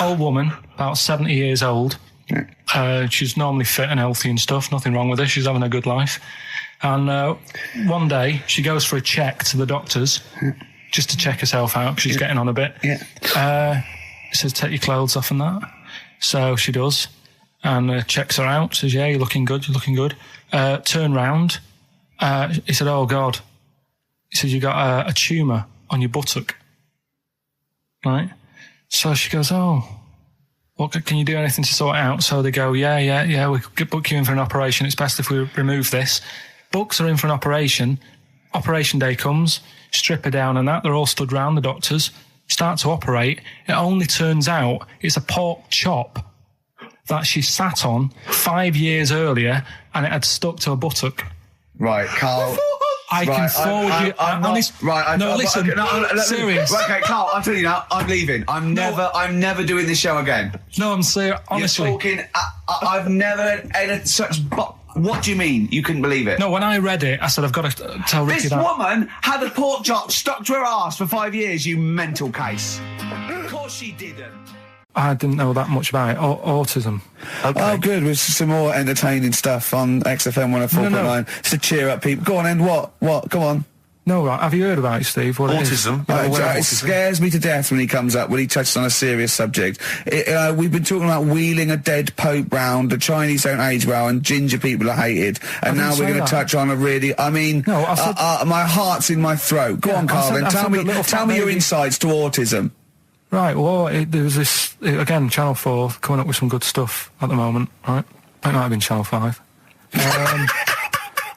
old woman, about 70 years old. She's normally fit and healthy and stuff. Nothing wrong with her. She's having a good life. And one day she goes for a check to the doctors just to check herself out because she's getting on a bit. He says, take your clothes off and that. So she does and checks her out. Says, yeah, you're looking good. You're looking good. Turn round. He said, oh, God. He said, you got a tumour on your buttock. Right? So she goes, oh, what, can you do anything to sort it out? So they go, yeah, we could book you in for an operation. It's best if we remove this. Books are in for an operation. Operation day comes, strip her down and that. They're all stood round, the doctors. Start to operate. It only turns out it's a pork chop that she sat on 5 years earlier and it had stuck to her buttock. Right, Karl. I can forward you. Serious. Right, okay, Karl, I'm telling you now, I'm leaving. I'm never doing this show again. No, I'm serious. Honestly, you're talking. I've never had such. What do you mean? You couldn't believe it? No, when I read it, I said I've got to tell Ricky that. This woman had a pork chop stuck to her arse for 5 years. You mental case. Of course she didn't. I didn't know that much about it. Autism. Okay. Oh, good. With some more entertaining stuff on XFM 104.9 to cheer up people. Go on, then. What? Go on. No, right. Have you heard about it, Steve? What autism? It scares me to death when he comes up, when he touches on a serious subject. We've been talking about wheeling a dead pope round, the Chinese don't age well, and ginger people are hated. And now we're going to touch on a really, I mean, my heart's in my throat. Go on, Karl, then. Tell me your insights to autism. Right, well, there was this, again, Channel 4 coming up with some good stuff at the moment, right? It might have been Channel 5.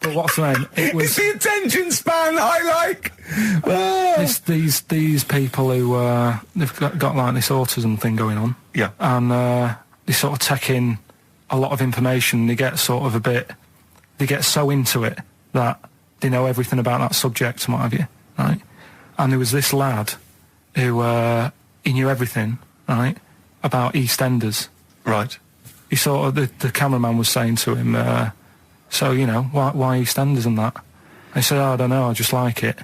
But what's the name? It's the attention span I like! These people who, they've got like this autism thing going on. Yeah. And they sort of take in a lot of information. They get sort of they get so into it that they know everything about that subject and what have you, right? And there was this lad who, he knew everything, right, about EastEnders. Right. He sort of, the cameraman was saying to him, so, you know, why EastEnders and that? And he said, I don't know, I just like it.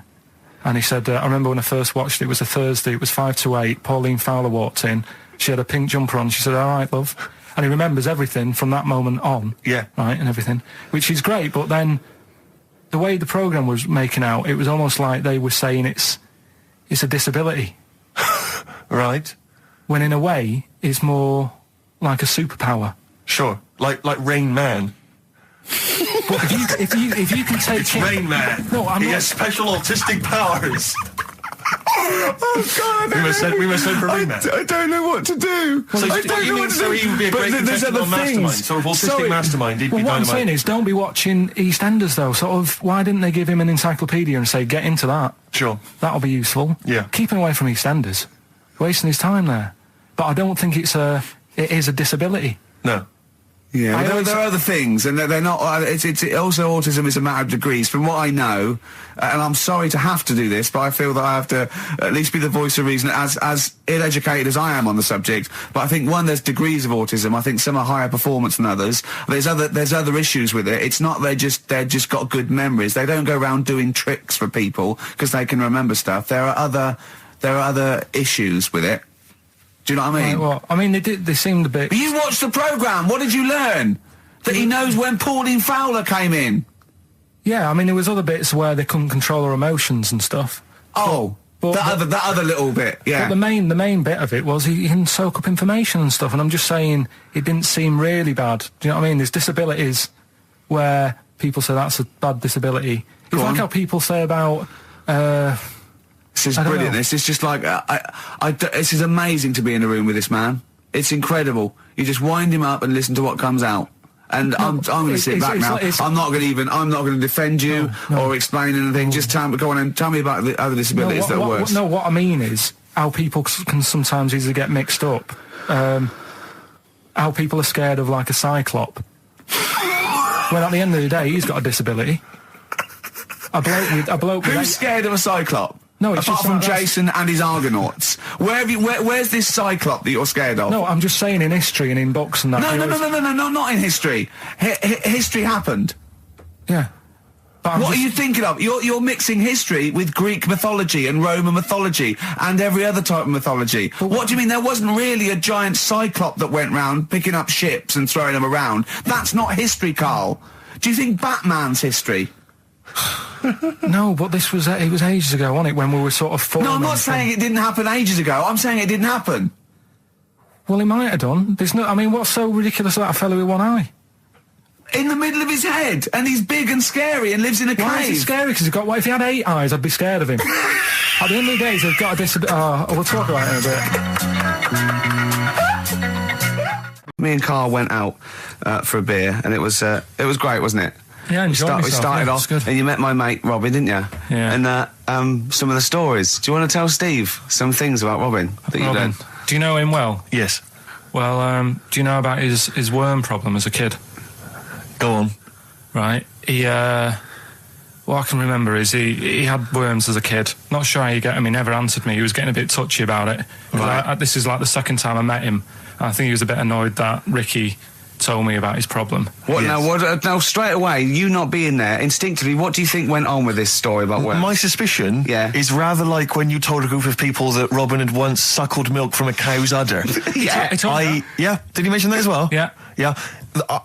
And he said, I remember when I first watched it was a Thursday, it was 5 to 8, Pauline Fowler walked in, she had a pink jumper on, she said, all right, love. And he remembers everything from that moment on. Yeah. Right, and everything, which is great, but then the way the programme was making out, it was almost like they were saying it's a disability. Right. When in a way, it's more like a superpower. Sure. Like Rain Man. But if you can take it's Rain Man. No, he has special autistic powers. Oh God! We must send for Rain Man. I don't know what to do. So I don't know what to do. So he would be a great contestant on Mastermind. So if autistic Mastermind, he'd be dynamite. What I'm saying is, don't be watching EastEnders though. Sort of, why didn't they give him an encyclopedia and say, get into that? Sure. That'll be useful. Yeah. Keep him away from EastEnders. Wasting his time there. But I don't think it is a disability. No. Yeah, there are other things, and they're not. It's also autism is a matter of degrees. From what I know, and I'm sorry to have to do this, but I feel that I have to at least be the voice of reason, as ill-educated as I am on the subject. But I think there's degrees of autism. I think some are higher performance than others. There's other issues with it. It's not they're just got good memories. They don't go around doing tricks for people because they can remember stuff. There are other issues with it. Do you know what I mean? Right, well, I mean, they seemed a bit... But you watched the programme. What did you learn? That he knows when Pauline Fowler came in. Yeah, I mean, there was other bits where they couldn't control their emotions and stuff. Oh, that other little bit, yeah. But the main bit of it was he can soak up information and stuff, and I'm just saying it didn't seem really bad. Do you know what I mean? There's disabilities where people say that's a bad disability. It's like how people say about... This is brilliant. This is just like this is amazing to be in a room with this man. It's incredible. You just wind him up and listen to what comes out. And I'm going to sit back now. I'm not going to defend you or explain anything. Just go on and tell me about the other disabilities that are worse. No, what I mean is how people can sometimes easily get mixed up. How people are scared of like a cyclop. When at the end of the day, he's got a disability. A bloke with Who's scared of a cyclop? No, it's apart from Jason and his Argonauts. Where's this cyclop that you're scared of? No, I'm just saying in history and in books and that. No, not in history. History happened. Yeah. But what are you thinking of? You're mixing history with Greek mythology and Roman mythology and every other type of mythology. What do you mean? There wasn't really a giant cyclop that went round picking up ships and throwing them around. That's not history, Carl. Do you think Batman's history? No, but this was it was ages ago, wasn't it? When we were sort of forming. No, I'm not saying it didn't happen ages ago. I'm saying it didn't happen. Well, he might have done. There's no. I mean, what's so ridiculous about a fellow with one eye? In the middle of his head, and he's big and scary and lives in a cave. Why is he scary? Because he's got. What if he had 8 eyes? I'd be scared of him. At the end of the day, he's got a disability. We'll talk about it in a bit. Me and Carl went out for a beer, and it was great, wasn't it? Yeah, I enjoyed myself. We started off, good. and you met my mate Robin, didn't you? Yeah. And some of the stories. Do you want to tell Steve some things about Robin that you done? Do you know him well? Yes. Well, do you know about his worm problem as a kid? Go on. Right. What I can remember is he had worms as a kid. Not sure how you get him. He never answered me. He was getting a bit touchy about it. Right. This is like the second time I met him. I think he was a bit annoyed that Ricky told me about his problem. What now? Now, straight away, you not being there, instinctively, what do you think went on with this story about worms? My suspicion is rather like when you told a group of people that Robin had once suckled milk from a cow's udder. Yeah. Did you mention that as well? Yeah. Yeah.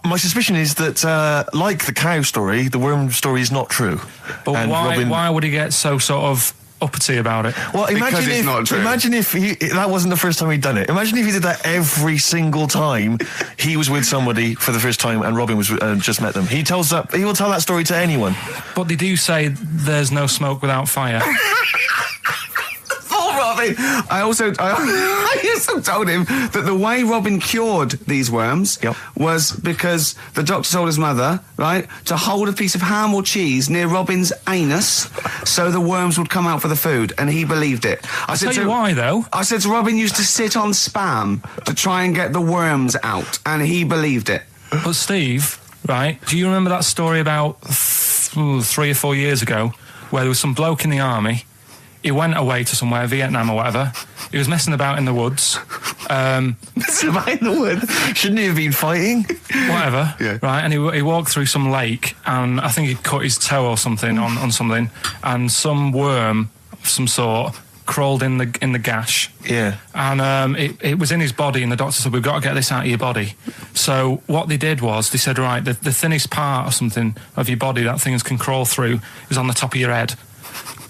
My suspicion is that, like the cow story, the worm story is not true. But why would he get so sort of uppity about it? Well, imagine if that wasn't the first time he'd done it. Imagine if he did that every single time he was with somebody for the first time and Robin was just met them. He will tell that story to anyone. But they do say there's no smoke without fire. Robin. I also told him that the way Robin cured these worms was because the doctor told his mother, right, to hold a piece of ham or cheese near Robin's anus so the worms would come out for the food, and he believed it. I'll tell you why, though. I said to Robin used to sit on spam to try and get the worms out, and he believed it. But Steve, right, do you remember that story about 3 or 4 years ago where there was some bloke in the army? He went away to somewhere, Vietnam or whatever. He was messing about in the woods. Messing about in the woods? Shouldn't he have been fighting? Whatever. Yeah. Right, and he walked through some lake, and I think he'd cut his toe or something on something, and some worm of some sort crawled in the gash. Yeah. And it was in his body, and the doctor said, we've got to get this out of your body. So what they did was, they said, right, the thinnest part or something of your body that things can crawl through is on the top of your head.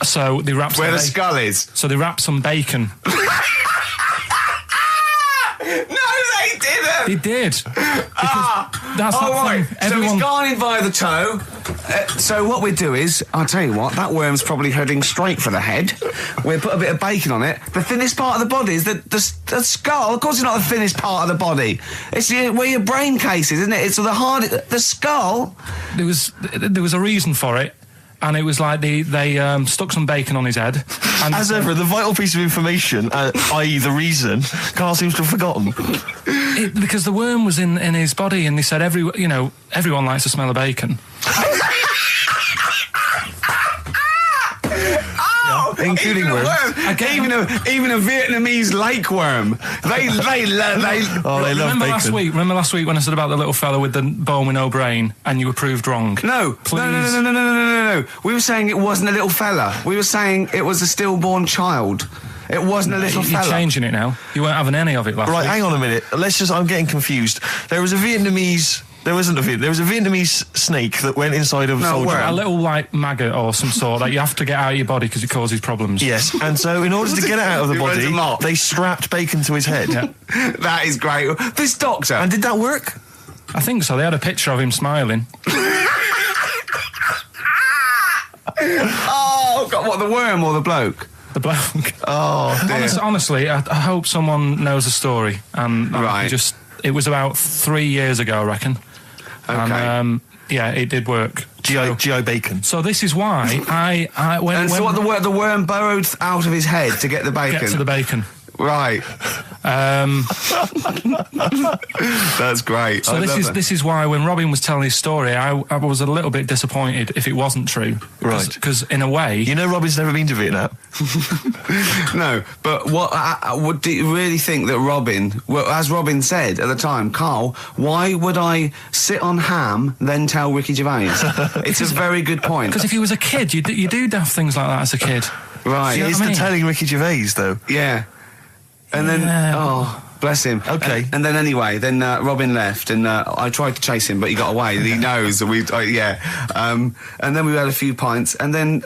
So they wrapped where the skull is. So they wrapped some bacon. No, they didn't. They did. That's right. Thing. So he's gone in via the toe. So what we do is, I'll tell you what, that worm's probably heading straight for the head. We'll put a bit of bacon on it. The thinnest part of the body is the skull. Of course, it's not the thinnest part of the body. It's where your brain case is, isn't it? It's the skull. There was a reason for it. And it was like they stuck some bacon on his head. And as ever, the vital piece of information, i.e. the reason, Carl seems to have forgotten. Because the worm was in his body, and they said everyone likes to smell of bacon. Including worms. Even a Vietnamese lake worm. They love bacon. Remember last week when I said about the little fella with the bone with no brain, and you were proved wrong? No. We were saying it wasn't a little fella. We were saying it was a stillborn child. It wasn't a little fella. You're changing it now. You weren't having any of it last week. Right, hang on a minute. I'm getting confused. There was a Vietnamese snake that went inside of a soldier. A little, like, maggot or some sort that you have to get out of your body because it causes problems. Yes, and so in order to get it out of the body, they strapped bacon to his head. Yeah. That is great. This doctor. And did that work? I think so. They had a picture of him smiling. Oh, God, what, the worm or the bloke? The bloke. Oh, dear. Honestly, I hope someone knows the story. And it was about 3 years ago, I reckon. Okay. And, it did work. GI bacon. So this is why the worm burrowed out of his head to get the bacon. Get to the bacon. Right. That's great. So this is why when Robin was telling his story, I was a little bit disappointed if it wasn't true. Right. Because in a way... You know Robin's never been to Vietnam. No, but what do you really think that Robin, well, as Robin said at the time, Carl, why would I sit on ham then tell Ricky Gervais? It's a very good point. Because if you was a kid, you do daft things like that as a kid. Right. You know It's what I the mean? telling Ricky Gervais, though. Yeah. And then, oh, bless him. Okay. And then anyway, then Robin left, and I tried to chase him, but he got away. He knows that we, and then we had a few pints, and then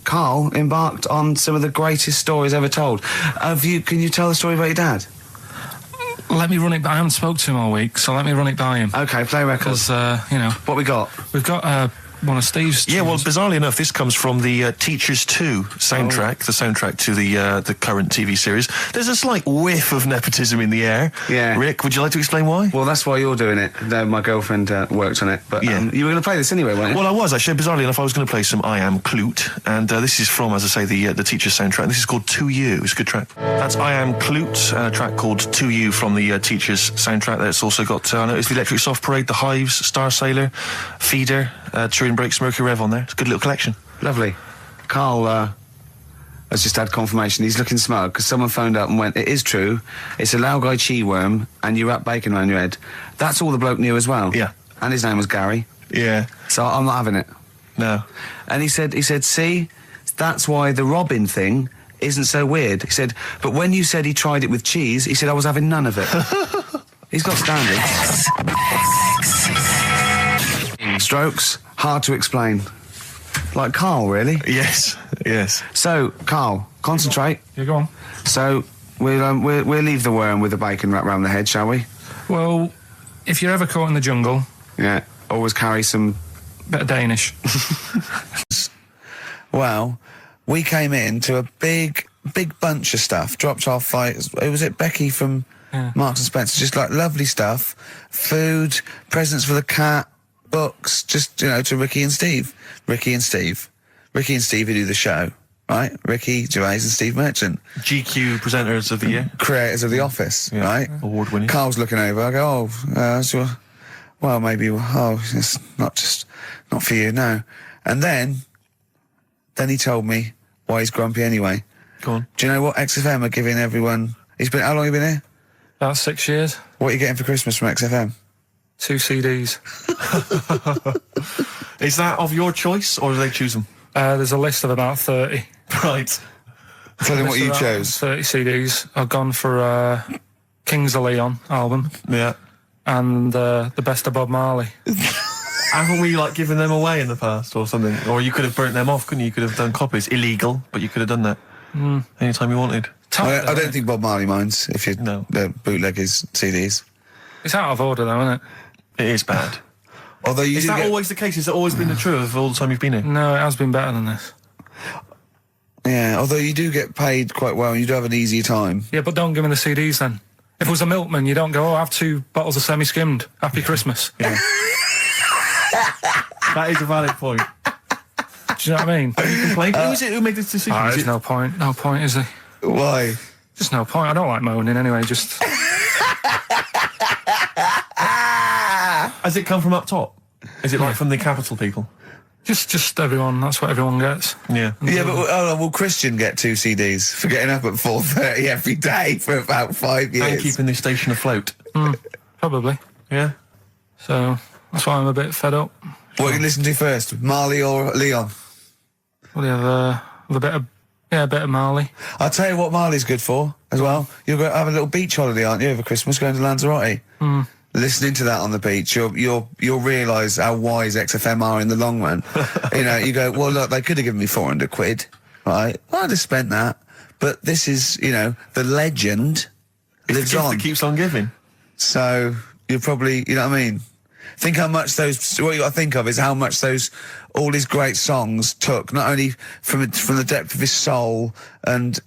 Carl embarked on some of the greatest stories ever told. Can you tell the story about your dad? Let me run it by. I haven't spoke to him all week, so let me run it by him. Okay, play records. Because, What we got? we've got one of Steve's... Yeah, well, bizarrely enough, this comes from the Teachers 2 soundtrack, the soundtrack to the current TV series. There's a slight whiff of nepotism in the air. Yeah. Rick, would you like to explain why? Well, that's why you're doing it. My girlfriend worked on it. But Yeah. you were going to play this anyway, weren't you? Well, I was actually. Bizarrely enough, I was going to play some I Am Clute, and this is from, as I say, the Teachers soundtrack. This is called To You. It's a good track. That's I Am Clute, a track called To You from the Teachers soundtrack. That's also got, I noticed the Electric Soft Parade, The Hives, Star Sailor, Feeder, Turin Breaks, Mercury Rev on there. It's a good little collection. Lovely. Carl has just had confirmation. He's looking smug because someone phoned up and went, it is true. It's a Laogai chi worm and you wrap bacon around your head. That's all the bloke knew as well. Yeah. And his name was Gary. Yeah. So I'm not having it. No. And he said, see, that's why the Robin thing isn't so weird. He said, but when you said he tried it with cheese, he said I was having none of it. He's got standards. Strokes, hard to explain. Like Carl, really. Yes. Yes. So, Carl, concentrate. Yeah, go on. So, we'll leave the worm with the bacon wrapped around the head, shall we? Well, if you're ever caught in the jungle, Yeah. Always carry some... bit of Danish. Well, we came in to a big bunch of stuff. Dropped off was it Becky from Marks and Spencer? Just like lovely stuff, food, presents for the cat, books. Just to Ricky and Steve who do the show, right? Ricky Gervais and Steve Merchant, GQ presenters of the year, creators of The Office, right? Award winning. Carl's looking over. I go, well, maybe. It's not for you, no. And then he told me why he's grumpy anyway. Go on. Do you know what XFM are giving everyone? How long have you been here? About 6 years. What are you getting for Christmas from XFM? 2 CDs. Is that of your choice, or do they choose them? There's a list of about 30. Right. Tell them what you About chose. 30 CDs. I've gone for Kings of Leon album Yeah. and the Best of Bob Marley. Haven't we given them away in the past or something? Or you could have burnt them off, couldn't you? You could have done copies. Illegal, but you could have done that anytime you wanted. I don't think Bob Marley minds if you No. bootleg his CDs. It's out of order though, isn't it? It is bad. Although you Is do that get, always the case? Has it always been the truth of all the time you've been here? No, it has been better than this. although you do get paid quite well, and you do have an easier time. Yeah, but don't give me the CDs then. If it was a milkman, you don't go, have 2 bottles of semi-skimmed. Happy Christmas. Yeah. That is a valid point. Do you know what I mean? You complained? Who is it who made this decision? Is There's it- no point. No point, is there? Why? Just no point. I don't like moaning anyway, just... Has it come from up top? Is it from the capital people? Just everyone. That's what everyone gets. Yeah. Yeah, but will Christian get 2 CDs for getting up at 4:30 every day for about 5 years? And keeping this station afloat. Probably. Yeah. So that's why I'm a bit fed up. What do you listen to first, Marley or Leon? Well, you have a bit of Marley. I'll tell you what Marley's good for as well. You're going to have a little beach holiday, aren't you, over Christmas, going to Lanzarote? Listening to that on the beach, you'll realise how wise XFM are in the long run. You go, well, look, they could have given me 400 quid, right? Well, I'd have spent that. But this is, the legend lives on. That keeps on giving. So you're probably, you know what I mean? Think how much what you got to think of is how much all his great songs took, not only from the depth of his soul and,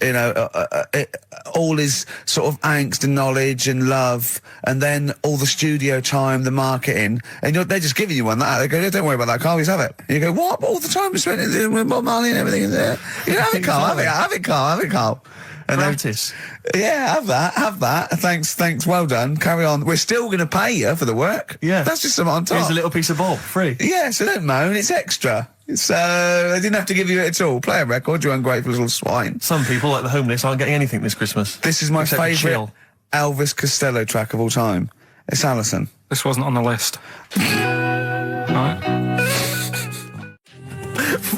all his sort of angst and knowledge and love, and then all the studio time, the marketing, and they're just giving you one that. They go, don't worry about that, Carl, just have it. And you go, what? All the time we spent with Bob Marley and everything. Have it, Carl, have it, Carl. And practice. Yeah, have that. Thanks, well done. Carry on. We're still going to pay you for the work. Yeah. That's just some on top. Here's a little piece of bob, free. Yeah, so don't moan, it's extra. So, they didn't have to give you it at all. Play a record, you ungrateful little swine. Some people, like the homeless, aren't getting anything this Christmas. This is my Except favourite chill. Elvis Costello track of all time. It's Alison. This wasn't on the list. Right.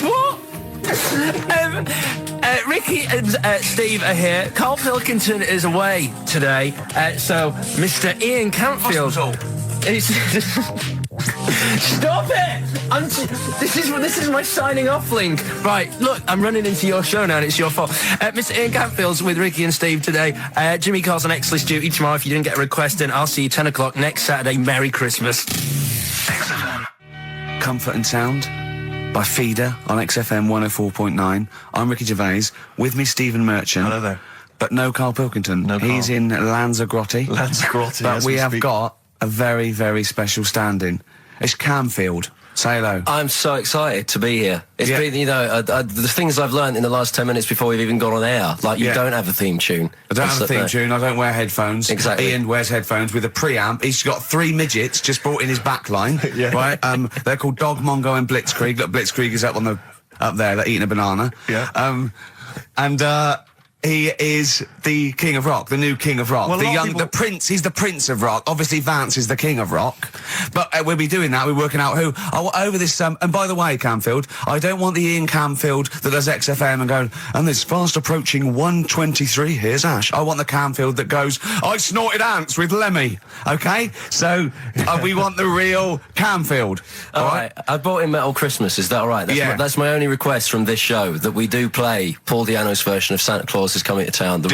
What? Ricky and Steve are here. Karl Pilkington is away today, so Mr. Ian Campfield. Stop it! This is my signing off link. Right, look, I'm running into your show now and it's your fault. Mr. Ian Campfield's with Ricky and Steve today. Jimmy Carr's on X-List duty tomorrow. If you didn't get a request in, I'll see you 10 o'clock next Saturday. Merry Christmas. XFM. Comfort and Sound by Feeder on XFM 104.9. I'm Ricky Gervais. With me, Stephen Merchant. Hello there. But no Karl Pilkington. No Karl. He's in Lanzarote. Lanzarote, But as we we have speak. got a very, very special stand-in. It's Camfield. Say hello. I'm so excited to be here. It's been, the things I've learned in the last 10 minutes before we've even gone on air. Like, you don't have a theme tune. I don't have a theme tune. I don't wear headphones. Exactly. Ian wears headphones with a preamp. He's got 3 midgets just brought in his back line. Yeah. Right? They're called Dog, Mongo and Blitzkrieg. Look, Blitzkrieg is up there. They're eating a banana. Yeah. He is the king of rock, the new king of rock. Well, the prince, he's the prince of rock. Obviously, Vance is the king of rock. But we'll be doing that. We're working out who. Over this, and by the way, Camfield, I don't want the Ian Camfield that does XFM and going, and this fast approaching 123, here's Ash. I want the Camfield that goes, I snorted ants with Lemmy. Okay? So, we want the real Camfield. All right. I bought in Metal Christmas. Is that all right? That's my only request from this show, that we do play Paul Di'Anno's version of Santa Claus is Coming to Town. The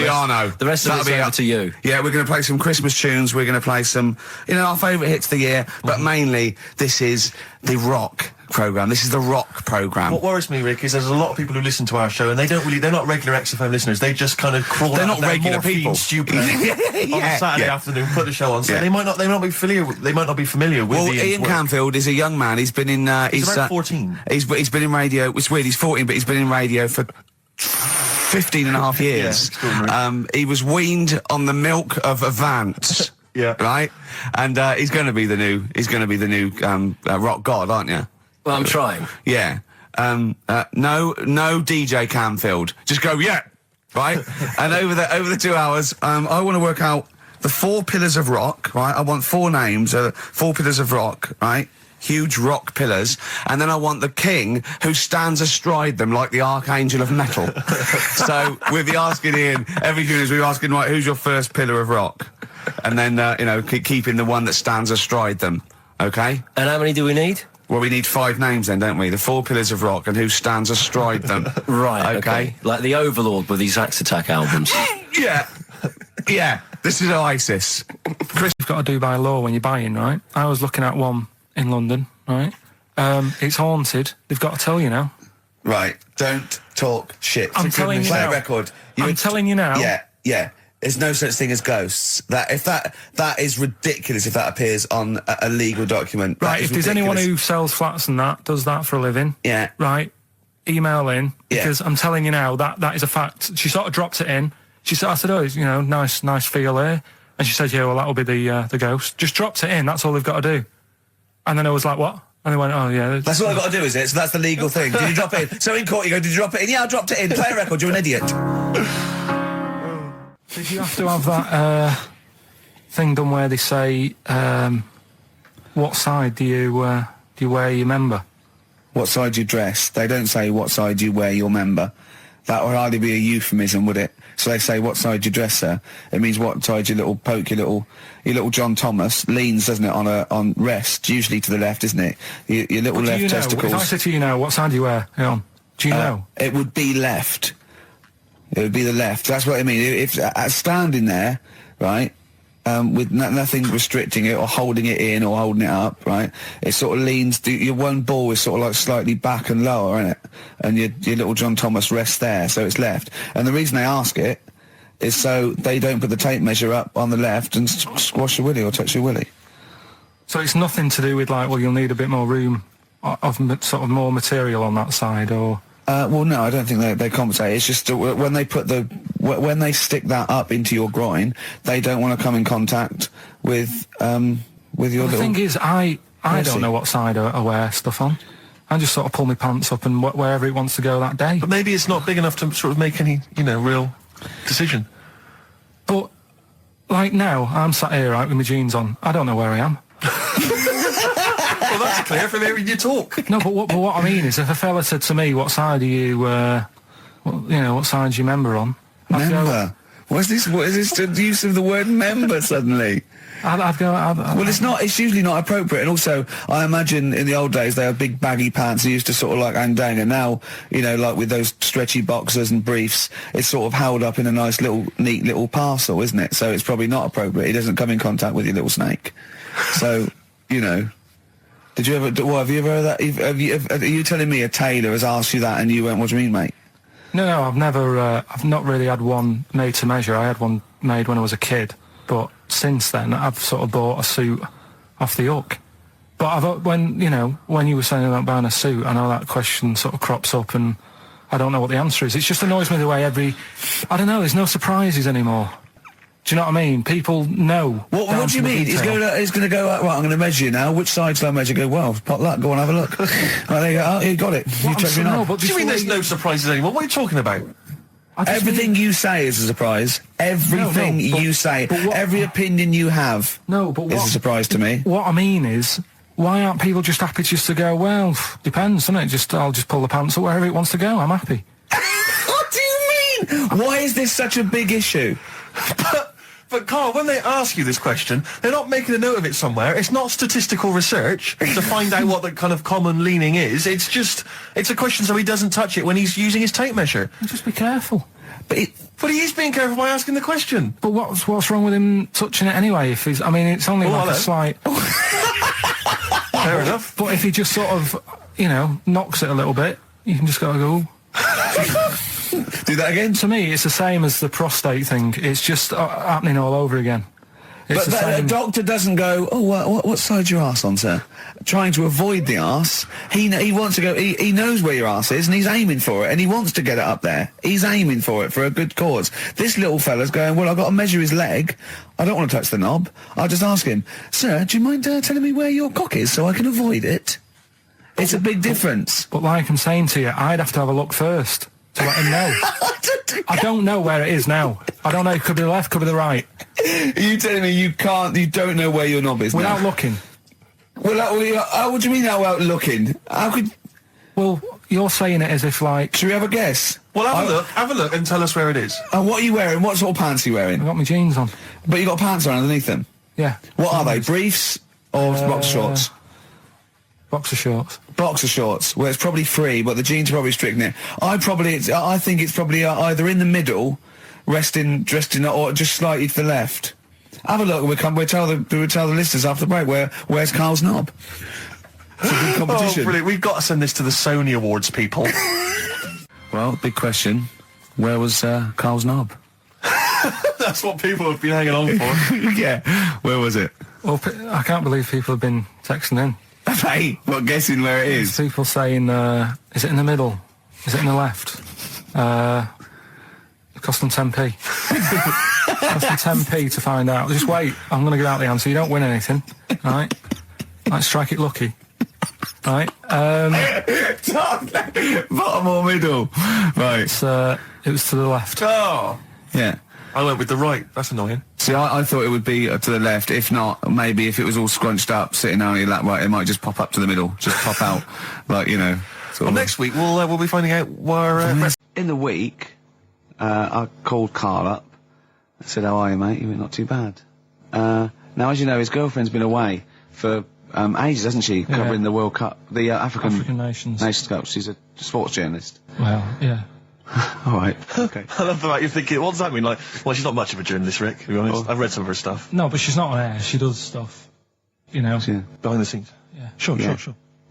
rest of it's over to you. Yeah, we're going to play some Christmas tunes. We're going to play some, our favourite hits of the year. But mainly, this is the rock programme. This is the rock programme. What worries me, Rick, is there's a lot of people who listen to our show and they're not regular XFM listeners. They just kind of crawl They're out not of their regular morphine people. stupid on a Saturday afternoon, put the show on. So they might not be familiar with Well, Ian's Ian work. Camfield is a young man. He's been in... He's about 14. He's been in radio... It's weird, he's 14, but he's been in radio for 15 and a half years. He was weaned on the milk of a Vance. Yeah. Right? And he's going to be the new rock god, aren't you? Well, I'm trying. Yeah. No DJ Camfield. Just go, yeah. Right? And over the 2 hours, I want to work out the 4 pillars of rock, right? I want 4 names, 4 pillars of rock, right? Huge rock pillars, and then I want the king who stands astride them like the archangel of metal. So we'll be asking Ian, every few minutes we'll be asking, right, who's your first pillar of rock? And then, keeping the one that stands astride them, okay? And how many do we need? Well, we need 5 names then, don't we? The 4 pillars of rock and who stands astride them. Right, okay. Like the Overlord with these Axe Attack albums. Yeah. Yeah. This is ISIS. Chris, you've got to do by law when you're buying, right? I was looking at one in London, right? It's haunted. They've got to tell you now. Right. Don't talk shit. I'm telling you now. Play a record. I'm telling you now. Yeah. There's no such thing as ghosts. That is ridiculous if that appears on a legal document. Right, if there's anyone who sells flats and does that for a living, yeah, right, email in, because I'm telling you now, that is a fact. She sort of dropped it in. I said, oh, nice feel here. And she said, yeah, well, that'll be the ghost. Just dropped it in, that's all they've got to do. And then I was like, what? And they went, oh, yeah. That's all I've got to do, is it? So that's the legal thing. Did you drop it in? So in court you go, did you drop it in? Yeah, I dropped it in. Play a record, you're an idiot. Did you have to have that thing done where they say, what side do you wear your member? What side you dress? They don't say what side you wear your member. That would hardly be a euphemism, would it? So they say what side you dress, sir. It means what side your little John Thomas leans, doesn't it, on rest, usually to the left, isn't it? Your little left testicles. If I said to you now, what side do you wear? Hang on. Do you know? It would be left. It would be the left. That's what I mean. If standing there, right, with nothing restricting it or holding it in or holding it up, right, it sort of leans. Your one ball is sort of like slightly back and lower, isn't it? And your little John Thomas rests there, so it's left. And the reason they ask it is so they don't put the tape measure up on the left and squash your willy or touch your willy. So it's nothing to do with like, well, you'll need a bit more room of sort of more material on that side, or Well, no, I don't think they compensate. It's just when they put when they stick that up into your groin, they don't want to come in contact with your little... The thing is, I don't know what side I wear stuff on. I just sort of pull my pants up and wherever it wants to go that day. But maybe it's not big enough to sort of make any, real decision. But, like now, I'm sat here, right, with my jeans on. I don't know where I am. Well, that's clear from hearing you talk. No, but what I mean is, if a fella said to me, what side are you, what side do you member on? Member? What is this the use of the word member suddenly? I'd go... Well, it's usually not appropriate, and also, I imagine in the old days they had big baggy pants that used to sort of like hang down, and now, like with those stretchy boxers and briefs, it's sort of held up in a nice neat little parcel, isn't it? So it's probably not appropriate. It doesn't come in contact with your little snake. So, did you ever, have you ever heard that? Are you telling me a tailor has asked you that and you went, what do you mean, mate? No, I've never, I've not really had one made to measure. I had one made when I was a kid, but since then I've sort of bought a suit off the hook. But when you were saying about buying a suit, I know that question sort of crops up and I don't know what the answer is. It just annoys me the way I don't know, there's no surprises anymore. Do you know what I mean? People know. What do you mean? He's going to go, right, I'm going to measure you now. Which side shall I measure? Go, well, pot luck, go on, have a look. Right, there you go. Oh, you got it. You check me out. What do you mean there's no surprises anymore? What are you talking about? Everything you say is a surprise. Everything you say, every opinion you have is a surprise to me. What I mean is, why aren't people just happy just to go, well, depends, doesn't it? I'll just pull the pants up wherever it wants to go. I'm happy. What do you mean? Why is this such a big issue? But Carl, when they ask you this question, they're not making a note of it somewhere. It's not statistical research to find out what the kind of common leaning is. It's a question so he doesn't touch it when he's using his tape measure. Just be careful. But he is being careful by asking the question. But what's wrong with him touching it anyway? If he's, it's only a slight... Fair enough. But if he just sort of, knocks it a little bit, you can just go... Do that again? To me, it's the same as the prostate thing. It's just happening all over again. But a doctor doesn't go, what side's your arse on, sir? Trying to avoid the arse. He wants to go, he knows where your arse is and he's aiming for it and he wants to get it up there. He's aiming for it for a good cause. This little fella's going, well, I've got to measure his leg. I don't want to touch the knob. I'll just ask him, sir, do you mind telling me where your cock is so I can avoid it? It's a big difference. But like I'm saying to you, I'd have to have a look first to let him know. I don't know where it is now. I don't know. It could be the left, could be the right. Are you telling me you don't know where your knob is without now? looking? Well, what do you mean without looking? How could... Well, you're saying it as if like... Should we have a guess? Well, have a look and tell us where it is. What are you wearing? What sort of pants are you wearing? I've got my jeans on. But you got pants on underneath them? Yeah. What are they? Briefs or boxer shorts? Boxer shorts. Boxer shorts. Well, it's probably free, but the jeans are probably strict in it. I think it's probably either in the middle, dressed in, or just slightly to the left. Have a look, and we'll tell the listeners after the break where's Carl's knob. It's a good competition. Oh, brilliant! We've got to send this to the Sony Awards people. Well, big question: where was Carl's knob? That's what people have been hanging on for. Yeah, where was it? Well, I can't believe people have been texting in. Hey, what, guessing where it is? People saying, is it in the middle? Is it in the left? It cost them 10p. It cost them 10p to find out. Just wait, I'm going to give out the answer. You don't win anything, right? Like, strike it lucky. Right? Bottom or middle? Right. It was to the left. Oh! Yeah. I went with the right. That's annoying. See, I thought it would be to the left. If not, maybe if it was all scrunched up, sitting on your lap, right, it might just pop up to the middle. Just pop out, like, Well, next week we'll be finding out where... In the week, I called Carl up. I said, how are you, mate? He went, not too bad. Now, as you know, his girlfriend's been away for ages, hasn't she? Yeah. Covering the World Cup, the African Nations Cup. She's a sports journalist. Well, yeah. All right. Okay. I love the fact you're thinking, what does that mean? Like, well, she's not much of a journalist, Rick, to be honest. I've read some of her stuff. No, but she's not on air. She does stuff, Yeah. Behind the scenes. Yeah. Sure. A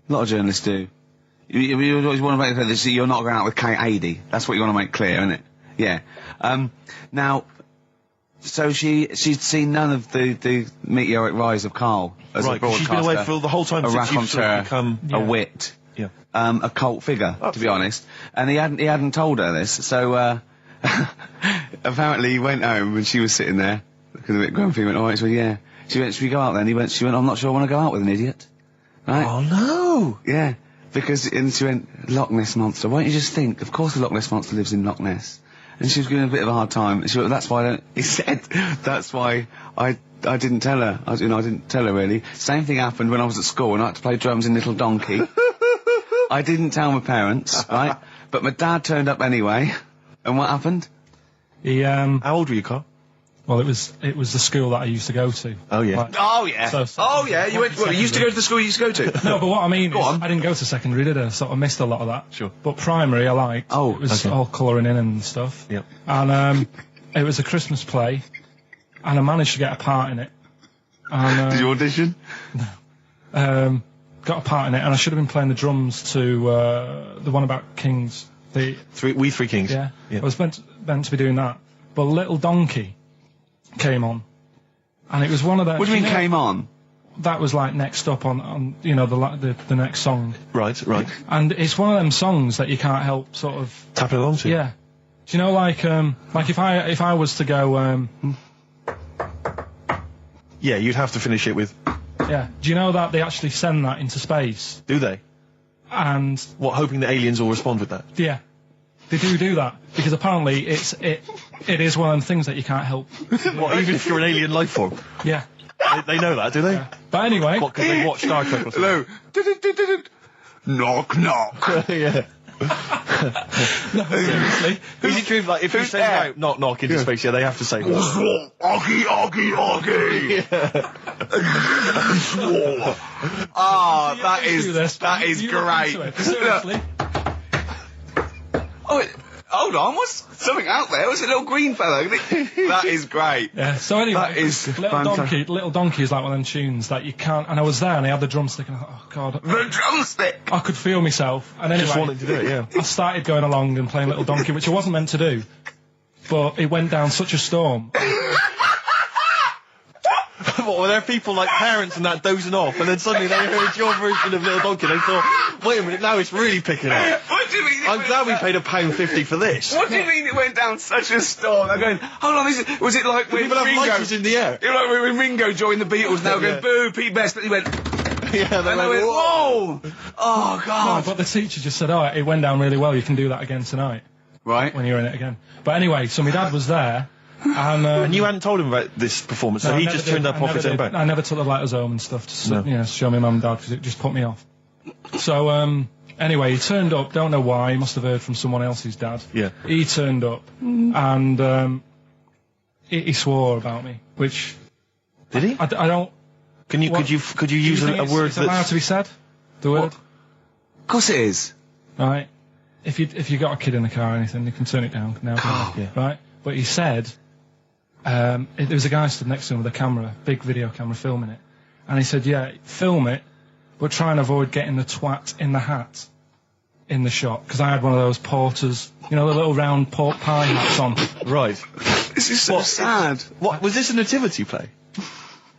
lot of journalists do. You always want to make clear that you're not going out with Kate Adie. That's what you want to make clear, isn't it? Yeah. Now, so she'd seen none of the meteoric rise of Carl as a broadcaster. She's been away for the whole time a since you've sort of raconteur, become... a wit. a cult figure, to be honest. And he hadn't told her this, so apparently he went home and she was sitting there, looking a bit grumpy. He went, all right, so yeah. She went, should we go out then? She went, I'm not sure I want to go out with an idiot. Right? Oh no! Yeah, and she went, Loch Ness Monster. Why don't you just think? Of course the Loch Ness Monster lives in Loch Ness. And she was giving a bit of a hard time. And she went, that's why he said, that's why I didn't tell her. I didn't tell her really. Same thing happened when I was at school and I had to play drums in Little Donkey. I didn't tell my parents, right? But my dad turned up anyway. And what happened? How old were you, Carl? Well, it was the school that I used to go to. Oh yeah. Oh yeah. You used to go to the school you used to go to. No, but what I mean is, I didn't go to secondary, did I? So I missed a lot of that. Sure. But primary, I liked. Oh, it was all colouring in and stuff. Yep. And it was a Christmas play, and I managed to get a part in it. And, did you audition? No. Got a part in it, and I should have been playing the drums to the one about Kings. We Three Kings. Yeah. I was meant to be doing that, but Little Donkey came on, and it was one of those. What do you mean came on? That was like next up on the next song. Right. And it's one of them songs that you can't help sort of tapping along to. Yeah. Do you know like if I was to go yeah, you'd have to finish it with. Yeah. Do you know that they actually send that into space? Do they? And what, hoping that aliens will respond with that? Yeah. They do that because apparently it is one of them things that you can't help. What, even if you're an alien life form? Yeah. They know that, do they? Yeah. But anyway, what, because they watch Star Trek or something? Hello. Knock knock. Yeah. No, seriously. Is it true? Like if you send out knock knock into space, they have to say that. Oggy. Oh, that is great. Seriously. Oh, hold on, what's something out there? Was it a little green fellow? That is great. Yeah, so anyway, that is Little Donkey is like one of them tunes that you can't, and I was there and I had the drumstick and I thought, oh god. The drumstick! I could feel myself. And anyway, just wanted to do it, yeah. I started going along and playing Little Donkey, which I wasn't meant to do, but it went down such a storm. What, were there people like parents and that dozing off, and then suddenly they heard your version of Little Donkey, and they thought, wait a minute, now it's really picking up. What do you mean? I'm glad we paid £1.50 for this. What do you mean it went down such a storm? They're going, hold on, was it like when People have Ringo... lighters in the air. You know, like when Ringo joined the Beatles, now going, boo, Pete Best, but he went... Yeah, they went, whoa! Oh, God. No, but the teacher just said, oh, it went down really well, you can do that again tonight. Right. When you're in it again. But anyway, so my dad was there, and you hadn't told him about this performance, so he just turned up off his own back? I never took the letters home and stuff to show my mum and dad, because it just put me off. So, anyway, he turned up, don't know why, he must have heard from someone else's dad. Yeah. He turned up, and he swore about me, which... Did he? I don't... Could you use a word that's allowed to be said? The word? Of course it is. Right. If you got a kid in the car or anything, you can turn it down now. Yeah. Right? But he said... there was a guy stood next to him with a camera, big video camera, filming it. And he said, yeah, film it, but try and avoid getting the twat in the hat in the shot. Because I had one of those porters, you know, the little round pork pie hats on. Right. This is so sad. What, was this a nativity play?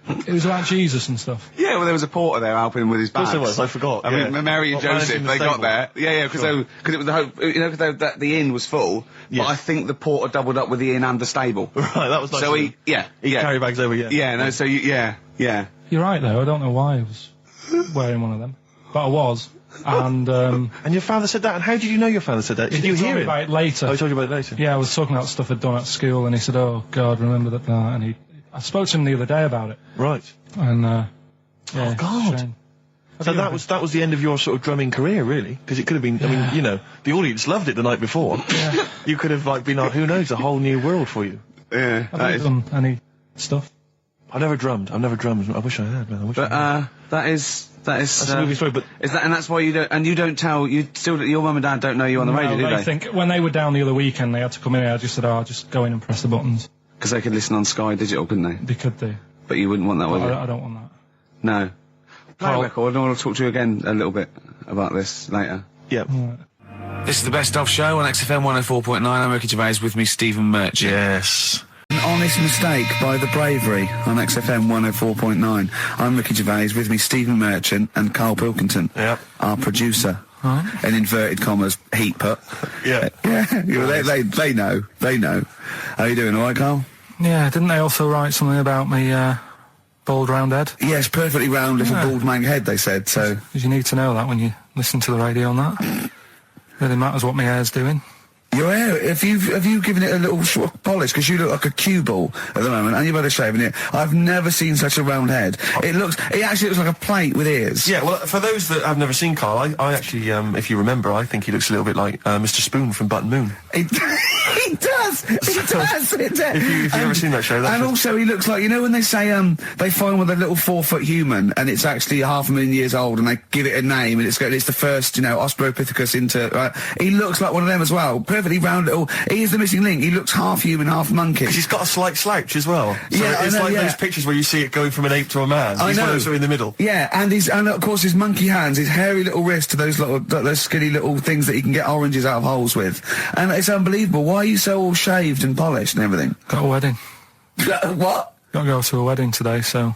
It was about Jesus and stuff. Yeah, well, there was a porter there helping with his bags. Of course there was, I forgot. I mean, Mary and Joseph, they got there. Yeah, because it was the hope, because the inn was full, but I think the porter doubled up with the inn and the stable. Right, that was nice. So he carry bags over, yeah. Yeah, no, so yeah. You're right, though, I don't know why I was wearing one of them. But I was, and... and your father said that, and how did you know your father said that? Did you hear it? About it later. Oh, he told you about it later? Yeah, I was talking about stuff I'd done at school, and he said, oh, God, remember that, and I spoke to him the other day about it. Right. And, oh, God. So that was the end of your sort of drumming career, really? Because it could have been, I mean, you know, the audience loved it the night before. Yeah. You could have, like, been on, who knows, a whole new world for you. Yeah. I've never done any stuff. I've never drummed. I wish I had, man. That's a movie story, but... Is that, and that's why you don't tell, your mum and dad don't know you on the radio, do they? I think, when they were down the other weekend, they had to come in, I just said, I'll just go in and press the buttons. Because they could listen on Sky Digital, couldn't they? They could do. But you wouldn't want that, would you? I don't want that. No. Play a record, and I want to talk to you again a little bit about this later. Yeah. This is the Best Of Show on XFM 104.9. I'm Ricky Gervais, with me, Stephen Merchant. Yes. An honest mistake by The Bravery on XFM 104.9. I'm Ricky Gervais, with me Stephen Merchant and Karl Pilkington, our producer. In inverted commas, heat put. Yeah. They know. How you doing, all right, Karl? Yeah, didn't they also write something about me, bald round head? Yes, perfectly round little bald man head, they said, so... Because you need to know that when you listen to the radio on that. Really matters what my hair's doing. Your hair, have you given it a little polish? Because you look like a cue ball at the moment, and you've had a shave in it. I've never seen such a round head. It actually looks like a plate with ears. Yeah, well, for those that have never seen Karl, I actually, if you remember, I think he looks a little bit like Mr. Spoon from Button Moon. He does. If you've ever seen that show, that's and also he looks like, you know when they say they find with a little 4-foot human and it's actually 500,000 years old and they give it a name and it's the first, Australopithecus into. He looks like one of them as well. Perfectly round little. He is the missing link. He looks half human, half monkey. Because he's got a slight slouch as well. So yeah, it's like those pictures where you see it going from an ape to a man. He's one of those in the middle. Yeah, and of course his monkey hands, his hairy little wrist to those skinny little things that he can get oranges out of holes with. And it's unbelievable. Why are you so all shaved and polished and everything? Got a wedding. What? Got to go to a wedding today, so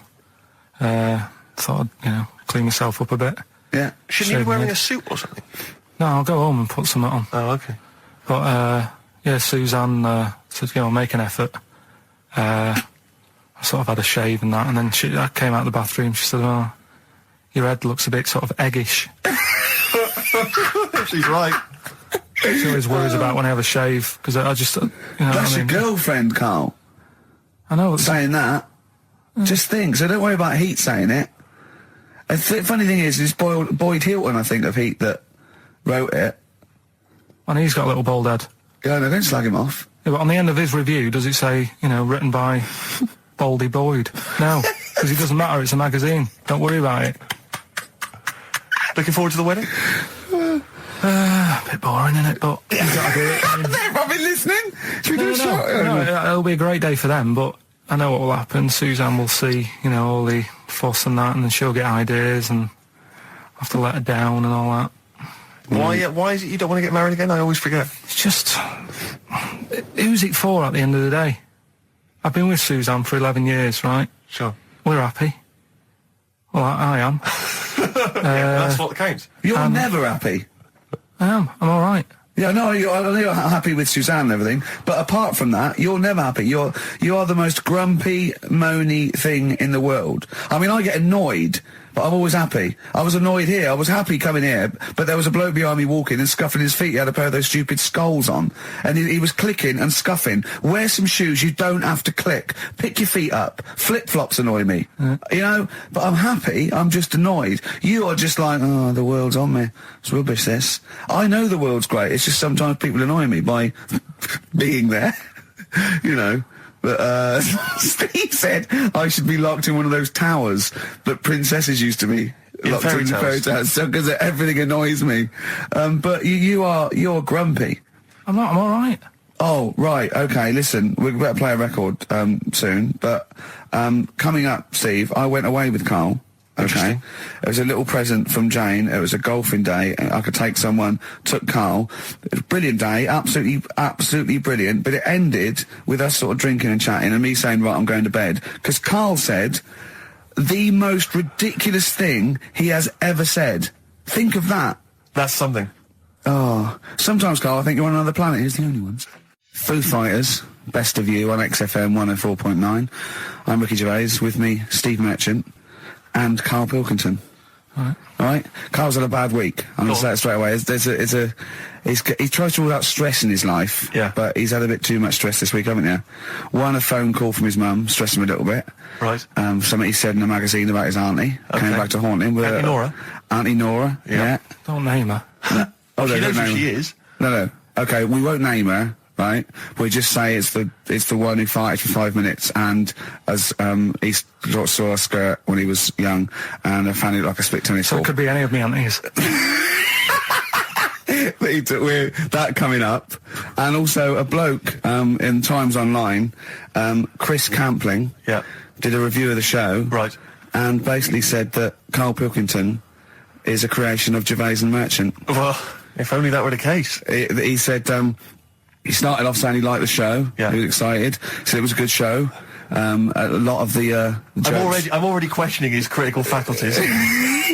thought I'd, clean myself up a bit. Yeah. Shouldn't you be wearing a suit or something? No, I'll go home and put something on. Oh, okay. But, Suzanne said, make an effort. I sort of had a shave and that, and then I came out of the bathroom, she said, oh, your head looks a bit sort of eggish. She's right. She always worries about when I have a shave, because I just, That's your girlfriend, Karl. I know. Saying that. Just think, so don't worry about Heat saying it. And funny thing is, it's Boyd Hilton, I think, of Heat that wrote it. And he's got a little bald head. Yeah, no, don't slag him off. Yeah, but on the end of his review, does it say, written by Baldy Boyd? No, because it doesn't matter, it's a magazine. Don't worry about it. Looking forward to the wedding? A bit boring, isn't it? But you've got to do it. They're probably listening. Should we do a shot? No, it'll be a great day for them, but I know what will happen. Suzanne will see, all the fuss and that, and then she'll get ideas, and I'll have to let her down and all that. Why is it you don't want to get married again? I always forget. It's just... Who's it for at the end of the day? I've been with Suzanne for 11 years, right? Sure. We're happy. Well, I am. That's what counts. You're never happy. I am. I'm all right. Yeah, no, I know you're happy with Suzanne and everything, but apart from that, you're never happy. You are the most grumpy, moany thing in the world. I mean, I get annoyed, but I'm always happy. I was annoyed here. I was happy coming here, but there was a bloke behind me walking and scuffing his feet. He had a pair of those stupid skulls on, and he was clicking and scuffing. Wear some shoes. You don't have to click. Pick your feet up. Flip-flops annoy me. But I'm happy. I'm just annoyed. You are just like, oh, the world's on me. It's rubbish, this. I know the world's great. It's just sometimes people annoy me by being there. But Steve said I should be locked in one of those towers that princesses used to be locked in fairy tales, because everything annoys me. But you're grumpy. I'm not. I'm all right. Oh, right. Okay. Listen, we better play a record soon. But coming up, Steve, I went away with Karl. Okay. It was a little present from Jane. It was a golfing day. I could take someone, took Karl. It was a brilliant day, absolutely brilliant. But it ended with us sort of drinking and chatting and me saying, right, I'm going to bed. Because Karl said the most ridiculous thing he has ever said. Think of that. That's something. Oh. Sometimes, Karl, I think you're on another planet. Here's the only ones. Foo Fighters, Best of You on XFM 104.9. I'm Ricky Gervais, with me, Steve Merchant. And Karl Pilkington. All right. Karl's had a bad week. I'm going to say it straight away. He tries to rule out stress in his life. Yeah. But he's had a bit too much stress this week, haven't you? One, a phone call from his mum, stressed him a little bit. Right. Something he said in a magazine about his auntie. Okay. Came back to haunt him. With Auntie Nora. Auntie Nora. Yeah. Don't name her. No. Oh, she knows who she is. No. Okay, we won't name her. Right, we just say it's the one who farted for 5 minutes, and as he saw a skirt when he was young, and I found it like a split tennis ball. So it could be any of me aunties. We're that coming up, and also a bloke in Times Online, Chris Campling, did a review of the show, right, and basically said that Karl Pilkington is a creation of Gervais and Merchant. Well, if only that were the case. He said. He started off saying he liked the show. Yeah. He was excited. Said it was a good show. A lot of the jokes. I'm already questioning his critical faculties.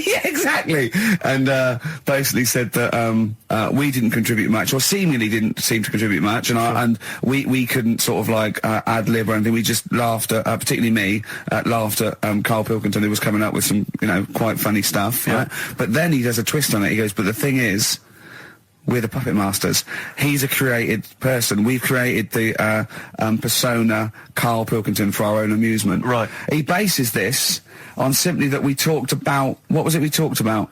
Yeah, exactly. And basically said that we didn't contribute much, or seemingly didn't seem to contribute much, and we couldn't sort of like ad lib or anything. We just laughed at, particularly me, laughed at Karl Pilkington, who was coming up with some, quite funny stuff. Yeah. Right? But then he does a twist on it. He goes, but the thing is, we're the puppet masters. He's a created person. We've created the persona Karl Pilkington for our own amusement. Right. He bases this on simply that we talked about... What was it we talked about?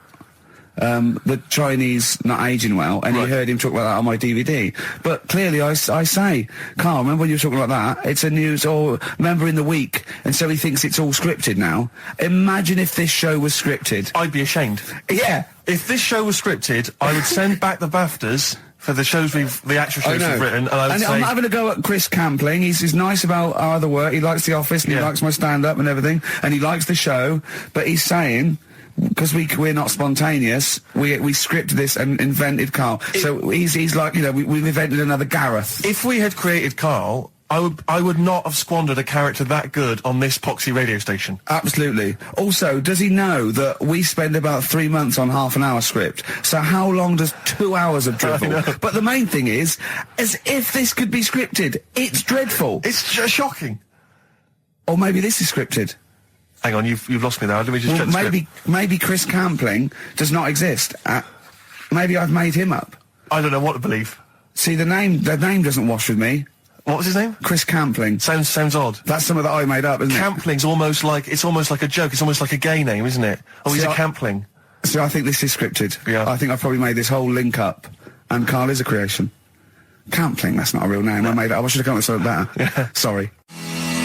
The Chinese not aging well, and Right. he heard him talk about that on my DVD. But clearly I say, Karl, remember when you were talking like that? It's a news, or remember in the week, and so he thinks it's all scripted now. Imagine if this show was scripted. I'd be ashamed. Yeah. If this show was scripted, I would send back the BAFTAs for the actual shows we've written, and I would say... I'm not having a go at Chris Campling. He's nice about our other work. He likes The Office, and he likes my stand-up and everything, and he likes the show, but he's saying... Because we're not spontaneous, we scripted this and invented Karl. So he's like, we've invented another Gareth. If we had created Karl, I would not have squandered a character that good on this poxy radio station. Absolutely. Also, does he know that we spend about 3 months on half an hour script? So how long does 2 hours of drivel? But the main thing is, as if this could be scripted, it's dreadful. It's shocking. Or maybe this is scripted. Hang on, you've lost me there. Let me just check the script. Maybe Chris Campling does not exist. Maybe I've made him up. I don't know what to believe. See, the name doesn't wash with me. What was his name? Chris Campling. Sounds odd. That's something that I made up, isn't it? Campling's almost like a joke. It's almost like a gay name, isn't it? Oh, he's a Campling. See, I think this is scripted. Yeah. I think I've probably made this whole link up, and Karl is a creation. Campling, that's not a real name. I made it up. I should have come up with something better. Yeah. Sorry.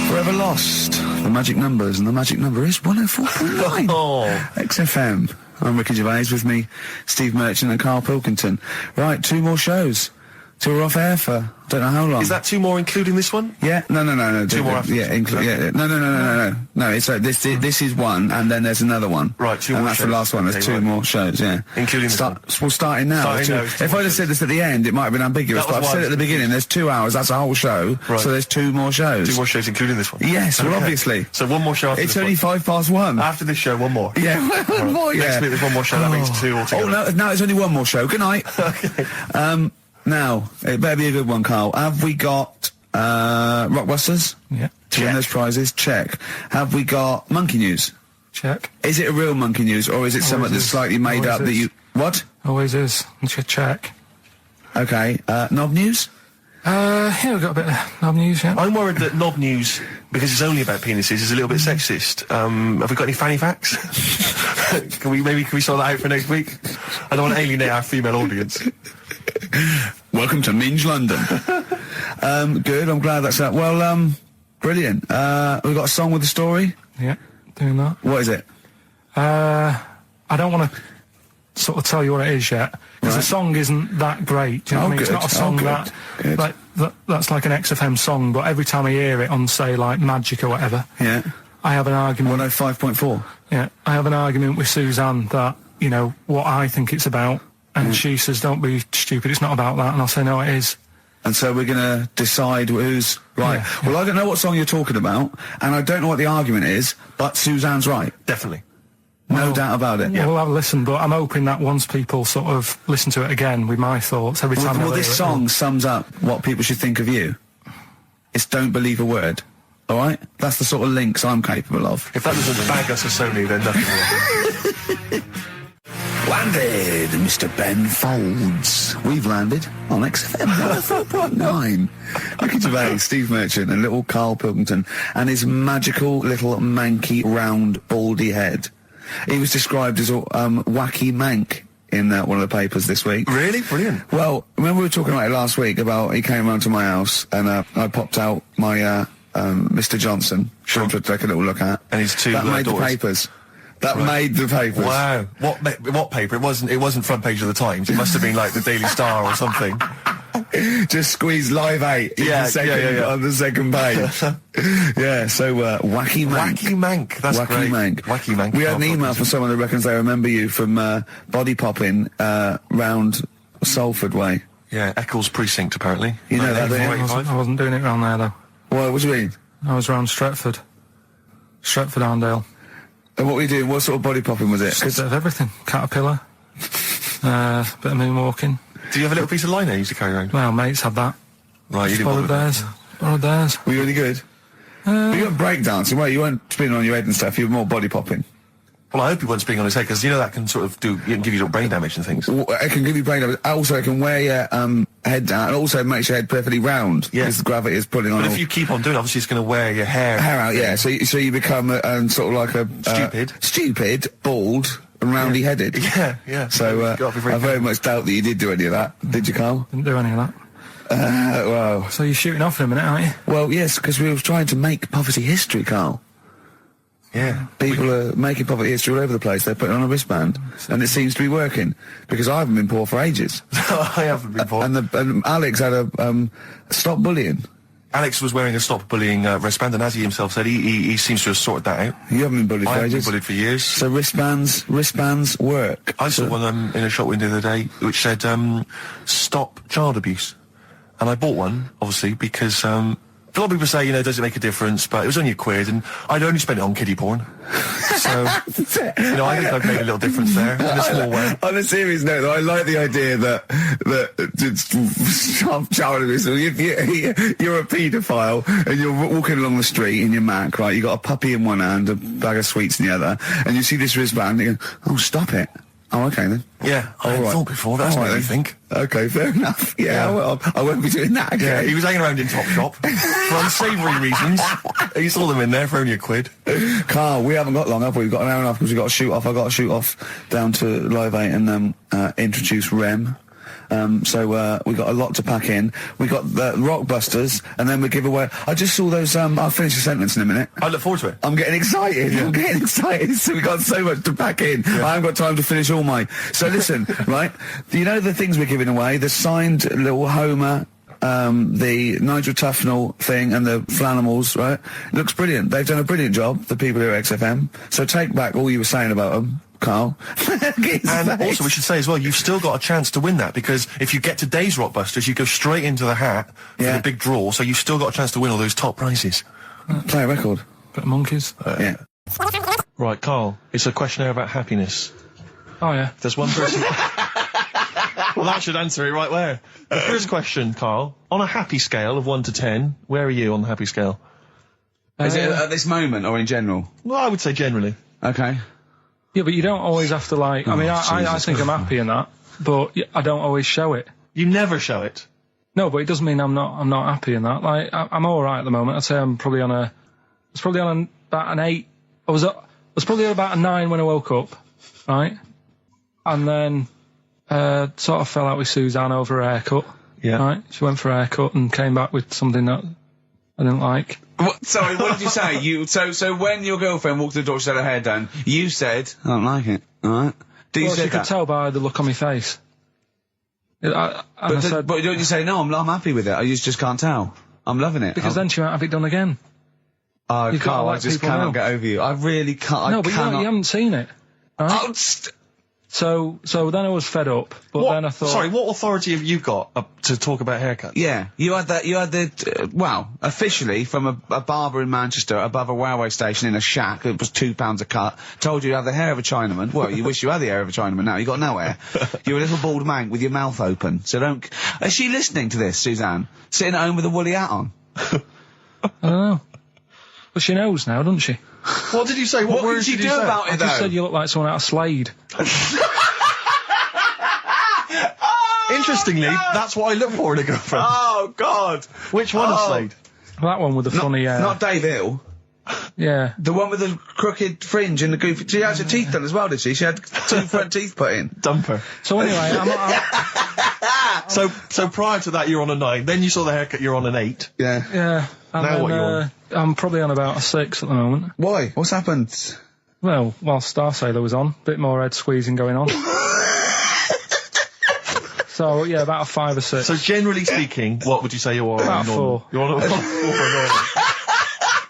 Forever Lost, the magic numbers, and the magic number is 104.9. Oh. XFM. I'm Ricky Gervais, with me, Steve Merchant and Karl Pilkington. Right, 2 more shows. 2 are off air for don't know how long. Is that 2 more including this one? Yeah, no. 2 more after yeah, this one. yeah, no. No, it's this is one, and then there's another one. Right, 2 more and that's shows. the last one. There's Okay, 2 right. more shows, yeah. Including this one. We're starting now. Starting now, it's 2 If more I'd have said this at the end, it might have been ambiguous, That was but I've said why it at the beginning, there's 2 hours, that's a whole show, Right. so there's 2 more shows. 2 more shows including this one? Yes, well, Okay. obviously. So 1 more show after It's this only one. 1:05. After this show, 1 more. Yeah, one more, yeah. Next week there's 1 more show, that means 2 altogether. Oh, no, it's only 1 more show. Good night. Okay. Now, it better be a good one, Karl. Have we got Rockbusters? Yeah. To win those prizes? Check. Have we got Monkey News? Check. Is it a real Monkey News, or is it something that's is. slightly made Always up that is. you... What? Always is. Check. Okay. Knob News? Yeah, we've got a bit of knob news, yeah. I'm worried that Knob News, because it's only about penises, is a little bit sexist. Have we got any fanny facts? Can we sort that out for next week? I don't want to alienate our female audience. Welcome to Minge London. Good, I'm glad that's that. Well, brilliant. We've got a song with a story. Yeah, doing that. What is it? I don't want to sort of tell you what it is yet, because the song isn't that great. Do you know what I mean? It's good. not a song Good. that's like an XFM song, but every time I hear it on, say, like Magic or whatever, Yeah. I have an argument. 105.4. Yeah, I have an argument with Suzanne that, what I think it's about, and she says, don't be stupid, it's not about that, and I'll say, no, it is. And so we're going to decide who's right. Yeah. Well, I don't know what song you're talking about, and I don't know what the argument is, but Suzanne's right. Definitely. No doubt about it. We'll have a listen, but I'm hoping that once people sort of listen to it again with my thoughts, every time Well, I this hear it, song sums up what people should think of you. It's don't believe a word. All right? That's the sort of links I'm capable of. If that doesn't bag us as Sony, then nothing will. Landed, Mr. Ben Folds. We've landed on XFM 4.9. Ricky Gervais, Steve Merchant, and little Karl Pilkington, and his magical little manky, round, baldy head. He was described as a wacky mank in one of the papers this week. Really? Brilliant. Well, remember we were talking about it last week about he came round to my house and I popped out my Mr. Johnson, sure to take a little look at. And his 2 that made daughters. the papers. That made the papers. Wow. What paper? It wasn't front page of the Times. It must have been like the Daily Star or something. Just squeeze Live 8 in Yeah, the second, yeah. on the second page. Yeah, so wacky mank. Wacky mank. That's Wacky great. mank. Wacky mank. We had an Karl email Pilkington. from someone who reckons they remember you from body popping round Salford way. Yeah, Eccles Precinct, apparently. You know that, don't you? I wasn't doing it around there, though. What do you mean? I was around Stretford. Stretford Arndale. And what were you doing? What sort of body popping was it? Just a bit of everything. Caterpillar. A bit of moonwalking. Do you have a little piece of liner you used to carry around? Well, mates had that. Right, you didn't Borrowed theirs. Borrowed theirs. Were you any good? But you weren't breakdancing, well, you weren't spinning on your head and stuff, you were more body popping. Well, I hope he wasn't spinning on his head, because you know that can sort of give you little brain damage and things. Well, it can give you brain damage. Also, it can wear your head down, and also makes your head perfectly round. Yeah. Because the gravity is pulling on. But if you keep on doing it, obviously it's going to wear your hair out, yeah. So you become sort of like a stupid, bald, and roundy headed. Yeah. So I very much doubt that you did do any of that. Did you, Carl? Didn't do any of that. Well. So you're shooting off in a minute, aren't you? Well, yes, because we were trying to make poverty history, Carl. Yeah. People are making poverty history all over the place. They're putting on a wristband, and it seems to be working, because I haven't been poor for ages. I haven't been poor. And Alex had a stop bullying. Alex was wearing a stop bullying wristband, and as he himself said, he seems to have sorted that out. You haven't been bullied for I haven't ages? been bullied for years. So wristbands work. I saw one in a shop window the other day, which said, stop child abuse. And I bought one, obviously, because, a lot of people say, you know, does it make a difference? But it was only £1, and I'd only spent it on kiddie porn. So, you know, I think I've made a little difference there, in a small way. On a serious note, though, I like the idea that child abuse, if you're a paedophile, and you're walking along the street in your Mac, right, you got a puppy in one hand, a bag of sweets in the other, and you see this wristband, and you go, oh, stop it. Oh, okay then. Yeah, I hadn't thought before. That's what I think. Okay, fair enough. Yeah. Well, I won't be doing that again. Yeah, he was hanging around in Topshop for unsavoury reasons. You saw them in there for only £1. Carl, we haven't got long, have we? We've got an hour and a half because we've got to shoot off. I've got to shoot off down to Live 8 and introduce Rem. So we got a lot to pack in. We got the Rockbusters, and then we give away. I just saw those. I'll finish the sentence in a minute. I look forward to it. I'm getting excited. Yeah. I'm getting excited. So we got so much to pack in. Yeah. I haven't got time to finish all my. So listen, right? You know the things we're giving away. The signed little Homer. The Nigel Tufnell thing and the Flanimals, right? Looks brilliant. They've done a brilliant job, the people here at XFM. So take back all you were saying about them, Carl. And also we should say as well, you've still got a chance to win that, because if you get today's Rockbusters, you go straight into the hat for the big draw, so you've still got a chance to win all those top prizes. Play a record. Bit of monkeys. Yeah. Right, Carl, it's a questionnaire about happiness. Oh, yeah. There's one person... Well, that should answer it right where. The first question, Carl, on a happy scale of 1 to 10, where are you on the happy scale? Is it at this moment or in general? Well, I would say generally. Okay. Yeah, but you don't always have to, like... I mean, I think I'm happy in that, but I don't always show it. You never show it? No, but it doesn't mean I'm not happy in that. Like, I'm all right at the moment. I'd say I'm probably on a... It's probably on about an 8. I was probably at about a 9 when I woke up, right? And then... sort of fell out with Suzanne over a haircut. Yeah. Right? She went for a haircut and came back with something that I didn't like. Sorry, what did you say? So when your girlfriend walked to the door, she had her hair done, you said, I don't like it, alright? Well, she could tell by the look on my face. But don't you say, no, I'm happy with it, I just can't tell. I'm loving it. Because then she won't have it done again. Oh, Carl, I just cannot get over you. I really can't. No, but you haven't seen it. Right? Oh, So then I was fed up, but then I thought... Sorry, what authority have you got to talk about haircuts? Yeah, you had the officially from a barber in Manchester above a railway station in a shack, it was £2 a cut, told you have the hair of a Chinaman. Well, you wish you had the hair of a Chinaman now, you got no hair. You're a little bald man with your mouth open, so don't... Is she listening to this, Suzanne? Sitting at home with a woolly hat on? I don't know. But she knows now, doesn't she? What did you say? What words did you do about it, I just said you look like someone out of Slade. Interestingly, that's what I look for in a girlfriend. Oh, God! Which one of Slade? That one with the funny hair. Not Dave Hill. Yeah. The one with the crooked fringe and the goofy... She had her teeth done as well, did she? She had 2 front teeth put in. Dumper. So anyway, So prior to that, you're on a 9. Then you saw the haircut, you're on an 8. Yeah. Yeah. And now then, what are you on? I'm probably on about a 6 at the moment. Why? What's happened? Well, while Star Sailor was on, bit more head squeezing going on. So, yeah, about a 5 or 6. So generally speaking, what would you say you are? About 4. You're on a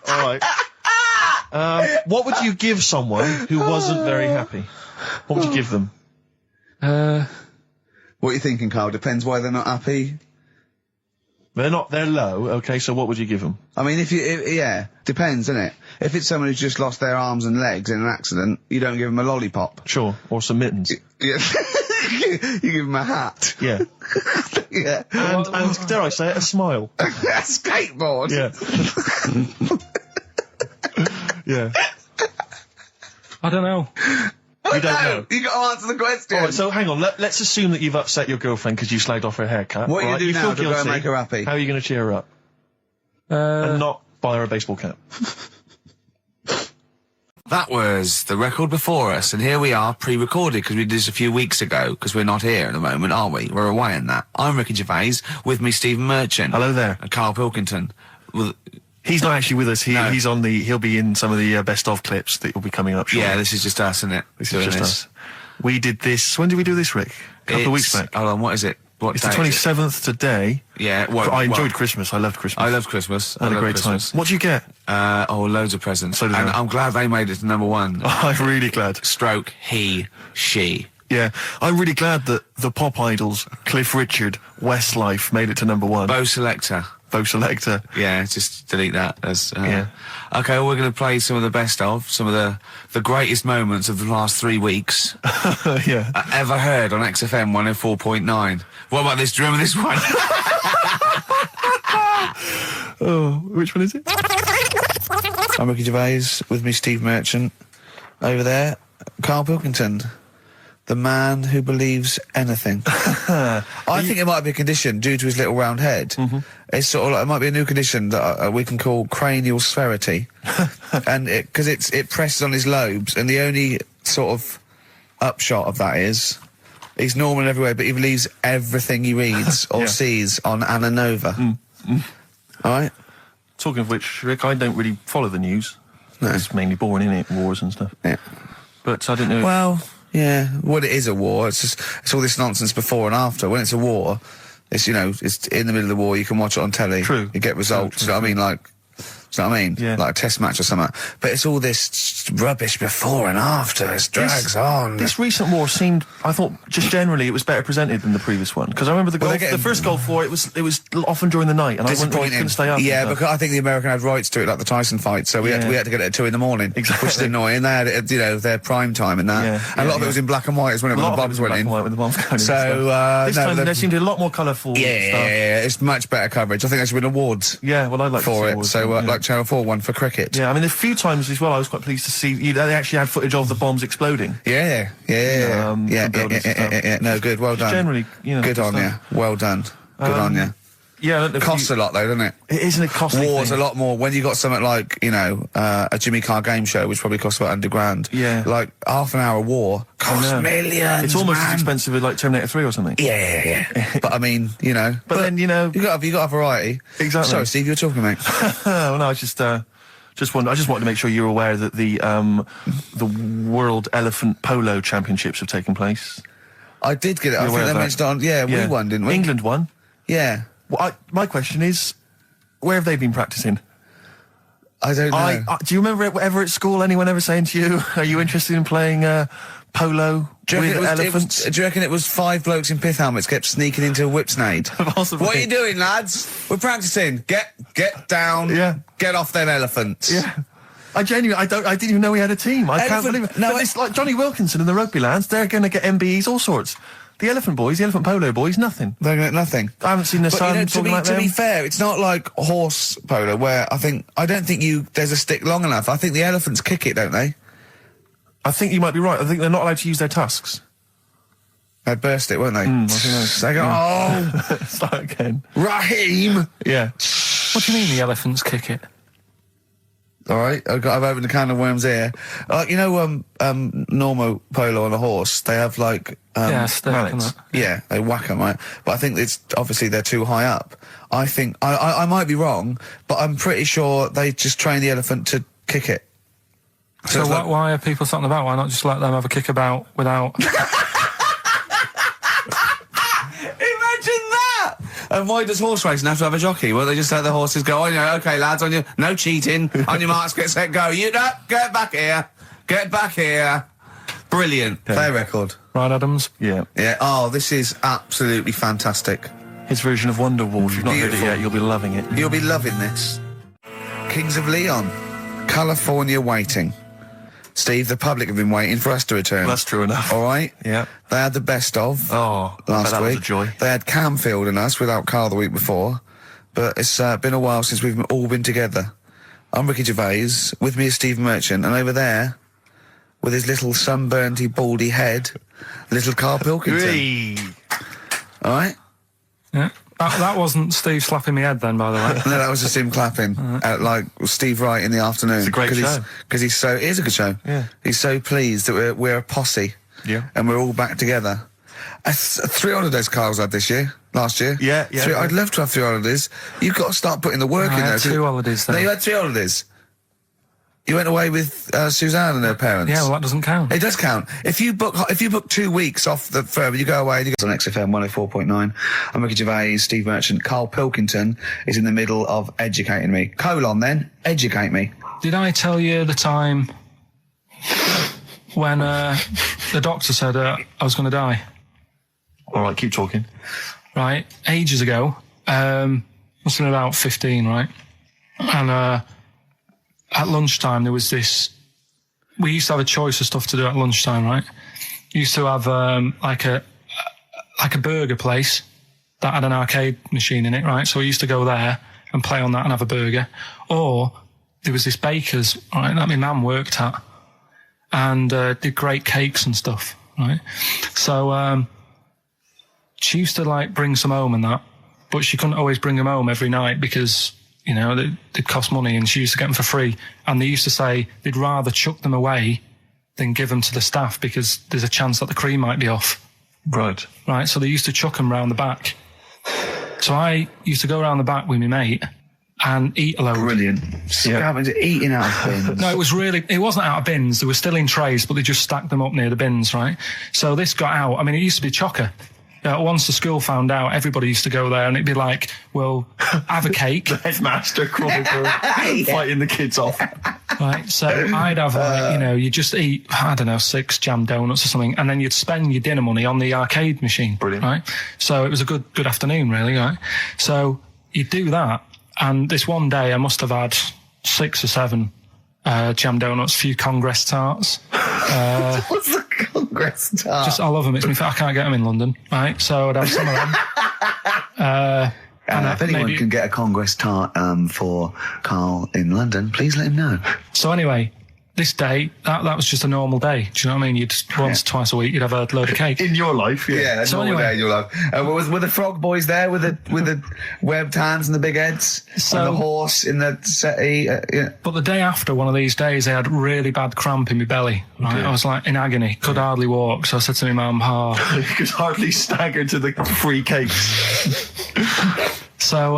4. Alright. What would you give someone who wasn't very happy? What would you give them? What are you thinking, Carl? Depends why they're not happy. They're low, okay, so what would you give them? I mean, yeah, depends, doesn't it? If it's someone who's just lost their arms and legs in an accident, you don't give them a lollipop. Sure, or some mittens. Yeah. You give them a hat. Yeah. Yeah. And dare I say it, a smile. A skateboard. Yeah. Yeah. I don't know. You don't know. You got to answer the question. All right, so hang on. Let's assume that you've upset your girlfriend because you slagged off her haircut. What are you right? going to do now to feel go and guilty. make her happy? How are you going to cheer her up? And not buy her a baseball cap. That was the record before us, and here we are, pre-recorded, because we did this a few weeks ago, because we're not here at the moment, are we? We're away in that. I'm Ricky Gervais, with me Stephen Merchant. Hello there. And Karl Pilkington. Well, He's not actually with us. No. He'll be in some of the best of clips that will be coming up shortly. yeah, this is just us, isn't it? This is just us. We did this. When did we do this, Rick? A couple of weeks back. Hold on, what is it? What It's day the is it? 27th today. Yeah, well, I enjoyed Christmas. I loved Christmas. I love Christmas. I had a great time. What do you get? Loads of presents. So did and I. I'm glad they made it to #1. I'm really glad. Stroke, he, she. Yeah, I'm really glad that the pop idols, Cliff Richard, Westlife, made it to #1. Bo Selector. Bo Selector. Yeah, just delete that. As, Yeah. Okay, well, we're going to play some of the best of, some of the greatest moments of the last 3 weeks Yeah. ever heard on XFM 104.9. What about this? Do you remember this one? Oh, which one is it? I'm Ricky Gervais, with me Steve Merchant. Over there, Karl Pilkington. The man who believes anything. I think it might be a condition due to his little round head. Mm-hmm. It's sort of like, it might be a new condition that we can call cranial spherity. And because it presses on his lobes, and the only sort of upshot of that is he's normal in every way, but he believes everything he reads or sees on Anna Nova. Alright? Talking of which, Rick, I don't really follow the news. No. It's mainly boring, innit? Wars and stuff. Yeah. But I didn't know. Well, yeah. Well, it is a war. It's all this nonsense before and after. When it's a war, it's, it's in the middle of the war. You can watch it on telly. True. You get results. You know what I mean? Like, do you know what I mean? Yeah. Like a test match or something. But it's all this rubbish before and after. It drags on. This recent war seemed, I thought, just generally, it was better presented than the previous one. Because I remember the first Gulf War, it was often during the night, and I couldn't stay up. Yeah, because I think the American had rights to it, like the Tyson fight, so we had to get it at 2 in the morning, Exactly. which is annoying. They had it at, their prime time and that. And a lot of it was in black and white as when the bombs went in. With the bombs going So, this time there seemed to be a lot more colourful stuff. Yeah, it's much better coverage. I think there should win awards. Yeah, well, I'd like to see for it. awards, So, yeah. like Channel 4 won for cricket. Yeah, I mean, a few times as well, I was quite pleased to see they actually had footage of the bombs exploding. Yeah. No, good. Well done. Generally, good on you. Well done. Good on you. Yeah, It costs a lot though, doesn't it? Isn't it costly? War's a lot more when you got something like a Jimmy Carr game show, which probably costs about £100. Yeah, like half an hour war costs millions. It's almost man. as expensive as like Terminator 3 or something. Yeah. But I mean, But then you got a variety. Exactly. Sorry, Steve, you were talking, mate. Well, no, I just wanted to make sure you're aware that the World Elephant Polo Championships have taken place. I did get it. I think they mentioned it on. Yeah, we won, didn't we? England won. Yeah. Well, my question is, where have they been practicing? I don't know. Do you remember ever at school anyone ever saying to you, "Are you interested in playing polo with elephants?" Do you reckon it was 5 blokes in pith helmets kept sneaking into a whipsnade? Possibly. What are you doing, lads? We're practicing. Get down. Yeah. Get off them elephants. Yeah. I didn't even know we had a team. I can't believe it. No, but it's like Johnny Wilkinson and the rugby lads, they're going to get MBEs, all sorts. The elephant polo boys, nothing. They're going to get nothing. I haven't seen the sun talking like them. To be fair, it's not like horse polo where I don't think there's a stick long enough. I think the elephants kick it, don't they? I think you might be right. I think they're not allowed to use their tusks. They'd burst it, won't they? I think They go, start again. Raheem! Yeah. What do you mean the elephants kick it? All right, I've opened a can of worms here. Normal polo on a horse, they have like mallets. Yeah, they whack them, right? But I think it's obviously they're too high up. I think I might be wrong, but I'm pretty sure they just train the elephant to kick it. So why are people something about? Why not just let them have a kick about without? Imagine that! And why does horse racing have to have a jockey? Well, they just let the horses go, okay, lads, no cheating, on your marks, get back here. Brilliant. Okay. Play record. Right, Adams? Yeah. Yeah. Oh, this is absolutely fantastic. His version of Wonderwall. If you've not heard it Beautiful. yet, you'll be loving it. You'll be loving this. Kings of Leon, California Waiting. Steve, the public have been waiting for us to return. That's true enough. All right? Yeah. They had the best of Oh, last that week. was a joy. They had Camfield and us without Carl the week before. But it's been a while since we've all been together. I'm Ricky Gervais. With me is Steve Merchant. And over there, with his little sunburnty, baldy head, little Karl Pilkington. Hey. All right? Yeah. That wasn't Steve slapping me head then, by the way. No, that was just him clapping at, like, Steve Wright in the afternoon. It's a great show. Because he's so... It is a good show. Yeah. He's so pleased that we're a posse. Yeah. And we're all back together. 3 holidays Carl's had this year. Last year. Yeah. I'd love to have 3 holidays. You've got to start putting the work I in had there. 2 holidays then. No, you had 3 holidays. You went away with Suzanne and her parents. Yeah, well, that doesn't count. It does count. If you book 2 weeks off the firm, you go away and you go on XFM 104.9. I'm Ricky Gervais, Steve Merchant. Karl Pilkington is in the middle of educating me. Educate me. Did I tell you the time when the doctor said I was going to die? All right, keep talking. Right, ages ago. Must have been about 15, right? And at lunchtime there was this. We used to have a choice of stuff to do at lunchtime, right? We used to have like a burger place that had an arcade machine in it, right? So we used to go there and play on that and have a burger. Or there was this baker's, right, that my mum worked at, and did great cakes and stuff, right? So she used to like bring some home and that, but she couldn't always bring them home every night because, you know, they'd cost money, and she used to get them for free. And they used to say they'd rather chuck them away than give them to the staff because there's a chance that the cream might be off. Right. Right, so they used to chuck them round the back. So I used to go around the back with my mate and eat a load. Brilliant. Eating out of bins. No, it wasn't out of bins. They were still in trays, but they just stacked them up near the bins, right? So this got out. I mean, it used to be chocker. Once the school found out, everybody used to go there, and it'd be like, well, have a cake. The headmaster crawling through, fighting the kids off. Right, so I'd have, like, you know, you just eat, I don't know, 6 jam donuts or something, and then you'd spend your dinner money on the arcade machine. Brilliant. Right? So it was a good afternoon, really, right? So you'd do that, and this one day I must have had 6 or 7 jam donuts, a few Congress tarts. What's the Congress tart? I love them. I can't get them in London, right? So I'd have some of them. If anyone can get a Congress tart for Karl in London, please let him know. So anyway, this day, that was just a normal day. Do you know what I mean? You'd twice a week, you'd have a load of cake. In your life, yeah. Yeah, that's So normal anyway- day in your life. Were the frog boys there with the webbed hands and the big heads? So- and the horse in the settee? Yeah. But the day after one of these days, I had really bad cramp in my belly. Right? I was like in agony, could hardly walk. So I said to my mum, You could hardly stagger to the free cakes. So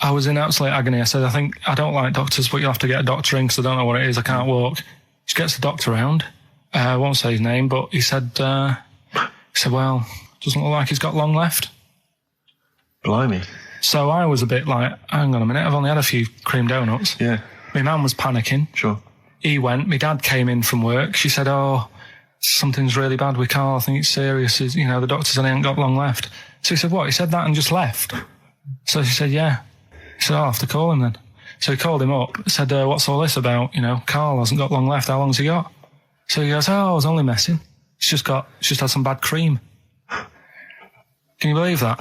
I was in absolute agony. I said, I don't like doctors, but you'll have to get a doctor in because I don't know what it is. I can't walk. She gets the doctor round. I won't say his name, but he said, well, doesn't look like he's got long left. Blimey. So I was a bit like, hang on a minute, I've only had a few cream donuts. Yeah. My mum was panicking. Sure. He went. My dad came in from work. She said, something's really bad with Karl. I think it's serious. You know, the doctor said he ain't got long left. So he said, what? He said that and just left. So she said, yeah. He said, I'll have to call him then. So he called him up, said, what's all this about? You know, Karl hasn't got long left. How long's he got? So he goes, I was only messing. It's just had some bad cream. Can you believe that?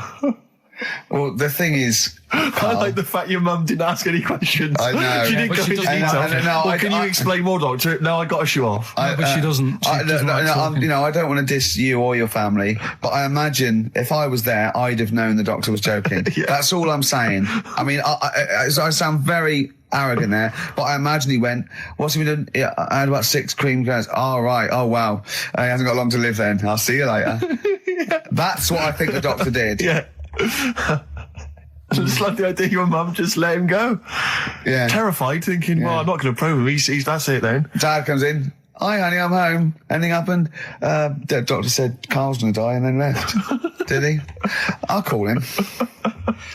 Well, the thing is, I like the fact your mum didn't ask any questions. I know. She didn't But go she into doesn't detail. know. Can you explain more, doctor? No, I got a shoe off. But she doesn't. She doesn't like talking. you know, I don't want to diss you or your family, but I imagine if I was there, I'd have known the doctor was joking. Yeah. That's all I'm saying. I mean, I sound very arrogant there, but I imagine he went, what's he been doing? Yeah, I had about 6 cream cones. Oh, right. Oh, wow. He hasn't got long to live then. I'll see you later. That's what I think the doctor did. Yeah. I just like the idea your mum just let him go. Yeah. Terrified, thinking, well, I'm not going to probe him. He's that's it then. Dad comes in. Hi, honey, I'm home. Anything happened? The doctor said Karl's going to die and then left. Did he? I'll call him.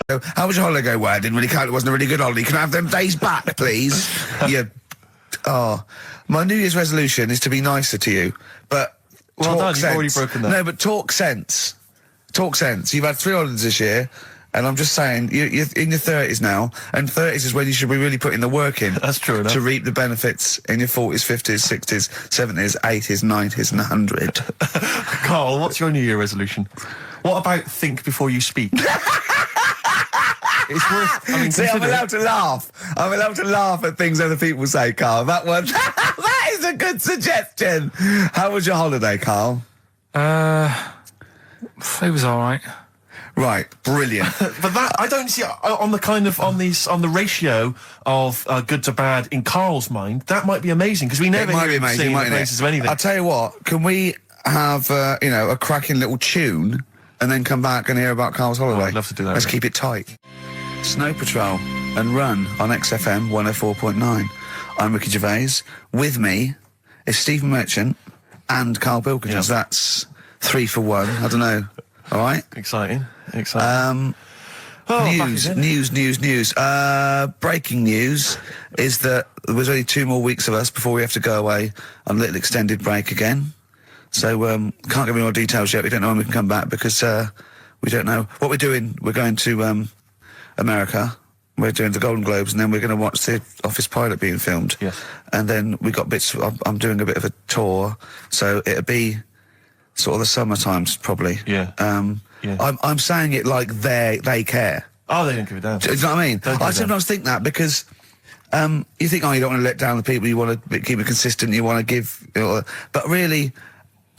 So, how was your holiday go? Well, I didn't really count. It wasn't a really good holiday. Can I have them days back, please? My New Year's resolution is to be nicer to you. But Well done, you've already broken that. No, but talk sense. Talk sense. You've had 3 holidays this year, and I'm just saying, you're in your 30s now, and 30s is when you should be really putting the work in. That's true enough. To reap the benefits in your 40s, 50s, 60s, 70s, 80s, 90s, and 100. Carl, what's your New Year resolution? What about think before you speak? It's worth. I mean, see, I'm allowed to laugh. I'm allowed to laugh at things other people say, Carl. That one, that is a good suggestion. How was your holiday, Carl? It was all right. Right, brilliant. But that I don't see on the ratio of good to bad in Carl's mind. That might be amazing because we never It might hear be him amazing, sing the mightn't praises it? of anything. I'll tell you what. Can we have a cracking little tune and then come back and hear about Carl's holiday? I'd love to do that. Let's keep it tight. Snow Patrol and Run on XFM 104.9. I'm Ricky Gervais. With me is Stephen Merchant and Karl Pilkington. Yep. So that's 3 for 1. I don't know. All right. Exciting. News. Breaking news is that there's only 2 more weeks of us before we have to go away on a little extended break again. So can't give any more details yet. We don't know when we can come back because we don't know what we're doing. We're going to America. We're doing the Golden Globes, and then we're going to watch the Office pilot being filmed. Yes. And then we got bits. I'm doing a bit of a tour, so it'll be sort of the summer times probably. Yeah. I'm saying it like they care. Oh, they don't give a damn. Do you know what I mean? I sometimes think that because you think, you don't want to let down the people, you want to keep it consistent, you want to give, but really,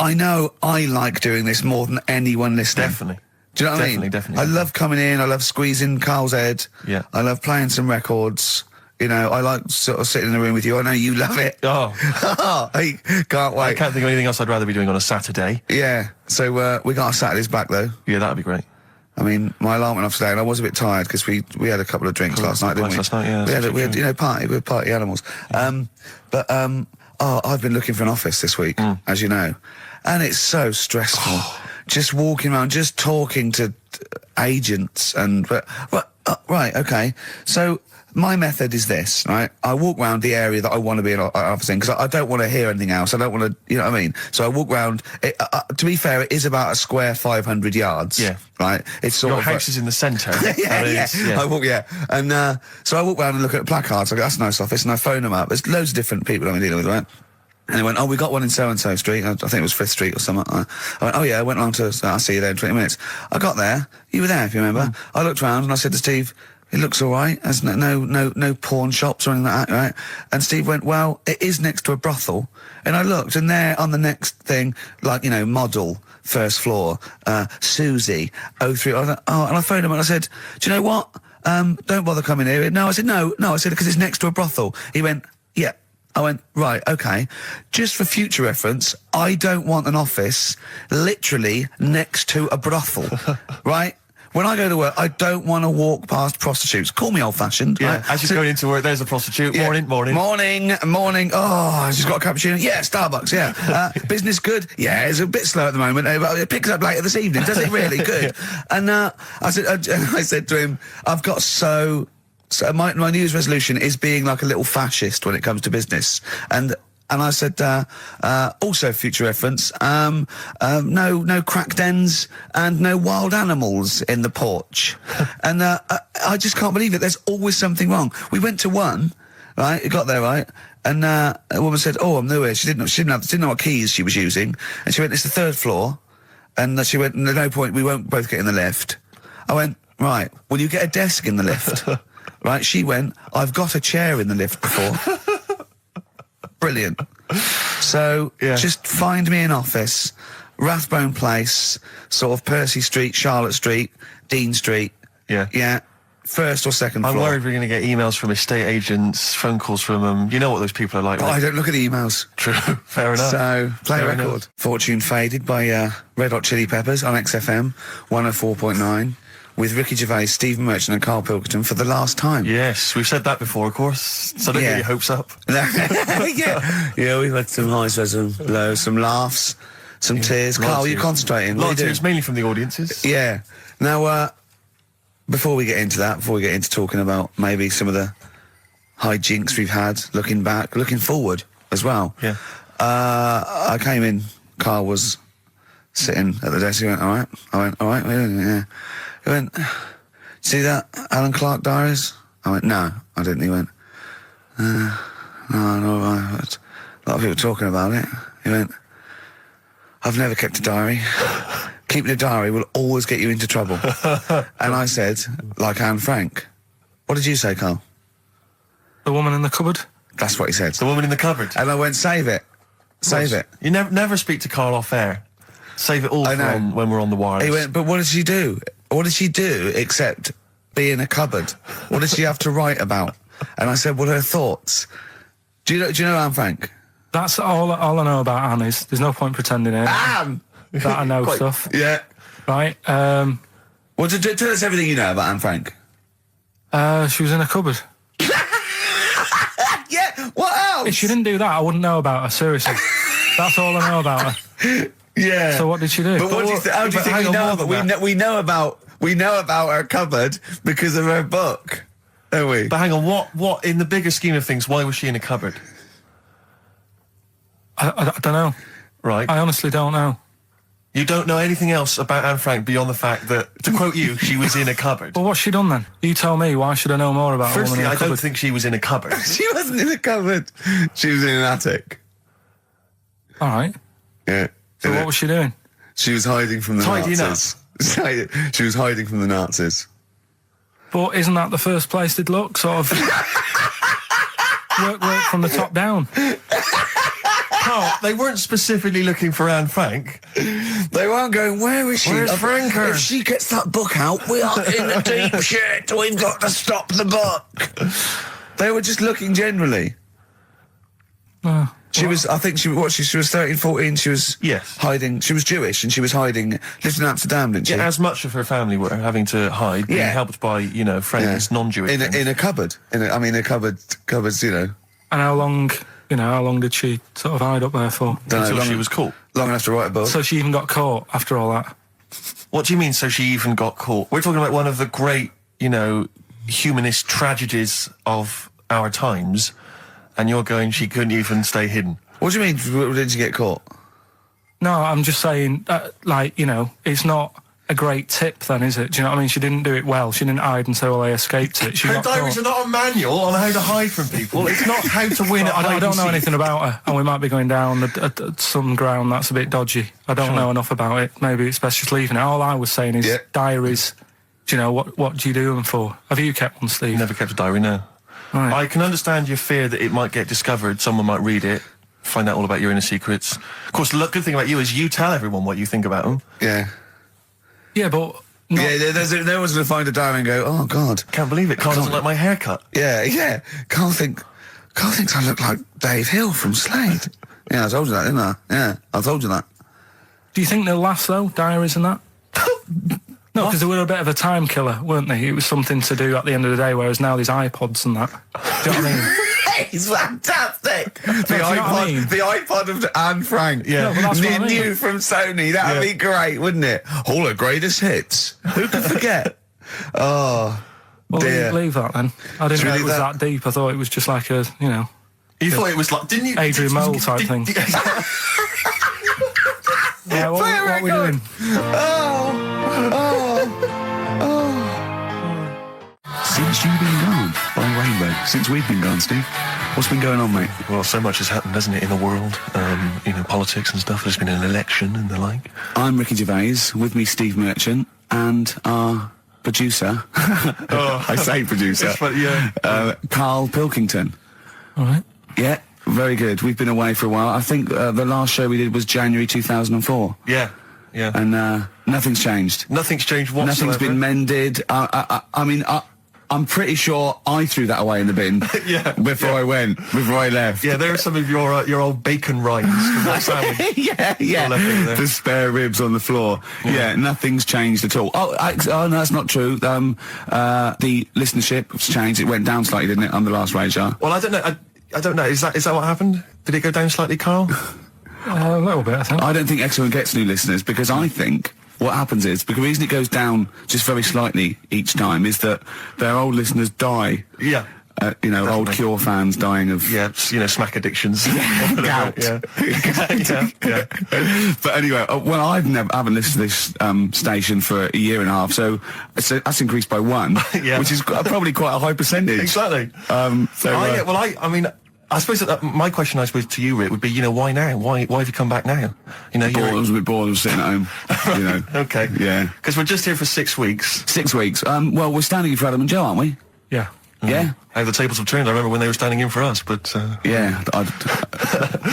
I know I like doing this more than anyone listening. Definitely. Do you know what I mean? Definitely. I love coming in, I love squeezing Carl's head. Yeah. I love playing some records. I like sort of sitting in the room with you. I know you love it. Oh. I can't wait. I can't think of anything else I'd rather be doing on a Saturday. Yeah. So we got our Saturdays back though. Yeah, that'd be great. I mean, my alarm went off today, and I was a bit tired because we had a couple of drinks last night, didn't we? Last night, yeah. We had party. We were party animals. I've been looking for an office this week, as you know, and it's so stressful. Just walking around, just talking to agents, right, okay. So my method is this, right? I walk around the area that I want to be an office in because I don't want to hear anything else. I don't want to, you know what I mean? So I walk around. To be fair, it is about a square 500 yards. Yeah. Right? It's sort Your of house is in the centre. yeah. I walk, and so I walk around and look at placards. I go, that's a nice office, and I phone them up. There's loads of different people I'm dealing with, right? And they went, we got one in so-and-so street. I think it was 5th Street or something. I went, I went along to, I'll see you there in 20 minutes. I got there. You were there, if you remember. I looked around and I said to Steve, it looks all right. There's no pawn shops or anything like that, right? And Steve went, well, it is next to a brothel. And I looked, and there on the next thing, model, 1st floor, Susie, 03. And I phoned him and I said, do you know what? Don't bother coming here. No, I said, no. I said, because it's next to a brothel. He went, yeah. I went, right, okay. Just for future reference, I don't want an office literally next to a brothel, right? When I go to work, I don't want to walk past prostitutes. Call me old-fashioned. Yeah, right? as you're going into work, there's a prostitute. Yeah. Morning. Morning. Oh, she's got a cappuccino. Yeah, Starbucks, yeah. Business good? Yeah, it's a bit slow at the moment. But it picks up later this evening. Does it really? Good. And I said to him, I've got So my New Year's resolution is being like a little fascist when it comes to business. And I said, also future reference, no crack dens and no wild animals in the porch. And I just can't believe it. There's always something wrong. We went to one, right? We got there, right? And a woman said, I'm new here. She didn't know what keys she was using. And she went, it's the 3rd floor. And she went, there's no point, we won't both get in the lift. I went, right, will you get a desk in the lift? Right, she went, I've got a chair in the lift before. Brilliant. So, just find me an office, Rathbone Place, sort of Percy Street, Charlotte Street, Dean Street. Yeah. Yeah. 1st or 2nd floor. I'm worried we're going to get emails from estate agents, phone calls from them. You know what those people are like. I don't look at the emails. True. Fair enough. So, play a record. Enough. Fortune Faded by Red Hot Chili Peppers on XFM 104.9. With Ricky Gervais, Stephen Merchant and Karl Pilkington for the last time. Yes, we've said that before, of course, so don't get your hopes up. Yeah, we've had some highs, some lows, some laughs, some tears. Karl, you concentrating? A lot of tears, mainly from the audiences. Yeah. Now, before we get into that, before we get into talking about maybe some of the hijinks we've had, looking back, looking forward as well. Yeah. I came in Karl was sitting at the desk. He went, all right. I went, all right, yeah. He went, see that Alan Clark diaries? I went, no, I didn't. He went, no, a lot of people talking about it. He went, I've never kept a diary. Keeping a diary will always get you into trouble. And I said, like Anne Frank. What did you say, Karl? The woman in the cupboard? That's what he said. The woman in the cupboard. And I went, save it. Save it. You never speak to Karl off air. Save it all for when we're on the wireless. He went, but what did she do? What did she do except be in a cupboard? What did she have to write about? And I said, well, her thoughts. Do you know Anne Frank? That's all I know about Anne is. There's no point pretending it. Anne! That I know stuff. Yeah. Right. Well, tell us everything you know about Anne Frank. She was in a cupboard. Yeah, what else? If she didn't do that, I wouldn't know about her, seriously. That's all I know about her. Yeah. So what did she do? But what do you how do you think we know that? We know about her cupboard because of her book, don't we? But hang on, what in the bigger scheme of things, why was she in a cupboard? I don't know. Right. I honestly don't know. You don't know anything else about Anne Frank beyond the fact that, to quote you, she was in a cupboard. Well, what's she done then? You tell me. Why should I know more about Firstly, a woman in a cupboard? I don't think she was in a cupboard. She wasn't in a cupboard. She was in an attic. All right. Yeah. So what was she doing? She was hiding from the Tidying Nazis. She was hiding from the Nazis. But isn't that the first place they'd look? Sort of work from the top down. Carl, they weren't specifically looking for Anne Frank. They weren't going, where is she? Where's Franker? If she gets that book out, we are in the deep shit. We've got to stop the book. They were just looking generally. She was 13, 14, she was hiding, she was Jewish and she was hiding, lived in Amsterdam, didn't she? Yeah, as much of her family were having to hide, being helped by, friends, non-Jewish friends. In a cupboard. Cupboards, And how long did she sort of hide up there for? Until she was caught. Long enough to write a book. So she even got caught after all that? What do you mean, so she even got caught? We're talking about one of the great, humanist tragedies of our times, and you're going, she couldn't even stay hidden. What do you mean, didn't she get caught? No, I'm just saying, it's not a great tip then, is it? Do you know what I mean? She didn't do it well. She didn't hide and say, well, I escaped it. She her got diaries caught. are not a manual on how to hide from people. It's not how to win at I don't know anything about her, and we might be going down some ground that's a bit dodgy. I don't know enough about it. Maybe it's best just leaving it. All I was saying is diaries. Do you know, what do you do them for? Have you kept one, Steve? Never kept a diary, no. Right. I can understand your fear that it might get discovered, someone might read it, find out all about your inner secrets. Of course, the good thing about you is you tell everyone what you think about them. Yeah. Yeah, but... no one's going to find a diary and go, oh, God. Can't believe it. Carl doesn't like my haircut. Yeah. Carl thinks I look like Dave Hill from Slade. Yeah, I told you that, didn't I? Yeah, I told you that. Do you think they'll last, though, diaries and that? No, because they were a bit of a time killer, weren't they? It was something to do at the end of the day, whereas now there's iPods and that. Do you know what I mean? It's fantastic. The iPod of Anne Frank. Yeah, no, that's what I mean. New from Sony. That'd be great, wouldn't it? All her greatest hits. Who could forget? Oh, well, dear. Leave that then. I didn't know it was that deep. I thought it was just like a, You thought it was like, didn't you? Adrian Mole type thing. Yeah, what are we doing? Since you've been gone, Rainbow. Since we've been gone, Steve. What's been going on, mate? Well, so much has happened, hasn't it, in the world? Politics and stuff. There's been an election and the like. I'm Ricky Gervais. With me, Steve Merchant, and our producer. I say producer. Karl Pilkington. All right. Yeah, very good. We've been away for a while. I think the last show we did was January 2004. Yeah. And nothing's changed. Nothing's changed whatsoever. Nothing's been mended. I'm pretty sure I threw that away in the bin before I left. Yeah, there are some of your old bacon rinds from that sandwich. Yeah. The spare ribs on the floor. Yeah, nothing's changed at all. Oh, no, that's not true. The listenership has changed. It went down slightly, didn't it, on the last radio show? Well, I don't know. I don't know. Is that what happened? Did it go down slightly, Karl? A little bit, I think. I don't think XFM gets new listeners because I think what happens is, because the reason it goes down just very slightly each time is that their old listeners die. Yeah. you know, old Cure fans dying of smack addictions. Gout. Yeah. But anyway, well, I haven't listened to this station for a year and a half, so that's increased by 1, which is probably quite a high percentage. Exactly. I suppose that my question, I suppose, to you, Rick, would be, why now? Why have you come back now? I was a bit bored of sitting at home. Okay. Yeah. Because we're just here for 6 weeks. 6 weeks. Well, we're standing in for Adam and Joe, aren't we? Yeah. Yeah. How the tables have turned. I remember when they were standing in for us, but... Yeah, I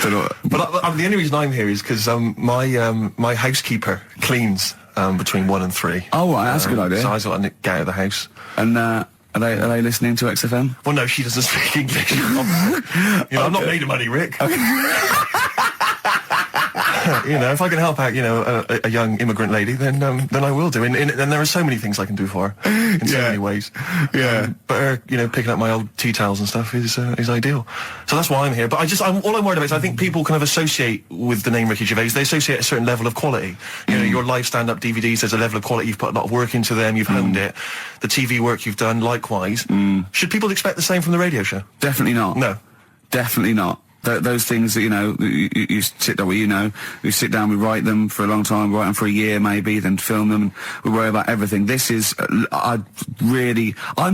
don't know. But the only reason I'm here is because my housekeeper cleans between 1 and 3. Oh, right, that's a good idea. So I sort of get out of the house. And are they listening to XFM? Well, no, she doesn't speak English. I'm not made of money, Rick. Okay. If I can help out, a young immigrant lady, then I will do. And there are so many things I can do for her in so many ways. Yeah. But her, picking up my old tea towels and stuff is ideal. So that's why I'm here. But all I'm worried about is I think people kind of associate with the name Ricky Gervais. They associate a certain level of quality. Your live stand-up DVDs, there's a level of quality. You've put a lot of work into them. You've honed it. The TV work you've done, likewise. Should people expect the same from the radio show? Definitely not. No. Definitely not. Those things that, you sit down, we sit down, we write them for a long time, write them for a year maybe, then film them, and we worry about everything. This is, I'm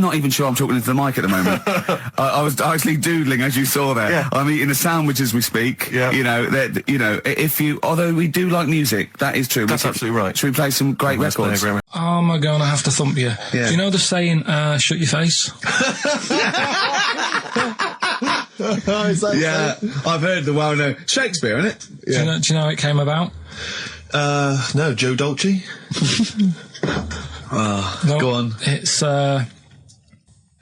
not even sure I'm talking into the mic at the moment. I was actually doodling, as you saw there. Yeah. I'm eating a sandwich as we speak. Yeah. Although we do like music, that is true. That's absolutely right. Should we play some great records? Am I gonna have to thump you? Yeah. Do you know the saying, shut your face? Yeah, I've heard the well-known Shakespeare, isn't it? Yeah. Do you know how it came about? No, Joe Dolce. No, go on. It's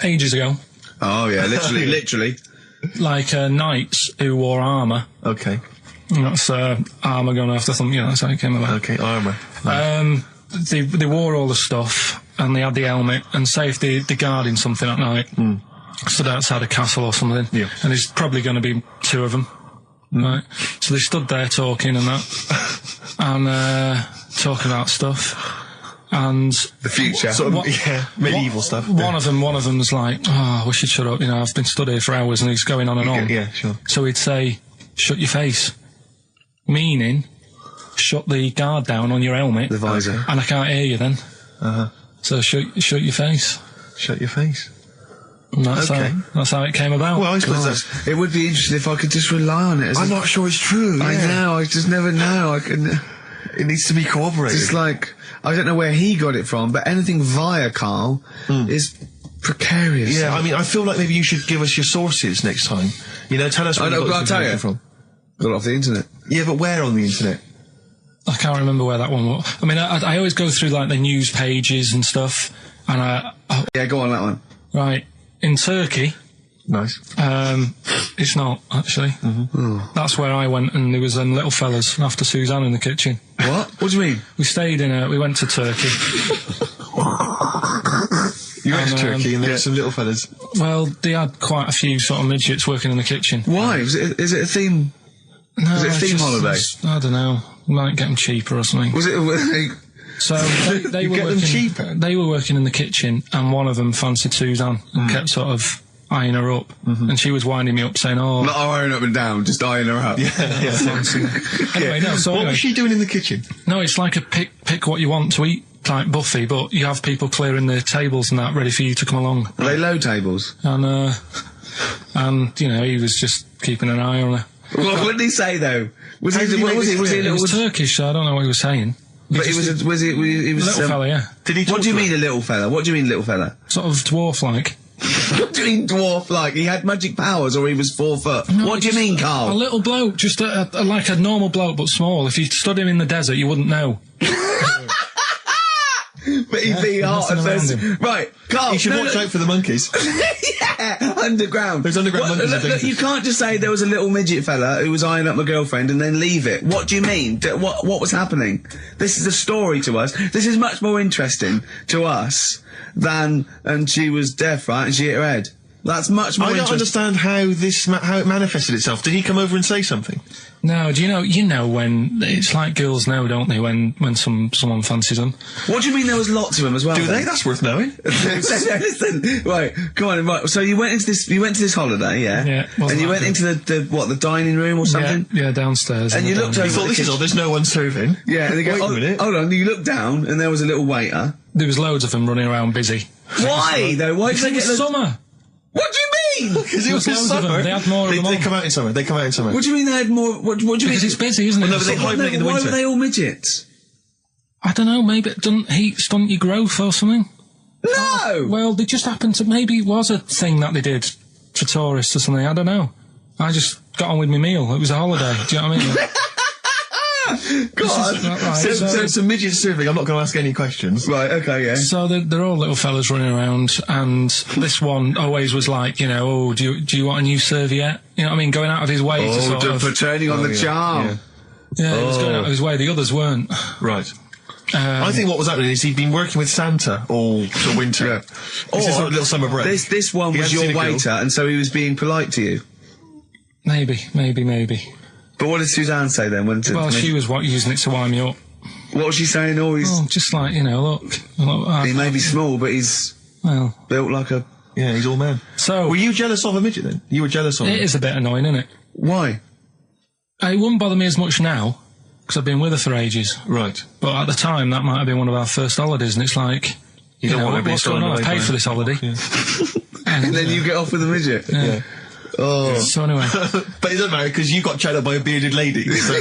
ages ago. Oh yeah, literally. Like knights who wore armour. Okay. That's armour gonna have to thump you. That's how it came about. Okay, armour. They wore all the stuff and they had the helmet, and say if they're guarding something at night. Stood outside a castle or something, and there's probably going to be 2 of them, right? So they stood there talking and that, and talking about stuff, and the future, medieval stuff. One of them's like, "Oh, we should shut up." I've been stood here for hours, and he's going on and on. Yeah, sure. So he'd say, "Shut your face," meaning, shut the guard down on your helmet, the visor, and I can't hear you then. So shut your face. Shut your face. That's how it came about. Well, I suppose it would be interesting if I could just rely on it. I'm not sure it's true. I know, I just never know. It needs to be corroborated. It's like, I don't know where he got it from, but anything via Karl is precarious. Yeah, I mean, I feel like maybe you should give us your sources next time. Tell us where you got this information from. Got it off the internet. Yeah, but where on the internet? I can't remember where that one was. I mean, I always go through like the news pages and stuff, and yeah, go on that one. Right. In Turkey. Nice. It's not, actually. That's where I went, and there was them little fellas after Suzanne in the kitchen. What? What do you mean? We went to Turkey. You went to Turkey and there were some little fellas? Well, they had quite a few sort of midgets working in the kitchen. Why? Is it a theme? No, was it a theme holiday? I don't know. Might get them cheaper or something. Was it... So they were working cheaper. They were working in the kitchen, and one of them fancied Suzanne and kept sort of eyeing her up, and she was winding me up saying, "Oh, not eyeing up and down, just eyeing her up." Yeah. Anyway, no. So what was she doing in the kitchen? No, it's like a pick what you want to eat type buffet, but you have people clearing the tables and that ready for you to come along. Are they low tables? And he was just keeping an eye on her. What did he say though? Was he Turkish? So I don't know what he was saying. But he was a little fella, yeah. Did he? What do you mean a little fella? What do you mean little fella? Sort of dwarf-like. What do you mean dwarf-like? He had magic powers, or he was 4 foot? No, what do you mean, Karl? A little bloke, just like a normal bloke, but small. If you stood him in the desert, you wouldn't know. But he'd be hot at first. Right, Karl. You should watch out for the monkeys. Yeah, underground. Those underground monkeys are dangerous. You can't just say there was a little midget fella who was eyeing up my girlfriend and then leave it. What do you mean? What was happening? This is a story to us. This is much more interesting to us than, and she was deaf, right, and she hit her head. That's much more I don't interesting. understand how it manifested itself. Did he come over and say something? No, do you know when it's like girls know, don't they? When someone fancies them. What do you mean there was lots of them as well? Do then? they? That's worth knowing. Listen, right, go on. Right, so you went into this holiday, yeah? Yeah. And you went into the dining room or something? Yeah, downstairs. And you looked over. You thought, this is odd, there's no one serving. Yeah, and they go, Wait a minute. hold on, you looked down and there was a little waiter. There was loads of them running around busy. Why though? Why did they Because get it's summer. What do you mean? Because it was There's loads of them. summer. They had more of them They on. come out in summer. They come out in summer. What do you mean they had more? What do you mean? Because it's busy, isn't it? no, but they hibernate in the Why winter. were they all midgets? I don't know, maybe it doesn't heat stunt your growth or something. No! Well, they just happened to, maybe it was a thing that they did for tourists or something, I don't know. I just got on with my meal. It was a holiday, do you know what I mean? God! Right, So it's a midget serving. I'm not going to ask any questions. Right, okay, yeah. So they're all little fellas running around, and this one always was like, you know, oh, do you want a new serviette? You know what I mean? Going out of his way to sort of... for turning on the yeah, charm. Yeah, he was going out of his way. The others weren't. Right. I think what was happening is he'd been working with Santa all the winter. Yeah. This is like a little summer break. This one He was hadn't your seen a girl. waiter, and so he was being polite to you. Maybe. But what did Suzanne say then? Well, she was using it to wind me up. What was she saying? Oh, he's... Oh, just like, you know, look He may be small, but he's well, built like a... Yeah, he's all man. so Were you jealous of a midget then? You were jealous of him? it is a bit annoying, isn't it? Why? It wouldn't bother me as much now, because I've been with her for ages. Right. But at the time, that might have been one of our first holidays, and it's like, you don't know, want everybody what's going throwing on? I away paid by for this holiday. Yeah. And then you get off with a midget? Yeah. Oh. So anyway, But it doesn't matter because you got chatted up by a bearded lady. So.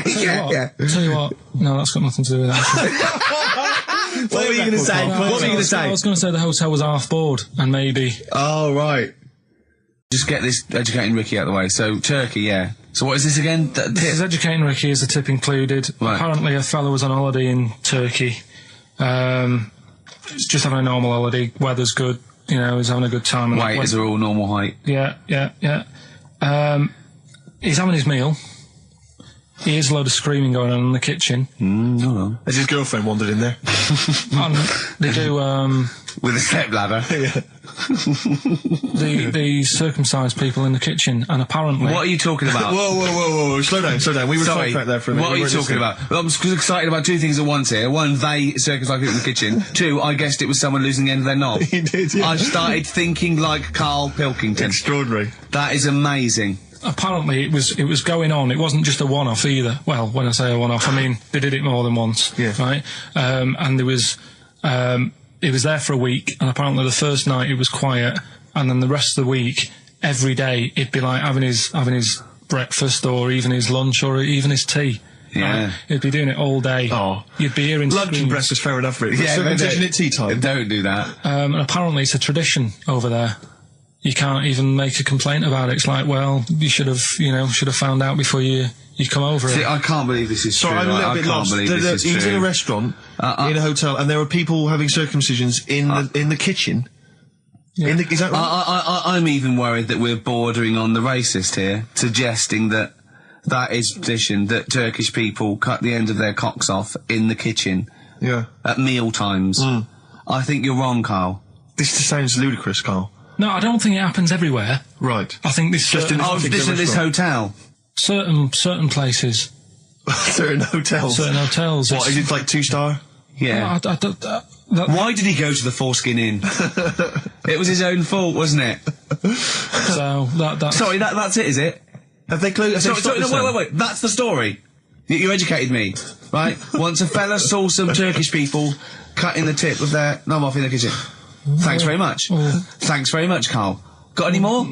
yeah. tell you what, no, that's got nothing to do with that. What were you going to say? What were you going to I say? was going to say the hotel was half board, and maybe Oh, right. Just get this educating Ricky out of the way. So, Turkey, yeah. So what is this again? This is educating Ricky, is the tip included. Right. Apparently a fella was on holiday in Turkey. It's just having a normal holiday, weather's good, you know, he's having a good time. Waiters are all normal height. Yeah. He's having his meal. He hears a load of screaming going on in the kitchen. Hold on. Has his girlfriend wandered in there? And they do, With a stepladder. the circumcised people in the kitchen, and apparently... What are you talking about? Whoa. Slow down. We were sidetracked there for a minute. What are you talking about? Well, I'm excited about two things at once here. One, they circumcised people in the kitchen. Two, I guessed it was someone losing the end of their knob. He did, yeah. I started thinking like Karl Pilkington. Extraordinary. That is amazing. Apparently it was going on. It wasn't just a one-off either. Well, when I say a one-off, I mean they did it more than once. Yeah. Right? And there was... it was there for a week, and apparently the first night it was quiet, and then the rest of the week, every day, it'd be like having his breakfast, or even his lunch, or even his tea. Yeah. Right? He'd be doing it all day. Oh. You'd be hearing Lunch and screams. breakfast, fair enough, really. Yeah, but Circumcision at tea time. Don't do that. And apparently it's a tradition over there. You can't even make a complaint about it. It's like, well, you should have found out before you come over. See, I can't believe this is Sorry, true. I'm a little I bit can't lost. believe this is He was true. in a restaurant, in a hotel, and there were people having circumcisions in the kitchen. Yeah. Is that right? I'm even worried that we're bordering on the racist here, suggesting that is tradition, that Turkish people cut the end of their cocks off in the kitchen Yeah. at meal times. I think you're wrong, Carl. This just sounds ludicrous, Carl. No, I don't think it happens everywhere. Right. I think this Just in Oh, this at this hotel. certain places, Certain hotels. certain hotels. What, is it like 2-star? Yeah. Why did he go to the Foreskin Inn? It was his own fault, wasn't it? So that Sorry, that's it, is it? Have they closed? Sorry, no, wait. That's the story. You educated me, right? Once a fella saw some Turkish people cutting the tip of their knob off in the kitchen. Thanks very much. Thanks very much, Carl. Got any more?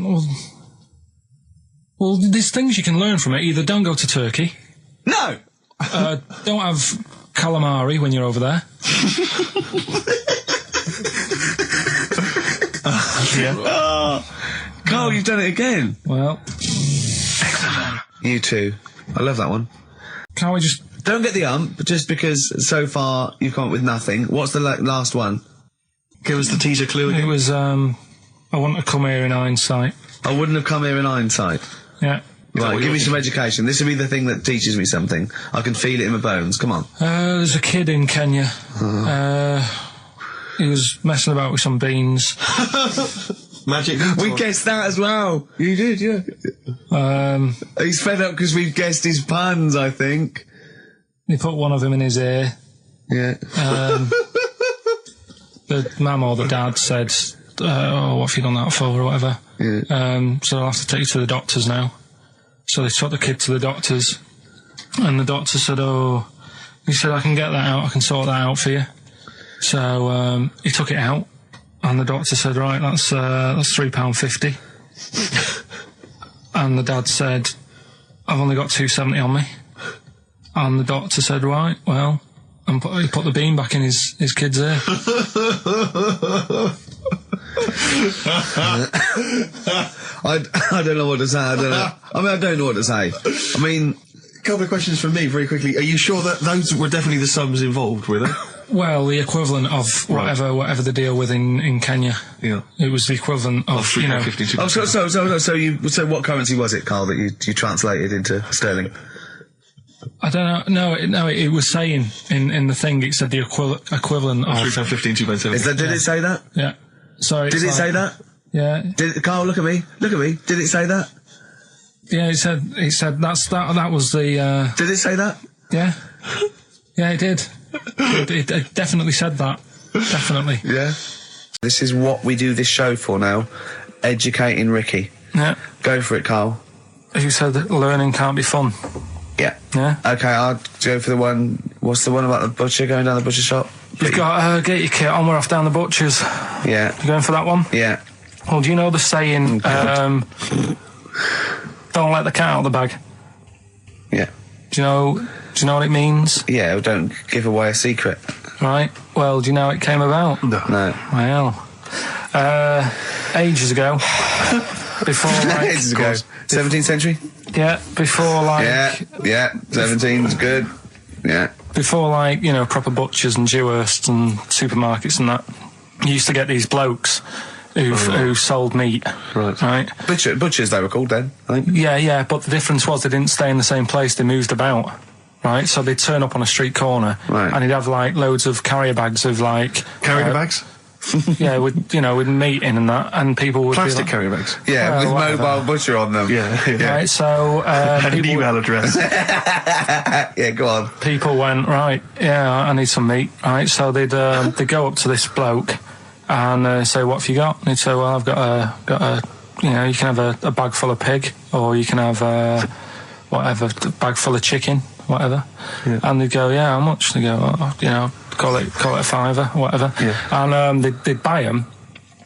Well, there's things you can learn from it. Either don't go to Turkey, No! don't have calamari when you're over there. Carl, you've done it again. Well, You too. I love that one. can't we just... Don't get the just because so far you've come up with nothing. What's the last one? Give us the teaser clue It again. was, I want to come here in hindsight. I wouldn't have come here in hindsight. Yeah. Right, what give you me some want? education. This will be the thing that teaches me something. I can feel it in my bones. Come on. There's a kid in Kenya. He was messing about with some beans. Magic. We guessed that as well. You did, yeah. He's fed up because we've guessed his puns, I think. He put one of them in his ear. Yeah. The mum or the dad said, what have you done that for, or whatever. Yeah. So I'll have to take you to the doctors now. So they took the kid to the doctors, and the doctor said, he said, I can get that out, I can sort that out for you. So he took it out, and the doctor said, right, that's £3.50. And the dad said, I've only got £2.70 on me. And the doctor said, right, well, and he put the bean back in his kid's ear. I don't know what to say. I don't know what to say. I mean, a couple of questions from me very quickly. Are you sure that those were definitely the sums involved, were they? Well, the equivalent of whatever the deal with in Kenya. Yeah. It was the equivalent of £3.50. So what currency was it, Carl, that you translated into sterling? I don't know. No, it was saying in the thing. It said the equivalent of £3.15, £2.70. Did it say that? Yeah. Sorry. Did it say that? Yeah. Carl, look at me. Look at me. Did it say that? Yeah. It said that was the. Did it say that? Yeah. Yeah, it did. It definitely said that. Definitely. Yeah. This is what we do this show for now. Educating Ricky. Yeah. Go for it, Carl. You said that learning can't be fun. Yeah. Yeah. Okay, I'll go for the one. What's the one about the butcher going down the butcher shop? You've got get your kit on. We're off down the butcher's. Yeah. You going for that one? Yeah. Well, do you know the saying? Don't let the cat out of the bag. Yeah. Do you know what it means? Yeah. Well, don't give away a secret. Right. Well, do you know how it came about? No. Well, ages ago. Before, like, ages ago. 17th century? Yeah, before, like... Yeah, 17's good. Yeah. Before, like, proper butchers and Jewhursts and supermarkets and that, you used to get these blokes who sold meat. Right. Butchers, they were called then, I think. Yeah, but the difference was they didn't stay in the same place, they moved about. Right, so they'd turn up on a street corner, and he'd have, like, loads of carrier bags of, like... Carrier bags? Yeah, with meat in and that, and people would plastic be like, carrier bags. Yeah, with mobile butcher on them. Yeah. Right, so and an email address. Yeah, go on. People went, right, yeah, I need some meat. Right, so they'd go up to this bloke and say, what have you got? And he'd say, well, I've got a you can have a bag full of pig, or you can have a bag full of chicken, whatever. Yeah. And they'd go, yeah, how much? They go, call it a fiver, whatever. Yeah. And they'd buy them,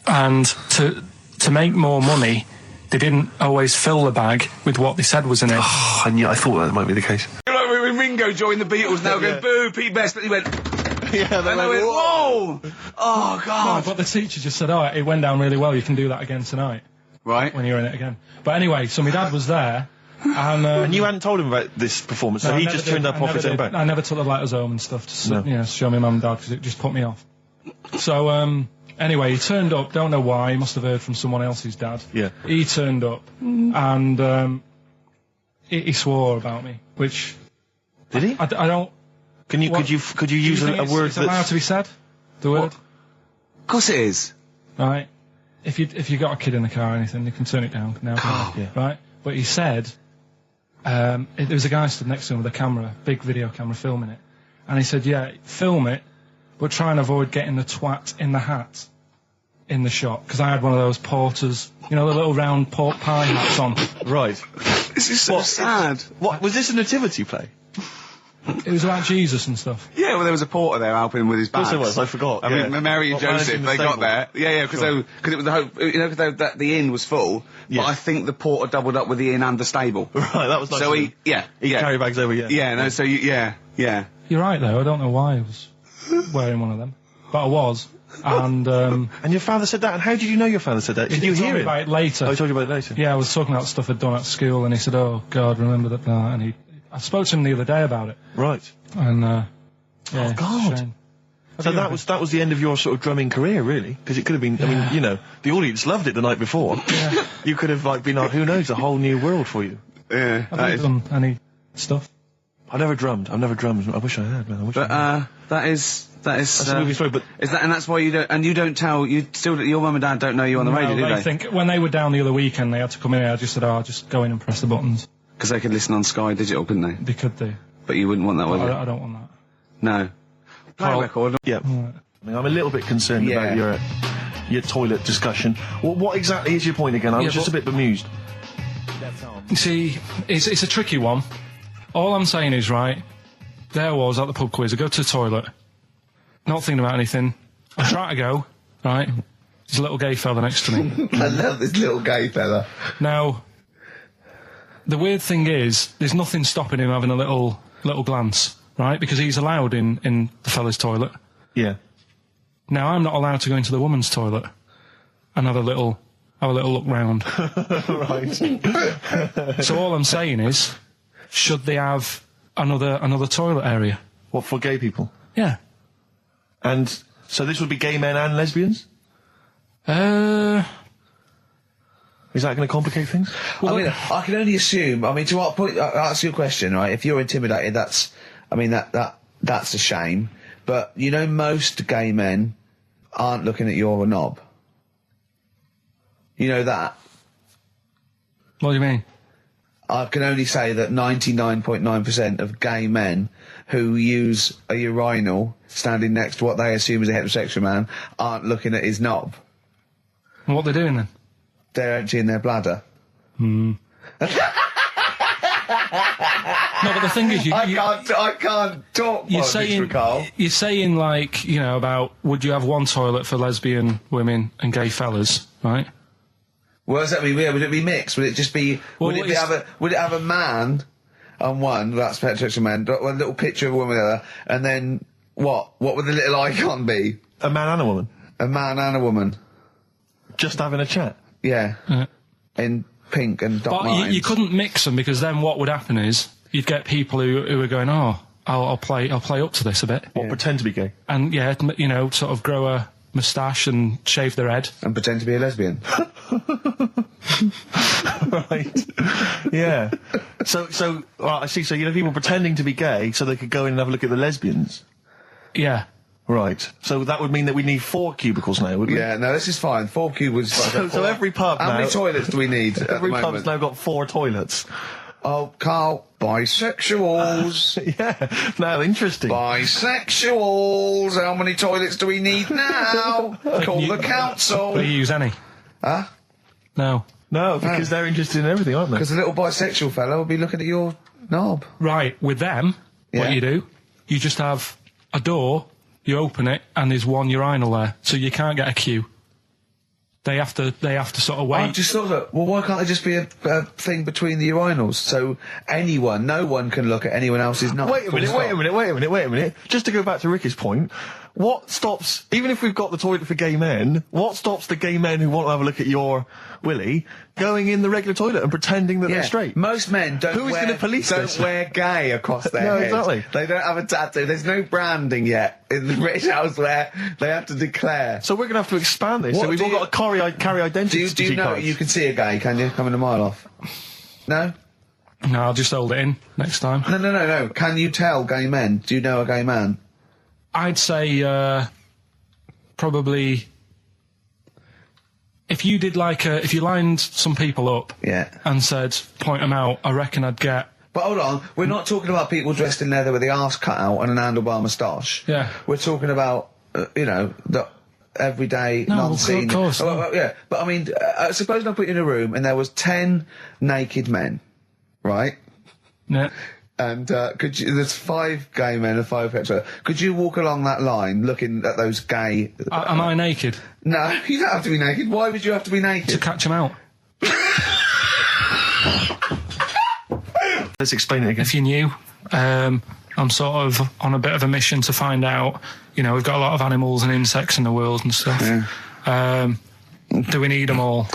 and to make more money, they didn't always fill the bag with what they said was in it. Oh, and yeah, I thought that might be the case. Like when Ringo joined the Beatles, now going, boo, Pete Best, but he went... Yeah, and they went, whoa! Oh, God. No, but the teacher just said, it went down really well, you can do that again tonight. Right. When you're in it again. But anyway, so my dad was there, and you hadn't told him about this performance, so he just turned up off his own back? I never took the letters home and stuff to show my mum and dad, because it just put me off. So, anyway, he turned up, don't know why, he must have heard from someone else's dad. Yeah. He turned up, and he swore about me, which... Did he? I don't... Could you use a word that's... allowed to be said? The word? Of course it is. Right. If you got a kid in the car or anything, you can turn it down now. Yeah. Right? But he said... there was a guy stood next to him with a camera, big video camera, filming it. And he said, yeah, film it, but try and avoid getting the twat in the hat in the shot. Because I had one of those porters, the little round pork pie hats on. Right. This is so sad. What, was this a nativity play? It was about Jesus and stuff. Yeah, well, there was a porter there helping him with his bags. Of course it was, I forgot. I mean, Mary and Joseph, they got there. Yeah, because it was the hope, because the inn was full, but I think the porter doubled up with the inn and the stable. Right, that was nice. So he carry bags over, yeah. You're right, though, I don't know why I was wearing one of them. But I was, and... and your father said that, and how did you know your father said that? Did you hear it? About it later. Oh, he told you about it later? Yeah, I was talking about stuff I'd done at school, and he said, oh, God, remember that, and I spoke to him the other day about it. Right. And, oh, God. So that was the end of your sort of drumming career, really? Because it could have been, I mean, the audience loved it the night before. Yeah. You could have, been, who knows, a whole new world for you. Yeah. I've never done any stuff. I've never drummed. I wish I had, man. That is That's a movie story, but is that, and that's why you don't tell, your mum and dad don't know you on the radio, do they? I think when they were down the other weekend, they had to come in here. I just said, just go in and press the buttons. Because they could listen on Sky Digital, couldn't they? They could do. But you wouldn't want that, would you? I don't want that. No. Play a record. yeah. I mean, I'm a little bit concerned about your toilet discussion. What exactly is your point again? I was just a bit bemused. You see, it's a tricky one. All I'm saying is, right, there I was at the pub quiz. I go to the toilet, not thinking about anything. I try to go, right? There's a little gay fella next to me. I love this little gay fella. Now, the weird thing is, there's nothing stopping him having a little glance, right? Because he's allowed in the fella's toilet. Yeah. Now, I'm not allowed to go into the woman's toilet and have a little look round. Right. So all I'm saying is, should they have another toilet area? What, for gay people? Yeah. And so this would be gay men and lesbians? Is that going to complicate things? Well, I mean, I can only assume. I mean, to what point? I'll ask you a question, right? If you're intimidated, that's a shame. But you know, most gay men aren't looking at your knob. You know that. What do you mean? I can only say that 99.9% of gay men who use a urinal standing next to what they assume is a heterosexual man aren't looking at his knob. And what they're doing then? They're emptying their bladder. No, but the thing is, I can't talk. You're saying like, you know, about would you have one toilet for lesbian women and gay fellas, right? What does that mean? Would it be mixed? Would it just be? Well, would it have a man on one? That's heterosexual man. One little picture of a woman on the other, and then what? What would the little icon be? A man and a woman? A man and a woman. Just having a chat? Yeah. In pink and Doc But you couldn't mix them, because then what would happen is you'd get people who are going, I'll play up to this a bit. What, pretend to be gay? And yeah, you know, sort of grow a moustache and shave their head. And pretend to be a lesbian. Right. Yeah. So, right, I see. So, you know, people pretending to be gay so they could go in and have a look at the lesbians. Yeah. Right. So that would mean that we need 4 cubicles now, wouldn't we? Yeah, no, this is fine. 4 cubicles. So every pub How many toilets do we need at Every the moment? pub's now got 4 toilets. Oh, Carl, bisexuals. Yeah. Now, interesting. Bisexuals. How many toilets do we need now? Call the council. Will you use any? Huh? No. No, because they're interested in everything, aren't they? Because the little bisexual fella will be looking at your knob. Right, with them, Yeah. what you do, you just have a door, you open it, and there's one urinal there, so you can't get a queue. They have to sort of wait. I just thought that, well, why can't there just be a thing between the urinals? So no one can look at anyone else's knob. Wait a minute. Just to go back to Ricky's point, what stops, even if we've got the toilet for gay men, what stops the gay men who want to have a look at your willy going in the regular toilet and pretending that they're straight? Most men don't wear gay across their No, head. exactly. They don't have a tattoo. There's no branding yet in the British house where they have to declare. So we're going to have to expand this. What So we've do all you- got to carry identity Do you know cards. you can see a gay, can you? Coming a mile off. No? No, I'll just hold it in next time. No. Can you tell gay men? Do you know a gay man? I'd say probably if you did if you lined some people up and said point them out, I reckon I'd get. But hold on, we're not talking about people dressed in leather with the arse cut out and an handlebar moustache. Yeah. We're talking about the everyday No, non-seen. of course. Yeah, but I mean, suppose I put you in a room and there was 10 naked men, right? Yeah. And there's 5 gay men and 5 hetero. Could you walk along that line looking at those gay... Am I naked? No, you don't have to be naked. Why would you have to be naked? To catch them out. Let's explain it again. If you knew, I'm sort of on a bit of a mission to find out, you know, we've got a lot of animals and insects in the world and stuff. Yeah. Do we need them all?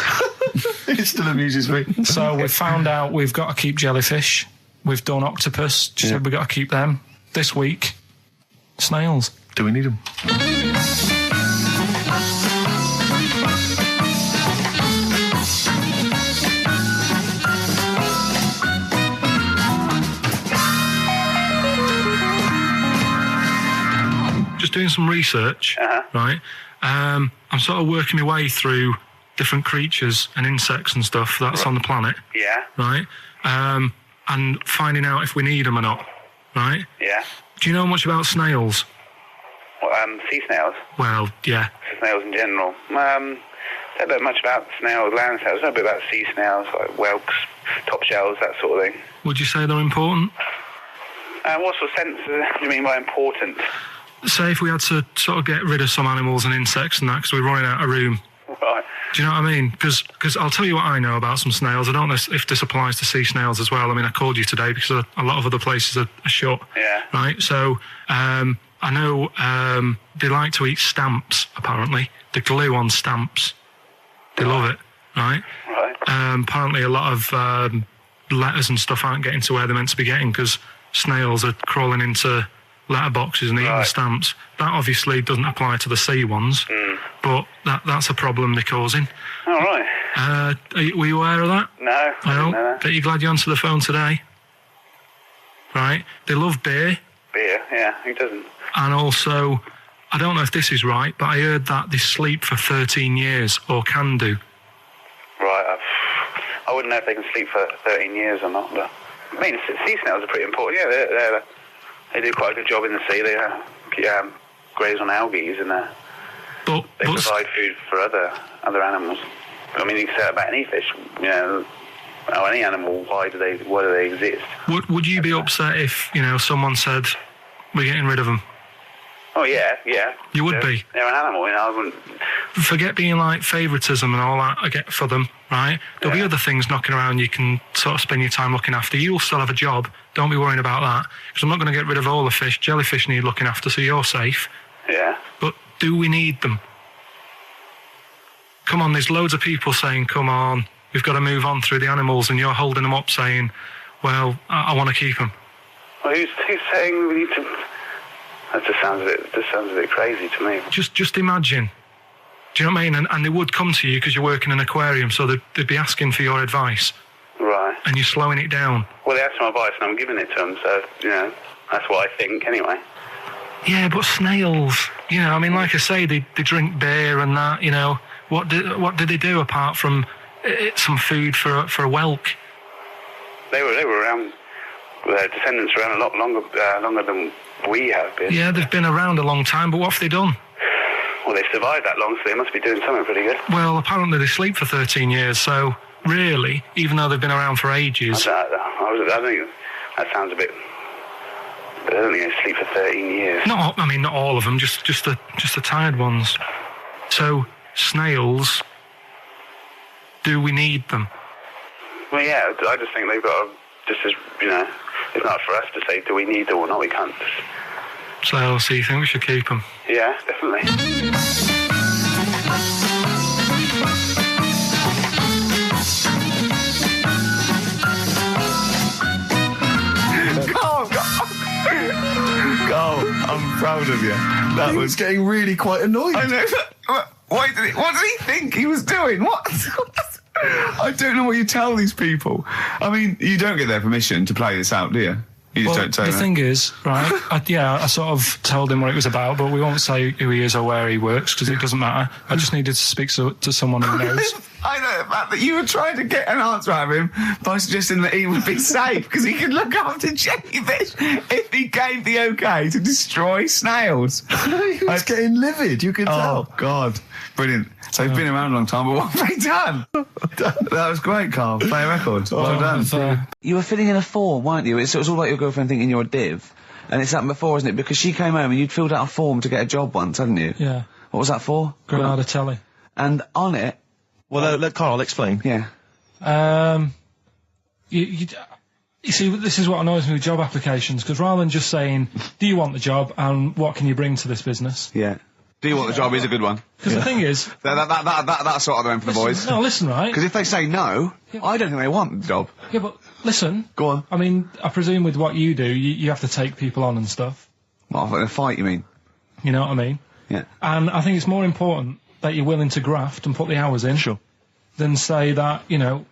It still amuses me. So we've found out we've got to keep jellyfish. We've done octopus. Just said we've got to keep them. This week, snails. Do we need them? just doing some research, right? I'm sort of working my way through different creatures and insects and stuff that's on the planet. Yeah. Right? And finding out if we need them or not. Right? Yeah. Do you know much about snails? Well, sea snails? Well, yeah. Snails in general. Don't know much about snails, land snails. I know a bit about sea snails, like whelks, top shells, that sort of thing. Would you say they're important? What sort of sense do you mean by important? Say if we had to sort of get rid of some animals and insects and that because we're running out of room. Right. Do you know what I mean? Because I'll tell you what I know about some snails. I don't know if this applies to sea snails as well. I mean, I called you today because a lot of other places are shut. Yeah. Right? So I know they like to eat stamps, apparently. The glue on stamps. They love it, right? Right. Apparently a lot of letters and stuff aren't getting to where they're meant to be getting because snails are crawling into letterboxes and eating the stamps. That obviously doesn't apply to the sea ones, but that's a problem they're causing. All right. Were you aware of that? No, I didn't know that. Bet you're glad you answered the phone today. Right? They love beer. Beer, yeah, who doesn't? And also, I don't know if this is right, but I heard that they sleep for 13 years, or can do. Right, I wouldn't know if they can sleep for 13 years or not, but... I mean, sea snails are pretty important. Yeah, they do quite a good job in the sea. They graze on algae and they provide food for other animals. I mean, you can say that about any fish, or any animal. Why do they exist? Would you be upset if, someone said, we're getting rid of them? Oh, yeah. You would be? They're an animal, I wouldn't... Forget being like favouritism and all that I get for them, right? There'll be other things knocking around you can sort of spend your time looking after. You'll still have a job. Don't be worrying about that. Because I'm not going to get rid of all the fish. Jellyfish need looking after, so you're safe. Yeah. But do we need them? Come on, there's loads of people saying, come on, we've got to move on through the animals, and you're holding them up saying, well, I want to keep them. Well, who's saying we need to... That just sounds a bit crazy to me. Just imagine. Do you know what I mean? And they would come to you because you work in an aquarium, so they'd be asking for your advice. Right. And you're slowing it down. Well, they asked for my advice and I'm giving it to them, so, that's what I think anyway. Yeah, but snails, like I say, they drink beer and that, What did they do apart from some food for a whelk? They were around, their descendants were around a lot longer than we have been. Yeah, they've been around a long time, but what have they done? Well, they've survived that long, so they must be doing something pretty good. Well, apparently they sleep for 13 years, so really, even though they've been around for ages... I think that sounds a bit... But I don't think they sleep for 13 years. Not all of them, just the tired ones. So, snails, do we need them? Well, yeah, I just think they've got to... Just as, it's not for us to say, do we need them or not, we can't. So you think we should keep them? Yeah, definitely. Carl, I'm proud of you. That was getting really quite annoyed. I know. What did he think he was doing? What? I don't know what you tell these people. I mean, you don't get their permission to play this out, do you? You just don't say the that. thing is, right, I sort of told him what it was about, but we won't say who he is or where he works, because it doesn't matter. I just needed to speak to someone who knows. I know the fact that you were trying to get an answer out of him by suggesting that he would be safe, because he could look after jellyfish if he gave the okay to destroy snails. He was getting livid, you can tell. Oh, God. Brilliant. So you've been around a long time, but what have they done? That was great, Carl. Play a record. Well done. You were filling in a form, weren't you? It was all like your girlfriend thinking you're a div. And it's happened before, isn't it? Because she came home and you'd filled out a form to get a job once, hadn't you? Yeah. What was that for? Granada Telly. And on it... Well, let Carl explain. Yeah. You see, this is what annoys me with job applications, because rather than just saying, do you want the job and what can you bring to this business? Yeah. Do you want the job is a good one. Because the thing is... That's sort of the one for the boys. No, listen, right? Because if they say no, I don't think they want the job. Yeah, but listen. Go on. I mean, I presume with what you do, you have to take people on and stuff. What, in a fight, you mean? You know what I mean? Yeah. And I think it's more important that you're willing to graft and put the hours in. Sure. Than say that, you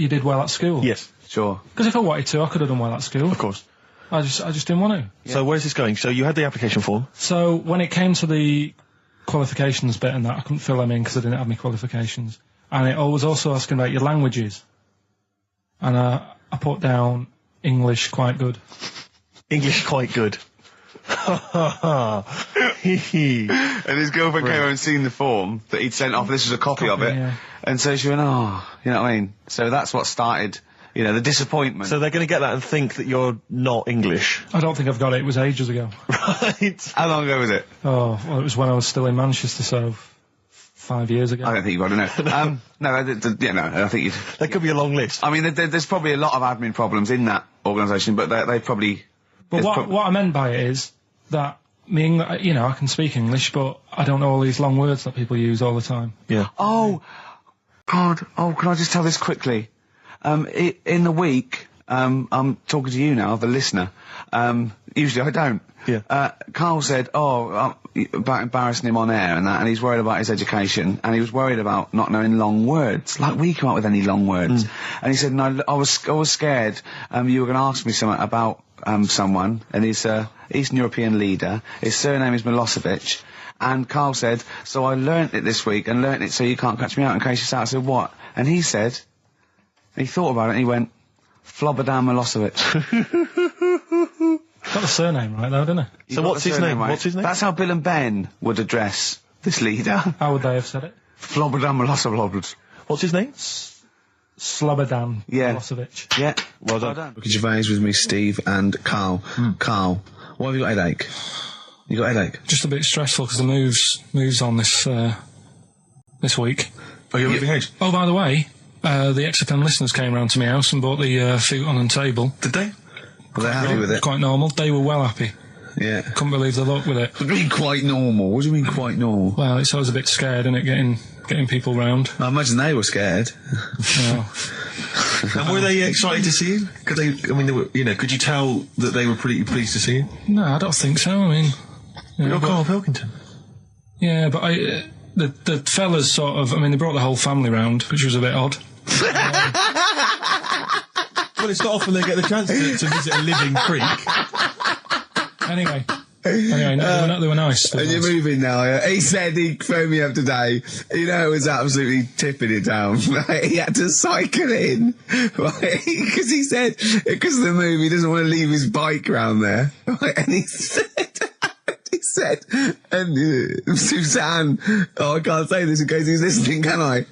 did well at school. Yes. Sure. Because if I wanted to, I could have done well at school. Of course. I just didn't want to. Yeah. So where's this going? So you had the application form. So when it came to the qualifications bit and that, I couldn't fill them in because I didn't have any qualifications. And it was also asking about your languages. And I put down English quite good. English quite good. And his girlfriend came over and seen the form that he'd sent off. This was a copy of it. Yeah. And so she went, oh, you know what I mean? So that's what started, you know, the disappointment. So they're going to get that and think that you're not English. I don't think I've got it. It was ages ago. Right. How long ago was it? Oh, well, it was when I was still in Manchester, so 5 years ago. I don't think you've got to know. No, I think you... There could be a long list. I mean, there's probably a lot of admin problems in that organisation, but they probably... But what I meant by it is that you know, I can speak English, but I don't know all these long words that people use all the time. Yeah. Oh, God. Oh, can I just tell this quickly? In the week, I'm talking to you now, the listener. Usually I don't. Yeah. Karl said, about embarrassing him on air and that, and he's worried about his education, and he was worried about not knowing long words. Like, we come up with any long words. And he said, no, I was scared, you were going to ask me something about, someone, and he's Eastern European leader. His surname is Milosevic. And Karl said, so I learnt it this week, and learnt it so you can't catch me out in case you start. I said, what? And he said, he thought about it, and he went, Flobodan Milosevic. Got the surname right, though, didn't he? So what's his name? Right? What's his name? That's how Bill and Ben would address this leader. How would they have said it? Flobodan Milosevic. What's his name? Slobodan Milosevic. Yeah. Well done. Look at Gervais with me, Steve, and Karl. Karl, why have you got a headache? You got a headache? Just a bit stressful because the moves on this week. Oh, you're moving house? Oh, by the way, the XFM listeners came round to my house and bought the futon and table. Did they? Were they happy with it? Quite normal. They were well happy. Yeah. Couldn't believe the luck with it. What do you mean quite normal? What do you mean quite normal? Well, it's always a bit scared, isn't it, getting people round. I imagine they were scared. No. And were they excited to see you? Could they were, could you tell that they were pretty pleased to see you? No, I don't think so. I mean... You're Karl Pilkington. Yeah, but the fellas sort of... I mean, they brought the whole family round, which was a bit odd. Well, it's not often they get the chance to visit a living creek. Anyway, no, they were nice. And you're moving now, yeah? He said he phoned me up today. You know, it was absolutely tipping it down. Right? He had to cycle in. Right? Because he said, because of the move, he doesn't want to leave his bike round there. Right? And he said, and Suzanne, I can't say this in case he's listening, can I?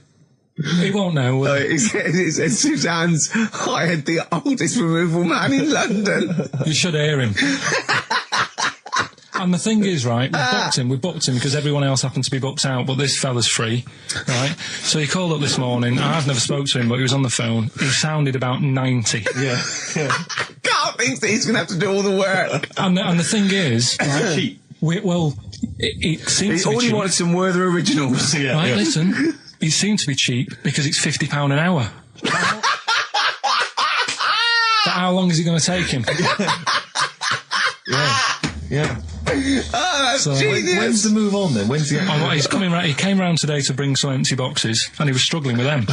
He won't know. He said Suzanne's hired the oldest removal man in London. You should hear him. And the thing is, right, we booked him because everyone else happened to be booked out, but this fella's free, right? So he called up this morning. I've never spoke to him, but he was on the phone. He sounded about 90. Yeah. Carl thinks that he's going to have to do all the work. And the thing is, right, it seems to be all he cheap. wanted some Werther originals. Yeah, right, yeah. Listen, it seemed to be cheap because it's £50 an hour. But how long is it going to take him? Yeah. Oh, that's genius. When's the move on then? When's the... well, he's coming round. He came round today to bring some empty boxes, and he was struggling with them.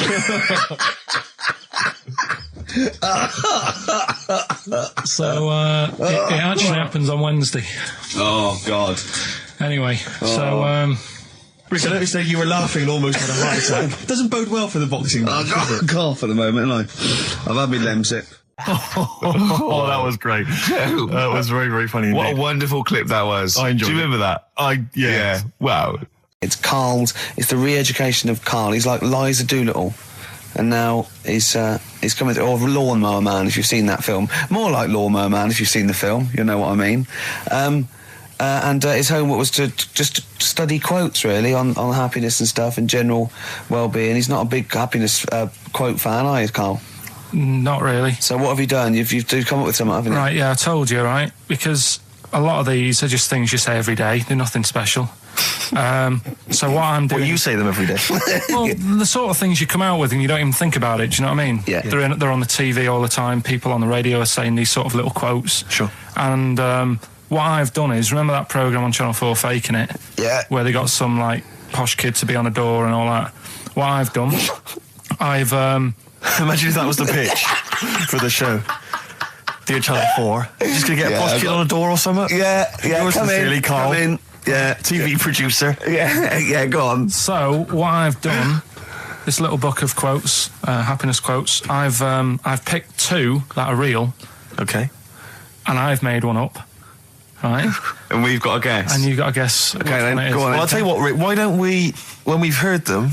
So it actually happens on Wednesday. Oh God. Anyway, Rick, I noticed that you were laughing and almost had a heart attack. Doesn't bode well for the boxing match, does it? Cough at the moment, haven't I? I've had my Lemsip. Oh, that was great. That was very, very funny indeed. What a wonderful clip that was. I enjoyed it. Do you remember that? Yeah. Wow. It's the re-education of Karl. He's like Liza Doolittle. And now he's coming to, or Lawnmower Man, if you've seen that film. More like Lawnmower Man, if you've seen the film. You know what I mean. And his homework was to just study quotes, really, on happiness and stuff and general well-being. He's not a big happiness quote fan, are you, Karl? Not really. So what have you done? You've come up with something, haven't you? Right, yeah, I told you, right? Because a lot of these are just things you say every day. They're nothing special. So what I'm doing... Well, you say them every day. Well, the sort of things you come out with and you don't even think about it, do you know what I mean? Yeah. They're on the TV all the time. People on the radio are saying these sort of little quotes. Sure. And what I've done is, remember that programme on Channel 4, Faking It? Yeah. Where they got some, like, posh kid to be on a door and all that. What I've done, I've... Imagine if that was the pitch for the show. Dear Channel 4. Just going to get a prostitute on a door or something? Yeah, Yours come sincerely, in, Carl. come in. Yeah. TV producer. Yeah, go on. So what I've done, this little book of quotes, happiness quotes. I've picked 2 that are real. Okay. And I've made one up. Right. And we've got to guess. And you've got to guess. Okay, then, go on. Well, I'll tell you what, Rick, why don't we, when we've heard them,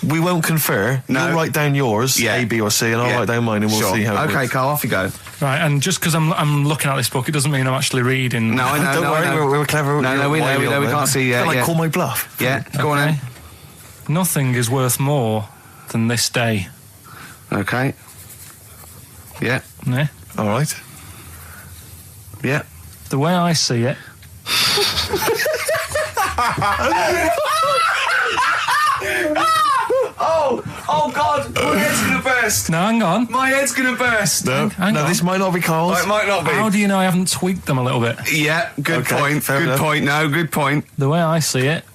we won't confer. No. You'll write down yours, A, B or C, and I'll write down mine and we'll see how it Okay, works. Carl, off you go. Right, and just because I'm looking at this book, it doesn't mean I'm actually reading. No, I know. Don't worry, we're clever. No, we know, we can't see yet. Like, call my bluff. Yeah, go on then. Nothing is worth more than this day. Okay. Yeah. Yeah. All right. Yeah. The way I see it. Oh God, my head's gonna burst. No, hang on. My head's gonna burst. No, Hang on. this might not be Carl's. It might not be. How do you know I haven't tweaked them a little bit? Yeah, good Okay, point. fair Good enough. point. No, good point. The way I see it,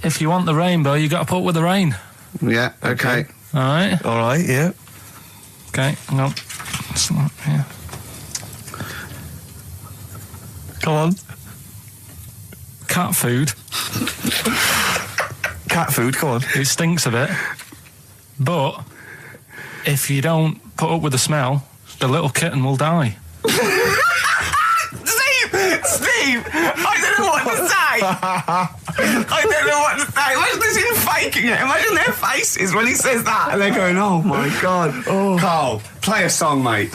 if you want the rainbow, you got to put up with the rain. Yeah. Okay. All right. All right, yeah. Okay. Hang on. It's not, yeah. Come on. Cat food. Cat food, come on. It stinks a bit, but if you don't put up with the smell, the little kitten will die. Steve, I don't know what to say. I don't know what to say. Imagine this in faking it. Imagine their faces when he says that, and they're going, "Oh my God." Oh. Carl, play a song, mate.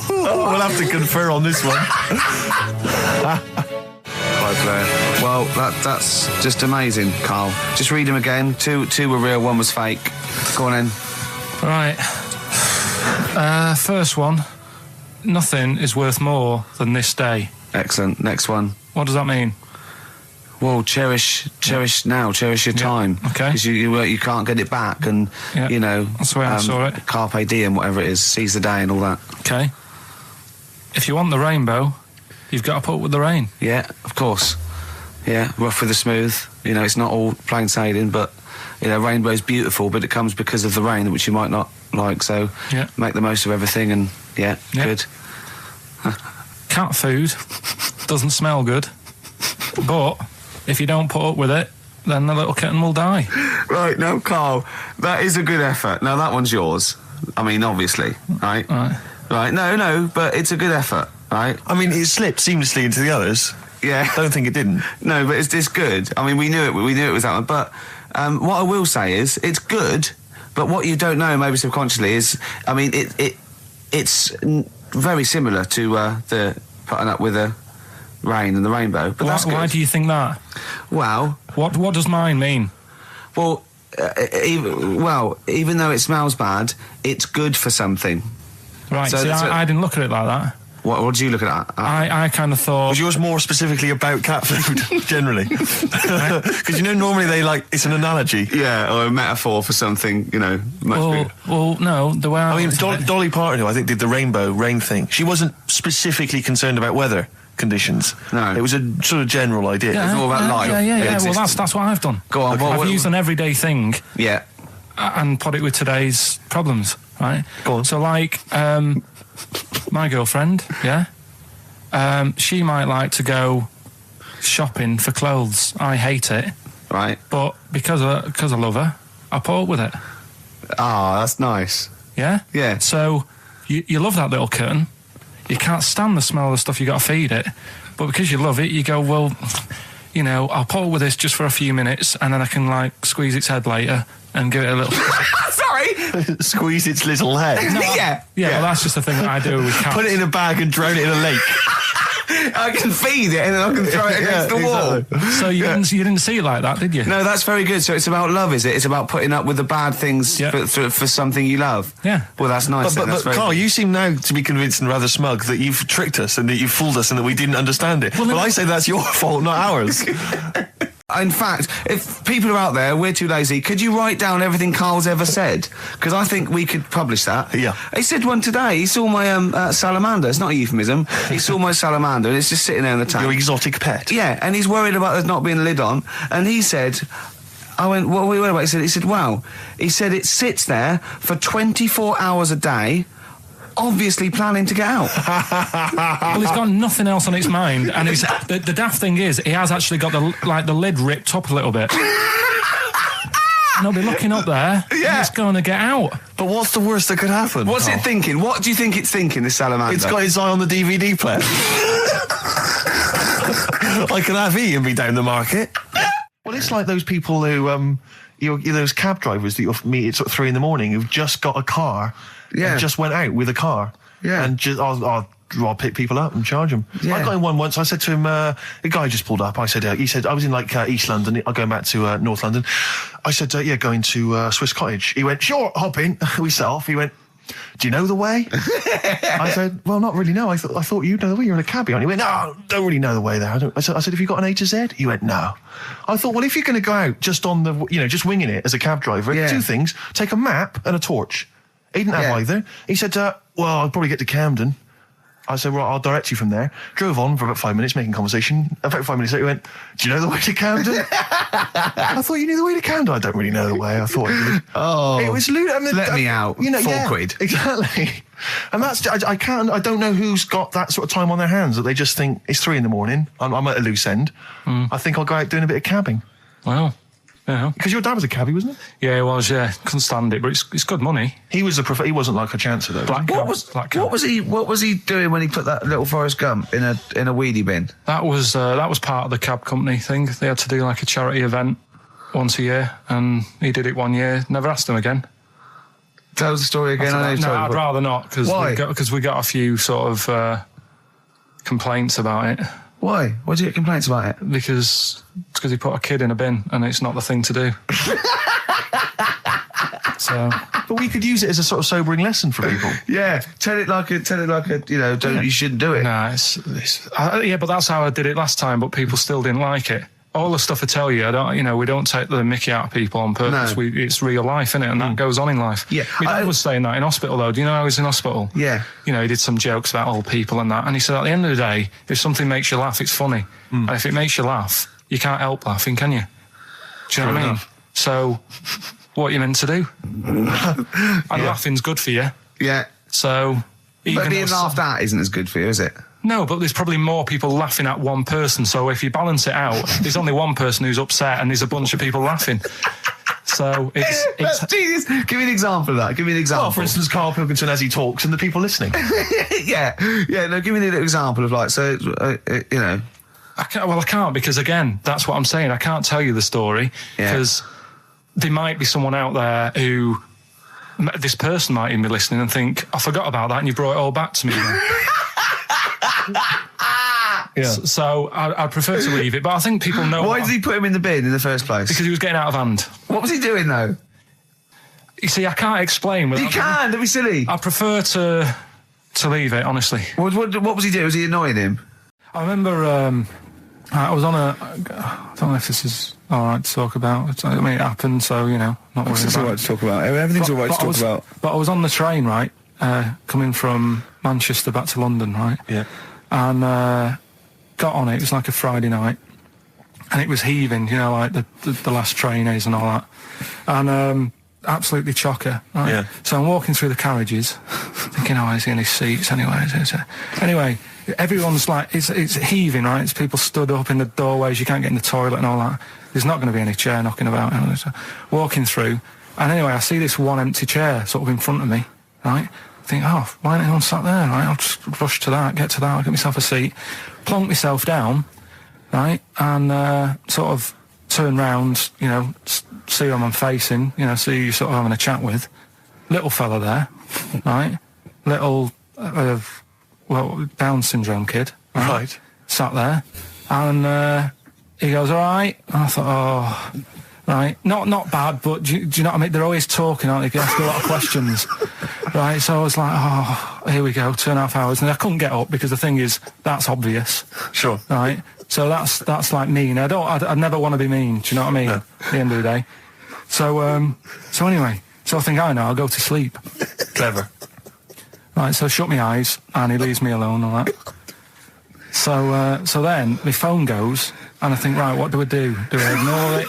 We'll have to confer on this one. Well, that's just amazing, Carl. Just read them again. Two were real, one was fake. Go on then. Right. First one. Nothing is worth more than this day. Excellent. Next one. What does that mean? Well, cherish now, cherish your time. Okay. Because you can't get it back, and you know that's the way I saw it. Carpe diem, whatever it is, seize the day and all that. Okay. If you want the rainbow, you've got to put up with the rain. Yeah, of course. Yeah, rough with the smooth. You know, it's not all plain sailing, but you know, rainbow's beautiful, but it comes because of the rain, which you might not like. So make the most of everything, and good. Cat food doesn't smell good, but if you don't put up with it, then the little kitten will die. Right, now, Carl, that is a good effort. Now, that one's yours. I mean, obviously, right? Right, no, but it's a good effort, right? I mean, it slipped seamlessly into the others. Yeah. Don't think it didn't. No, but it's good. I mean, we knew it was that one. But what I will say is, it's good, but what you don't know, maybe subconsciously, is, I mean, it's very similar to the putting up with the rain and the rainbow. But that's good. Why do you think that? Well, what does mine mean? Well, even though it smells bad, it's good for something. Right. So see, I didn't look at it like that. What did you look at? I kind of thought... Was yours more specifically about cat food, generally? Because, you know, normally it's an analogy. Yeah, or a metaphor for something, you know, much bigger. Well, no, the way I mean, Dolly Parton, who I think did the rainbow rain thing, she wasn't specifically concerned about weather conditions. No. It was a sort of general idea. It's all about life. Yeah. Well, that's what I've done. Go on. I've used an everyday thing. Yeah. And put it with today's problems, right? Go on. So, like... my girlfriend, she might like to go shopping for clothes. I hate it, right? But because I love her, I put up with it. Ah, that's nice. Yeah, yeah. So you love that little kitten. You can't stand the smell of the stuff you got to feed it, but because you love it, you go, well, you know, I'll put up with this just for a few minutes, and then I can like squeeze its head later and give it a little. Sorry. Squeeze its little head. No, yeah. Well, that's just the thing that I do with cats. Put it in a bag and drown it in a lake. I can feed it and then I can throw it against the wall. Exactly. So you didn't see it like that, did you? No, that's very good. So it's about love, is it? It's about putting up with the bad things for something you love. Yeah. Well, that's nice. But Carl, you seem now to be convinced and rather smug that you've tricked us and that you've fooled us and that we didn't understand it. Well, I say that's your fault, not ours. In fact, if people are out there, we're too lazy, could you write down everything Carl's ever said? Because I think we could publish that. Yeah. He said one today. He saw my salamander. It's not a euphemism. He saw my salamander and it's just sitting there in the tank. Your exotic pet. Yeah, and he's worried about there not being a lid on. And he said... I went, what are we worried about? He said, wow. He said it sits there for 24 hours a day obviously planning to get out. Well, he's got nothing else on his mind, and the daft thing is, he has actually got the lid ripped up a little bit. And he'll be looking up there, and it's going to get out. But what's the worst that could happen? What's it thinking? What do you think it's thinking, this salamander? It's got his eye on the DVD player. I can have Ian be down the market. Well, it's like those people who, those cab drivers that you'll meet at sort of 3 a.m. who've just got a car and just went out with a car. Yeah. And just, I'll pick people up and charge them. Yeah. I got in one once. I said to him, the guy just pulled up. I said, he said, I was in like East London. I'm going back to North London. I said, going to Swiss Cottage. He went, sure, hop in. We set off. He went, do you know the way? I said, well, not really, no. I thought you'd know the way. You're in a cabbie, aren't you? He went, no, don't really know the way there. I said, have you got an A to Z? He went, no. I thought, well, if you're going to go out just on the, just winging it as a cab driver, two things, take a map and a torch. He didn't have either. He said, well, I'll probably get to Camden. I said, well, I'll direct you from there. Drove on for about 5 minutes, making conversation. About 5 minutes later, he went, do you know the way to Camden? I thought you knew the way to Camden. I don't really know the way. I thought you did. Oh. It was lewd. Let me out. £4. Exactly. And that's, I don't know who's got that sort of time on their hands that they just think it's 3 a.m. I'm at a loose end. I think I'll go out doing a bit of cabbing. Wow. Yeah. Because your dad was a cabbie, wasn't he? Yeah, he was, yeah. Couldn't stand it, but it's good money. He was he wasn't like a chancer, though. What was he doing when he put that little Forrest Gump in a weedy bin? That was part of the cab company thing. They had to do like a charity event once a year, and he did it 1 year. Never asked him again. Tell us the story again. I'd rather not, because we got a few sort of complaints about it. Why? Why did you get complaints about it? Because he put a kid in a bin, and it's not the thing to do. But we could use it as a sort of sobering lesson for people. Yeah, tell it like a you shouldn't do it. No, but that's how I did it last time. But people still didn't like it. All the stuff I tell you, we don't take the mickey out of people on purpose. No. It's real life, isn't it? And that goes on in life. Yeah. My dad was saying that in hospital, though. Do you know I was in hospital? Yeah. He did some jokes about old people and that. And he said, at the end of the day, if something makes you laugh, it's funny. And if it makes you laugh, you can't help laughing, can you? Do you know what I mean? So, what are you meant to do? And laughing's good for you. Yeah. So... But being laughed at isn't as good for you, is it? No, but there's probably more people laughing at one person. So if you balance it out, there's only one person who's upset and there's a bunch of people laughing. So it's Jesus. Give me an example of that. Give me an example. Well, for instance, Karl Pilkington as he talks and the people listening. Yeah. No, give me an example of I can't because, again, that's what I'm saying. I can't tell you the story because there might be someone out there who... This person might even be listening and think, I forgot about that and you brought it all back to me. So I'd prefer to leave it, but I think people know... Why did he put him in the bin in the first place? Because he was getting out of hand. What was he doing, though? You see, I can't explain. You can, don't be silly. I prefer to leave it, honestly. What was he doing? Was he annoying him? I remember I was on I don't know if this is all right to talk about. I mean, it happened, so, not worried about it. It's all right to talk about. Everything's all right to talk about. But I was on the train, right, coming from Manchester back to London, right? Yeah. And got on it. It was like a Friday night. And it was heaving, like the last train is and all that. And absolutely chocker, right? Yeah. So I'm walking through the carriages, thinking, is he in his seats anyway? Anyway, everyone's like, it's heaving, right? It's people stood up in the doorways, you can't get in the toilet and all that. There's not going to be any chair knocking about. So walking through, and anyway, I see this one empty chair sort of in front of me, right? I think, why ain't anyone sat there, right? I'll just rush to that, get myself a seat, plonk myself down, right? And sort of turn round, see who I'm facing, see who you're sort of having a chat with. Little fella there, right? Little, Down syndrome kid, right? Sat there, and he goes, all right. And I thought, right, not bad, but do you know what I mean? They're always talking, aren't they? If you ask a lot of questions, right? So I was like, here we go, 2.5 hours, and I couldn't get up because the thing is, that's obvious. Sure. Right? So that's like mean. I'd never want to be mean, do you know what I mean? No. At the end of the day. So anyway, I think, I'll go to sleep. Clever. Right, so I shut my eyes, and he leaves me alone and all that. So then my phone goes, and I think, right, what do? Do I ignore it?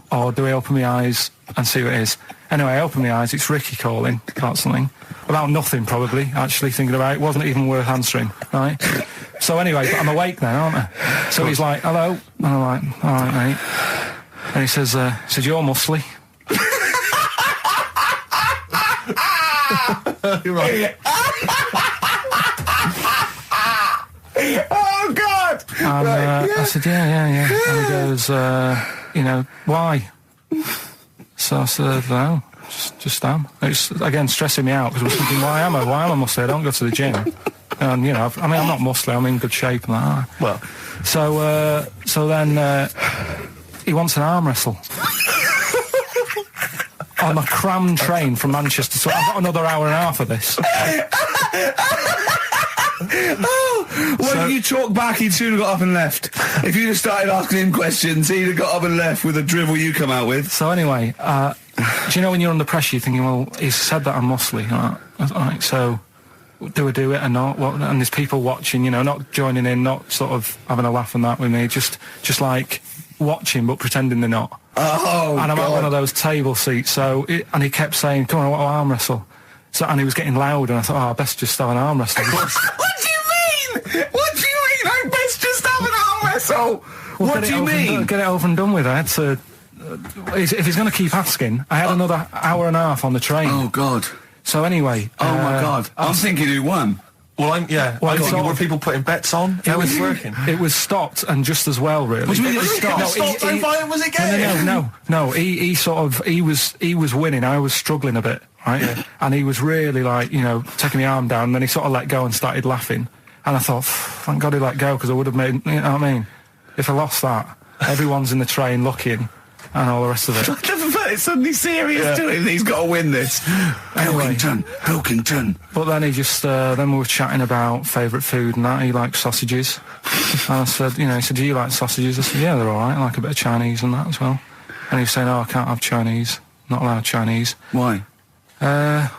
Or do I open my eyes and see what it is? Anyway, I open my eyes, it's Ricky calling, cancelling. About nothing, probably, actually, thinking about it. Wasn't even worth answering, right? So anyway, but I'm awake now, aren't I? So he's like, hello. And I'm like, all right, mate. And he says, you're muscly. You're right. Oh, God! And I said, yeah. And he goes, why? So I said, no, just am. It's, again, stressing me out, because I was thinking, why am I muscly? I don't go to the gym. And, I'm not muscly, I'm in good shape and that. Well. So then he wants an arm wrestle. On a crammed train from Manchester, so I've got another hour and a half of this. When you talk back, he'd soon have got up and left. If you'd have started asking him questions, he'd have got up and left with the drivel you come out with. So anyway, do you know when you're under pressure, you're thinking, well, he's said that I'm muscly. All right, so do I do it or not? And there's people watching, not joining in, not sort of having a laugh and that with me, just like watching but pretending they're not. Oh, and I'm at one of those table seats, and he kept saying, come on, I want to arm wrestle. And he was getting loud, and I thought, I best just have an arm wrestle. What do you mean? I best just have an arm wrestle? Well, what do you mean? Get it over and done with. I had to... if he's going to keep asking, I had another hour and a half on the train. Oh, God. So anyway... Oh, my God. I'm thinking who won. Well, I'm thinking, were people putting bets on? It was working. It was stopped, and just as well, really. What do you mean it was stopped? Was it game? No. He was winning. I was struggling a bit, right? Yeah. And he was really taking my arm down. And then he sort of let go and started laughing. And I thought, thank God he let go, because I would have made. You know what I mean? If I lost that, everyone's in the train looking, and all the rest of it. It's suddenly serious to him. He's got to win this. Anyway, Pilkington. But then he just, then we were chatting about favourite food and that. He likes sausages. And I said, he said, do you like sausages? I said, yeah, they're all right. I like a bit of Chinese and that as well. And he was saying, I can't have Chinese. Not allowed Chinese. Why? Don't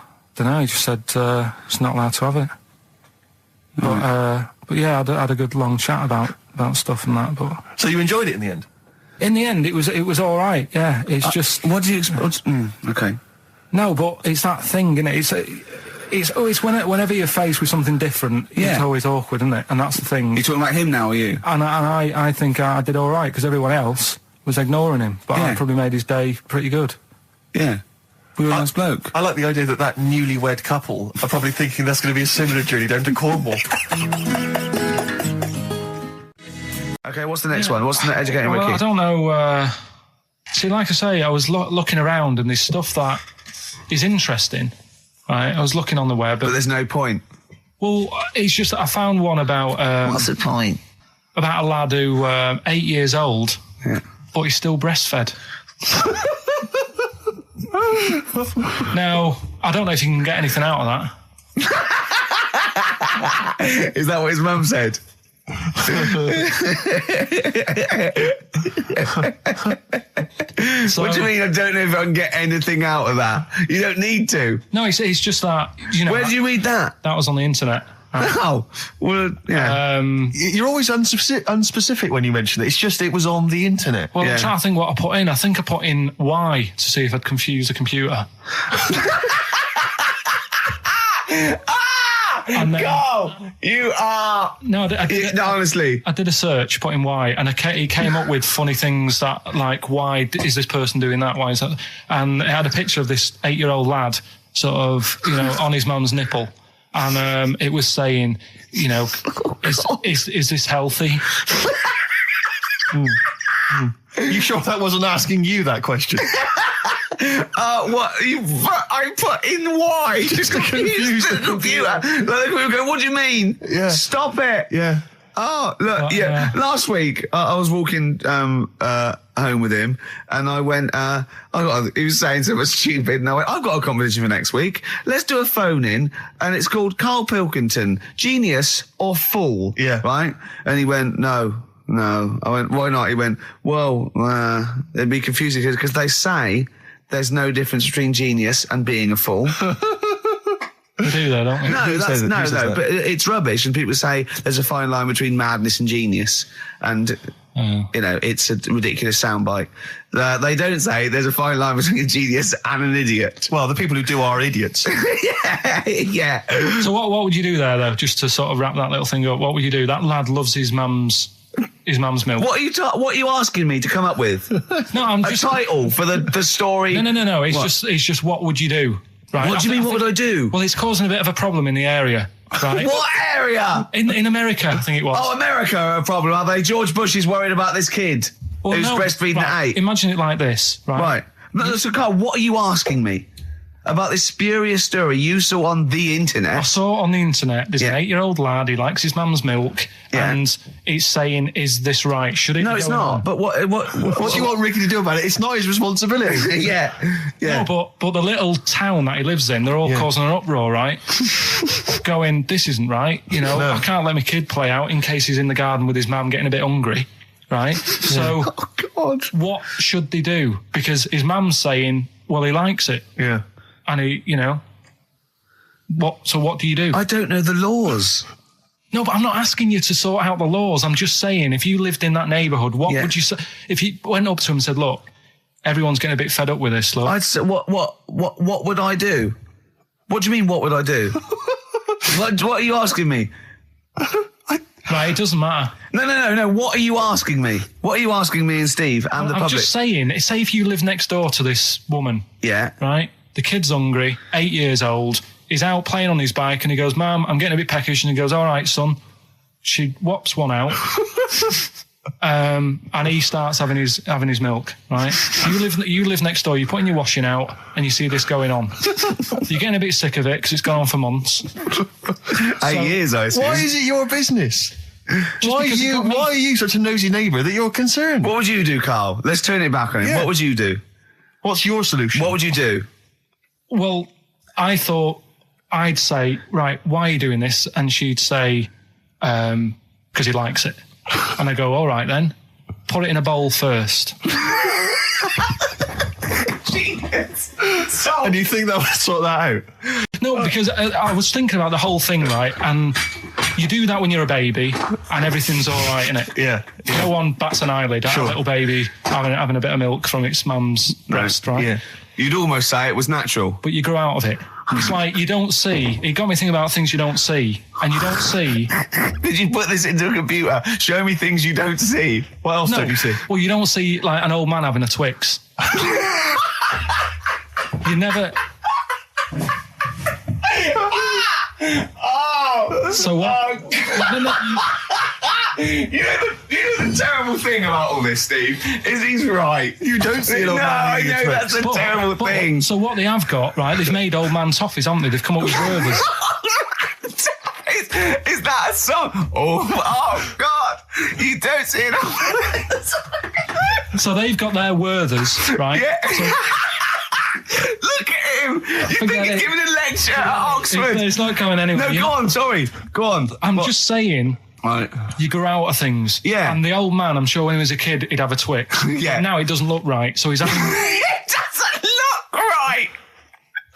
know. He just said, it's not allowed to have it. But yeah, I had a good long chat about stuff and that. But so you enjoyed it in the end? In the end, it was all right. Yeah, it's just. What do you expect? Okay. No, but it's that thing, isn't it? It's always whenever you're faced with something different, it's always awkward, isn't it? And that's the thing. You're talking about him now, are you? And I think I did all right, because everyone else was ignoring him, but I probably made his day pretty good. Yeah. We were a nice bloke. I like the idea that newlywed couple are probably thinking that's going to be a similar journey down to Cornwall. Okay, what's the next one? What's the educating wiki? I don't know. See, like I say, I was looking around, and there's stuff that is interesting. Right, I was looking on the web, but there's no point. Well, it's just that I found one about. What's the point? About a lad who 8 years old, but he's still breastfed. Now, I don't know if you can get anything out of that. Is that what his mum said? So, what do you mean? I don't know if I can get anything out of that. You don't need to. No, it's just that. Where did you read that? That was on the internet. Oh, well, yeah. You're always unspecific when you mention it. It was on the internet. Well, I'm trying to think what I put in. I think I put in Y to see if I'd confuse a computer. Go! You are... No, honestly. I did a search, put in why, and he came up with funny things that, like, why is this person doing that? Why is that? And it had a picture of this 8-year-old lad, sort of, on his mum's nipple. And it was saying, is this healthy? You sure that wasn't asking you that question? What? I put in why? Just confused the computer. Like, we go, what do you mean? Yeah. Stop it. Yeah. Oh, look, last week, I was walking home with him, and I went, he was saying something stupid, and I went, I've got a competition for next week. Let's do a phone-in, and it's called Karl Pilkington, Genius or Fool. Yeah. Right? And he went, No. I went, why not? He went, well, it'd be confusing, because they say there's no difference between genius and being a fool. We do that, don't we? No, but it's rubbish, and people say there's a fine line between madness and genius, and You know, it's a ridiculous soundbite. They don't say there's a fine line between a genius and an idiot. Well, the people who do are idiots. Yeah. So what would you do there, though, just to sort of wrap that little thing up? What would you do? That lad loves his mum's milk. What are you asking me to come up with? No, I'm a just... title for the story? No. It's just what would you do? Right? What do you mean, what would I do? Well, it's causing a bit of a problem in the area. Right? What area? In America, I think it was. Oh, America are a problem, are they? George Bush is worried about this kid who's breastfeeding at 8. Imagine it like this, right? Right. No, so, Carl, what are you asking me about this spurious story you saw on the internet? I saw on the internet, there's an 8-year-old lad, he likes his mum's milk, and he's saying, is this right? Should it No, be it's going not. on? But what do you want Ricky to do about it? It's not his responsibility. Yeah. No, but the little town that he lives in, they're all causing an uproar, right? Going, this isn't right. You know, I can't let my kid play out in case he's in the garden with his mum getting a bit hungry, right? So, what should they do? Because his mum's saying, well, he likes it. Yeah. And he, you know, what do you do? I don't know the laws. No, but I'm not asking you to sort out the laws. I'm just saying, if you lived in that neighbourhood, what would you say? If you went up to him and said, look, everyone's getting a bit fed up with this, look. I'd say, what would I do? What do you mean, what would I do? what are you asking me? Right, it doesn't matter. No. What are you asking me? What are you asking me and Steve and the public? I'm just saying, say if you live next door to this woman. Yeah. Right? The kid's hungry, 8 years old. He's out playing on his bike and he goes, Mum, I'm getting a bit peckish. And he goes, all right, son. She whops one out. And he starts having his milk, right? You live next door, you're putting your washing out and you see this going on. You're getting a bit sick of it because it's gone on for months. 8 years, I assume. Why is it your business? Why are you such a nosy neighbour that you're concerned? What would you do, Carl? Let's turn it back on him. Yeah. What would you do? What's your solution? What would you do? Well, I thought I'd say, right, why are you doing this? And she'd say, because he likes it. And I go, all right then, put it in a bowl first. So, and you think that would sort that out? No, because I was thinking about the whole thing, right? And you do that when you're a baby and everything's all right, innit? Yeah. No one bats an eyelid at a little baby having a bit of milk from its mum's breast, right? Yeah. You'd almost say it was natural. But you grow out of it. It's like you don't see. It got me thinking about things you don't see. And you don't see. Did you put this into a computer? Show me things you don't see. What else don't you see? Well, you don't see like an old man having a Twix. You never... So what? You know the terrible thing about all this, Steve, is he's right. You don't see an old man I eating a know, Twix. that's a terrible thing. So what they have got, right, they've made old man toffees, haven't they? They've come up with Werthers. Is that a song? Oh, God. You don't see it. So they've got their Werthers, right? Yeah. So, look at him. You think Forget he's it. giving a lecture at Oxford? It's not going anywhere. No, go on, sorry. Go on. I'm just saying, Right. you grow out of things. Yeah. And the old man, I'm sure when he was a kid, he'd have a Twix. Yeah. But now it doesn't look right, so he's having... It doesn't look right.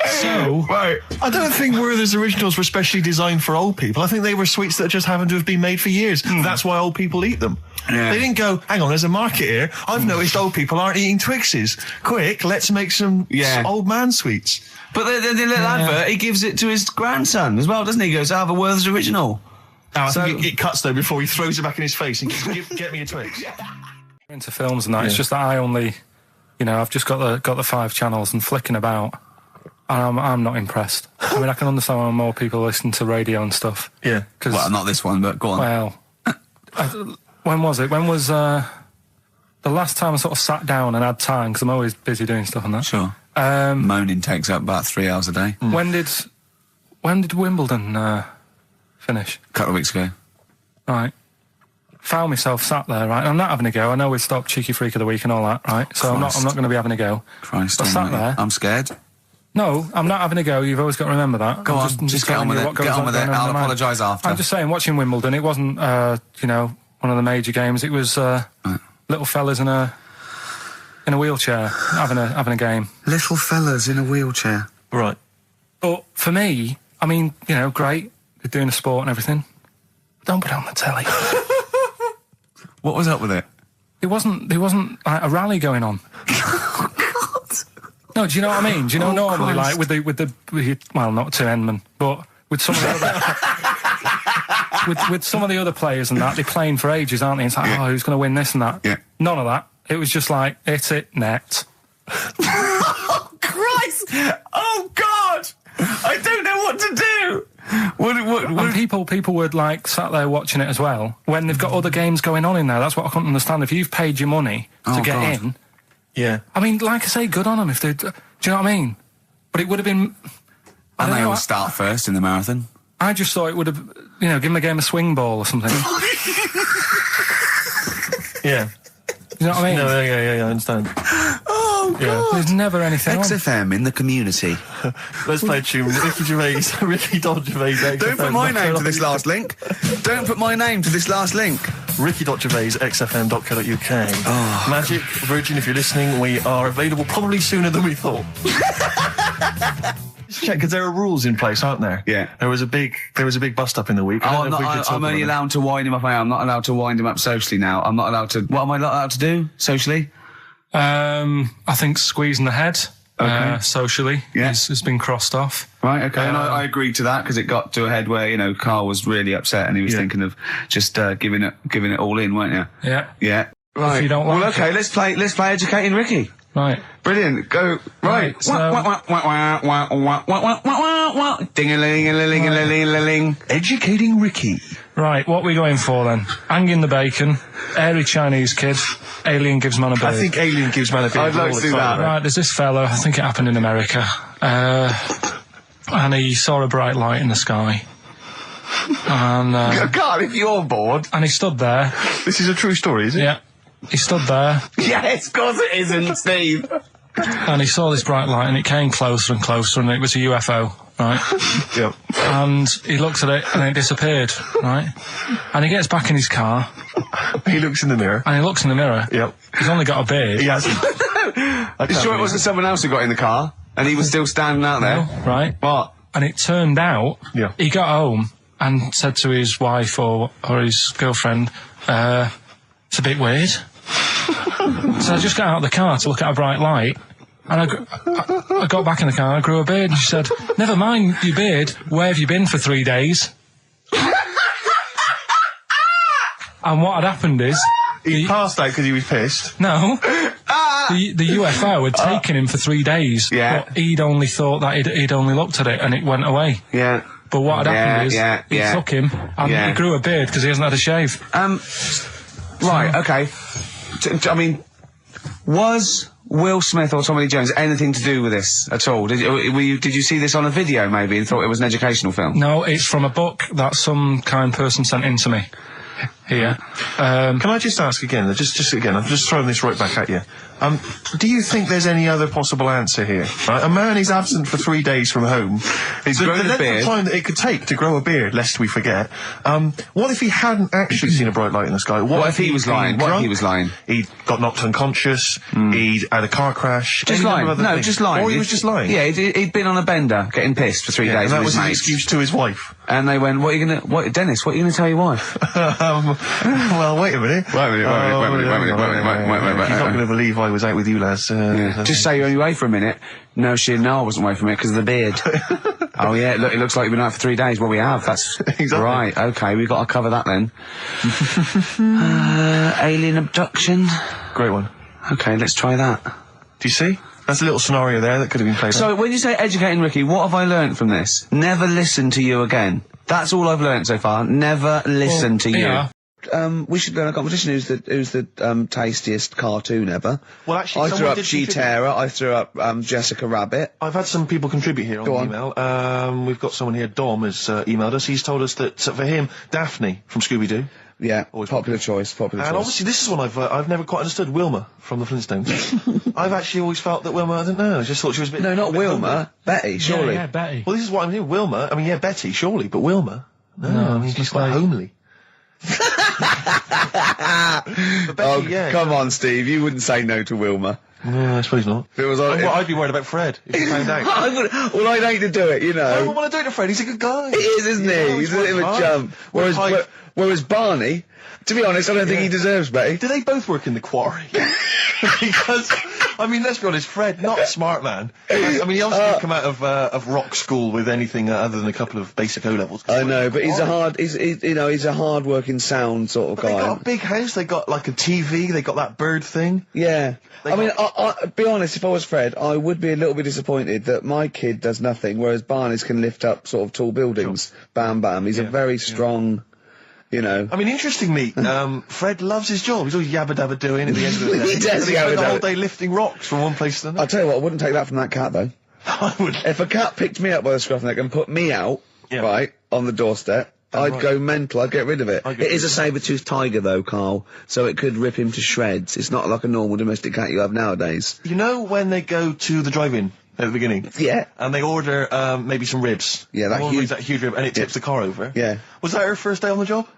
So... Right. I don't think Werther's originals were specially designed for old people. I think they were sweets that just happened to have been made for years. That's why old people eat them. Yeah. They didn't go, hang on, there's a market here. I've noticed old people aren't eating Twixes. Quick, let's make some old man sweets. But the little advert, he gives it to his grandson as well, doesn't he? He goes, I have a Werther's original. I think it cuts, though, before he throws it back in his face and get me a Twix. Into films and that, it's just that I only... You know, I've just got the 5 channels and flicking about... And I'm not impressed. I mean, I can understand why more people listen to radio and stuff. Yeah. Well, not this one, but go on. Well, when was it? When was the last time I sort of sat down and had time? Because I'm always busy doing stuff and that. Sure. Moaning takes up about 3 hours a day. When did Wimbledon finish? A couple of weeks ago. Right. Found myself sat there, right? I'm not having a go. I know we stopped Cheeky Freak of the Week and all that, right? So I'm not going to be having a go. Christ, I sat there. I'm scared. No, I'm not having a go. You've always got to remember that. Go on, just get on with it. Get on with it. I'll apologise after. I'm just saying, watching Wimbledon, it wasn't, one of the major games. It was little fellas in a wheelchair having a game. Little fellas in a wheelchair. Right. But for me, I mean, great. They're doing a sport and everything. Don't put it on the telly. What was up with it? There wasn't like a rally going on. No, do you know what I mean? Do you know normally, Christ. like with well, not Tim Henman, but with some of the other, with some of the other players and that, they're playing for ages, aren't they? It's like, oh, who's going to win this and that? Yeah. None of that. It was just like, hit it, net. Oh, Christ! Oh, God! I don't know what to do! And people were like sat there watching it as well when they've got other games going on in there. That's what I couldn't understand. If you've paid your money to get God. in, Yeah. I mean, like I say, good on them if they. Do you know what I mean? But it would have been. I And don't they know, all start first in the marathon. I just thought it would have, give them a game of swing ball or something. Yeah. You know what I mean? No, yeah, I understand. Oh, God. There's never anything on. XFM in the community. Let's play a tune. Ricky Gervais, Ricky Gervais. Don't put my name to this last link. Don't put my name to this last link. Ricky.Gervais, xfm.co.uk. Oh. Magic, Virgin, if you're listening, we are available probably sooner than we thought. Just check, because there are rules in place, aren't there? Yeah. There was a big bust up in the week. I'm only allowed to wind him up. I'm not allowed to wind him up socially now. I'm not allowed to. What am I not allowed to do socially? I think squeezing the head socially has been crossed off. Right, okay, and I agreed to that because it got to a head where Carl was really upset and he was thinking of just giving it all in, weren't you? Yeah. Yeah. Right. If you don't like well, okay, let's play Educating Ricky. Right. Brilliant. Go. Right. Ding-a-ling-a-ling-a-ling-a-ling. Educating Ricky. Right, what are we going for then? Hanging the bacon, airy Chinese kid, alien gives man a beard. I think alien gives man a beard. I'd like to do that. Right, there's this fella, I think it happened in America, and he saw a bright light in the sky. And God, if you're bored. and he stood there. This is a true story, is it? Yeah. He stood there. Yes, of course it isn't, Steve. And he saw this bright light and it came closer and closer and it was a UFO, right? Yep. And he looks at it and it disappeared, right? And he gets back in his car He looks in the mirror. and he looks in the mirror. Yep. He's only got a beard. He has. You sure it wasn't someone else who got in the car and he was still standing out there? No, right? What? And it turned out he got home and said to his wife or his girlfriend, it's a bit weird. So I just got out of the car to look at a bright light, and I got back in the car and I grew a beard, and she said, never mind your beard, where have you been for 3 days? And what had happened is... He passed out because he was pissed. No. The UFO had taken him for 3 days, but he'd only thought that he'd only looked at it and it went away. Yeah. But what had happened is, he took him and he grew a beard because he hasn't had a shave. Right, okay. I mean, was Will Smith or Tommy Lee Jones anything to do with this at all? Did you see this on a video maybe and thought it was an educational film? No, it's from a book that some kind person sent in to me. Here. Can I just ask again, just again, I'm just throwing this right back at you. Do you think there's any other possible answer here? Right? A man is absent for 3 days from home. He's grown a length beard. of time that it could take to grow a beard, lest we forget. What if he hadn't actually seen a bright light in the sky? What if he was lying? What if he was lying? He got knocked unconscious. He'd had a car crash. Just lying. No, just lying. Or he was just lying. Yeah, he'd been on a bender, getting pissed for 3 days. And that with was his his mates. excuse to his wife. And they went, Dennis, what are you going to tell your wife? Well, wait a minute. Wait a minute. He's not going to believe I was out with you, lads. Just say you're only away for a minute. No, I wasn't away from it because of the beard. Oh, yeah, look, it looks like you've been out for 3 days. Well, we have. That's exactly. Right, okay, we've got to cover that then. Alien abduction. Great one. Okay, let's try that. Do you see? That's a little scenario there that could have been played. So, when you say educating Ricky, what have I learnt from this? Never listen to you again. That's all I've learnt so far. Never listen to you. Yeah. We should run a competition. Who's the tastiest cartoon ever? Well, actually, I threw up Cheetara. I threw up Jessica Rabbit. I've had some people contribute here on the email. We've got someone here, Dom, has emailed us. He's told us that for him, Daphne from Scooby-Doo. Yeah, popular choice. And obviously this is one I've never quite understood. Wilma from the Flintstones. I've actually always felt that Wilma, I don't know, I just thought she was a bit... No, not a bit Wilma. homely. Betty, surely. Yeah, Betty. Well, this is what I mean. Wilma, I mean, yeah, Betty, surely, but Wilma? No, I mean, she's quite homely. But Betty, come on, Steve. You wouldn't say no to Wilma. No, I suppose not. If it was I'd be worried about Fred if he found out. Well, I'd hate to do it, you know. I don't want to do it to Fred. He's a good guy. He is, isn't he? He's a bit of a chump. Whereas Whereas Barney, to be honest, I don't think he deserves Betty. Do they both work in the quarry? Because, I mean, let's be honest, Fred, not a smart man. I mean, he obviously didn't come out of rock school with anything other than a couple of basic O-levels. I know, but he's a hard-working, sound sort of guy. They got a big house, they got like a TV, they got that bird thing. Yeah. I be honest, if I was Fred, I would be a little bit disappointed that my kid does nothing, whereas Barney's can lift up sort of tall buildings. Sure. Bam, bam. He's a very strong... You know. I mean, interestingly, Fred loves his job. He's always yabba dabba doing at the end of the day. He does yabba dabba. The whole day lifting rocks from one place to another. I'll tell you what, I wouldn't take that from that cat, though. I would. If a cat picked me up by the scruff neck and put me out, right, on the doorstep, I'd go mental. I'd get rid of it. It is a saber-toothed tiger, though, Carl, so it could rip him to shreds. It's not like a normal domestic cat you have nowadays. You know when they go to the drive-in at the beginning? Yeah. And they order, maybe some ribs. Yeah, that huge rib, and it tips the car over. Yeah. Was that her first day on the job?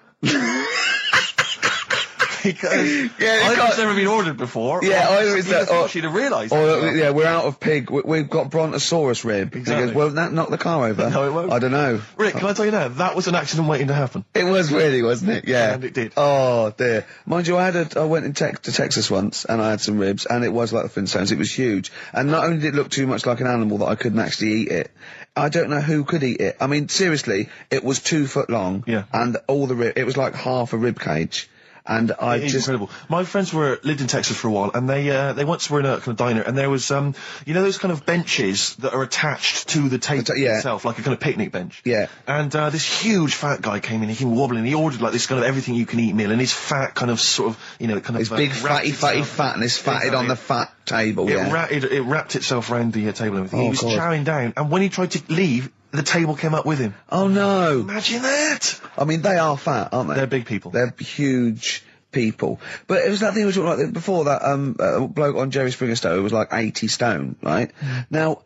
Because I've never been ordered before. Yeah, she'd have realised. Yeah, we're out of pig. We've got brontosaurus rib. Exactly. He goes, well, that knock the car over. No, it won't. I don't know. Rick, can I tell you now? That was an accident waiting to happen. It was really, wasn't it? Yeah. And it did. Oh, dear. Mind you, I went to Texas once, and I had some ribs, and it was like the Flintstones. It was huge. And not only did it look too much like an animal that I couldn't actually eat it, I don't know who could eat it. I mean, seriously, it was 2 foot long. Yeah. And all the it was like half a rib cage. And it's incredible. My friends lived in Texas for a while, and they once were in a kind of diner, and there was you know those kind of benches that are attached to the table itself, like a kind of picnic bench. Yeah. And this huge fat guy came in, he came wobbling, he ordered like this kind of everything you can eat meal, and his fat kind of sort of, you know, kind of... His big fatty fatness fatted on the fat table, It wrapped itself around the table and everything. He was chowing down, and when he tried to leave, the table came up with him. Oh no! Imagine that! I mean, they are fat, aren't they? They're big people. They're huge people. But it was that thing we were talking about before, that bloke on Jerry Springer Show who was like 80 stone, right? Now,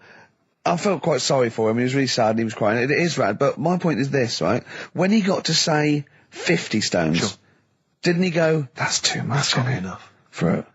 I felt quite sorry for him. He was really sad and he was crying. It is rad, but my point is this, right? When he got to say 50 stones, didn't he go, that's too much, that's enough for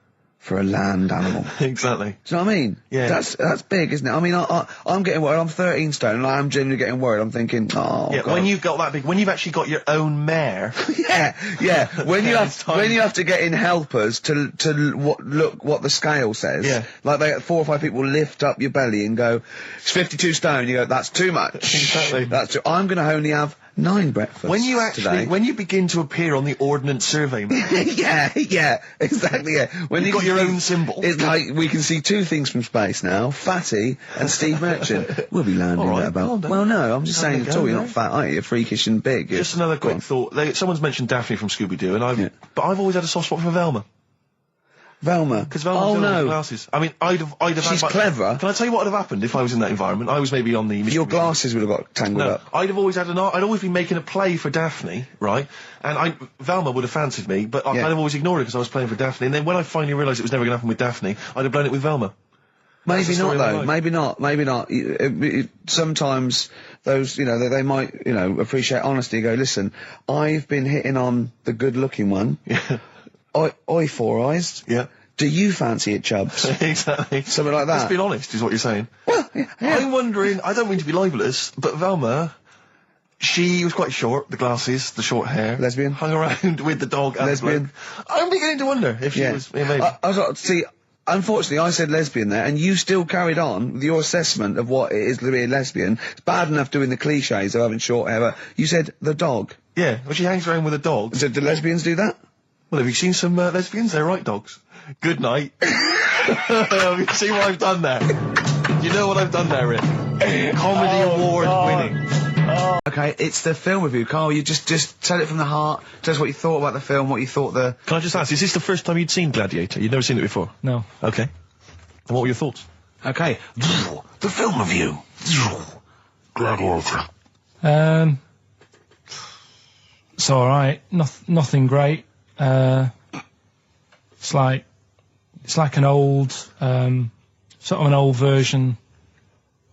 a land animal? Exactly. Do you know what I mean? Yeah. That's big, isn't it? I mean, I'm getting worried. I'm 13 stone, and I'm genuinely getting worried. I'm thinking, oh, yeah, God. When you've got that big, when you've actually got your own mare. yeah. When you have to get in helpers to look what the scale says. Yeah. Like 4 or 5 people lift up your belly and go, it's 52 stone. You go, that's too much. Exactly. I'm going to only have 9 breakfasts when you begin to appear on the Ordnance Survey map. yeah, exactly, yeah. When you've got your own symbol. It's like, we can see 2 things from space now, Fatty and Steve Merchant. We'll be landing there about... Well, no, I'm just saying at all, you're not fat, are you? You're freakish and big. Just another quick thought. Someone's mentioned Daphne from Scooby-Doo, and but I've always had a soft spot for Velma. Velma? Because Velma's no glasses. I mean, I'd have She's clever. Can I tell you what would have happened if I was in that environment? I was maybe on the... Your glasses would have got tangled up. I'd have always had I'd always been making a play for Daphne, right? And Velma would have fancied me, but I'd have always ignored it because I was playing for Daphne. And then when I finally realised it was never going to happen with Daphne, I'd have blown it with Velma. Maybe not, though. Maybe not. Sometimes those, you know, they might, you know, appreciate honesty and go, listen, I've been hitting on the good-looking one. Yeah. Oi, Four Eyes. Yeah. Do you fancy it, Chubbs? Exactly. Something like that. Let's be honest, is what you're saying. Well, yeah. I'm wondering, I don't mean to be libelous, but Velma, she was quite short, the glasses, the short hair. Lesbian. Hung around with the dog and lesbian. The bloke. I'm beginning to wonder if she was... Yeah, maybe. I was like, see, unfortunately, I said lesbian there, and you still carried on with your assessment of what it is to be a lesbian. It's bad enough doing the cliches of having short hair, but you said the dog. Yeah, well, she hangs around with a dog. So do lesbians do that? Well, have you seen some lesbians? They're right dogs. Good night. You see what I've done there? You know what I've done there, Rick? Comedy award winning. Okay, it's the film review. Carl, you just tell it from the heart. Tell us what you thought about the film, what you thought the... Can I just ask, is this the first time you'd seen Gladiator? You'd never seen it before? No. Okay. And what were your thoughts? Okay. The film review. Gladiator. It's alright. Nothing great. It's like an old, sort of an old version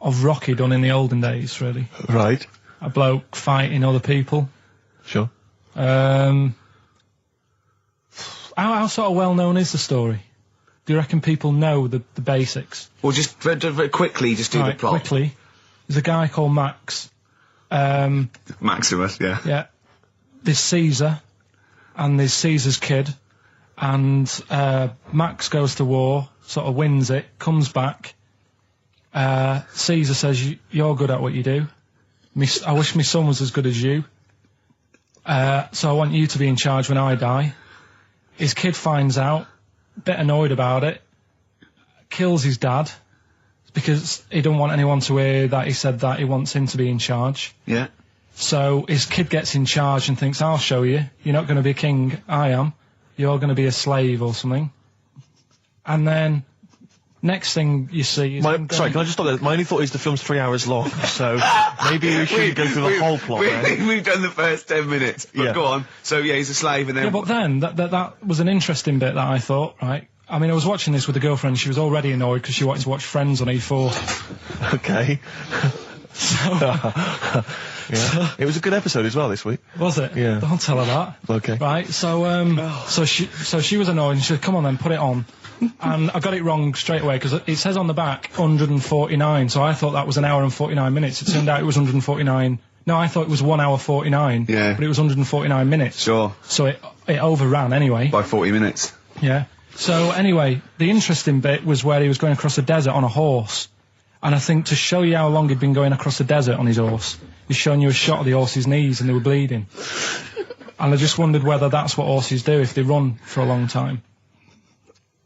of Rocky done in the olden days, really. Right. A bloke fighting other people. Sure. How sort of well known is the story? Do you reckon people know the basics? Well, just very quickly, just do the plot. Quickly. There's a guy called Max. Maximus, yeah. Yeah. there's Caesar, and there's Caesar's kid, and Max goes to war, sort of wins it, comes back. Caesar says, "You're good at what you do. I wish my son was as good as you. So I want you to be in charge when I die." His kid finds out, a bit annoyed about it, kills his dad, because he don't want anyone to hear that he said that he wants him to be in charge. Yeah. So his kid gets in charge and thinks, "I'll show you. You're not going to be a king, I am. You're going to be a slave or something." And then next thing you see is... Sorry, can I just stop there? My only thought is the film's 3 hours long, so maybe we shouldn't go through the whole plot. We've done the first 10 minutes, but go on. So, yeah, he's a slave, and then... Yeah, but then, that was an interesting bit that I thought, right? I mean, I was watching this with a girlfriend, she was already annoyed because she wanted to watch Friends on E4. Okay. Yeah. It was a good episode as well this week. Was it? Yeah. Don't tell her that. Okay. Right, so she was annoyed and she said, "Come on then, put it on." And I got it wrong straight away because it says on the back 149, so I thought that was an hour and 49 minutes. It turned out it was 149. No, I thought it was 1 hour 49. Yeah. But it was 149 minutes. Sure. So it overran anyway. By 40 minutes. Yeah. So anyway, the interesting bit was where he was going across the desert on a horse. And I think to show you how long he'd been going across the desert on his horse, he's showing you a shot of the horse's knees and they were bleeding. And I just wondered whether that's what horses do if they run for a long time.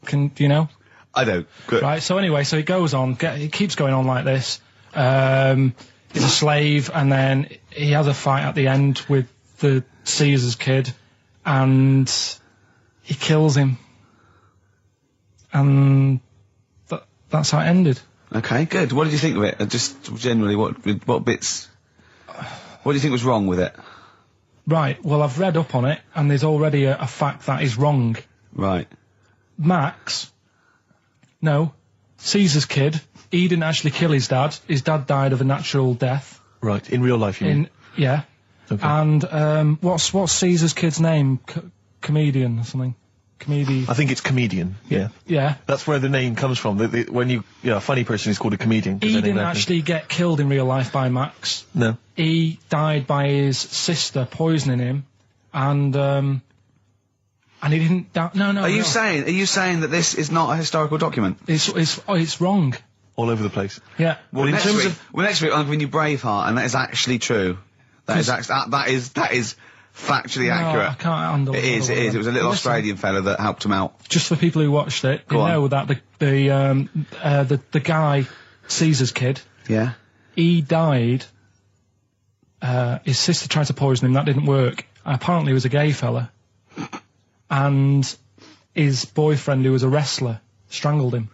Do you know? I don't. Good. Right, so anyway, so he goes on, he keeps going on like this. He's a slave, and then he has a fight at the end with the Caesar's kid, and he kills him. And that's how it ended. Okay, good. What did you think of it? Just generally, what bits... What do you think was wrong with it? Right, well, I've read up on it, and there's already a fact that is wrong. Right. Caesar's kid, he didn't actually kill his dad. His dad died of a natural death. Right, in real life, you mean? Yeah. Okay. And what's Caesar's kid's name? Comedian or something? I think it's comedian. Yeah. Yeah. That's where the name comes from. When a funny person is called a comedian. He didn't actually get killed in real life by Max. No. He died by his sister poisoning him, and he didn't die. No. Are you saying that this is not a historical document? It's wrong. All over the place. Yeah. Well, next week I'm giving you Braveheart, and that is actually true. That is factually accurate. I can't handle it. It is. It was a little Australian fella that helped him out. Just for people who watched it, they know that the guy, Caesar's kid, yeah, he died. His sister tried to poison him. That didn't work. Apparently, he was a gay fella, and his boyfriend, who was a wrestler, strangled him.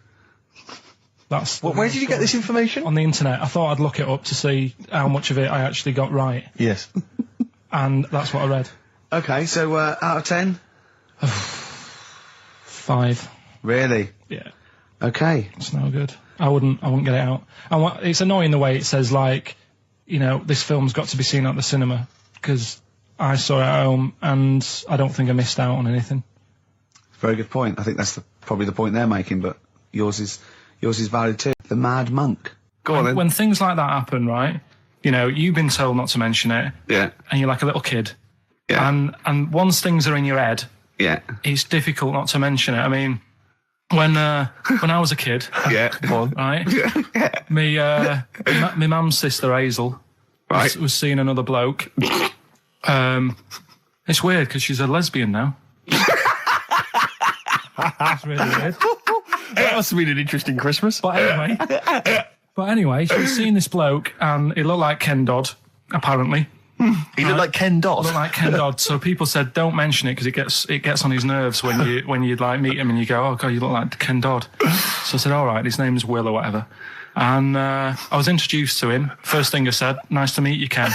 Where did you get this information? On the internet. I thought I'd look it up to see how much of it I actually got right. Yes. And that's what I read. Okay, so out of 10? 5. Really? Yeah. Okay. It's no good. I wouldn't get it out. And it's annoying the way it says, like, this film's got to be seen at the cinema, because I saw it at home and I don't think I missed out on anything. Very good point. I think that's probably the point they're making, but yours is valid too. The Mad Monk. Go on then. When things like that happen, right, you've been told not to mention it. Yeah. And you're like a little kid. Yeah. And once things are in your head, yeah, it's difficult not to mention it. I mean, when I was a kid, yeah, right, yeah, my mum's sister Hazel, right, was seeing another bloke. It's weird because she's a lesbian now. That's really weird. That must have been an interesting Christmas. But anyway, she was seeing this bloke, and it looked like Ken Dodd, apparently. He looked like Ken Dodd. Looked like Ken Dodd. So people said, don't mention it because it gets on his nerves when you like meet him and you go, oh god, you look like Ken Dodd. So I said, all right, his name's Will or whatever. And I was introduced to him. First thing I said, nice to meet you, Ken.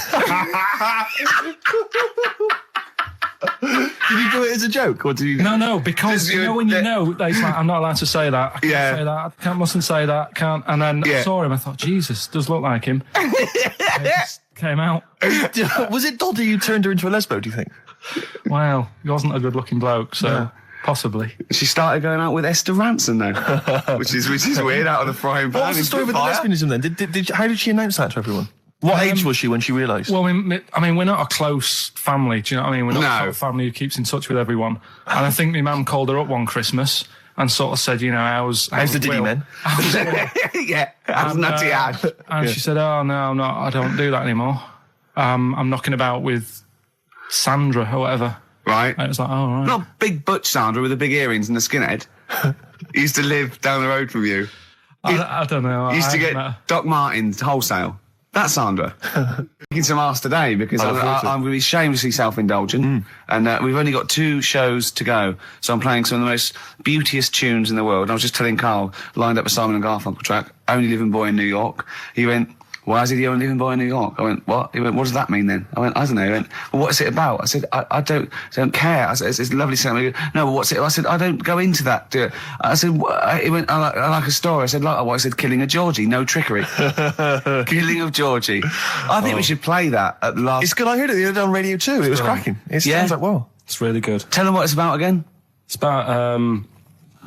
Did you do it as a joke, or do you? No, because when you know, that he's like, I'm not allowed to say that. I can't say that. I mustn't say that. Can't. And then I saw him. I thought, Jesus, does look like him. It just came out. Was it Dodd who turned her into a lesbo? Do you think? Well, he wasn't a good-looking bloke, so possibly. She started going out with Esther Ranson though, which is weird. Out of the frying pan. What was the story with the lesbianism then? How did she announce that to everyone? What age was she when she realised? Well, I mean, we're not a close family. Do you know what I mean? We're not a sort of family who keeps in touch with everyone. And I think my mum called her up one Christmas and sort of said, how's the Diddy men? Yeah, how's Nutty Ad? And she said, oh, no, I'm not. I don't do that anymore. I'm knocking about with Sandra or whatever. Right. And it was like, oh, right. Not big butch Sandra with the big earrings and the skinhead. He used to live down the road from you. I don't know. He used to get Doc Martens wholesale. That's Sandra. Making some ass today because I'm going to be shamelessly self-indulgent. And we've only got 2 shows to go. So I'm playing some of the most beauteous tunes in the world. I was just telling Carl, lined up a Simon & Garfunkel track, Only Living Boy in New York. He went, why is he the only living boy in New York? I went, what? He went, what does that mean then? I went, I don't know. He went, well, what's it about? I said, I don't care. I said, it's lovely saying. He went, no, well, what's it? I said, I don't go into that. I said, he went, I like a story. I said, like what? I said, killing a Georgie, no trickery. Killing of Georgie. I think we should play that at the last. It's good. I heard it the other day on Radio 2. It was cracking. It sounds like, well. It's really good. Tell them what it's about again. It's about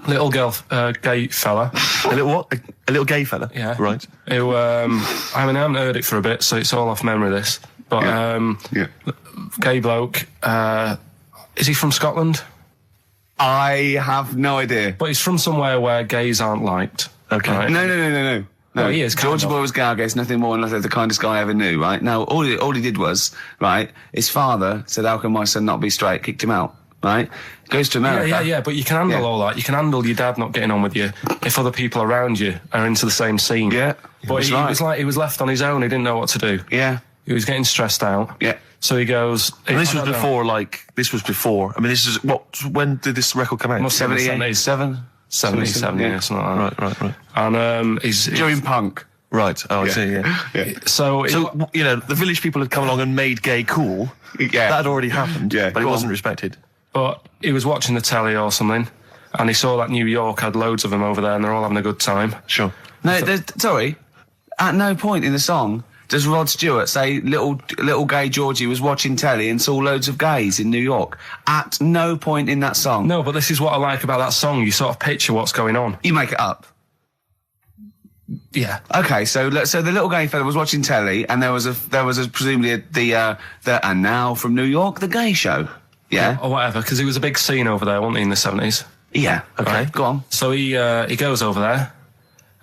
little girl, gay fella. A little what? A little gay fella? Yeah. Right. Who, I haven't heard it for a bit, so it's all off memory, this. But, gay bloke, is he from Scotland? I have no idea. But he's from somewhere where gays aren't liked. Okay. Right? No. No, he is. Georgie Boy was Gargates, nothing more than the kindest guy I ever knew, right? Now, all he did was, right, his father said, how can my son not be straight? Kicked him out. Right? Goes to America. Yeah, but you can handle all that. You can handle your dad not getting on with you if other people around you are into the same scene. Yeah. But he was like, he was left on his own. He didn't know what to do. Yeah. He was getting stressed out. Yeah. So he goes... And this was before, I mean, this is... when did this record come out? 77? 77, yeah, something like that. Right. And he's... During punk. Right, I see, yeah. So, the village people had come along and made gay cool. Yeah. That had already happened, but it wasn't respected. But he was watching the telly or something, and he saw that New York had loads of them over there, and they're all having a good time. Sure. No, sorry. At no point in the song does Rod Stewart say little gay Georgie was watching telly and saw loads of gays in New York. At no point in that song. No, but this is what I like about that song. You sort of picture what's going on. You make it up. Yeah. Okay, so the little gay fella was watching telly, and there was presumably the and now from New York, the gay show. Yeah. Or whatever, because it was a big scene over there, wasn't he, in the 70s? Yeah. Okay. Right. Go on. So he goes over there,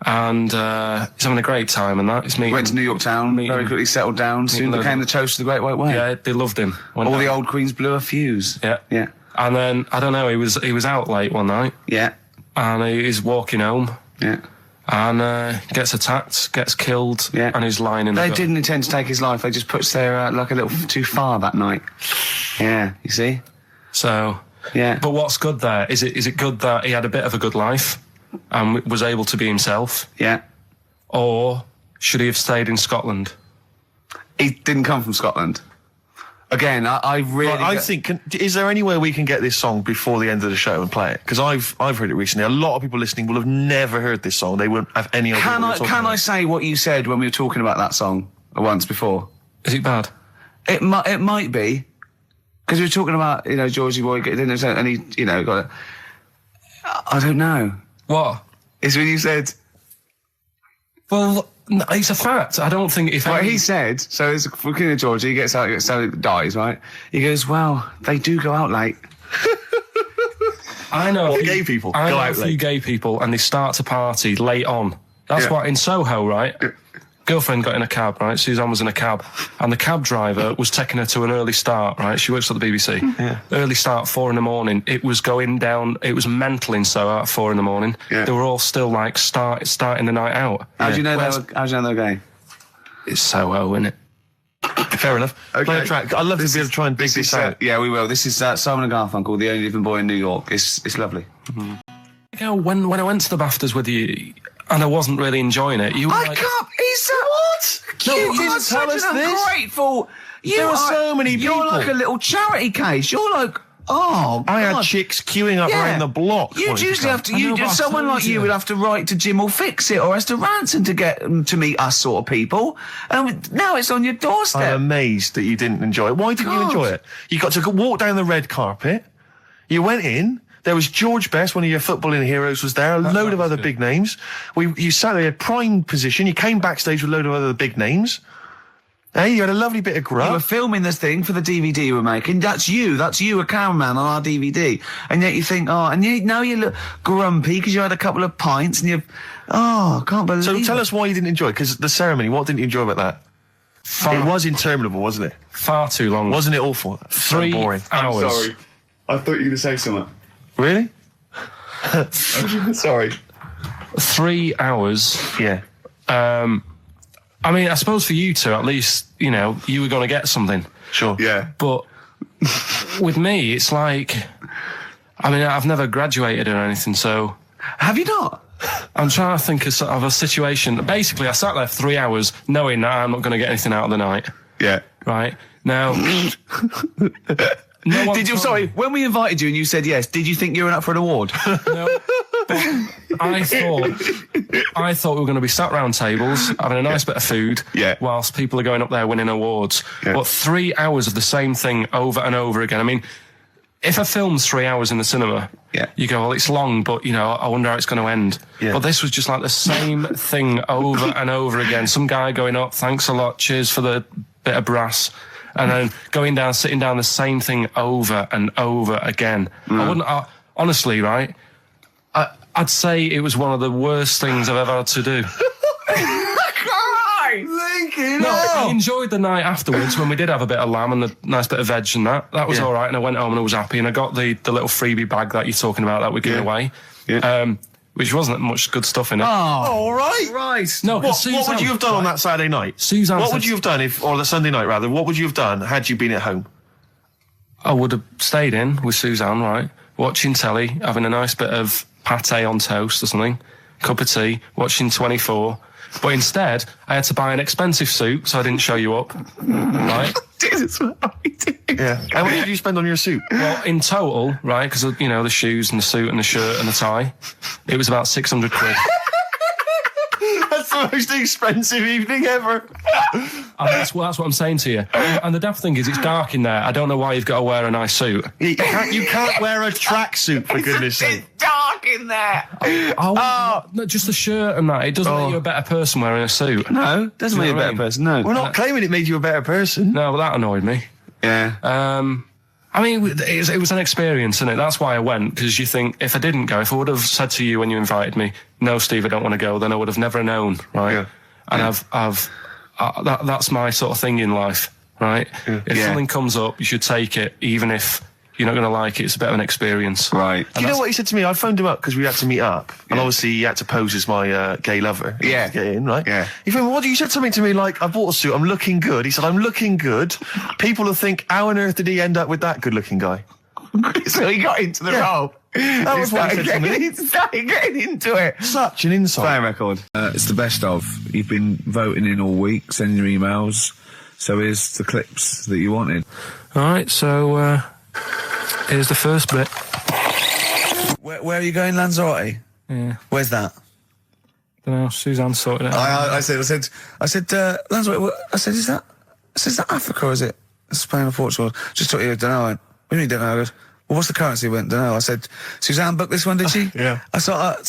and he's having a great time and that. He's meeting... Went to New York town, very quickly settled down, soon became the toast of the Great White Way. Yeah, they loved him. All the old queens blew a fuse. Yeah. Yeah. And then, I don't know, he was out late one night. Yeah. And he's walking home. Yeah. And gets attacked, gets killed, and he's lying in the They gut. didn't intend to take his life, they just pushed their luck a little too far that night. Yeah, you see? So, yeah. But what's good there? Is it good that he had a bit of a good life and was able to be himself? Yeah. Or should he have stayed in Scotland? He didn't come from Scotland. Again, I really... Well, I think... is there any way we can get this song before the end of the show and play it? Because I've heard it recently. A lot of people listening will have never heard this song. They won't have any idea what we're talking about. I say what you said when we were talking about that song once before? Is it bad? It might be. Because we were talking about, Georgie Boy, and he, got it. I don't know. What? It's when you said... Well, no, it's a fact. I don't think if... Well, he said, so it's looking at Georgie, he gets out, dies, right? He goes, well, they do go out late. I know gay people I go know out a few late. gay people, and they start to party late on. That's why in Soho, right? Girlfriend got in a cab, right? Suzanne was in a cab, and the cab driver was taking her to an early start, right? She works at the BBC. Yeah. Early start, 4 a.m. It was going down. It was mental in Soho at 4 a.m. Yeah. They were all still like starting the night out. How do you know they're gay? It's Soho, isn't it? Fair enough. Okay. Play a track. I'd love to be able to try and dig this out. Yeah, we will. This is Simon & Garfunkel, The Only Living Boy in New York. It's lovely. When I went to the BAFTAs with you, and I wasn't really enjoying it, you were I like... can't... He's what? No, you you didn't are tell such us an this. ungrateful... There are so many You're people. like a little charity case. You're like... Oh, I had God. chicks queuing up Yeah. around the block. You'd wanting usually come. have to... someone like you would have to write to Jim or Fix It or Esther Ranson to get them to meet us sort of people. And now it's on your doorstep. I'm amazed that you didn't enjoy it. Why didn't you God. enjoy it? You got to walk down the red carpet. You went in. There was George Best, one of your footballing heroes, was there. A load of other big names. You sat there, prime position. You came backstage with a load of other big names. Hey, you had a lovely bit of grub. You were filming this thing for the DVD you were making. That's you, a cameraman on our DVD. And yet you think, now you look grumpy because you had a couple of pints and I can't believe So it. tell us why you didn't enjoy it, because the ceremony, what didn't you enjoy about that? It was interminable, wasn't it? Far too long. Wasn't it awful? 3 so boring. hours. I'm sorry. I thought you were going to say something. Really? Sorry. 3 hours. Yeah. I mean, I suppose for you two, at least, you were going to get something. Sure. Yeah. But with me, it's like, I mean, I've never graduated or anything, so... Have you not? I'm trying to think of a situation. Basically, I sat there for 3 hours knowing that I'm not going to get anything out of the night. Yeah. Right? Now... Sorry, when we invited you and you said yes, did you think you were up for an award? No. But I thought we were going to be sat round tables, having a nice bit of food, whilst people are going up there winning awards. Yeah. But 3 hours of the same thing over and over again. I mean, if a film's 3 hours in the cinema, you go, well, it's long, but, I wonder how it's going to end. Yeah. But this was just like the same thing over and over again. Some guy going up, thanks a lot, cheers for the bit of brass. And then going down, sitting down, the same thing over and over again. Honestly, right, I'd say it was one of the worst things I've ever had to do. I enjoyed the night afterwards when we did have a bit of lamb and a nice bit of veg and that. That was all right, and I went home and I was happy, and I got the little freebie bag that you're talking about that we're giving away. Yeah. Which wasn't much good stuff in it. Oh, all right. Right. No, what would you have done on that Saturday night? Suzanne what would you have done or the Sunday night rather? What would you have done had you been at home? I would have stayed in with Suzanne, right? Watching telly, having a nice bit of pate on toast or something, cup of tea, watching 24. But instead, I had to buy an expensive suit, so I didn't show you up. Right? Jesus, what are we doing? Yeah. How much did you spend on your suit? Well, in total, right, because, the shoes and the suit and the shirt and the tie, it was about 600 quid. That's the most expensive evening ever. And that's what I'm saying to you. And the daft thing is, it's dark in there. I don't know why you've got to wear a nice suit. You can't wear a tracksuit, for goodness sake. It's dark in there. No, just the shirt and that. It doesn't make you a better person wearing a suit. No, doesn't make you a better person, no. We're not claiming it made you a better person. No, but that annoyed me. Yeah. I mean, it was an experience, isn't it? That's why I went, because you think, if I didn't go, if I would have said to you when you invited me, no, Steve, I don't want to go, then I would have never known, right? Yeah. And that's my sort of thing in life, right? Yeah. If something comes up, you should take it, even if you're not going to like it. It's a bit of an experience. Right. Do you know what he said to me? I phoned him up because we had to meet up. And obviously he had to pose as my gay lover. Yeah. To get in, right? Yeah. He phoned me, what? You said something to me like, I bought a suit, I'm looking good. He said, I'm looking good. People will think, how on earth did he end up with that good-looking guy? So he got into the role. That was what he said to me. He started getting into it. Such an insult. Play record. It's the best of. You've been voting in all week, sending your emails. So here's the clips that you wanted. All right, so here's the first bit. Where are you going, Lanzarote? Yeah. Where's that? I don't know. Suzanne sorted it out. I said, Lanzarote. I said, is that Africa or is it Spain or Portugal? Just thought you don't know. I went, what do you mean don't know? I goes, well, what's the currency? I went, don't know. I said, Suzanne booked this one, did she? Yeah. I thought,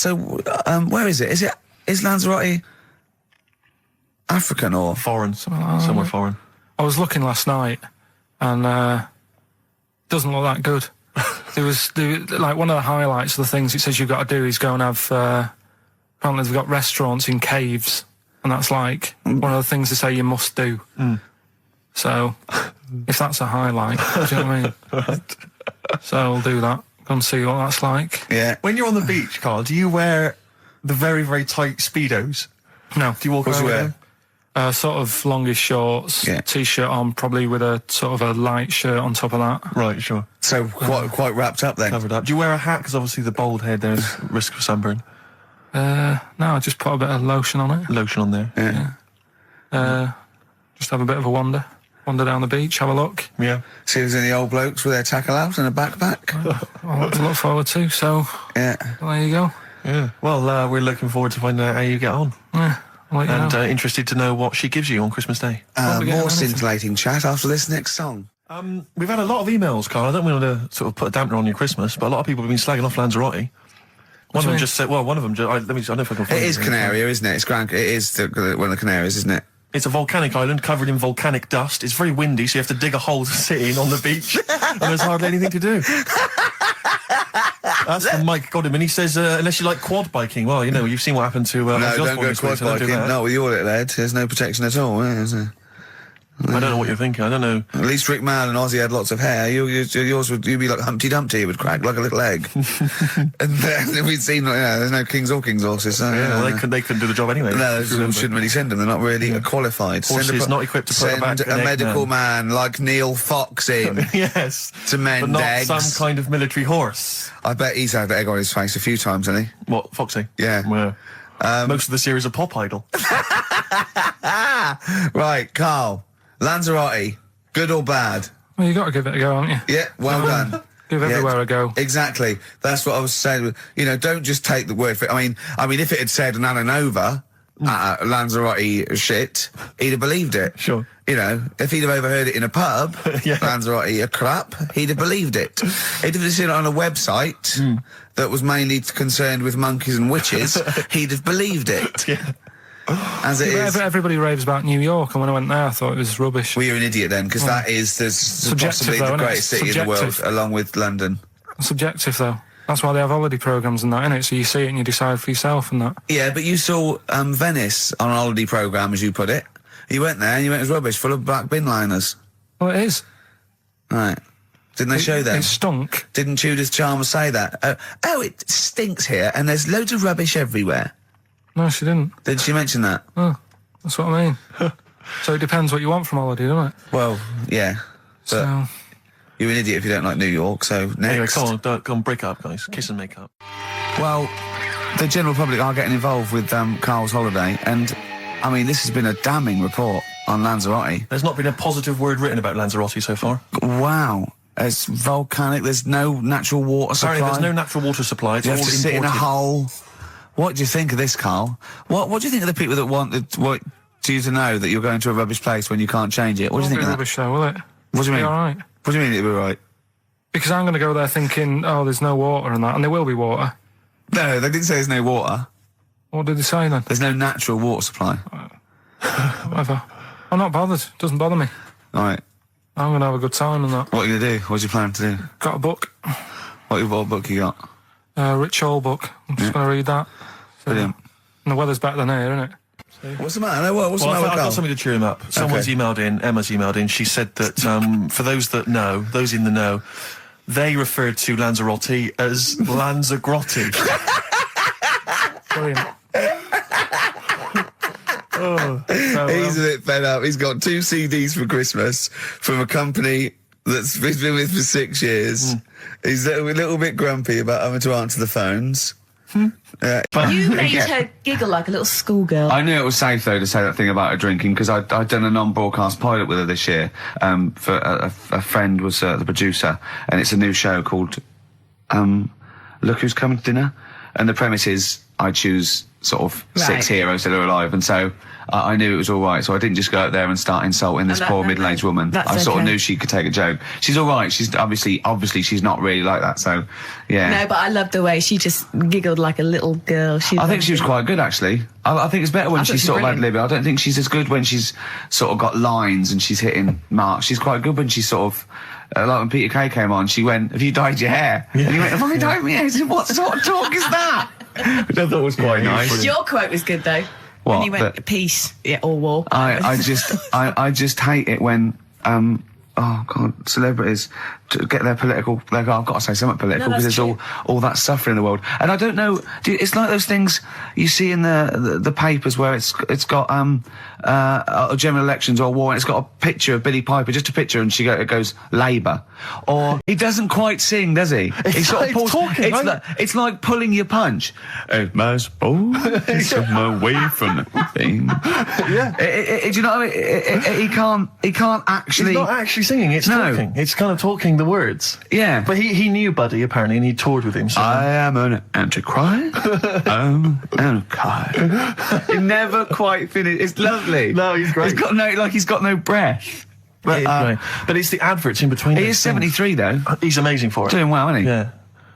where is it? Is Lanzarote African or foreign? Somewhere foreign. I was looking last night, and doesn't look that good. There was like one of the highlights of the things it says you've got to do is go and have. Apparently, they've got restaurants in caves, and that's like one of the things they say you must do. Mm. So, if that's a highlight, do you know what I mean? So I'll do that. Go and see what that's like. Yeah. When you're on the beach, Carl, do you wear the very, very tight Speedos? No. Do you walk around with them? Sort of longish shorts, T-shirt on, probably with a sort of a light shirt on top of that. Right, sure. So quite wrapped up then. Covered up. Do you wear a hat? Because obviously the bald head, there's risk of sunburn. No, I just put a bit of lotion on it. Lotion on there. Yeah. Just have a bit of a wander down the beach, have a look. Yeah. See if there's any old blokes with their tackle out and a backpack. I'll have to look forward to, so yeah. There you go. Yeah. Well, we're looking forward to finding out how you get on. Yeah. And interested to know what she gives you on Christmas Day. More scintillating chat after this next song. We've had a lot of emails, Carl. I don't want to sort of put a dampener on your Christmas, but a lot of people have been slagging off Lanzarote. One of them just said, I don't know if I can find it. It is Canaria, isn't it? It's Gran. It is one of the Canaries, isn't it? It's a volcanic island covered in volcanic dust. It's very windy, so you have to dig a hole to sit in on the beach, and there's hardly anything to do. That's from Mike Godham, and he says, unless you like quad biking, well, you know, you've seen what happened to... no, don't go quad biking. No, with your little head, there's no protection at all, is there? I don't know what you're thinking. I don't know. At least Rick Mann and Ozzy had lots of hair. Yours would be like Humpty Dumpty. It would crack like a little egg. And then we'd seen, there's no kings or kings horses. So, well, they couldn't do the job anyway. No, shouldn't really send them. They're not really qualified. Horses not equipped to put back a medical man like Neil Fox in. Yes. To mend but not eggs. Some kind of military horse. I bet he's had the egg on his face a few times, hasn't he? What, Foxy? Yeah. Well, most of the series are Pop Idol. Right, Carl. Lanzarote, good or bad? Well, you got to give it a go, haven't you? Yeah, well done. Give everywhere a go. Exactly. That's what I was saying. You know, don't just take the word for it. I mean, if it had said an Ananova, Lanzarote shit, he'd have believed it. Sure. You know, if he'd have overheard it in a pub, Yeah. Lanzarote a crap, he'd have believed it. He'd have seen it on a website that was mainly concerned with monkeys and witches, he'd have believed it. Yeah. As it is. Everybody raves about New York, and when I went there, I thought it was rubbish. Well, you're an idiot then, because that is possibly the greatest city in the world, along with London. Subjective, though. That's why they have holiday programmes and that, innit? So you see it and you decide for yourself and that. Yeah, but you saw Venice on a holiday programme, as you put it. You went there and you went, it was rubbish, full of black bin liners. Well, it is. Right. Didn't they show that? It stunk. Didn't Judith Chalmers say that? Oh, it stinks here, and there's loads of rubbish everywhere. No, she didn't. Did she mention that? Oh, that's what I mean. So it depends what you want from holiday, doesn't it? Well, yeah. But So... you're an idiot if you don't like New York, so next. Anyway, come on, break up, guys. Kiss and make up. Well, the general public are getting involved with Carl's holiday, and, I mean, this has been a damning report on Lanzarote. There's not been a positive word written about Lanzarote so far. Wow. It's volcanic, there's no natural water supply. Apparently there's no natural water supply. It's You all have to sit in a imported. hole. What do you think of this, Carl? What do you think of the people that want you to know that you're going to a rubbish place when you can't change it? What do you think of that? rubbish though, will it? What do you mean? Be all right. What do you mean it'll be right? Because I'm going to go there thinking, oh, there's no water and that, and there will be water. No, they didn't say there's no water. What did they say then? There's no natural water supply. Whatever. I'm not bothered. Doesn't bother me. All right. I'm going to have a good time and that. What are you going to do? What's your plan to do? Got a book. What book you got? Rich Hall book. I'm just going to read that. So, Brilliant. And the weather's better than here, isn't it? What's the matter? What's the Well, matter, I've got Carl? something to cheer him up. Someone's emailed in, Emma's emailed in, she said that for those that know, those in the know, they referred to Lanzarote as Lanzagrotte. Brilliant. He's a bit fed up. He's got 2 CDs for Christmas from a company that's he's been with for 6 years. He's a little bit grumpy about having to answer the phones. You made her giggle like a little schoolgirl. I knew it was safe, though, to say that thing about her drinking, because I'd done a non-broadcast pilot with her this year. For a friend was the producer, and it's a new show called Look Who's Coming to Dinner. And the premise is I choose sort of 6 heroes that are alive, and so I knew it was all right, so I didn't just go out there and start insulting this poor middle-aged woman. I sort of knew she could take a joke. She's all right. She's obviously she's not really like that, so yeah. No, but I loved the way she just giggled like a little girl. I think she was quite good, actually. I think it's better when she's sort of ad-libbing. I don't think she's as good when she's sort of got lines and she's hitting marks. She's quite good when she's sort of... like when Peter Kay came on, she went, "Have you dyed your hair?" Yeah. And he went, "Have I dyed my hair?" I said, "What sort of talk is that?" Which I thought was quite nice. Your quote was good, though. What? When he went, "Peace, or war." I just hate it when oh God, celebrities to get their political. I've got to say something political because there's all that suffering in the world, and I don't know. It's like those things you see in the papers where it's got general elections or war, and it's got a picture of Billie Piper, just a picture, and it goes Labour, or he doesn't quite sing, does he? He sort of pulls, talking. It's like pulling your punch. My suppose I'm away from the thing. Yeah. Do you know what I mean? He can't actually. It's not actually singing, it's talking. It's kind of talking the words. Yeah. But he knew Buddy, apparently, and he toured with him. So. I am an antichrist. I'm an antichrist. He never quite finished. It's lovely. No, he's great. He's got no breath. But, but it's the adverts in between. He is 73, though. He's amazing for it. Doing well, isn't he? Yeah.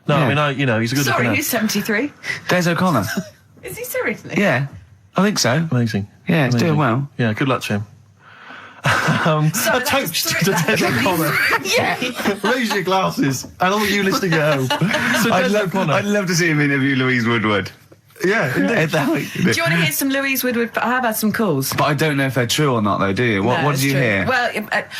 No, Yeah. I mean, he's a good Sorry, looking who's 73? Des O'Connor. Is he seriously? Yeah. I think so. Amazing. Yeah, he's Amazing. doing well. Yeah, good luck to him. A toast to Des O'Connor. Yeah. Raise your glasses. And all you listening at home. So I'd love to see him interview Louise Woodward. Yeah, indeed. Do you want to hear some Louise Woodward? I have had some calls. But I don't know if they're true or not, though, do you? What did you hear? Well,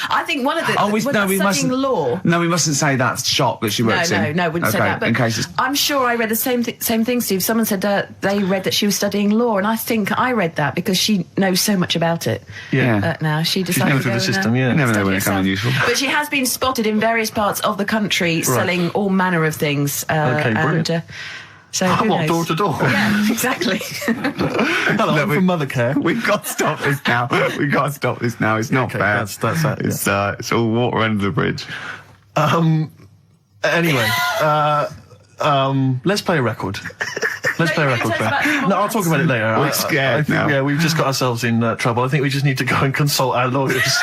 I think one of the... we studying law. No, we mustn't say that shop that she works in. No, wouldn't say that. But in case I'm sure I read the same thing, Steve. Someone said they read that she was studying law, and I think I read that because she knows so much about it. Yeah. Now she decided never to go through the system, yeah. You never know when it comes in useful. But she has been spotted in various parts of the country selling all manner of things. Okay, brilliant. So who knows? Door to door? Yeah, exactly. Hello, I'm from Mothercare. We've got to stop this now. It's not fair. That's that. It's all water under the bridge. Anyway, let's play a record. Let's play a record. No, I'll talk about it later. We're scared now. Yeah, we've just got ourselves in trouble. I think we just need to go and consult our lawyers.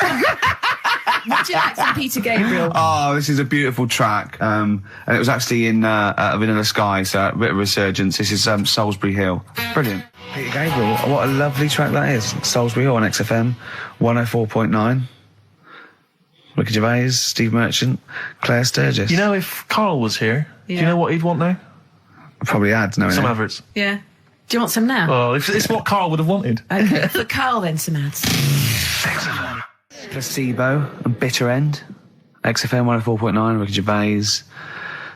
Jackson, Peter Gabriel. Oh, this is a beautiful track, and it was actually in Vanilla Sky, so a bit of resurgence. This is Salisbury Hill. Brilliant. Peter Gabriel, what a lovely track that is. Salisbury Hill on XFM 104.9. Ricky Gervais, Steve Merchant, Claire Sturgis. You know, if Karl was here, do you know what he'd want now? Probably ads, no. Some adverts. Yeah. Do you want some now? Oh, it's what Karl would have wanted. Okay, for Karl then, some ads. Placebo and Bitter End. XFM 104.9, Ricky Gervais,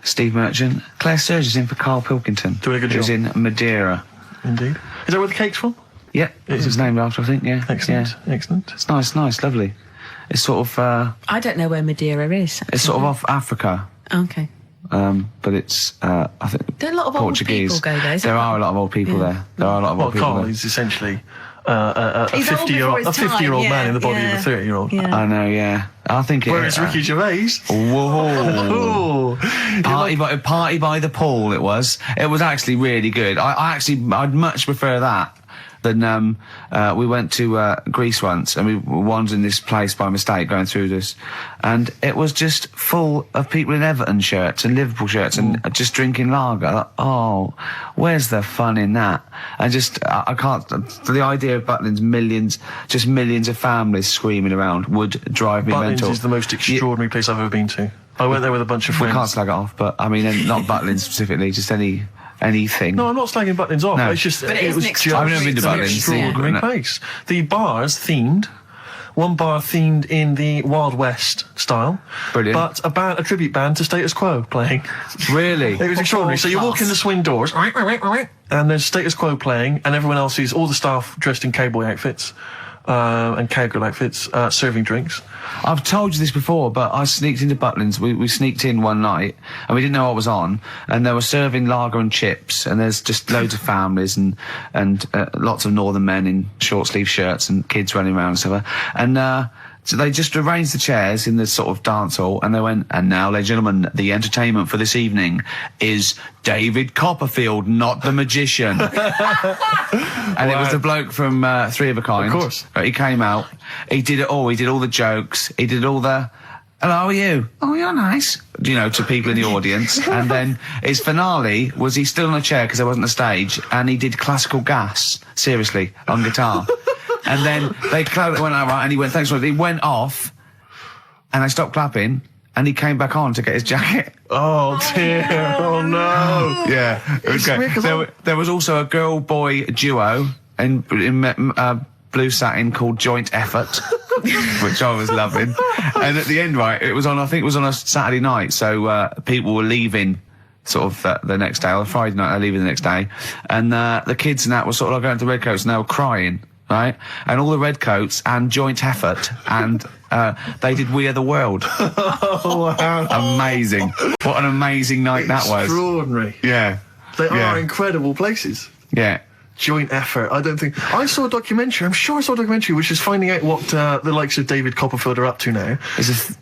Steve Merchant. Claire Sturgis in for Karl Pilkington. Doing a good who's job. in Madeira. Indeed. Is that where the cake's from? Yeah, it's his name after, I think, yeah. Excellent, yeah. excellent. It's nice, lovely. It's sort of... I don't know where Madeira is. Actually. It's sort of off Africa. Okay. But it's, I think... There are a lot of Portuguese. old people go there. There are a lot of old people there. There are a lot of old people Karl there. is essentially a 50-year-old man in the body of a 30-year-old. Yeah. I know, yeah. I think Whereas Ricky Gervais... Whoa. Party by the Pool, it was. It was actually really good. I'd much prefer that than, we went to Greece once, and we wandered in this place by mistake going through this, and it was just full of people in Everton shirts and Liverpool shirts and just drinking lager. Like, oh, where's the fun in that? And just, I can't, the idea of Butlins, millions of families screaming around would drive me mental. Butlins is the most extraordinary place I've ever been to. I went there with a bunch of friends. We can't slag it off, but I mean, not Butlins specifically, just anything. No, I'm not slagging Butlins off. No. It's just But it was mixed. just I've never been to an Butlins. extraordinary place. The bars themed. One bar themed in the Wild West style. Brilliant. But a tribute band to Status Quo playing. Really? It was extraordinary. So you walk in the swing doors, and there's Status Quo playing, and everyone else is all the staff dressed in cowboy outfits. And cowgirl outfits, serving drinks. I've told you this before, but I sneaked into Butlins. We sneaked in one night, and we didn't know what was on, and they were serving lager and chips, and there's just loads of families and lots of northern men in short sleeve shirts and kids running around and stuff. And so they just arranged the chairs in this sort of dance hall, and they went, and now, ladies and gentlemen, the entertainment for this evening is David Copperfield, not the magician. And it was the bloke from Three of a Kind. Of course. He came out, he did it all, he did all the jokes, he did all the, hello, how are you? Oh, you're nice. You know, to people in the audience. And then his finale was he stood on a chair because there wasn't a stage, and he did Classical Gas, seriously, on guitar. And then they went out right, and he went, thanks for it. He went off, and they stopped clapping, and he came back on to get his jacket. Oh dear! Oh no! Yeah, okay. There was also a girl-boy duo in blue satin called Joint Effort, which I was loving. And at the end, right, it was on. I think it was on a Saturday night, so people were leaving. Sort of the next day, or Friday night, they're leaving the next day, and the kids and that were sort of like going to Redcoats, and they were crying. Right, and all the Redcoats and Joint Effort, and they did We Are the World. Oh, wow. Amazing. What an amazing night that was. Extraordinary. Yeah. They are incredible places. Yeah. Joint Effort. I saw a documentary. I'm sure I saw a documentary which is finding out what the likes of David Copperfield are up to now.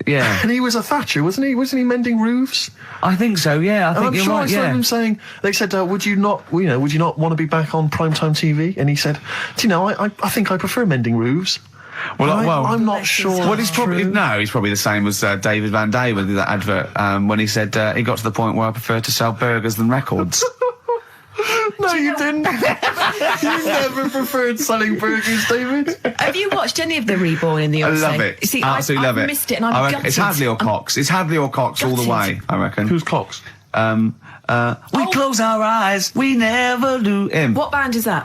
Yeah. And he was a Thatcher, wasn't he? Wasn't he mending roofs? I think so. Yeah. I think you're right. I saw him saying. They said, "Would you not want to be back on primetime TV?" And he said, "Do you know? I think I prefer mending roofs." Well, I'm not sure. Well, he's probably the same as David Van Day with that advert when he said he got to the point where I prefer to sell burgers than records. No, you didn't. You never preferred selling burgers, David? Have you watched any of the Reborn in the I USA? love it. See, Absolutely love I've it. missed it, and I'm reckon gutted. it's Hadley or Cox. It's Hadley or Cox all the Gutted. way, I reckon. Who's Cox? We close our eyes, we never do him. What band is that?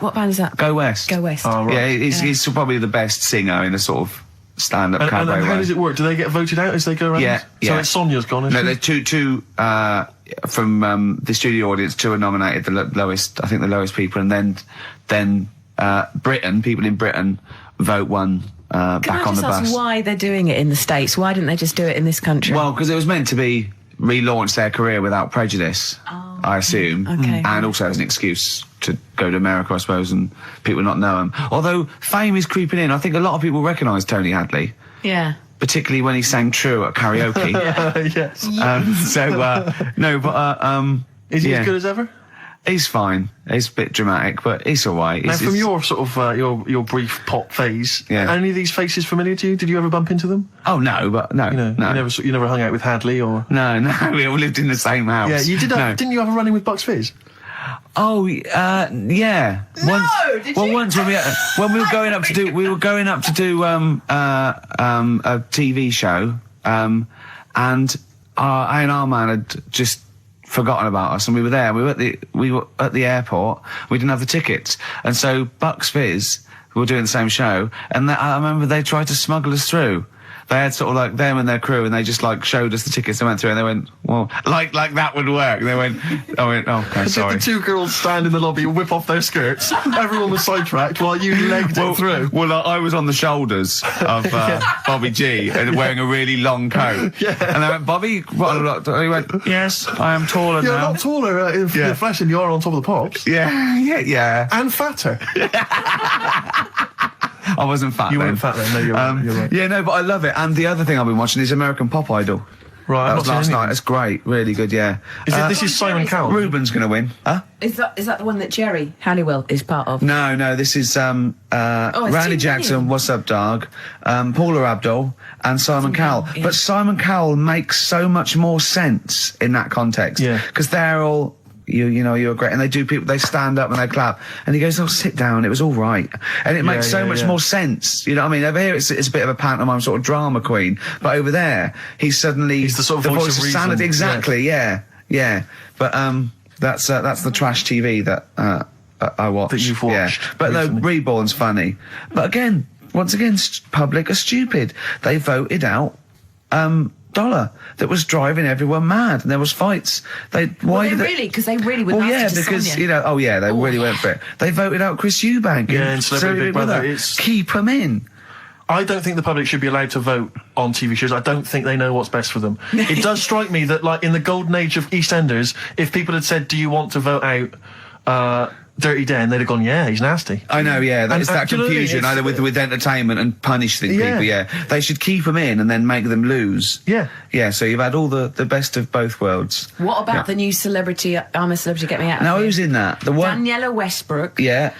Go West. Go West. Oh, right. Yeah, he's probably the best singer in a sort of stand-up And cabaret how way. does it work? Do they get voted out as they go around? Yeah, So yeah. like Sonia's gone, No, isn't there's two from the studio audience. Two are nominated, the lowest, I think the lowest people, and then Britain, people in Britain vote one Can back I on just the ask bus. why they're doing it in the States? Why didn't they just do it in this country? Well, because it was meant to be relaunch their career without prejudice, I assume, Okay. and also as an excuse to go to America, I suppose, and people not know him. Although fame is creeping in, I think a lot of people recognise Tony Hadley, yeah. particularly when he sang True at karaoke. Yes. Is he yeah. as good as ever? He's fine. He's a bit dramatic, but he's all right. Now, from your sort of your brief pop phase, Yeah. are any of these faces familiar to you? Did you ever bump into them? Oh no, but no, You know, no, you never hung out with Hadley or. no. We all lived in the same house. Yeah, you did. No. Didn't you have a run-in with Bucks Fizz? Oh, yeah. did Well, you? once when we were going up to do a TV show, and A&R man had just forgotten about us, and we were there. We were at the airport. We didn't have the tickets, and so Bucks Fizz, who were doing the same show, and I remember they tried to smuggle us through. They had sort of like them and their crew, and they just like showed us the tickets. They went through, and they went, "Well, like that would work." They went, "Oh, okay, sorry." Did the two girls stand in the lobby, whip off their skirts? Everyone was sidetracked while you legged it through. Well, I was on the shoulders of Bobby G and wearing a really long coat. Yeah. And they went, "Bobby, what a lot." He went, "Yes, I am taller You're now." a lot taller in Yeah. the flesh than you are on top of the pops. Yeah. And fatter. I wasn't fat You then. weren't fat then, no, you're right, you're right. Yeah, no, but I love it. And the other thing I've been watching is American Pop Idol. Right, That I've was not seen last any of night. them. It's great. Really good, yeah. This is Simon Cowell. Ruben's going to win. Huh? Is that the one that Jerry Halliwell is part of? No, this is it's Randy too Jackson, many. What's Up Dog, Paula Abdul, and Simon Cowell. yeah. But Simon Cowell makes so much more sense in that context. Yeah. Because they're all, you're great. And they stand up and they clap. And he goes, "Oh, sit down, it was all right." And it makes so much more sense. You know what I mean? Over here, it's a bit of a pantomime sort of drama queen. But over there, he's the sort of voice of reason. sanity. Exactly, yeah. But that's the trash TV that I watch. That you've watched Yeah. But no, recently. Reborn's funny. But once again, public are stupid. They voted out Dollar that was driving everyone mad, and there was fights. Because they really were Well, nasty yeah, to because Sonia. they really went for it. They voted out Chris Eubank. Yeah, in Celebrity Big Brother. Keep him in. I don't think the public should be allowed to vote on TV shows. I don't think they know what's best for them. It does strike me that, like, in the golden age of EastEnders, if people had said, "Do you want to vote out Dirty Dan?" they'd have gone, "Yeah, he's nasty." I know, yeah. It's that do you know what I mean? confusion, either with entertainment and punishing Yeah. people, yeah. They should keep them in and then make them lose. Yeah. Yeah, so you've had all the best of both worlds. What about Yeah. the new Celebrity, I'm a Celebrity, Get Me Out of Now, Here? who's in that? The one? Daniela Westbrook. Yeah.